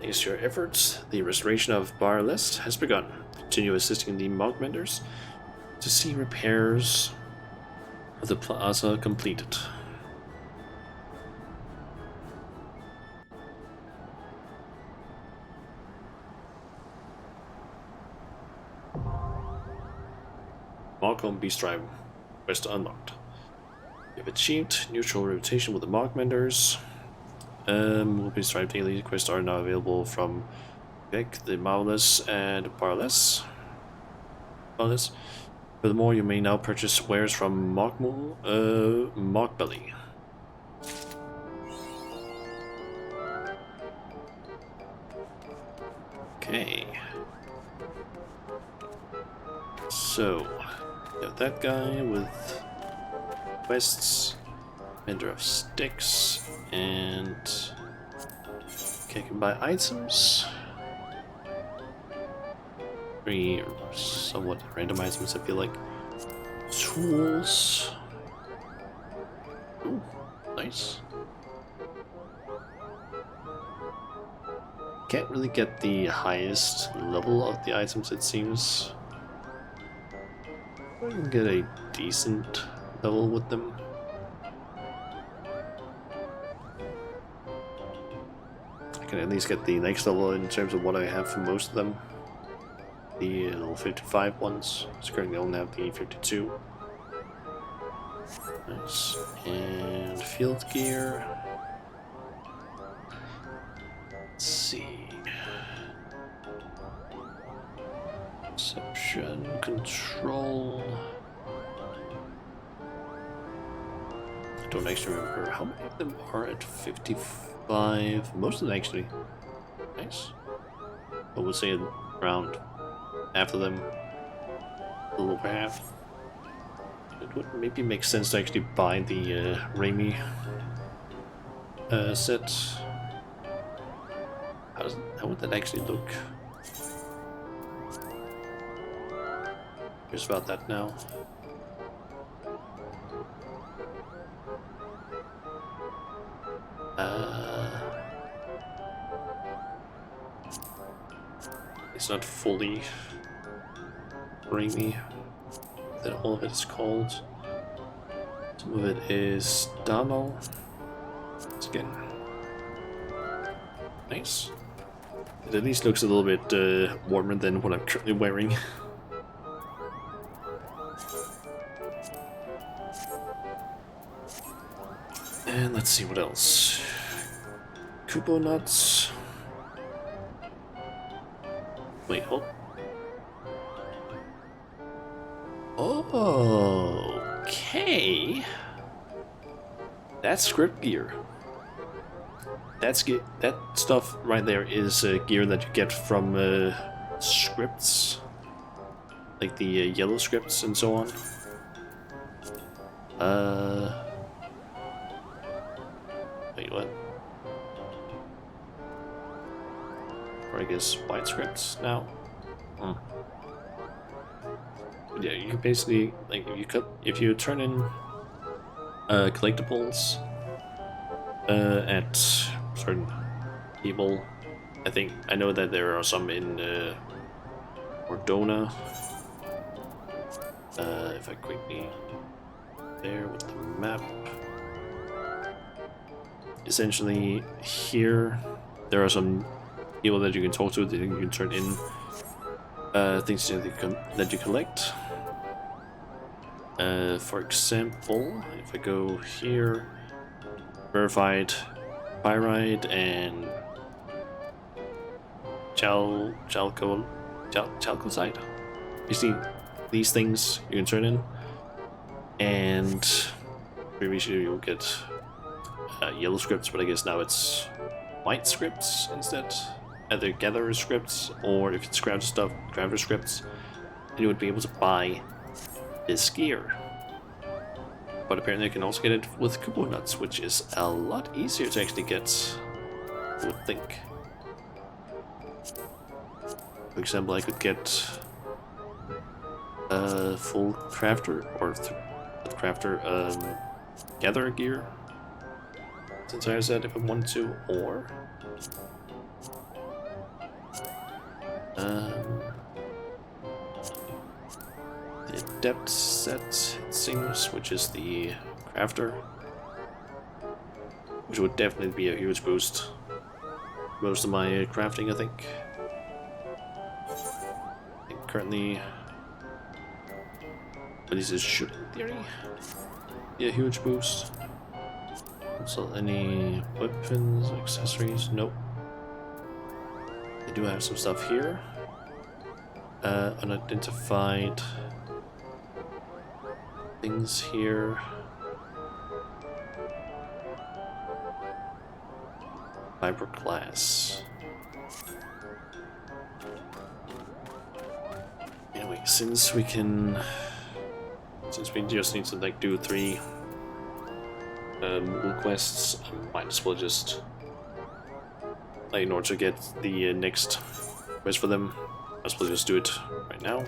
Thanks to your efforts, the restoration of Bar List has begun. Continue assisting the Mogmenders to see repairs of the plaza completed. Mogcom Beast Drive quest unlocked. You have achieved neutral rotation with the Mogmenders. Beast Drive daily quests are now available from Beck, the Marvelous, and Barless. Furthermore, you may now purchase wares from Mockbelly. So, got that guy with quests, vendor of sticks, and okay, I can buy items. 3 somewhat random items, I feel like. Tools. Ooh, nice. Can't really get the highest level of the items, it seems. I can get a decent level with them. I can at least get the next level in terms of what I have for most of them. The level 55 ones. So currently I only have the 52. Nice. And field gear. Let's see. Perception, control. I don't actually remember how many of them are at 55. Most of them actually. Nice. I would say around half of them. A little over half. It would maybe make sense to actually buy the Raimi set. How would that actually look? Here's about that now. It's not fully Raimi. That all of it is called. Some of it is Donald. Skin. Nice. It at least looks a little bit warmer than what I'm currently wearing. And let's see what else. Kupo nuts. Wait, hold. Oh, okay. That's script gear. That stuff right there is gear that you get from scripts, like the yellow scripts and so on. Wait, what? Or I guess white scripts now. But yeah, you can basically, like, if you turn in collectibles at certain people. I know that there are some in Ordona. If I quickly there with the map. Essentially, here there are some people that you can talk to that you can turn in things that you collect. For example, if I go here, verified pyrite and chalcosite. You see these things you can turn in, and previously you'll get yellow scripts, but I guess now it's white scripts instead. Either gatherer scripts, or if it's crafter scripts, and you would be able to buy this gear. But apparently I can also get it with Kupo nuts, which is a lot easier to actually get, I would think. For example, I could get a full crafter, or crafter gatherer gear, since I said if I wanted to, or the adept set, it seems, which is the crafter, which would definitely be a huge boost. Most of my crafting, I think. Currently, but this is should in theory be a huge boost. Also, any weapons, accessories? Nope. I do have some stuff here. Unidentified things here. Fiberglass. since we just need to like do 3 Mool quests, I might as well just, like, in order to get the next quest for them, might as well just do it right now.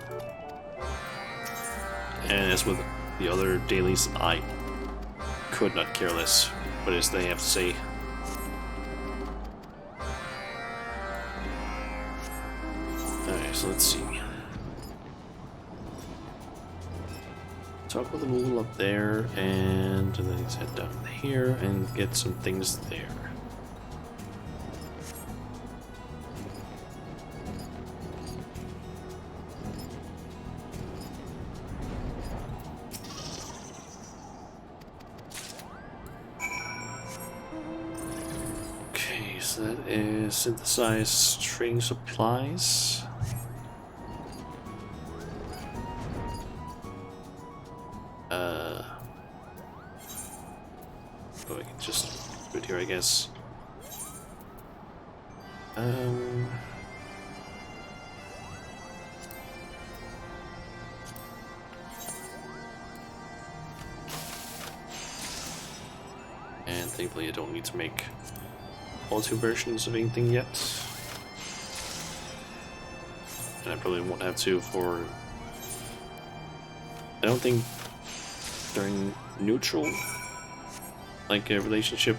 And as with the other dailies, I could not care less what it is they have to say. Alright, so let's see. Talk with the Mool up there, and then let's head down here and get some things there. Okay, so that is synthesize trading supplies. Oh, I can just do it here, I guess. And thankfully I don't need to make all 2 versions of anything yet. And I probably won't have to for... I don't think during neutral, like a relationship,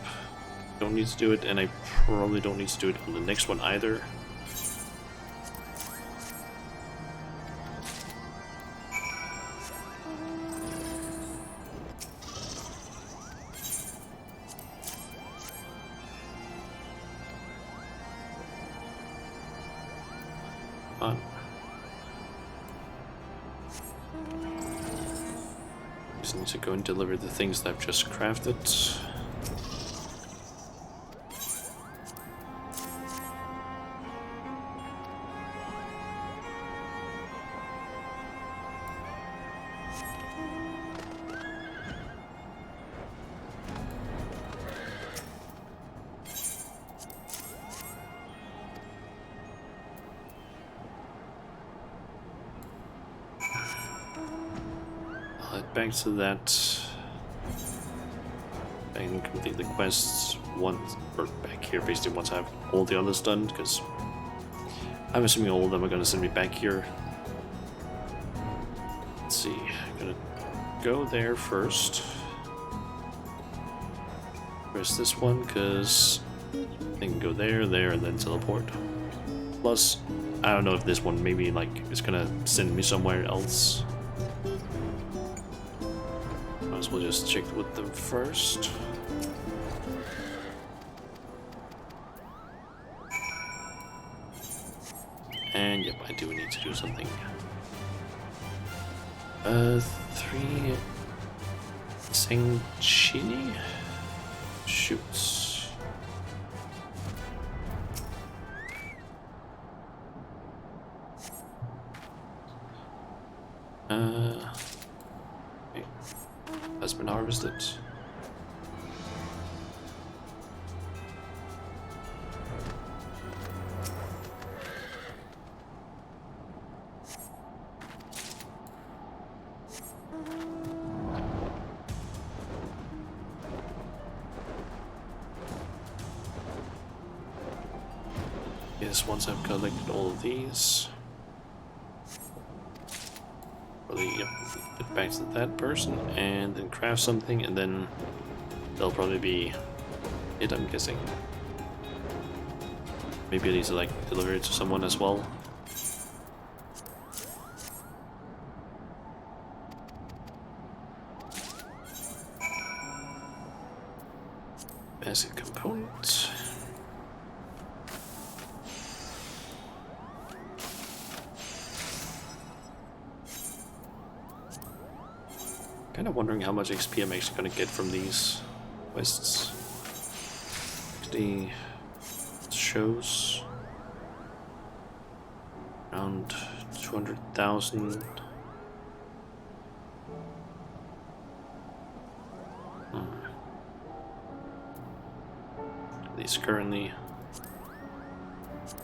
don't need to do it, and I probably don't need to do it on the next one either. On. Just need to go and deliver the things that I've just crafted. Back to that and complete the quests once, or back here basically once I have all the others done, because I'm assuming all of them are going to send me back here. Let's see, I'm going to go there first. Where's this one? Because I can go there, there, and then teleport. Plus, I don't know if this one maybe like is going to send me somewhere else. We'll just check with them first. And yep, I do need to do something. 3 Sanchini shoots. Okay. Has been harvested. Yes, once I've collected all of these, probably yep, get back to that person and then craft something, and then they'll probably be it, I'm guessing. Maybe I need to like deliver it to someone as well. Basic component. Kind of wondering how much XP I'm actually going to get from these quests. The shows around 200,000. At least currently.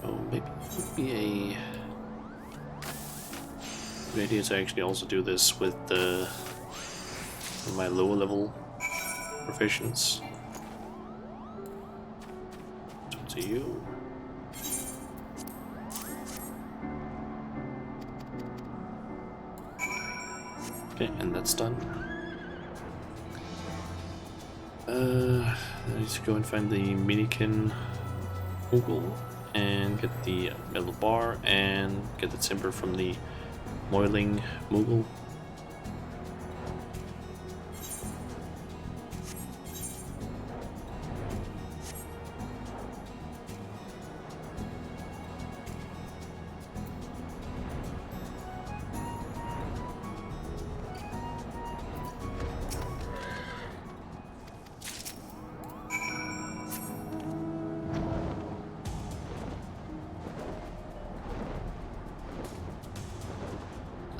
Oh, maybe it would be good idea to actually also do this with my lower level proficients. Up to you. Okay, and that's done. I need to go and find the Minikin Moogle and get the metal bar and get the timber from the Moiling Moogle.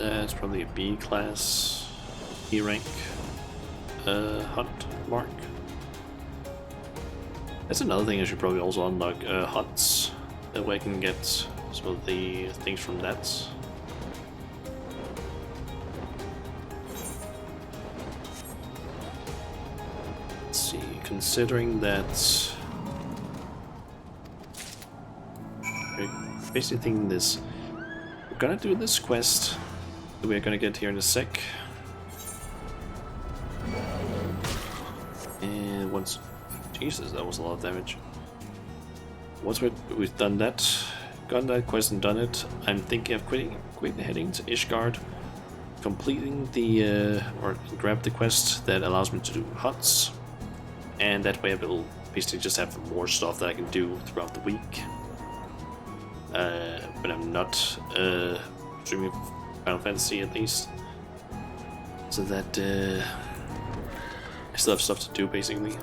That's probably a B class, E rank hunt mark. That's another thing I should probably also unlock huts. That way I can get some of the things from that. Let's see, considering that basically thinking this, we're gonna do this quest. We're gonna get here in a sec. And once... Jesus, that was a lot of damage. Once we've done that, gotten that quest and done it, I'm thinking of heading to Ishgard, completing the... or grab the quest that allows me to do huts. And that way I will basically just have more stuff that I can do throughout the week. When I'm not streaming Final Fantasy at least, so that I still have stuff to do basically.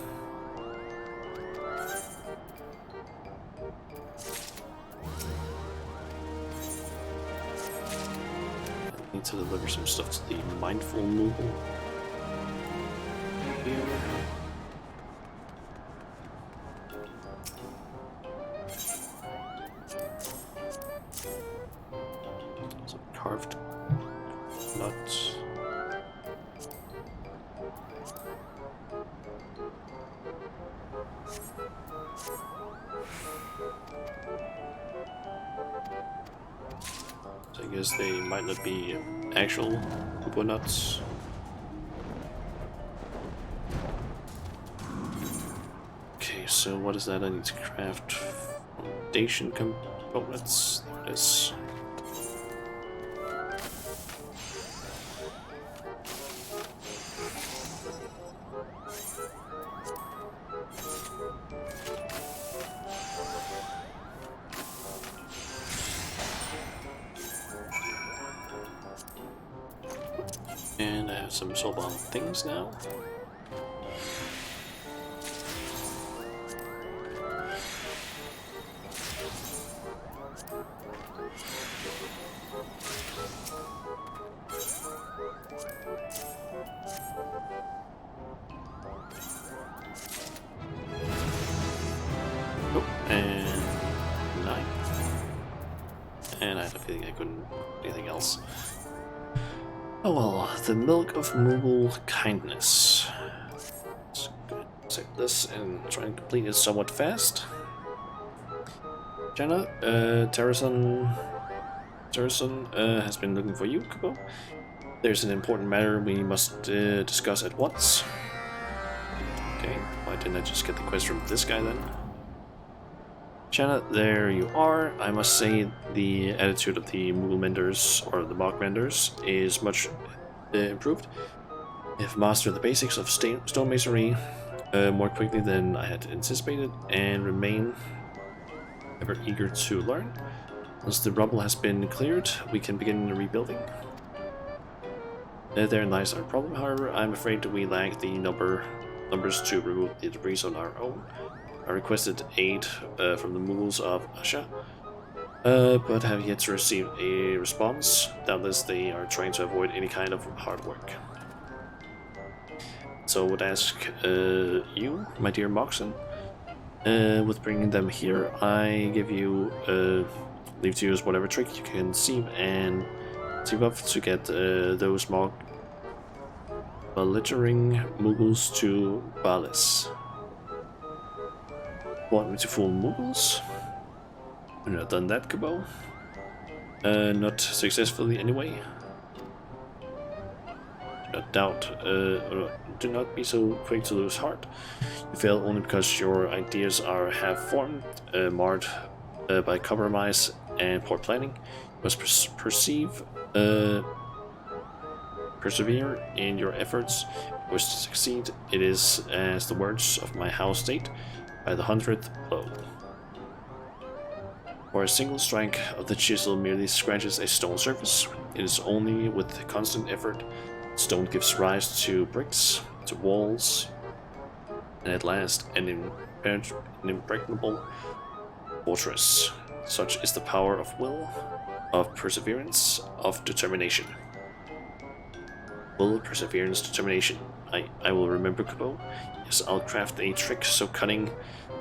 I need to deliver some stuff to the Mindful Moogle here. Some carved nuts. So I guess they might not be actual Upo nuts. Okay, so what is that? I need to craft foundation components. There it is. And I have some soulbound things now. Oh, and 9. And I had a feeling I couldn't do anything else. Oh well, the Milk of Moogle Kindness. Let's save this and try and complete it somewhat fast. Jenna, Terrason has been looking for you, Kubo. There's an important matter we must discuss at once. Okay, why didn't I just get the quest from this guy then? Jenna, there you are. I must say the attitude of the Moogle Menders, or the Mark Menders, is much improved. They've mastered the basics of stonemasonry more quickly than I had anticipated, and remain ever eager to learn. Once the rubble has been cleared, we can begin rebuilding. Therein lies our problem, however. I'm afraid we lack the numbers to remove the debris on our own. I requested aid from the Moogles of Asha, but have yet to receive a response. Doubtless they are trying to avoid any kind of hard work. So I would ask you, my dear Moxon, with bringing them here, I give you leave to use whatever trick you can conceive and debuff to get those more belligerent Muggles to Balis. Want me to fool Muggles? I've not done that, Kubo. Not successfully anyway. Do not be so quick to lose heart. You fail only because your ideas are half formed, marred by compromise and poor planning. You must persevere in your efforts. If you wish to succeed, it is, as the words of my house state, by the 100th blow. For a single strike of the chisel merely scratches a stone surface. It is only with constant effort stone gives rise to bricks, to walls, and at last an impregnable fortress. Such is the power of will, of perseverance, of determination. Will, perseverance, determination. I will remember, Kubo. Yes, I'll craft a trick so cunning,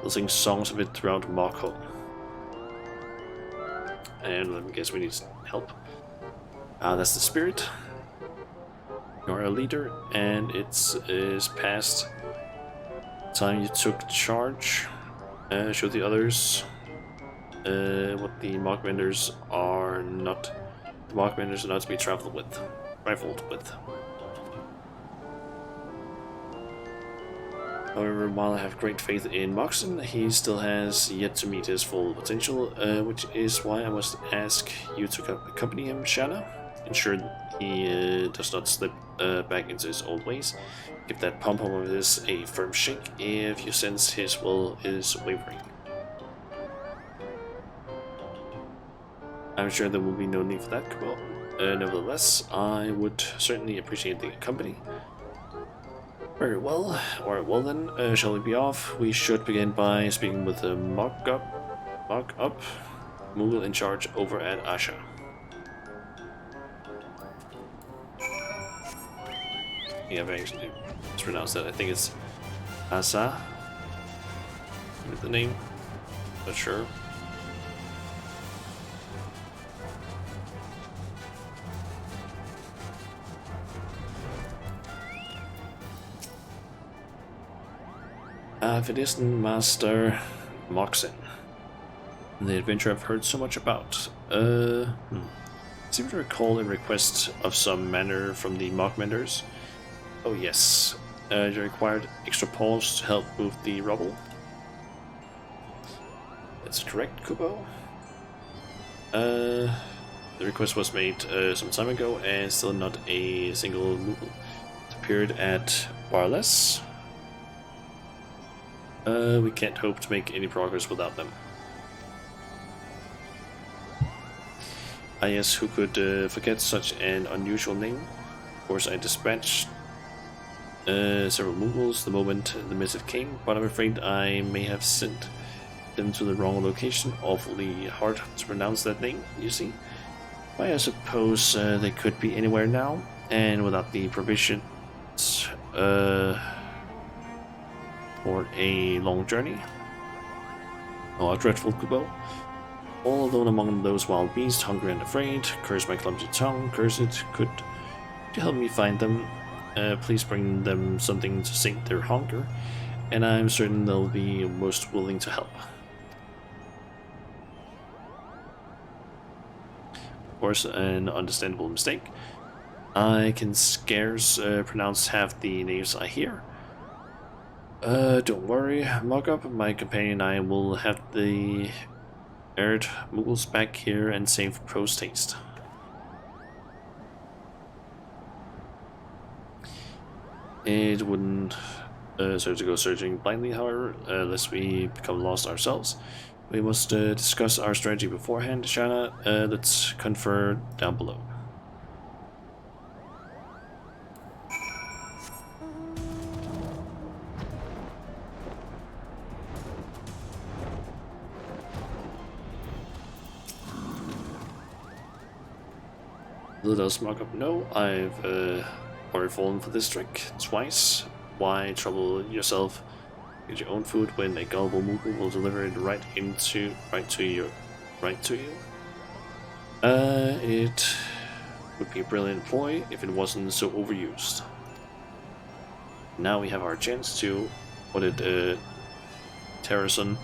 we'll sing songs of it throughout Marco. And let me guess, we need help. That's the spirit. You're a leader, and it is past time you took charge. Show the others what the Mockbenders are not. The Mockbenders are not to be trifled with. However, while I have great faith in Moxon, he still has yet to meet his full potential, which is why I must ask you to accompany him, Shanna. Ensure he does not slip back into his old ways. Give that pom-pom of his a firm shake if you sense his will is wavering. I'm sure there will be no need for that, Kubo. Nevertheless, I would certainly appreciate the company. Very well. Alright, well then, shall we be off? We should begin by speaking with the mock-up Moogle in charge over at Asha. Yeah, I've actually mispronounced that. I think it's Asa. With the name. Not sure. If it isn't Master Moxon, the adventure I've heard so much about. Seem to recall a request of some manner from the Mockmenders. Oh yes, you required extra paws to help move the rubble. That's correct, Kubo. The request was made some time ago, and still not a single Moogle appeared at Barless. We can't hope to make any progress without them. Yes, who could forget such an unusual name? Of course, I dispatched several Moogles the moment the missive came, but I'm afraid I may have sent them to the wrong location. Awfully hard to pronounce that name, you see. But I suppose they could be anywhere now, and without the provisions for a long journey. Oh, how dreadful, Kubo. All alone among those wild beasts, hungry and afraid. Curse my clumsy tongue, curse it. Could you help me find them? Please bring them something to sate their hunger, and I'm certain they'll be most willing to help. Of course, an understandable mistake. I can scarce pronounce half the names I hear. Don't worry, Mock-up, my companion and I will have the Erd Moogles back here and save Pro's taste. It wouldn't serve to go searching blindly, however, lest we become lost ourselves. We must discuss our strategy beforehand, Shanna. Let's confer down below. Let us Mock-up know I've already fallen for this trick twice. Why trouble yourself? Get your own food when a gullible Moogle will deliver it right to you. It Would be a brilliant ploy if it wasn't so overused. Now we have our chance to, what did Terrazon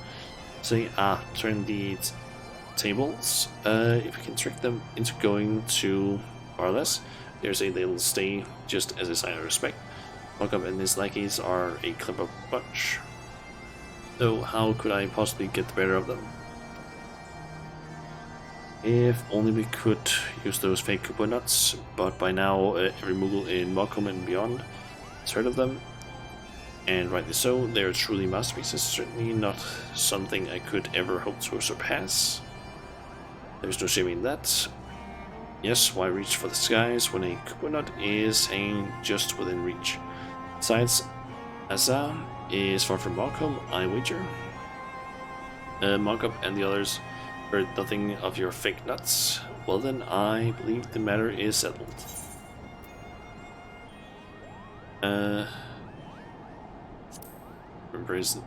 say? Turn the tables. If we can trick them into going to Barless, there's a little stay just as a sign of respect. Markup and his lackeys are a clever bunch. So how could I possibly get the better of them? If only we could use those fake Kupo nuts, but by now every Moogle in Mokum and beyond has heard of them. And rightly so, they are truly masterpieces, certainly not something I could ever hope to surpass. There's no shame in that. Yes, why reach for the skies when a Kupo nut is hanging just within reach? Besides, Asa is far from Mokum, I wager. Markup and the others heard nothing of your fake nuts. Well then, I believe the matter is settled. Remember his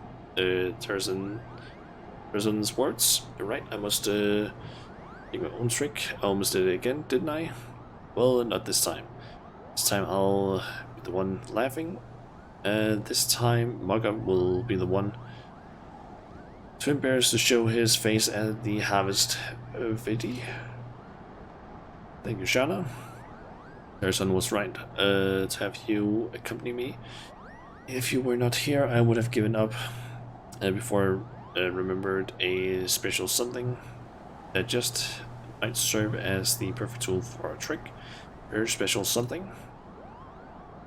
Tarzan's words? You're right, I must make my own trick. I almost did it again, didn't I? Well, not this time. This time I'll be the one laughing. This time Markup will be the one too embarrassed to show his face at the harvest vidi. Thank you, Shana. Tarzan was right. To have you accompany me. If you were not here, I would have given up. Before I remembered a special something that just might serve as the perfect tool for a trick. Very special something.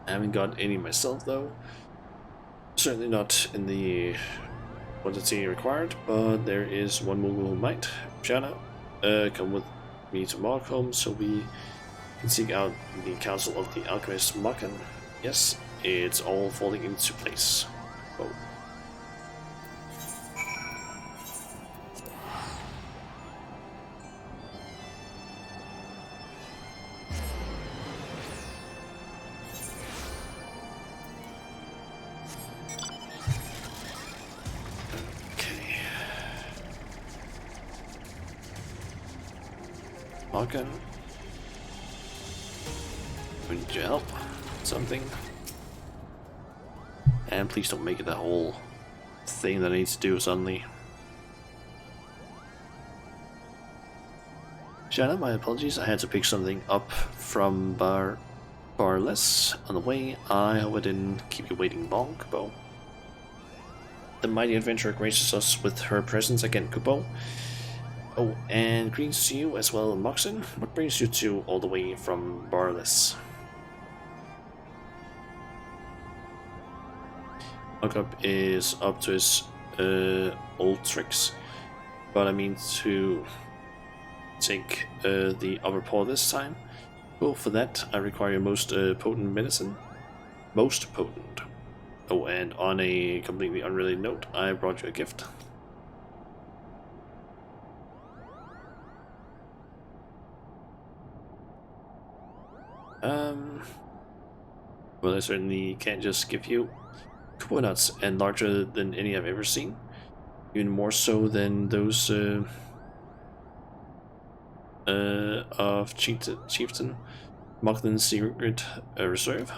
I haven't got any myself though. Certainly not in the quantity required, but there is one Moogle who might. Shana, come with me to Markholm so we can seek out the Council of the Alchemist Makan. Yes, it's all falling into place. Oh. Makan, we need your help. Something. And please don't make it that whole thing that I need to do suddenly. Shanna, my apologies. I had to pick something up from Barless on the way. I hope I didn't keep you waiting long, Kupo. The mighty adventurer graces us with her presence again, Kupo. Oh, and greetings to you as well, Moxon. What brings you two all the way from Barless? Markup is up to his old tricks, but I mean to take the upper paw this time. Well, for that I require your most potent medicine. Most potent. Oh, and on a completely unrelated note, I brought you a gift. Well, I certainly can't just give you Kupo nuts, and larger than any I've ever seen. Even more so than those of Chieftain Mockin's secret reserve.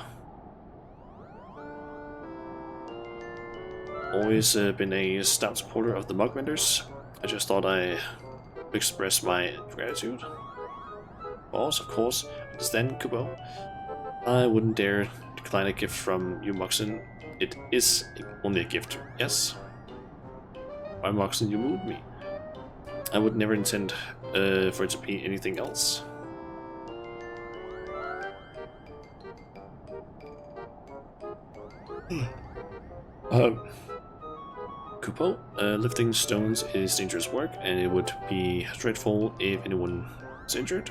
Always been a stout supporter of the Mugmenders. I just thought I would express my gratitude. Of course, understand, Kupo. I wouldn't dare decline a gift from you, Moxon. It is only a gift, yes? Why, Moxon, you moved me. I would never intend for it to be anything else. Kupo, lifting stones is dangerous work, and it would be dreadful if anyone was injured,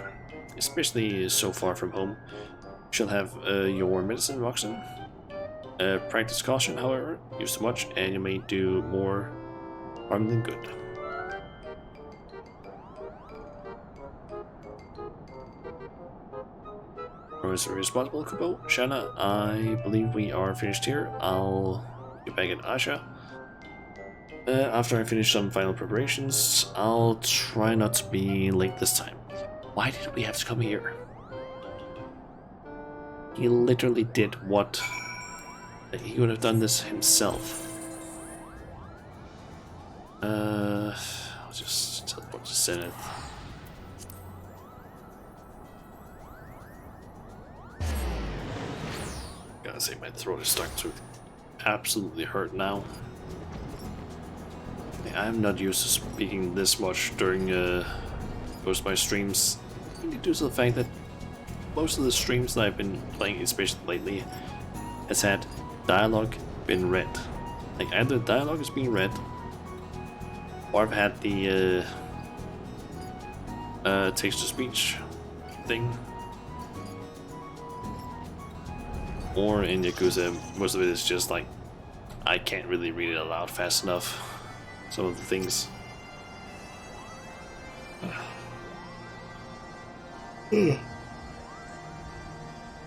especially so far from home. You shall have your medicine, Moxon. Practice caution, however. Use too much, and you may do more harm than good. Was responsible, Kupo. Shanna, I believe we are finished here. I'll get back at Asha. After I finish some final preparations, I'll try not to be late this time. Why did we have to come here? He literally did what... He would have done this himself. I'll just teleport to Zenith. Gotta say, my throat is starting to absolutely hurt now. I'm not used to speaking this much during most of my streams, mainly due to the fact that most of the streams that I've been playing, especially lately, has had dialogue been read. Like either dialogue is being read, or I've had the text-to-speech thing. Or in Yakuza, most of it is just like, I can't really read it aloud fast enough. Some of the things.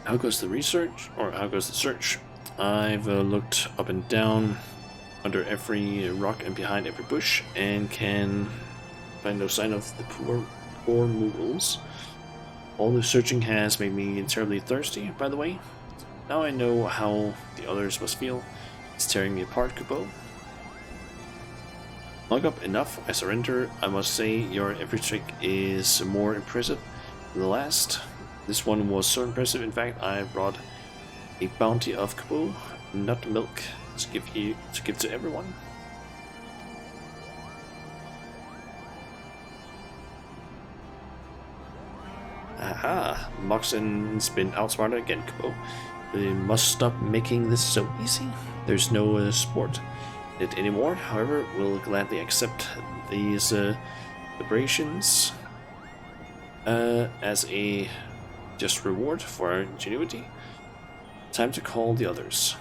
How goes the research? Or how goes the search? I've looked up and down, under every rock and behind every bush, and can find no sign of the poor Mughals. All the searching has made me terribly thirsty, by the way. Now I know how the others must feel. It's tearing me apart, Kupo. Log up enough, I surrender. I must say your every trick is more impressive than the last. This one was so impressive, in fact I brought a bounty of Kupo, nut milk, to give to everyone. Aha! Moxon's been outsmarted again, Kupo. We must stop making this so easy. There's no sport in it anymore. However, we'll gladly accept these liberations as a just reward for our ingenuity. Time to call the others.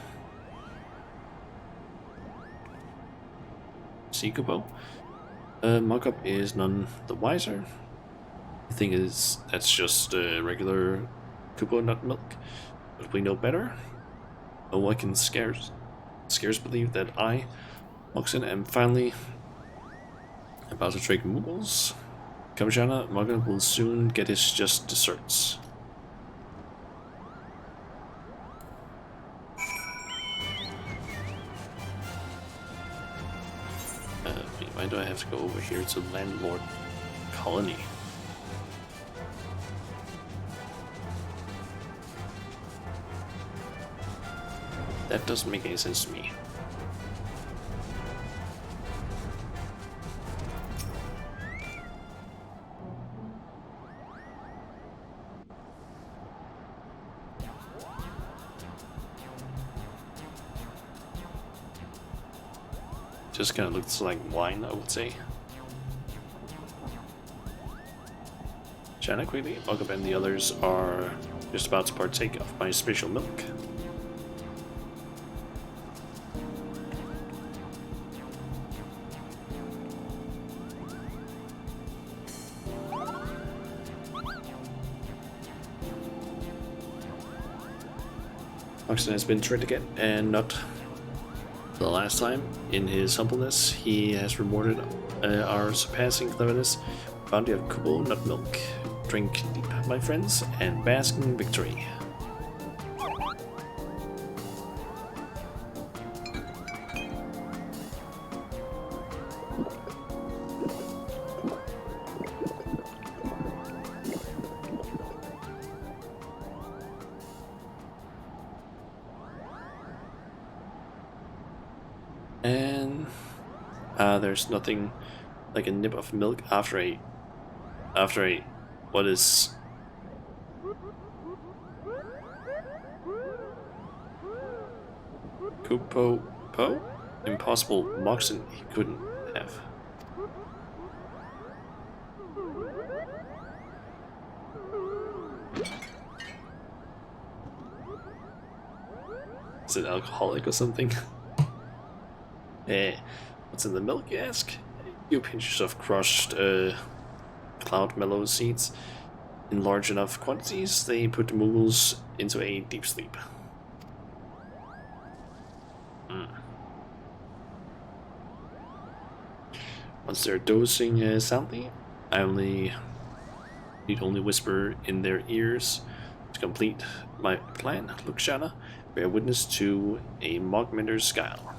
See, Kupo? Mock-up is none the wiser. The thing is, that's just regular Kupo nut milk. But we know better. No one can scarce believe that I, Moxon, am finally about to trade Mughals. Kamjana, Morgan will soon get his just desserts. Why do I have to go over here to Landlord Colony? That doesn't make any sense to me. Just kind of looks like wine, I would say. China quickly, Mogab and the others are just about to partake of my special milk. Oxen has been tricked again, and not the last time. In his humbleness, he has rewarded our surpassing cleverness. Bounty of Kupo nut milk. Drink deep, my friends, and bask in victory. And there's nothing like a nip of milk after a what is Kupo Po? Impossible. Moxon he couldn't have. Is it alcoholic or something? Eh, what's in the milk, you ask? A few pinches of crushed cloud mellow seeds. In large enough quantities, they put the Mughals into a deep sleep. Once they're dozing soundly, I need only whisper in their ears To complete my plan, look, Shana, bear witness to a Mogmender's guile.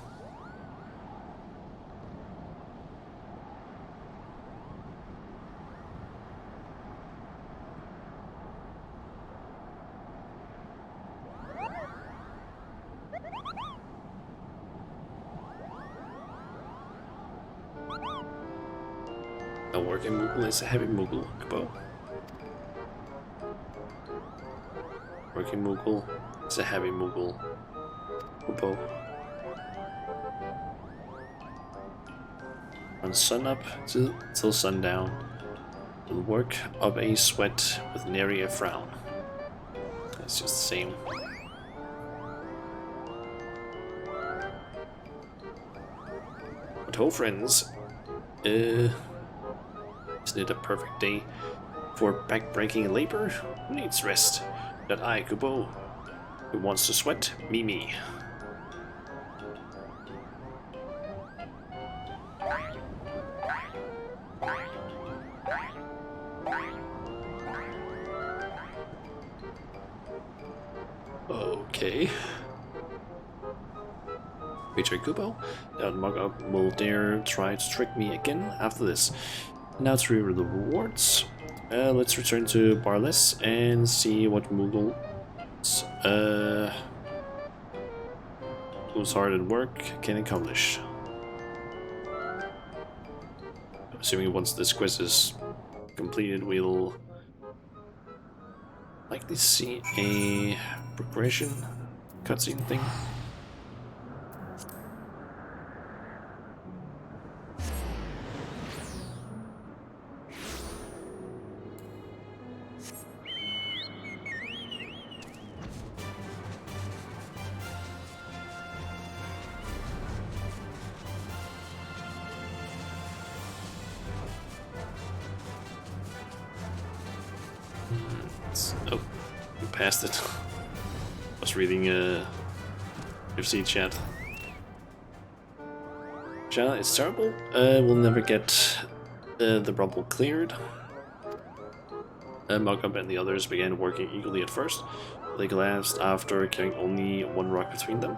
A working Moogle is a heavy Moogle, Kubo. Working Moogle is a heavy Moogle, Kubo. From sun up till sundown, will work up a sweat with nary a frown. It's just the same. But ho, friends, isn't it a perfect day for back-breaking labor? Who needs rest? That I, Kubo. Who wants to sweat? Me. Okay. Betray Kubo. That mug-up will dare try to trick me again after this. Now to review the rewards. Let's return to Barless and see what Moogle who's hard at work can accomplish. Assuming once this quest is completed, we'll likely see a progression cutscene thing. Oh, we passed it. I was reading FC chat. China is terrible. We'll never get the rubble cleared. Malcolm and the others began working eagerly at first. They collapsed after killing only one rock between them.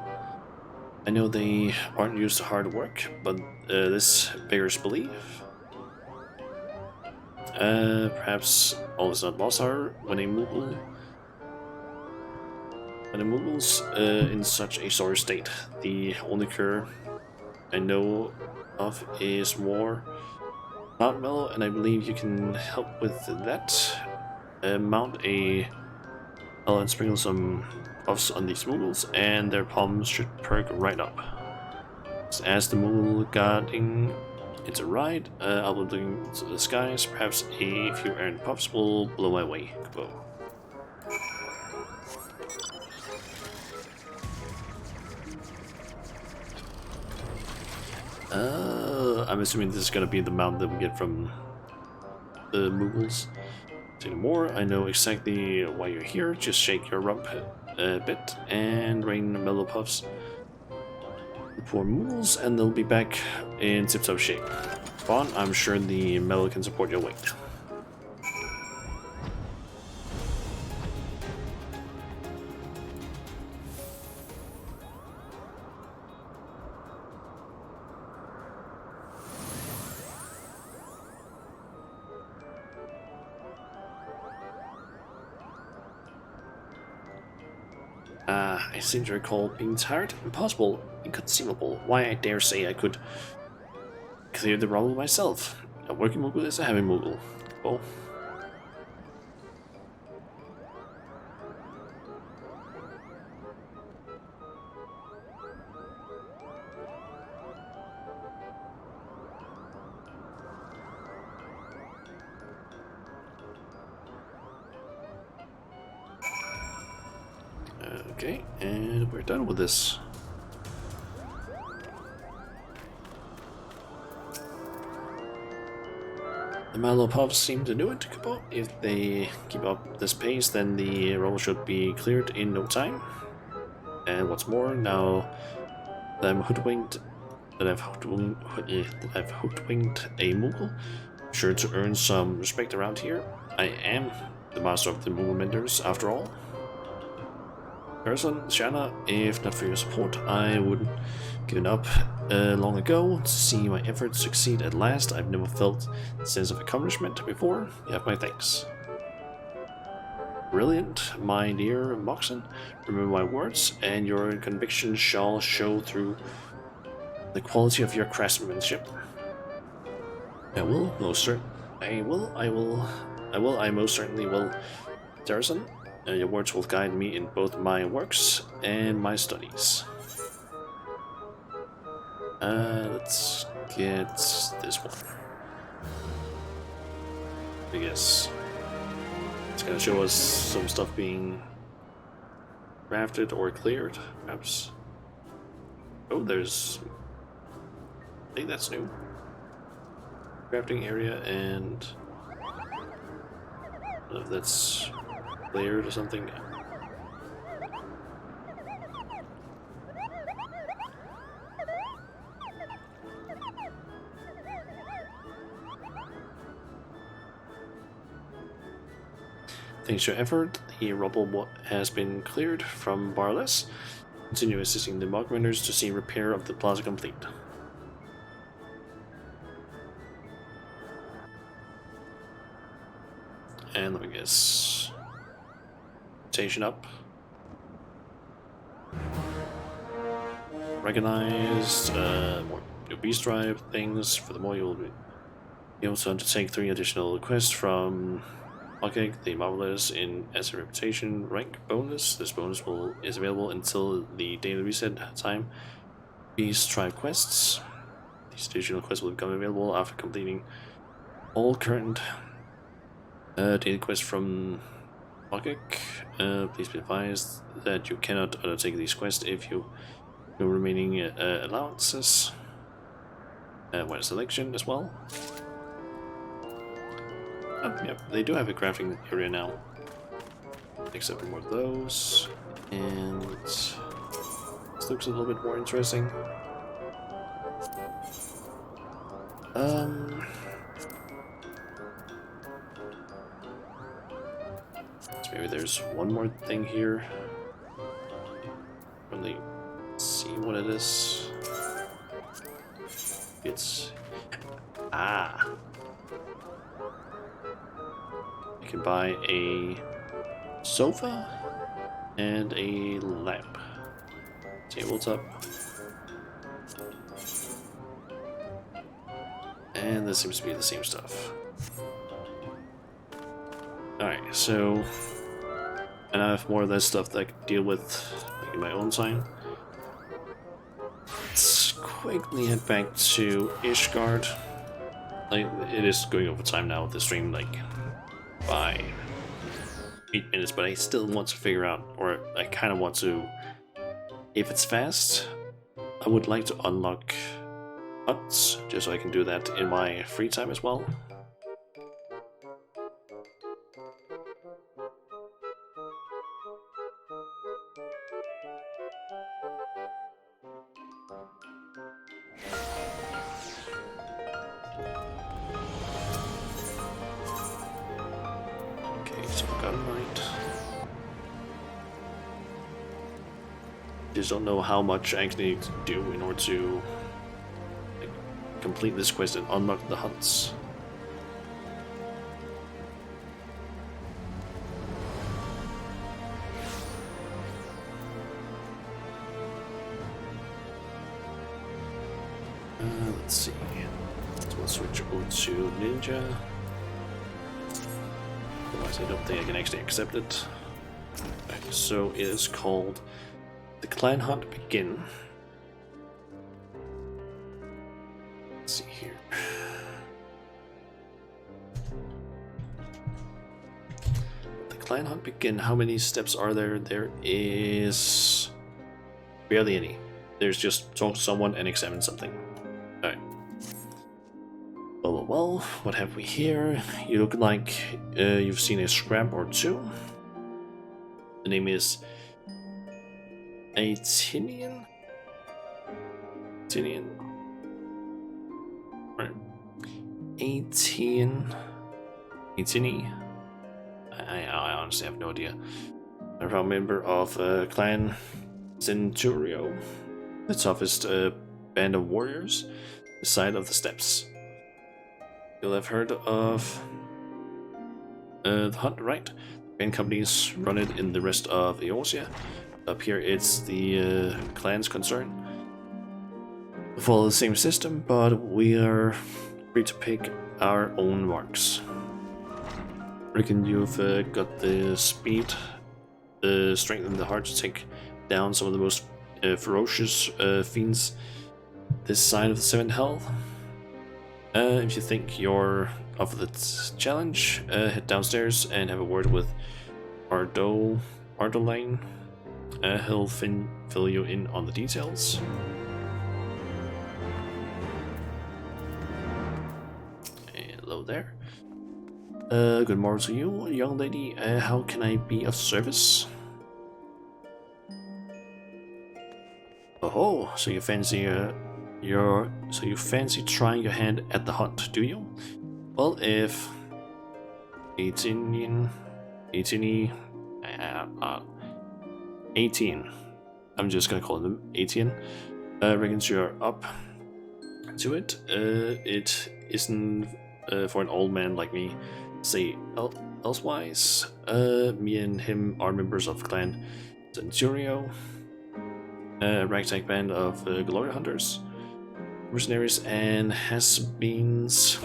I know they aren't used to hard work, but this bears belief. Perhaps all is not lost, however, when a Moogle's in such a sore state. The only cure I know of is more Mount Mellow, and I believe you can help with that. Mount a mellow and sprinkle some puffs on these Moogles, and their palms should perk right up. As the Moogle guarding it's a ride, I'll be looking to the skies. Perhaps a few errant puffs will blow my way. Kubo. I'm assuming this is gonna be the mount that we get from the Moogles. Anymore, I know exactly why you're here. Just shake your rump a bit and rain mellow puffs. The poor Moogles, and they'll be back in tip-top shape. Vaughn, I'm sure the mellow can support your weight. I seem to recall being tired. Impossible, inconceivable. Why, I dare say I could clear the rubble myself. A working Moogle is a heavy Moogle. Oh. Okay, and we're done with this. The Mallow Puffs seem to do it, Kubo. If they keep up this pace, then the rubble should be cleared in no time. And what's more, now that I've hoodwinked a Moogle, sure to earn some respect around here. I am the master of the Moonbenders, after all. Person, Shanna, if not for your support, I would have given up long ago. To see my efforts succeed at last, I've never felt a sense of accomplishment before. You have my thanks. Brilliant, my dear Moxon. Remember my words, and your conviction shall show through the quality of your craftsmanship. I most certainly will, Darson. Your words will guide me in both my works and my studies. Let's get this one. I guess it's gonna show us some stuff being crafted or cleared, perhaps. Oh, there's... I think that's new. Crafting area, and I don't know if that's cleared or something. Thanks to your effort, the rubble has been cleared from Barless. Continue assisting the Mockrunners to see repair of the plaza complete. And let me guess. Station up. Recognized more new beast drive things. Furthermore, you'll be able to undertake 3 additional quests from Logic, the Marvelous in as a reputation rank bonus. This bonus is available until the daily reset time. Beast tribe quests. These additional quests will become available after completing all current daily quests from Logic. Please be advised that you cannot undertake these quests if you no remaining allowances. One selection as well. Oh, yep, they do have a crafting area now. Except for more of those. And this looks a little bit more interesting. So maybe there's one more thing here. Really see what it is. It's you can buy a sofa and a lamp. Tabletop. And this seems to be the same stuff. Alright, so and I have more of that stuff that I can deal with in my own time. Let's quickly head back to Ishgard. Like, it is going over time now with the stream, like by 8 minutes, but I still want to figure out, or I kind of want to, if it's fast, I would like to unlock huts, just so I can do that in my free time as well. Just don't know how much I actually need to do in order to complete this quest and unlock the hunts. Let's see. So we'll switch over to Ninja. Otherwise, I don't think I can actually accept it. Okay, so it is called The Clan Hunt Begin. Let's see here. The Clan Hunt Begin. How many steps are there? There is barely any. There's just talk to someone and examine something. Alright. Well, what have we here? You look like you've seen a scrap or two. The name is Atinian? Right. 18. 18. I honestly have no idea. A proud member of Clan Centurio, the toughest band of warriors, the side of the steppes. You'll have heard of the hunt, right? Band companies run it in the rest of Eorzea. Up here it's the clan's concern. We follow the same system, but we are free to pick our own marks. Reckon you've got the speed, strength, and the heart to take down some of the most ferocious fiends this side of the Seventh Hell. If you think you're up for the challenge, head downstairs and have a word with Ardolane. He'll fill you in on the details. Hello there. Good morning to you, young lady. How can I be of service? Oh, so you fancy trying your hand at the hunt, do you? Well, if 18, I'm just gonna call them 18, reckons you're up to it. It isn't for an old man like me. Say elsewise, me and him are members of Clan Centurio, a ragtag band of glory hunters, mercenaries, and has-beens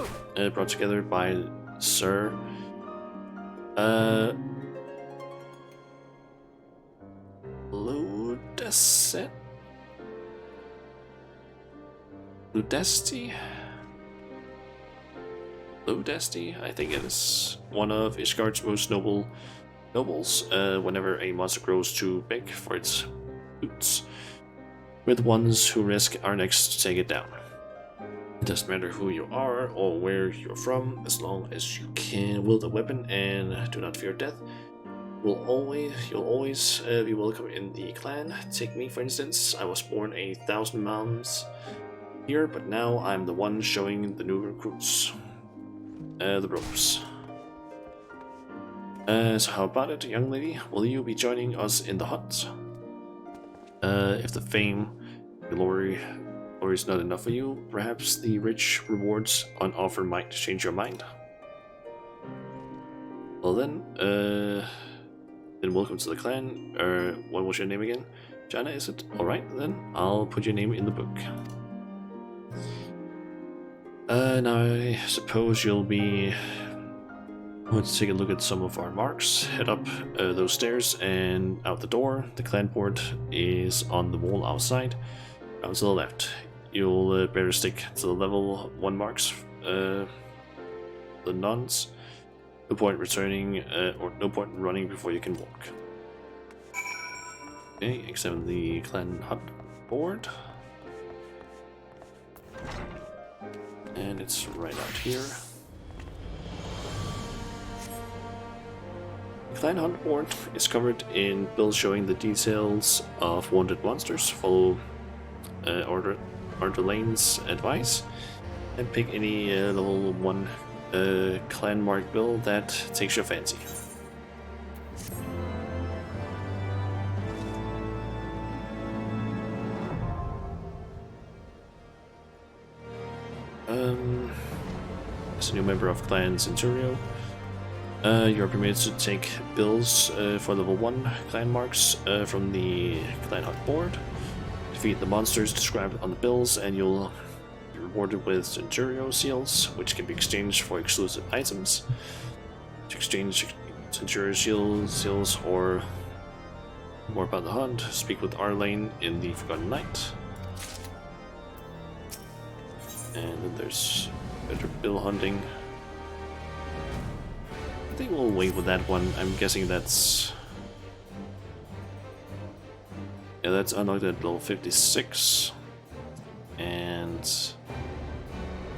brought together by Sir Ludesti, I think it is one of Ishgard's most nobles. Whenever a monster grows too big for its boots, we're the ones who risk our necks to take it down. It doesn't matter who you are or where you're from, as long as you can wield a weapon and do not fear death. You'll always be welcome in the clan. Take me, for instance. I was born 1,000 miles here, but now I'm the one showing the new recruits the ropes. So how about it, young lady? Will you be joining us in the hunt? If the fame, glory is not enough for you, perhaps the rich rewards on offer might change your mind. Well then welcome to the clan. What was your name again? Jana, is it? Alright then, I'll put your name in the book. Now I suppose you'll be... Let's take a look at some of our marks. Head up those stairs and out the door. The clan board is on the wall outside. Down to the left. You'll better stick to the level 1 marks. The nuns. No point returning, or no point running before you can walk. Okay, examine the clan hut board. And it's right out here. The clan hunt board is covered in bills showing the details of wanted monsters. Follow Ardolane's advice and pick any level 1 clan mark bill that takes your fancy. As a new member of Clan Centurio, you're permitted to take bills for level 1 clan marks from the clan hunt board. Defeat the monsters described on the bills and you'll be rewarded with Centurio seals, which can be exchanged for exclusive items. To exchange Centurio seals or more about the hunt, speak with Arlane in the Forgotten Night. And then there's better bill hunting. I think we'll wait with that one. I'm guessing that's... Yeah, that's unlocked at level 56. And...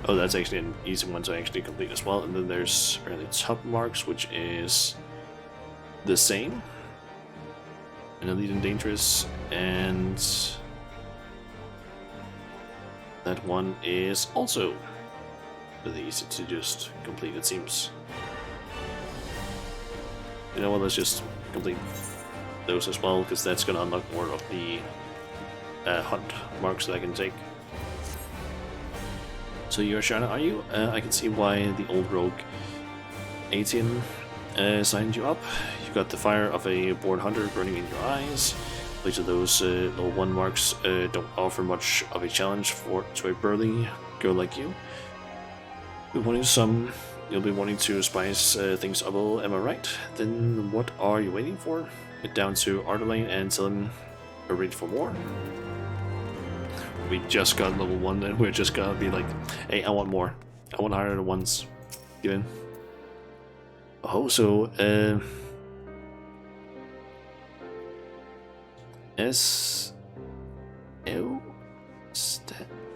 oh, that's actually an easy one to actually complete as well. And then there's apparently top marks, which is the same. And Elite and Dangerous, and that one is also really easy to just complete, it seems. You know what, let's just complete those as well, because that's gonna unlock more of the hunt marks that I can take. So you're Shana, are you? I can see why the old rogue 18 signed you up. You got the fire of a born hunter burning in your eyes. Each of those level 1 marks don't offer much of a challenge to a burly girl like you. You'll be wanting to spice things up a little, am I right? Then what are you waiting for? Get down to Ardelane and tell him we're ready for more. We just got level 1 and we're just gonna be like, hey, I want more. I want higher ones. Give in. Oh, so,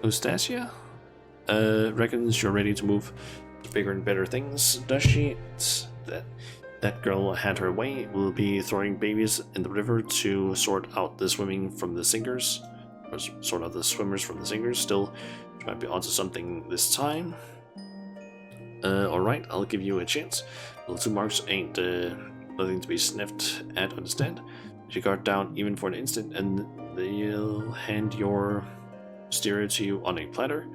Eustacia? Reckons you're ready to move to bigger and better things, does she? That girl had her way. We'll be throwing babies in the river to sort out the swimming from the singers. Or sort out the swimmers from the singers. Still, she might be onto something this time. Alright, I'll give you a chance. Little 2 marks ain't nothing to be sniffed at, understand? She guard down even for an instant, and they'll hand your stereo to you on a platter.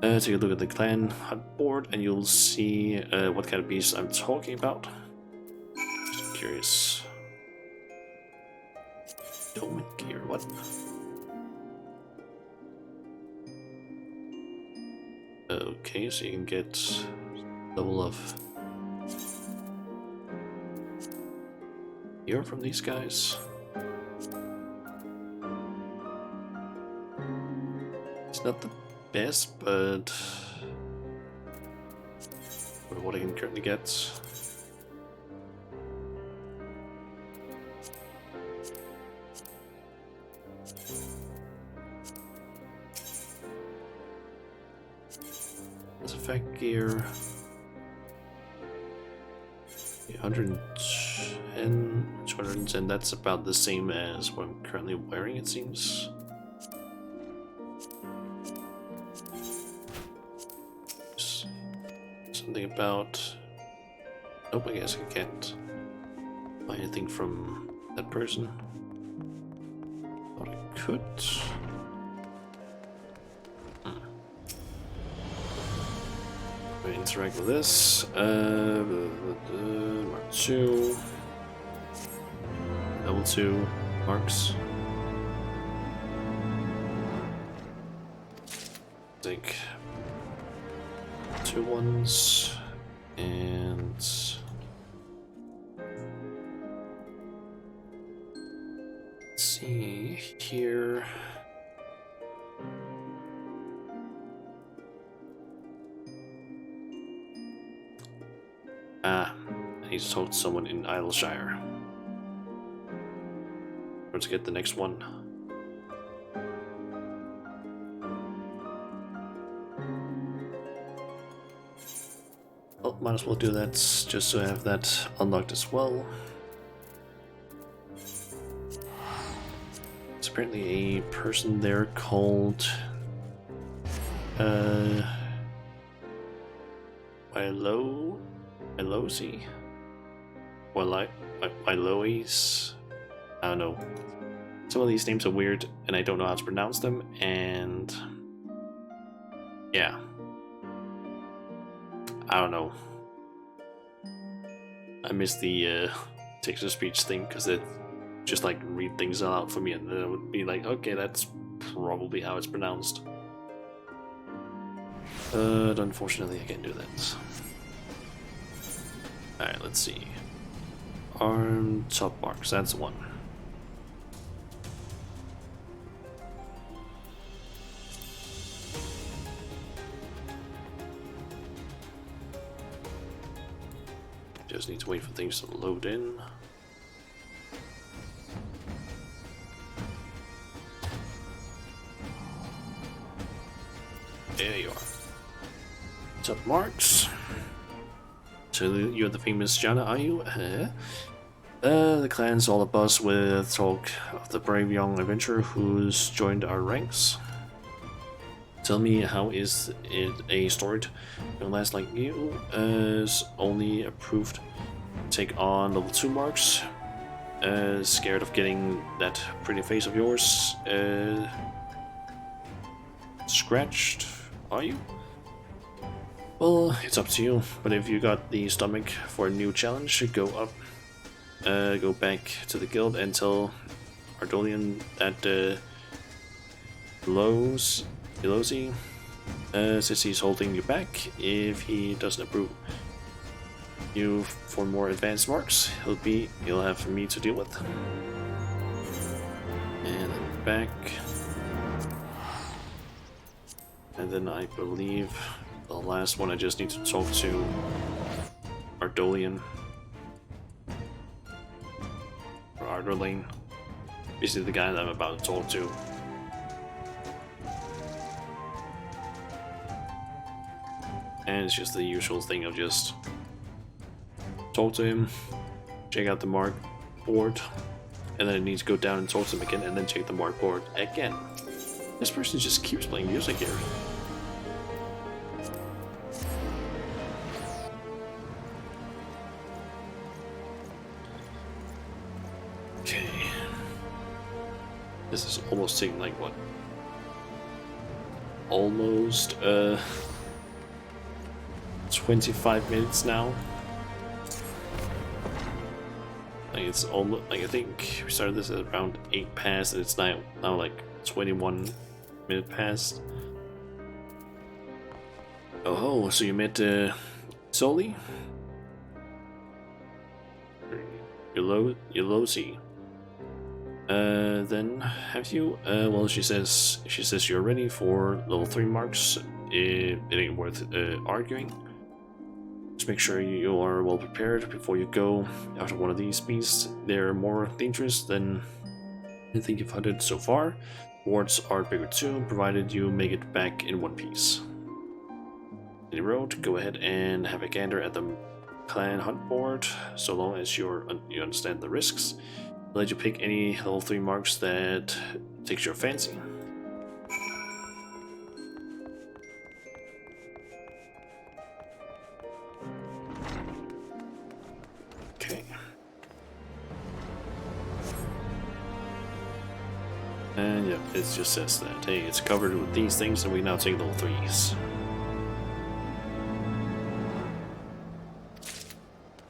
Take a look at the clan hunt board, and you'll see what kind of beast I'm talking about. Just curious. Dome gear, what? Okay, so you can get level of here from these guys. It's not the best, but for what I can currently get. Effect gear 110, 210, that's about the same as what I'm currently wearing, it seems. Something about... Nope, I guess I can't buy anything from that person. Thought I could. Interact with this. Mark 2. Level 2 marks. Take 2 ones and let's see here. I need to talk to someone in Idleshire. Let's get the next one. Well, might as well do that just so I have that unlocked as well. There's apparently a person there called Milosi? Milois? I don't know. Some of these names are weird and I don't know how to pronounce them, and yeah. I don't know. I missed the text-to-speech thing because it just like read things out for me and then it would be like, okay, that's probably how it's pronounced. But unfortunately I can't do that. Alright, let's see. Arm top marks, that's one. Just need to wait for things to load in. There you are. Top marks. So you're the famous Jana, are you? The clan's all abuzz with talk of the brave young adventurer who's joined our ranks. Tell me, how is it a storied young lass like you is only approved take on level 2 marks. Scared of getting that pretty face of yours scratched, are you? Well, it's up to you, but if you got the stomach for a new challenge, go up, go back to the guild and tell Ardolian that Elosi, since he's holding you back, if he doesn't approve you for more advanced marks, he'll have me to deal with. And then back. And then I believe the last one I just need to talk to Ardolian. Or Ardolane. Basically the guy that I'm about to talk to. And it's just the usual thing of just talk to him, check out the mark board, and then I need to go down and talk to him again, and then check the mark board again. This person just keeps playing music here. Okay. This is almost taking like what? Almost 25 minutes now. Like it's almost like I think we started this at around 8 past, and it's now like 21 minutes past. Oh, so you met Soli? Elosi. Then have you? Well, she says you're ready for level 3 marks. It ain't worth arguing. Just make sure you are well prepared before you go after one of these beasts. They're more dangerous than anything you've hunted so far. Rewards are bigger too, provided you make it back in one piece. Any road, go ahead and have a gander at the clan hunt board, so long as you understand the risks. I'll let you pick any level 3 marks that takes your fancy. Okay. And yep, it just says that, hey, it's covered with these things, and we now take level 3s.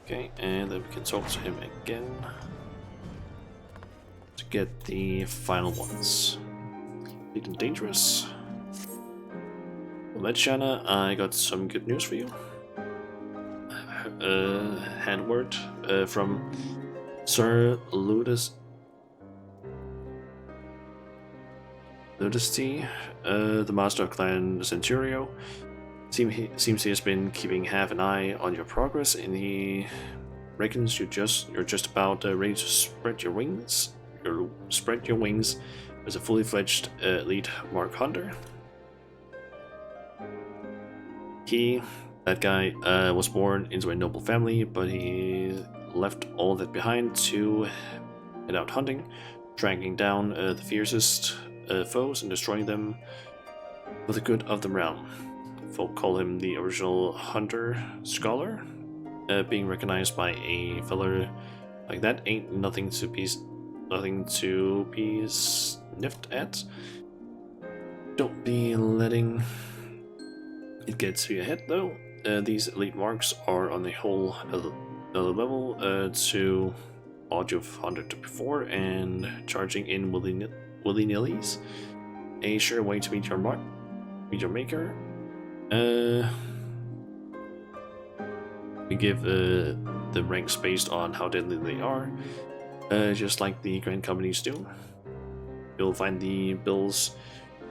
Okay, and then we can talk to him again to get the final ones. Big and dangerous. Well, Shana, I got some good news for you. Handword from Sir Ludus T, the master of Clan Centurio. Seems he has been keeping half an eye on your progress, and he reckons you're just about ready to spread your wings. As a fully fledged elite mark hunter. That guy was born into a noble family, but he left all that behind to head out hunting, tracking down the fiercest foes and destroying them for the good of the realm. Folk call him the original hunter scholar. Being recognized by a feller like that ain't nothing to be sniffed at. Don't be letting it get to your head though. These elite marks are on a whole another level to what you've hunted before, and charging in willy-nillys. A sure way to meet your maker. We give the ranks based on how deadly they are, just like the grand companies do. You'll find the bills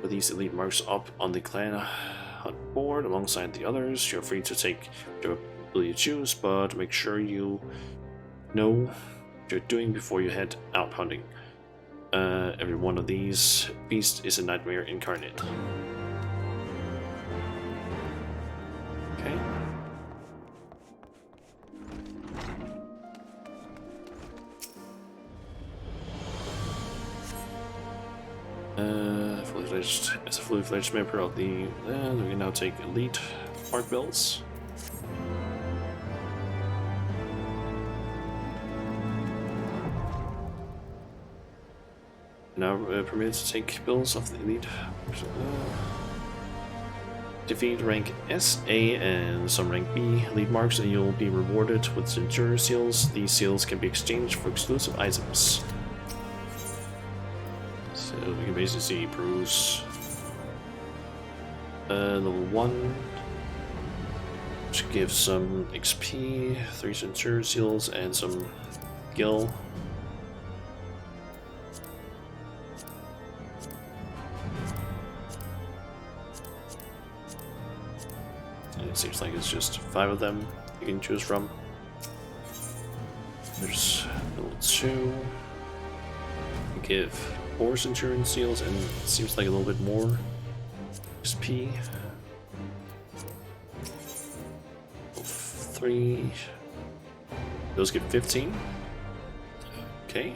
for these elite marks up on the clan hunt board alongside the others. You're free to take whatever bill you choose, but make sure you know what you're doing before you head out hunting. Every one of these beasts is a nightmare incarnate. Okay. As a fully fledged member of the, we can now take elite mark bills. Now permitted to take bills of the elite. Defeat rank S, A, and some rank B elite marks, and you'll be rewarded with Centurion seals. These seals can be exchanged for exclusive items. So we can basically see Bruce. Level 1. Which gives some XP, 3 Centurion seals, and some skill. It seems like it's just 5 of them you can choose from. There's level 2. Give 4 Centurion seals, and it seems like a little bit more XP. Level 3. Those get 15. Okay.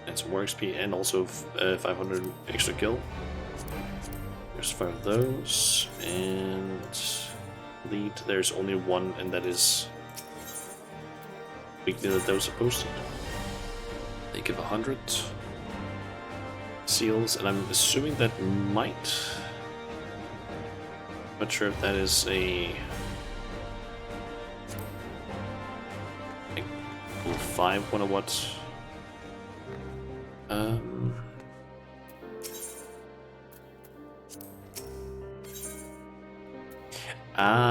And some more XP, and also 500 extra kill. There's 5 of those, and lead, there's only 1, and that is weekly that was posted. They give 100 seals, and I'm assuming that might. Not sure if that is a like level 5 one or what.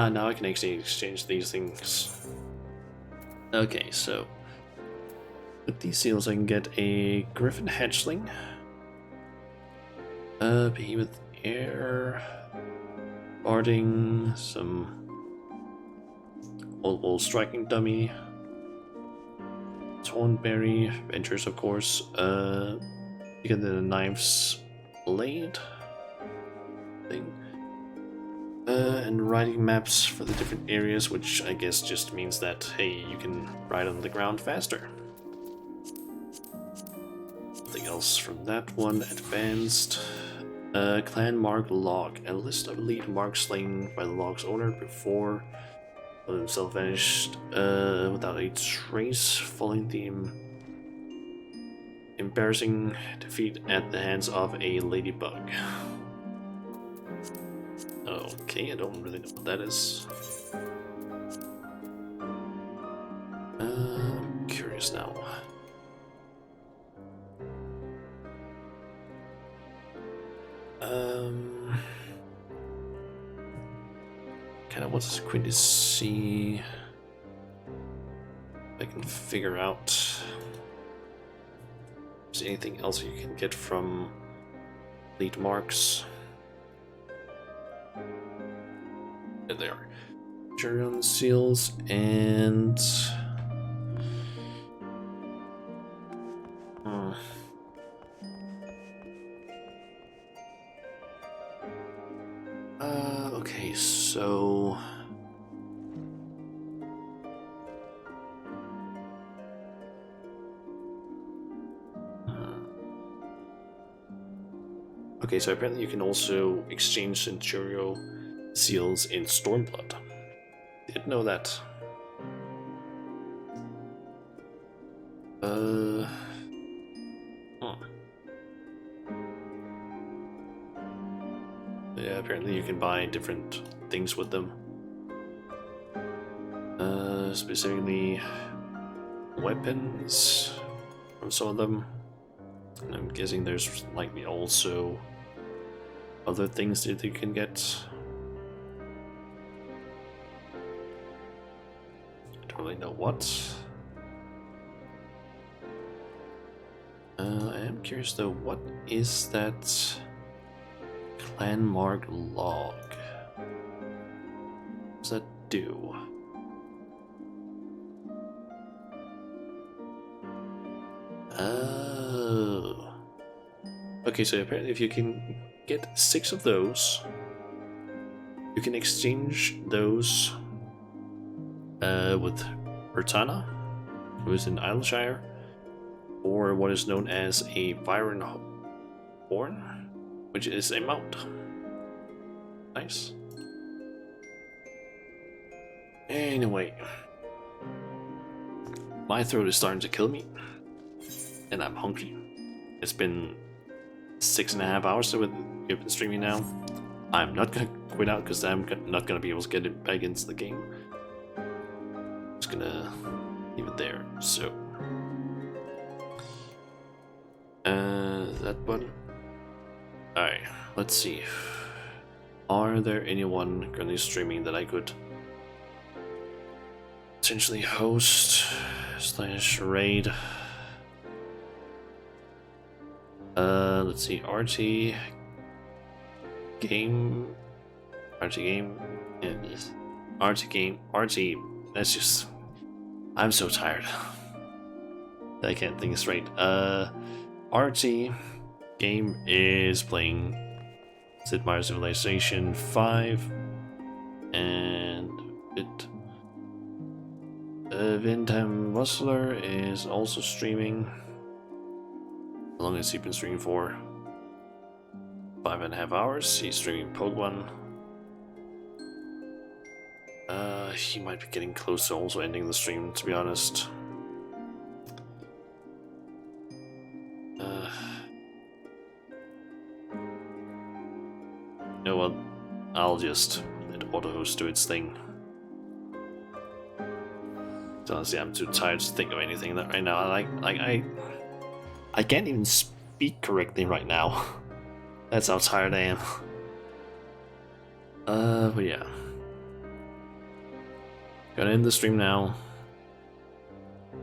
Now I can actually exchange these things. Okay, so with these seals I can get a Griffin Hatchling, Behemoth Air, Barding, some old Striking Dummy, Thornberry, Ventures of course, you get the Knife's Blade thing. And riding maps for the different areas, which I guess just means that, hey, you can ride on the ground faster. Nothing else from that one. Advanced. Clan Mark Log. A list of elite marks slain by the log's owner before himself vanished without a trace, following the embarrassing defeat at the hands of a ladybug. Okay, I don't really know what that is. I'm curious now. Kind of what's quick to see if I can figure out if there's anything else you can get from elite marks. There they are. Centurion seals and okay, so okay, so apparently you can also exchange Centurion seals in Stormblood. Didn't know that. Yeah, apparently you can buy different things with them. Specifically weapons from some of them. And I'm guessing there's likely also other things that you can get. Don't really know what. I am curious though, what is that clan mark log? What does that do? Oh. Okay, so apparently if you can get 6 of those, you can exchange those with Bertana, who is in Isleshire, or what is known as a Byron Horn, which is a mount. Nice. Anyway, My throat is starting to kill me, and I'm hungry. It's been 6.5 hours that we've been streaming now. I'm not gonna quit out because I'm not gonna be able to get it back into the game. Just gonna leave it there. So, that button. All right, let's see. Are there anyone currently streaming that I could potentially host / raid? Let's see. RT game. Yeah, RT game. RT. That's just. I'm so tired. I can't think straight. RT game is playing Sid Meier's Civilization 5, and it. Vindham Wustler is also streaming. How long has he been streaming for? 5.5 hours. He's streaming Pokemon. He might be getting close to also ending the stream, to be honest. You know what? I'll just let AutoHost do its thing. Honestly, I'm too tired to think of anything that right now. I can't even speak correctly right now. That's how tired I am. But yeah. Gonna end the stream now.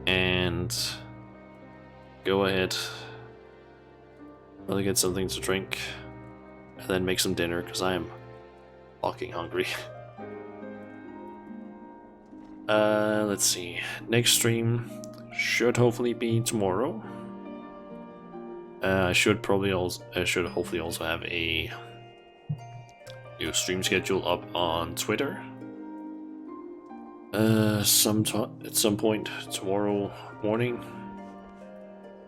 And go ahead. Really get something to drink. And then make some dinner, because I am fucking hungry. Let's see. Next stream should hopefully be tomorrow. I should hopefully also have a new stream schedule up on Twitter. At some point tomorrow morning,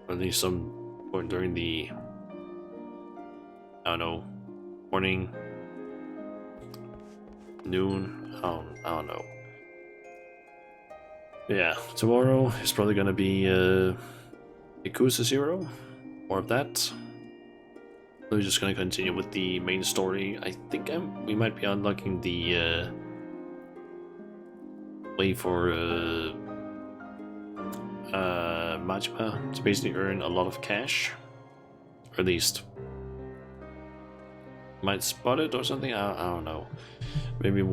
or at least some point during the, I don't know, morning, noon. I don't know. Yeah, tomorrow is probably gonna be Yakuza 0, more of that. We're just gonna continue with the main story. I think we might be unlocking the way for Majima to basically earn a lot of cash, or at least might spot it or something. I don't know. Maybe we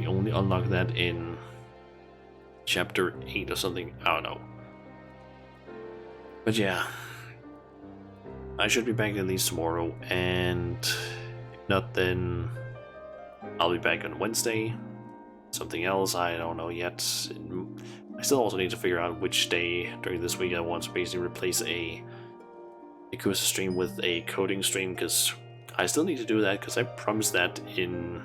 only unlock that in chapter 8 or something. I don't know. But yeah, I should be back at least tomorrow, and if not, then I'll be back on Wednesday. Something else, I don't know yet. I still also need to figure out which day during this week I want to basically replace a Yakuza stream with a coding stream, because I still need to do that, because I promised that in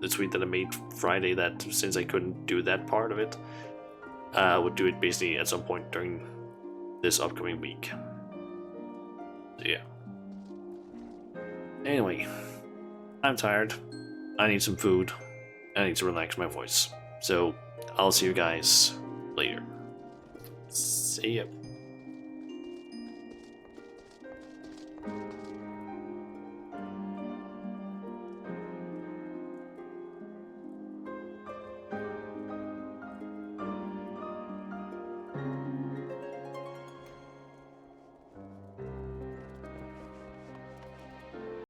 the tweet that I made Friday, that since I couldn't do that part of it, I would do it basically at some point during this upcoming week. So yeah. Anyway, I'm tired. I need some food. I need to relax my voice. So I'll see you guys later. See ya.